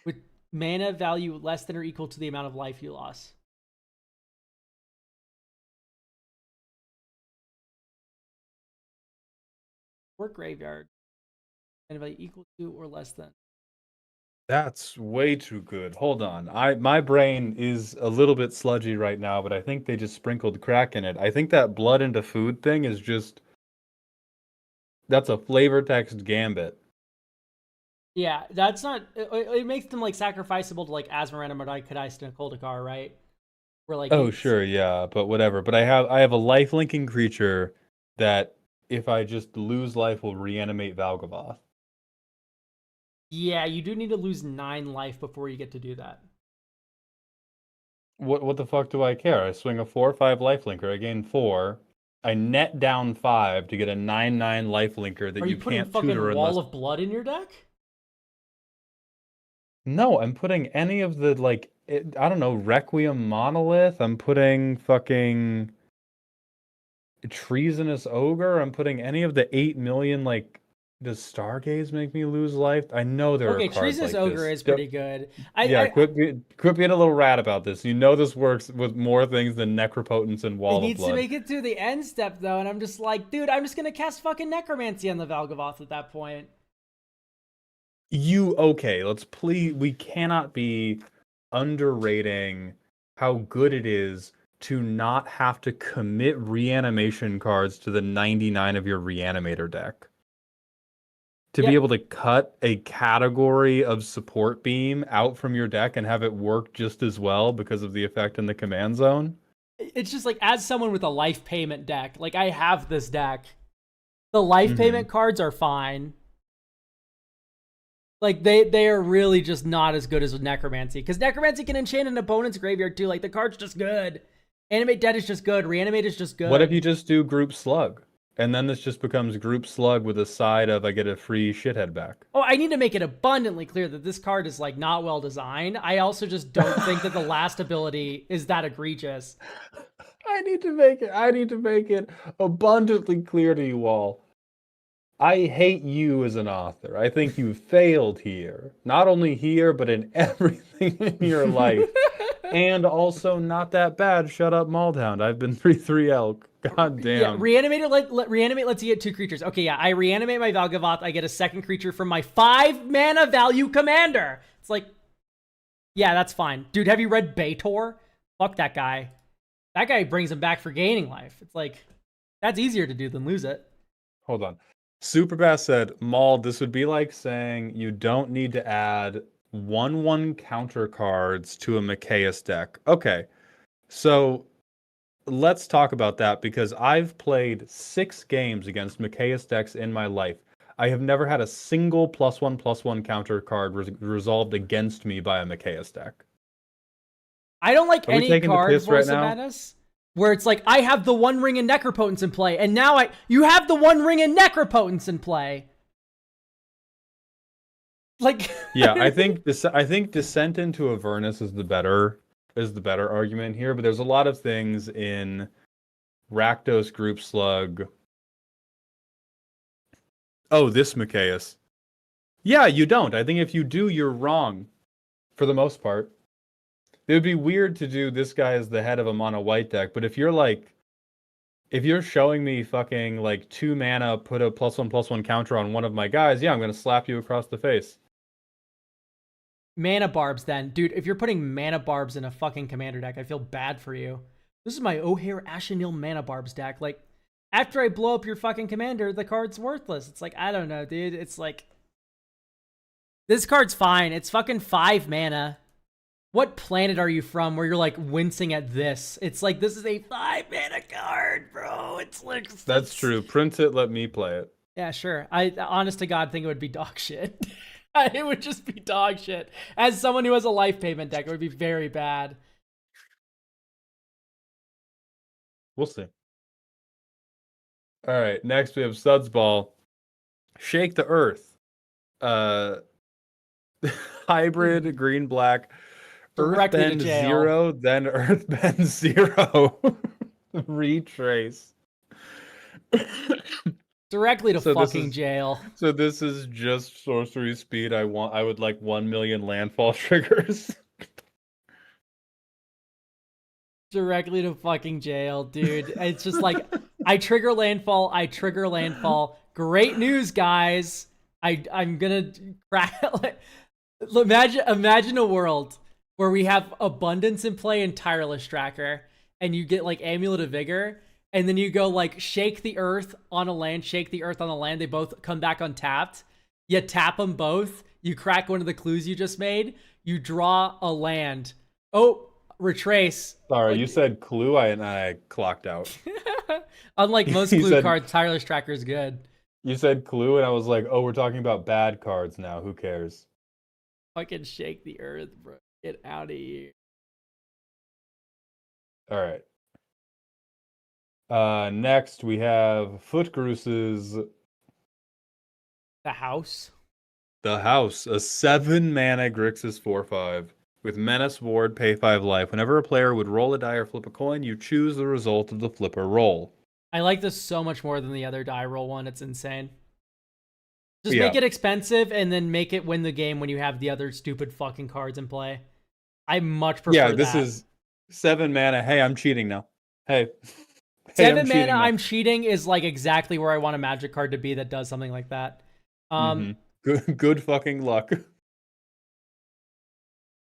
with mana value less than or equal to the amount of life you lost. Or graveyard. Mana value equal to or less than. That's way too good. Hold on. My brain is a little bit sludgy right now, but I think they just sprinkled crack in it. I think that blood into food thing is just that's a flavor text gambit. Yeah, that's not it makes them like sacrificable to like Azmoran or Kadai and Koldakar, right? Where like Oh, sure, yeah, but whatever. But I have a life linking creature that if I just lose life will reanimate Valgavoth. Yeah, you do need to lose 9 life before you get to do that. What the fuck do I care? I swing a 4/5 life linker, I gain 4. I net down 5 to get a 9/9 life linker that Are you putting can't fucking tutor Wall unless... of Blood in your deck? No, I'm putting any of the like I don't know, Requiem Monolith. I'm putting fucking Treasonous Ogre. I'm putting any of the 8 million like. Does Stargaze make me lose life? I know there are cards Treasonous like Ogre this. is pretty good. Quit being a little rat about this. You know this works with more things than Necropotence and Wall of Blood. It needs to make it through the end step though, and I'm just like, dude, I'm just gonna cast fucking Necromancy on the Valgavoth at that point. We cannot be underrating how good it is to not have to commit reanimation cards to the 99 of your reanimator deck. To be able to cut a category of support beam out from your deck and have it work just as well because of the effect in the command zone. It's just like, as someone with a life payment deck, like I have this deck. The life payment cards are fine. Like they are really just not as good as with Necromancy, because Necromancy can enchant an opponent's graveyard too. Like the card's just good. Animate Dead is just good. Reanimate is just good. What if you just do Group Slug? And then this just becomes Group Slug with a side of I get a free shithead back. Oh, I need to make it abundantly clear that this card is like not well designed. I also just don't think that the last ability is that egregious. I need to make it abundantly clear to you all. I hate you as an author. I think you failed here. Not only here, but in everything in your life. And also not that bad. Shut up, Maldhound. I've been 3/3 elk. God damn. Yeah, reanimate lets you get 2 creatures. Okay, yeah, I reanimate my Valgavoth. I get a second creature from my 5 mana value commander. It's like, yeah, that's fine. Dude, have you read Baitor? Fuck that guy. That guy brings him back for gaining life. It's like, that's easier to do than lose it. Hold on. Superbass said, Maul, this would be like saying you don't need to add 1/1 counter cards to a Mikaeus deck. Okay, so let's talk about that, because I've played 6 games against Mikaeus decks in my life. I have never had a single +1/+1 counter card resolved against me by a Mikaeus deck. I don't like Are we any taking the card piss right Voice of now? Madness where it's like, I have the One Ring and Necropotence in play, and now you have the One Ring and Necropotence in play. Like, Yeah, I think Descent into Avernus is the better argument here, but there's a lot of things in Rakdos Group Slug. Oh, this Micaeus. Yeah, you don't. I think if you do, you're wrong. For the most part. It would be weird to do this guy as the head of a mono white deck, but if you're showing me fucking like 2 mana, put a +1/+1 counter on one of my guys, yeah, I'm gonna slap you across the face. mana barbs then. Dude, if you're putting mana barbs in a fucking commander deck, I feel bad for you. This is my O'Hare Ashenil mana barbs deck. Like, after I blow up your fucking commander, the card's worthless. It's like, I don't know, dude. It's like, this card's fine. It's fucking 5 mana. What planet are you from where you're like wincing at this? It's like, this is a 5 mana card, bro. It's like, That's true. Print it, let me play it. Yeah, sure. I honest to God think it would be dog shit. It would just be dog shit. As someone who has a life payment deck, it would be very bad. We'll see. All right, next we have Suds Ball. Shake the Earth. Hybrid, green, black. Directly to Earthbend jail. 0, then Earthbend 0. Retrace. Directly to So this fucking is- jail. So this is just sorcery speed. I would like 1 million landfall triggers. Directly to fucking jail, dude. It's just like, I trigger landfall. Great news, guys. I'm gonna crack. Imagine a world where we have abundance in play and tireless tracker, and you get like Amulet of Vigor, and then you go like shake the earth on a land, shake the earth on a land. They both come back untapped. You tap them both. You crack one of the clues you just made. You draw a land. Oh, retrace. Sorry, you said clue, and I clocked out. Unlike most You clue said- cards, tireless tracker is good. You said clue, and I was like, oh, we're talking about bad cards now. Who cares? Fucking shake the earth, bro. Get out of here. All right. Next we have Footgroose's The house. The House, a 7 mana Grixis 4/5 with Menace Ward, pay 5 life. Whenever a player would roll a die or flip a coin, you choose the result of the flip or roll. I like this so much more than the other die roll one. It's insane. Just Yeah. make it expensive and then make it win the game when you have the other stupid fucking cards in play. I much prefer Yeah, this that. is 7 mana. Hey, I'm cheating now. Hey. Hey, 7 I'm mana, cheating now. I'm cheating is like exactly where I want a Magic card to be that does something like that. Good fucking luck.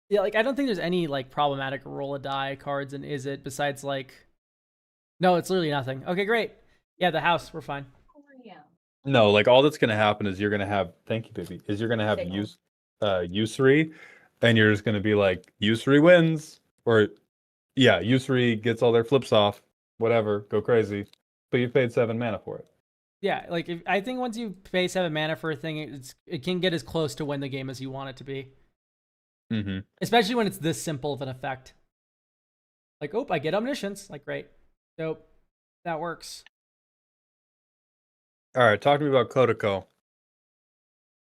Yeah, like I don't think there's any like problematic roll a die cards in Is It besides like, no, it's literally nothing. Okay, great. Yeah, the house, we're fine. No, like all that's gonna happen is you're gonna have thank you, baby. Is you're gonna have Signal. usury, and you're just gonna be like usury wins, or yeah, usury gets all their flips off, whatever, go crazy. But you paid 7 mana for it. Yeah, like I think once you pay 7 mana for a thing, it can get as close to win the game as you want it to be. Mm-hmm. Especially when it's this simple of an effect. Like, oh, I get omniscience. Like, great. Dope. That works. All right, talk to me about Kodako.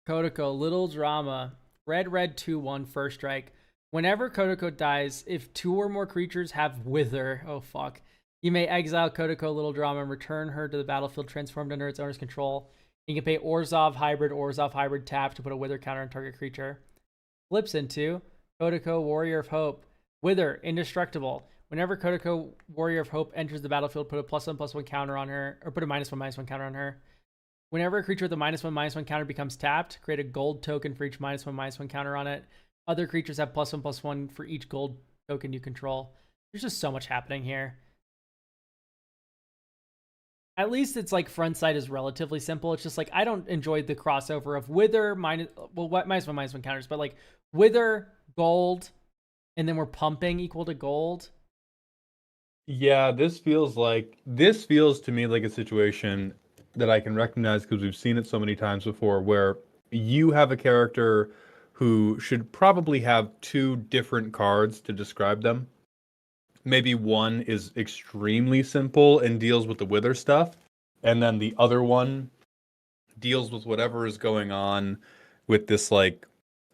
Kodako, little drama. Red, 2/1, first strike. Whenever Kodako dies, if 2 or more creatures have Wither, oh fuck, you may exile Kodako, little drama, and return her to the battlefield transformed under its owner's control. You can pay Orzhov hybrid tap to put a Wither counter on target creature. Flips into Kodako, Warrior of Hope. Wither, indestructible. Whenever Kodako, Warrior of Hope enters the battlefield, put a +1/+1 counter on her, or put a -1/-1 counter on her. Whenever a creature with a -1/-1 counter becomes tapped, create a gold token for each -1/-1 counter on it. Other creatures have +1/+1 for each gold token you control. There's just so much happening here. At least it's like front side is relatively simple. It's just like I don't enjoy the crossover of Wither -1/-1 counters, but like Wither, gold, and then we're pumping equal to gold. Yeah, this feels to me like a situation that I can recognize because we've seen it so many times before where you have a character who should probably have 2 different cards to describe them. maybe one is extremely simple and deals with the wither stuff, and then the other one deals with whatever is going on with this like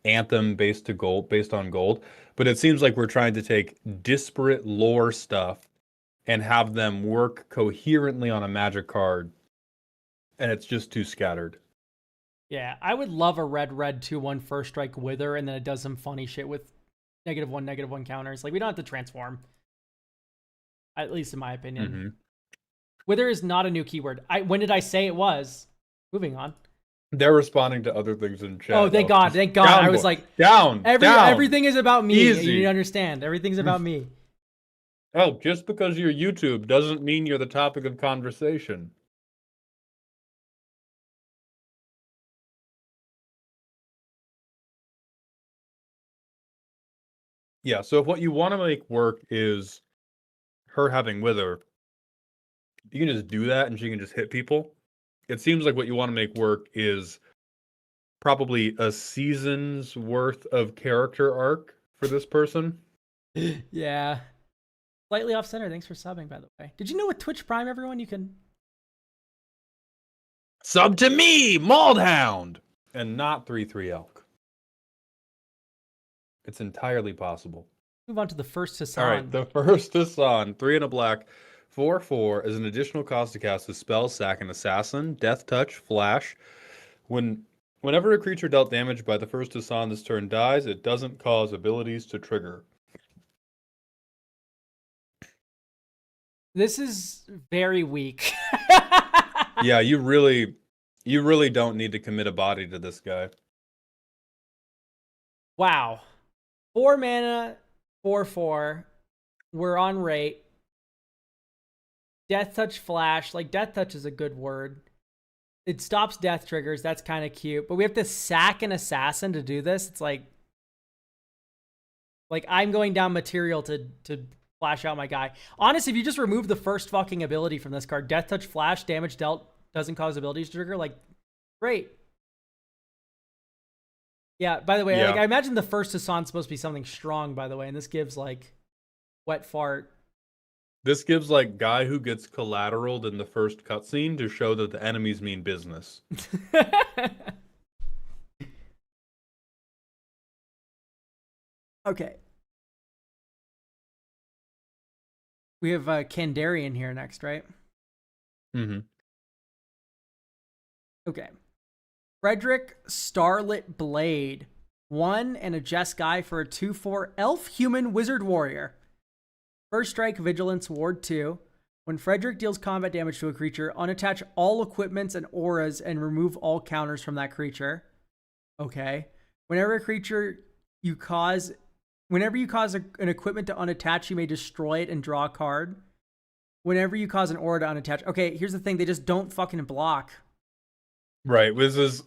anthem based on gold. But it seems like we're trying to take disparate lore stuff and have them work coherently on a magic card, and it's just too scattered. Yeah, I would love a red 2/1 first strike wither, and then it does some funny shit with -1/-1 counters. Like, we don't have to transform. At least in my opinion. Mm-hmm. Wither is not a new keyword. When did I say it was? Moving on. They're responding to other things in chat. Oh, thank God. Thank God. Down, I was like, down. Everything is about me. Easy. You need to understand. Everything's about me. Oh, just because you're YouTube doesn't mean you're the topic of conversation. Yeah, so if what you want to make work is her having Wither, you can just do that and she can just hit people. It seems like what you want to make work is probably a season's worth of character arc for this person. Yeah. Slightly off center. Thanks for subbing, by the way. Did you know with Twitch Prime, everyone, you can sub to me, Maldhound, and not 3-3 Elk. It's entirely possible. Move on to the first Hassan. All right, the first Hassan, 3 and a black, 4/4 as an additional cost to cast a spell, sack an assassin, death touch, flash. Whenever a creature dealt damage by the first Hassan this turn dies, it doesn't cause abilities to trigger. This is very weak. Yeah, you really don't need to commit a body to this guy. Wow. 4 mana, 4/4. We're on rate. Death touch flash. Like, death touch is a good word. It stops death triggers. That's kind of cute. But we have to sack an assassin to do this. It's like I'm going down material to flash out my guy. Honestly, if you just remove the first fucking ability from this card, death touch flash, damage dealt doesn't cause abilities to trigger, like, great. Yeah, by the way, yeah. Like, I imagine the first Hassan's supposed to be something strong, by the way, and this gives, like, wet fart. This gives, like, guy who gets collateraled in the first cutscene to show that the enemies mean business. Okay. We have Kandarian here next, right? Mm-hmm. Okay. Frederick Starlit Blade. 1 and a Jeskai for a 2/4 elf human wizard warrior. First strike, vigilance, ward 2. When Frederick deals combat damage to a creature, unattach all equipments and auras and remove all counters from that creature. Okay. Whenever you cause an equipment to unattach, you may destroy it and draw a card. Whenever you cause an aura to unattach. Okay, here's the thing. They just don't fucking block. Right. This is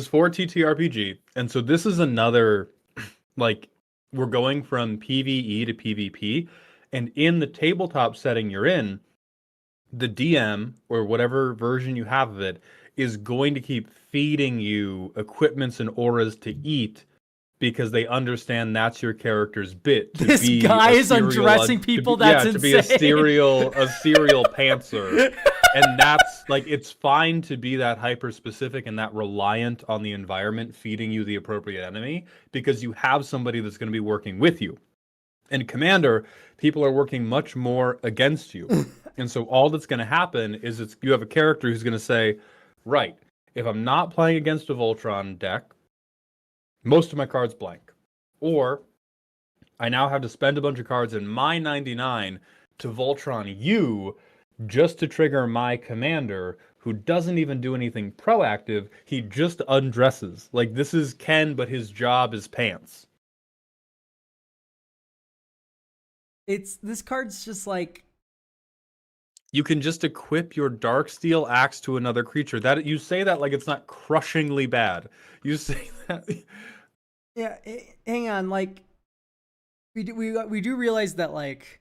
for TTRPG, and so this is another, like, we're going from PvE to PvP, and in the tabletop setting you're in, the DM, or whatever version you have of it, is going to keep feeding you equipments and auras to eat, because they understand that's your character's bit. This guy is undressing people. That's insane. To be a serial pantser. And that's, like, it's fine to be that hyper-specific and that reliant on the environment feeding you the appropriate enemy, because you have somebody that's going to be working with you. In Commander, people are working much more against you. And so all that's going to happen is you have a character who's going to say, right, if I'm not playing against a Voltron deck, most of my cards blank. Or I now have to spend a bunch of cards in my 99 to Voltron you, just to trigger my commander, who doesn't even do anything proactive. He just undresses. Like, this is Ken, but his job is pants. This card's just like, you can just equip your Darksteel Axe to another creature. That you say that like it's not crushingly bad. You say that. Yeah, hang on. Like, we do realize that, like,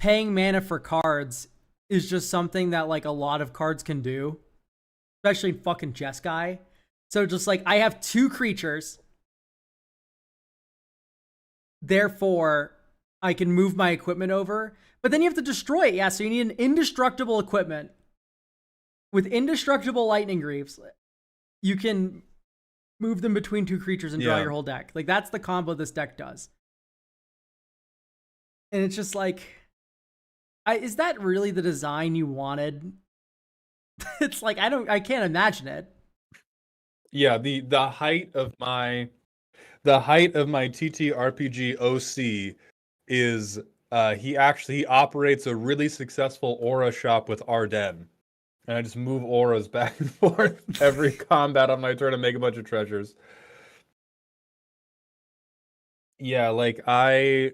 paying mana for cards is just something that, like, a lot of cards can do, especially in fucking Jeskai. So just like, I have 2 creatures. Therefore, I can move my equipment over. But then you have to destroy it. Yeah, so you need an indestructible equipment with indestructible lightning greaves. You can move them between two creatures and draw your whole deck. Like, that's the combo this deck does. And it's just like, is that really the design you wanted? It's like, I can't imagine it. Yeah, the height of my TTRPG OC is he operates a really successful aura shop with Arden. And I just move auras back and forth every combat on my turn to make a bunch of treasures. Yeah, like I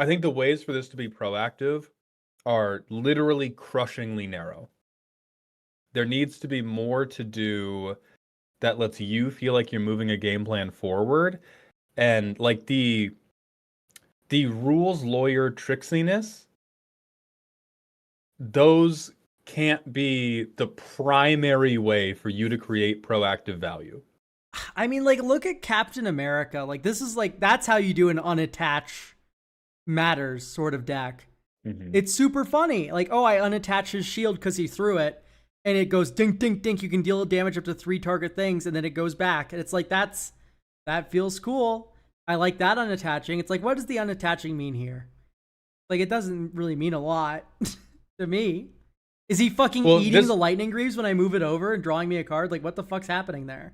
think the ways for this to be proactive are literally crushingly narrow. There needs to be more to do that lets you feel like you're moving a game plan forward. And like the rules lawyer tricksiness, those can't be the primary way for you to create proactive value. I mean, like, look at Captain America. Like, this is like, that's how you do an unattach matters sort of deck. Mm-hmm. It's super funny. Like, oh, I unattach his shield because he threw it, and it goes dink, dink, dink. You can deal damage up to 3 target things, and then it goes back. And it's like, that feels cool. I like that unattaching. It's like, what does the unattaching mean here? Like, it doesn't really mean a lot to me. Is he fucking eating the lightning greaves when I move it over and drawing me a card? Like, what the fuck's happening there?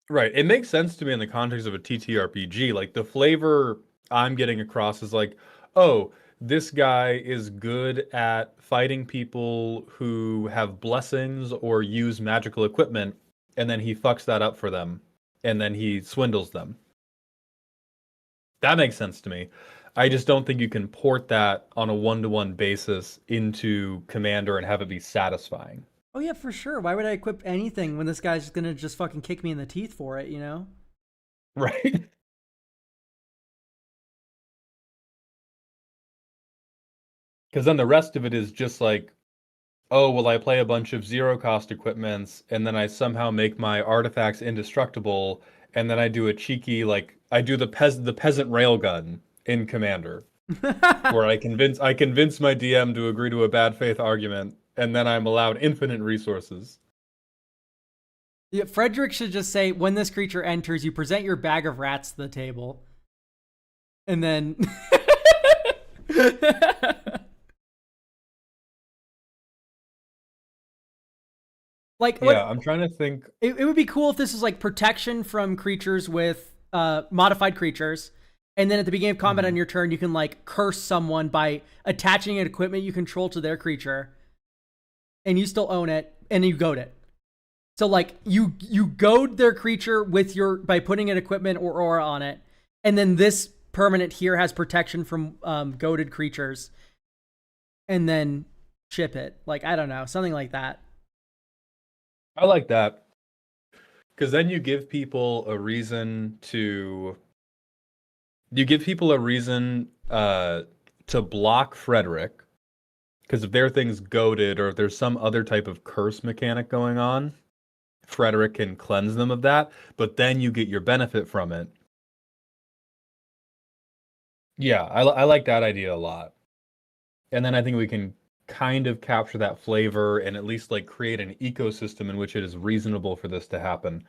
Right. It makes sense to me in the context of a TTRPG. Like, the flavor I'm getting across is like, oh, this guy is good at fighting people who have blessings or use magical equipment, and then he fucks that up for them, and then he swindles them. That makes sense to me. I just don't think you can port that on a one-to-one basis into Commander and have it be satisfying. Oh yeah, for sure. Why would I equip anything when this guy's just gonna just fucking kick me in the teeth for it, you know? Right. Because then the rest of it is just like, oh, well, I play a bunch of zero-cost equipments, and then I somehow make my artifacts indestructible, and then I do a cheeky, like, I do the peasant railgun in Commander, where I convince my DM to agree to a bad faith argument, and then I'm allowed infinite resources. Yeah, Frederick should just say, when this creature enters, you present your bag of rats to the table. And then... Like, yeah, I'm trying to think. It would be cool if this was like protection from creatures with modified creatures. And then at the beginning of combat on your turn, you can like curse someone by attaching an equipment you control to their creature. And you still own it, and you goad it. So like you goad their creature with by putting an equipment or aura on it. And then this permanent here has protection from goaded creatures. And then chip it. Like, I don't know, something like that. I like that. Because then you give people a reason to block Frederick. Because if their thing's goaded or if there's some other type of curse mechanic going on, Frederick can cleanse them of that, but then you get your benefit from it. Yeah, I like that idea a lot. And then I think we can kind of capture that flavor and at least like create an ecosystem in which it is reasonable for this to happen.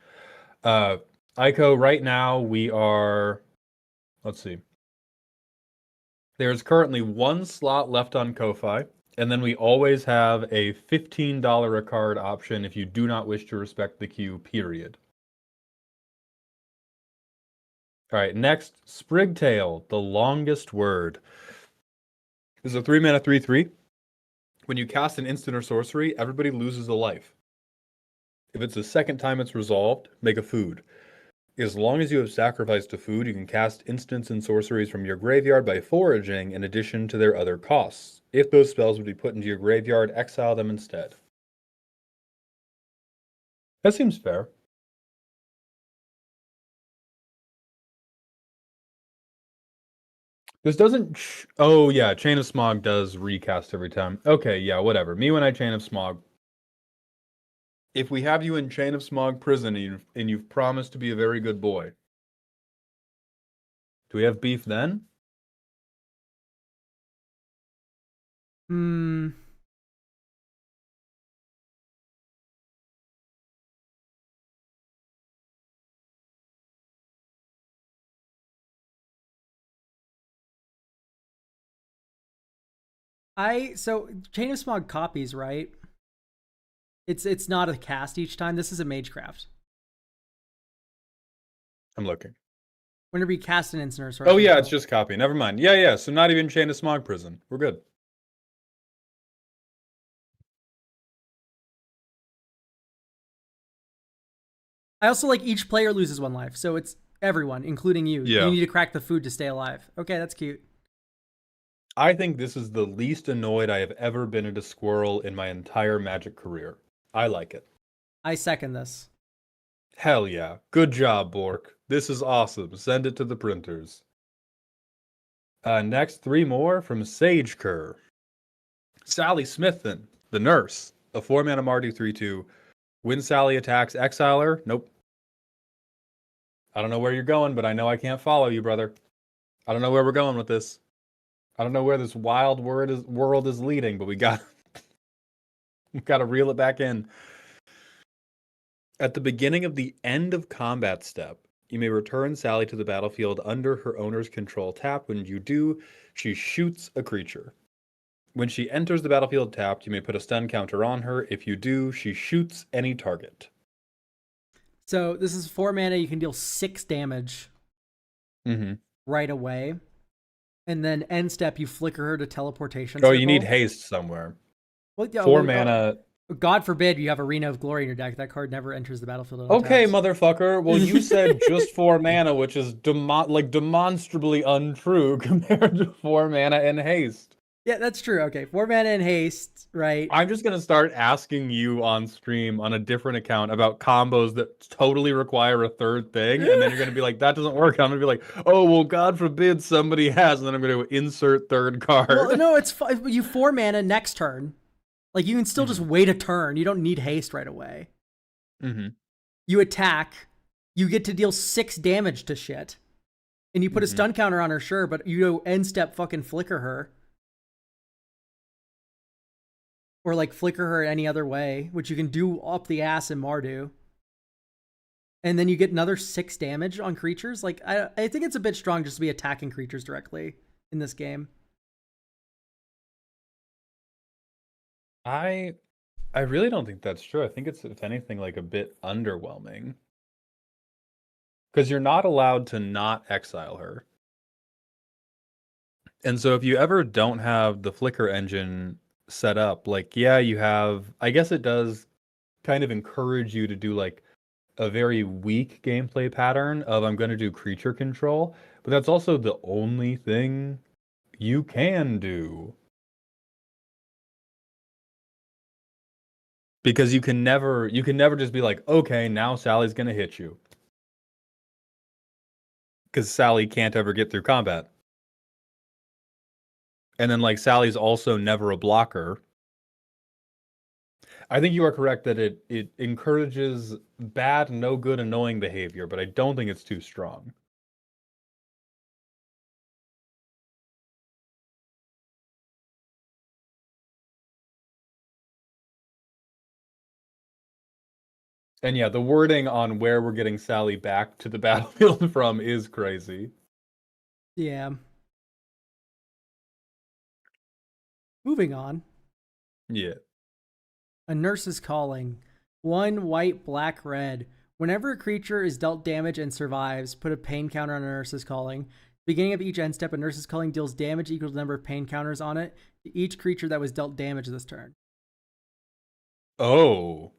Ico, right now we are, let's see. There's currently 1 slot left on Ko-Fi, and then we always have a $15 a card option if you do not wish to respect the queue, period. All right, next, Sprigtail, the longest word. This is a 3-mana 3/3. When you cast an instant or sorcery, everybody loses a life. If it's the second time it's resolved, make a food. As long as you have sacrificed a food, you can cast instants and sorceries from your graveyard by foraging in addition to their other costs. If those spells would be put into your graveyard, exile them instead. That seems fair. This doesn't... oh, yeah, Chain of Smog does recast every time. Okay, yeah, whatever. Me when I Chain of Smog. If we have you in Chain of Smog prison and you've promised to be a very good boy, Do we have beef then? Hmm. So Chain of Smog copies, right? It's not a cast each time. This is a magecraft. I'm looking. Whenever you cast an instant or sorcery. Oh yeah, it's just copy. Never mind. Yeah. So not even Chain of Smog Prison. We're good. I also like each player loses 1 life, so it's everyone, including you. Yeah. You need to crack the food to stay alive. Okay, that's cute. I think this is the least annoyed I have ever been at a squirrel in my entire Magic career. I like it. I second this. Hell yeah. Good job, Bork. This is awesome. Send it to the printers. Next, 3 more from Sage Kerr. Sally Smithen, the nurse. A 4-mana Mardu 3/2. When Sally attacks, exile her. Nope. I don't know where you're going, but I know I can't follow you, brother. I don't know where we're going with this. I don't know where this wild world is leading, but we got to reel it back in. At the beginning of the end of combat step, you may return Sally to the battlefield under her owner's control tap. When you do, she shoots a creature. When she enters the battlefield tapped, you may put a stun counter on her. If you do, she shoots any target. So this is 4 mana. You can deal 6 damage right away. And then end step, you flicker her to teleportation. Oh, you need haste somewhere. Well, yeah, 4 mana. God forbid you have Arena of Glory in your deck. That card never enters the battlefield. Okay, motherfucker. Well, you said just 4 mana, which is demonstrably untrue compared to 4 mana and haste. Yeah, that's true. Okay, 4 mana and haste, right? I'm just gonna start asking you on stream on a different account about combos that totally require a third thing, and then you're gonna be like, "That doesn't work." I'm gonna be like, "Oh well, God forbid somebody has," and then I'm gonna insert third card. Well, no, it's fine. You 4 mana next turn. Like you can still just wait a turn. You don't need haste right away. You attack. You get to deal 6 damage to shit, and you put a stun counter on her, sure, but you end step fucking flicker her. Or like flicker her any other way, which you can do up the ass in Mardu. And then you get another 6 damage on creatures. Like I think it's a bit strong just to be attacking creatures directly in this game. I really don't think that's true. I think it's, if anything, like a bit underwhelming. Because you're not allowed to not exile her. And so if you ever don't have the flicker engine set up, like, yeah, you have, I guess it does kind of encourage you to do like a very weak gameplay pattern of I'm going to do creature control, but that's also the only thing you can do. Because you can never just be like, okay, now Sally's going to hit you. Because Sally can't ever get through combat. And then, like, Sally's also never a blocker. I think you are correct that it encourages bad, no good, annoying behavior, but I don't think it's too strong. And yeah, the wording on where we're getting Sally back to the battlefield from is crazy. Yeah. Moving on. Yeah. A Nurse's Calling. 1 white, black, red. Whenever a creature is dealt damage and survives, put a pain counter on a Nurse's Calling. Beginning of each end step, a Nurse's Calling deals damage equal to the number of pain counters on it to each creature that was dealt damage this turn. Oh.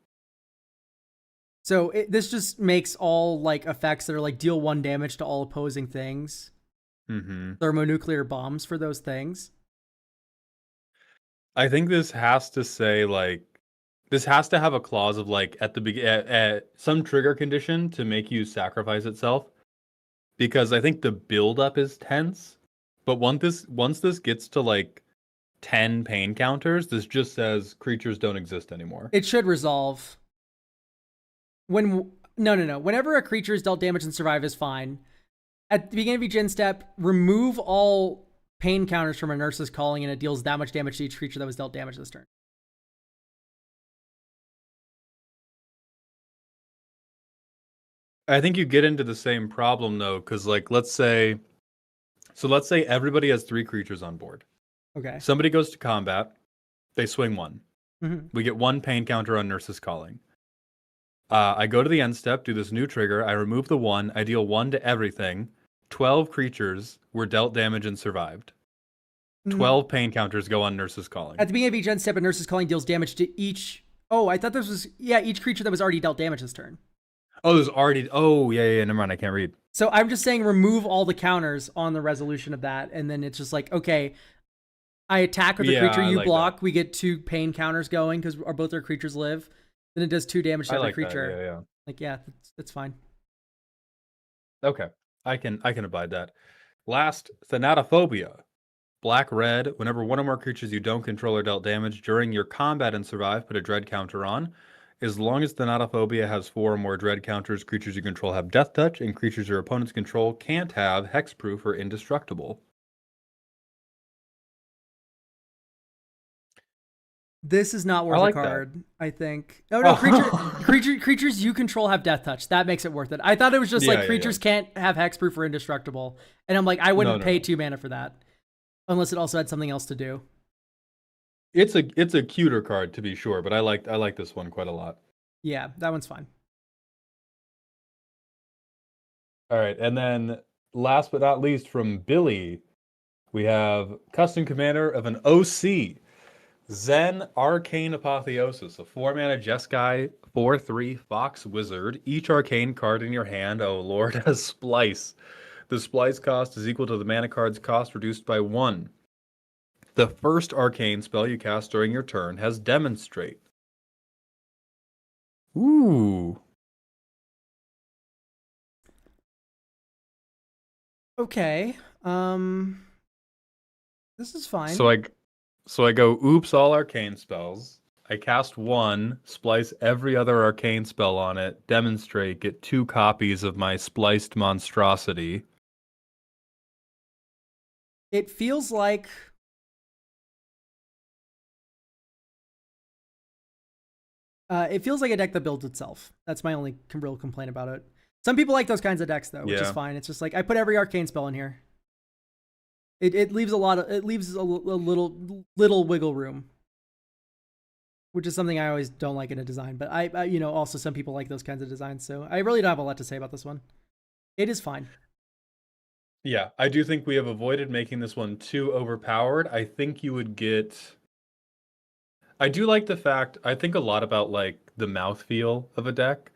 So this just makes all like effects that are like deal 1 damage to all opposing things. Thermonuclear bombs for those things. I think this has to say, like, this has to have a clause of, like, at the some trigger condition to make you sacrifice itself. Because I think the build-up is tense. But once this gets to, like, 10 pain counters, this just says creatures don't exist anymore. It should resolve. No. Whenever a creature is dealt damage and survive is fine. At the beginning of each end step, remove all pain counters from a nurse's calling, and it deals that much damage to each creature that was dealt damage this turn. I think you get into the same problem though, because like let's say everybody has 3 creatures on board. Okay. Somebody goes to combat, they swing 1. Mm-hmm. We get 1 pain counter on Nurse's Calling. I go to the end step, do this new trigger, I remove the 1, I deal 1 to everything. 12 creatures were dealt damage and survived. 12 pain counters go on Nurse's Calling. At the beginning of each end step, a Nurse's Calling deals damage to each... Oh, I thought this was... Yeah, each creature that was already dealt damage this turn. Oh, there's already... Oh, yeah, never mind, I can't read. So I'm just saying remove all the counters on the resolution of that, and then it's just like, okay, I attack with a creature you block, we get 2 pain counters going because both our creatures live. Then it does 2 damage to every creature. That, yeah. Like, yeah, that's fine. Okay, I can abide that. Last, Thanatophobia. Black-red, whenever one or more creatures you don't control are dealt damage during your combat and survive, put a dread counter on. As long as Thanatophobia has 4 or more dread counters, creatures you control have death touch, and creatures your opponents control can't have hexproof or indestructible. This is not worth a card, I think. Oh no, creatures you control have death touch. That makes it worth it. I thought it was just like creatures can't have hexproof or indestructible. And I'm like, I wouldn't pay 2 mana for that. Unless it also had something else to do. It's a cuter card to be sure, but I like this one quite a lot. Yeah, that one's fine. All right, and then last but not least from Billy, we have custom commander of an OC, Zen Arcane Apotheosis, a 4-mana Jeskai 4/3 Fox Wizard. Each arcane card in your hand, oh lord, has Splice. The Splice cost is equal to the mana card's cost reduced by 1. The first arcane spell you cast during your turn has Demonstrate. Ooh. Okay. This is fine. So I go, oops, all arcane spells. I cast 1, splice every other arcane spell on it, demonstrate, get 2 copies of my spliced monstrosity. It feels like... it feels like a deck that builds itself. That's my only real complaint about it. Some people like those kinds of decks though, which is fine. It's just like I put every arcane spell in here. It leaves a little wiggle room, which is something I always don't like in a design. But I also some people like those kinds of designs, so I really don't have a lot to say about this one. It is fine. Yeah, I do think we have avoided making this one too overpowered. I think you would get... I do like the fact, I think a lot about like the mouthfeel of a deck.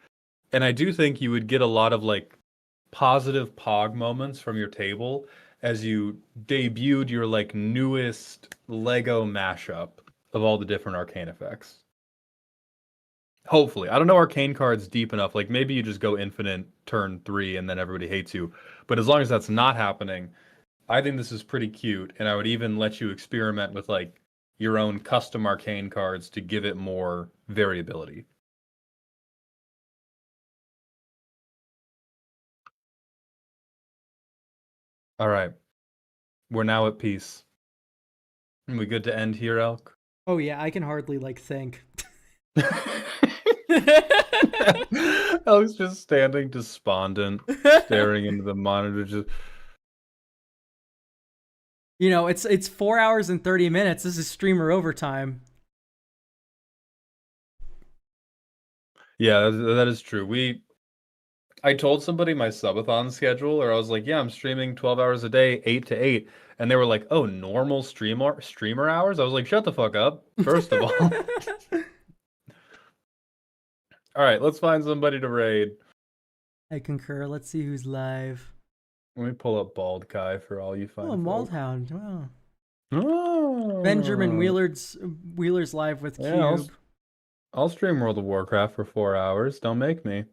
And I do think you would get a lot of like positive pog moments from your table as you debuted your like newest Lego mashup of all the different arcane effects. Hopefully. I don't know arcane cards deep enough. Like maybe you just go infinite turn 3 and then everybody hates you. But as long as that's not happening, I think this is pretty cute. And I would even let you experiment with like your own custom arcane cards to give it more variability. All right. We're now at peace. Are we good to end here, Elk? Oh yeah, I can hardly like think. Elk's just standing despondent, staring into the monitor. Just... You know, it's 4 hours and 30 minutes. This is streamer overtime. Yeah, that is true. I told somebody my subathon schedule, or I was like, yeah, I'm streaming 12 hours a day, 8 to 8. And they were like, oh, normal streamer hours? I was like, shut the fuck up, first of all. All right, let's find somebody to raid. I concur. Let's see who's live. Let me pull up Bald Kai for all you fine Oh, folk. Maldhound. Wow. Oh. Benjamin Wheeler's live with Cube. Yeah, I'll stream World of Warcraft for 4 hours. Don't make me.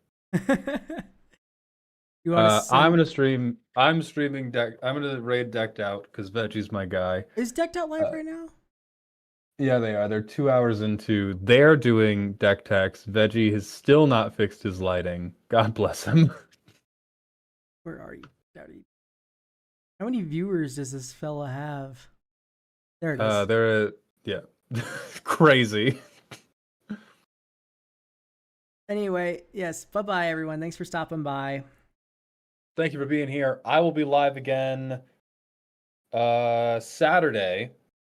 You want to I'm streaming deck. I'm gonna raid Decked Out because Veggie's my guy. Is Decked Out live right now? Yeah, they are. They're 2 hours into. They're doing deck techs. Veggie has still not fixed his lighting. God bless him. Where are you? Daddy? How many viewers does this fella have? There it is. They're yeah, crazy. Anyway, yes. Bye-bye, everyone. Thanks for stopping by. Thank you for being here. I will be live again Saturday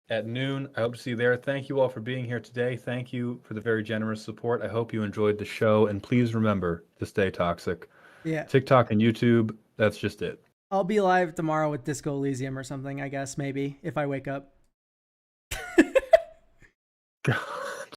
at noon. I hope to see you there. Thank you all for being here today. Thank you for the very generous support. I hope you enjoyed the show, and please remember to stay toxic. Yeah. TikTok and YouTube, that's just it. I'll be live tomorrow with Disco Elysium or something, I guess, maybe, if I wake up.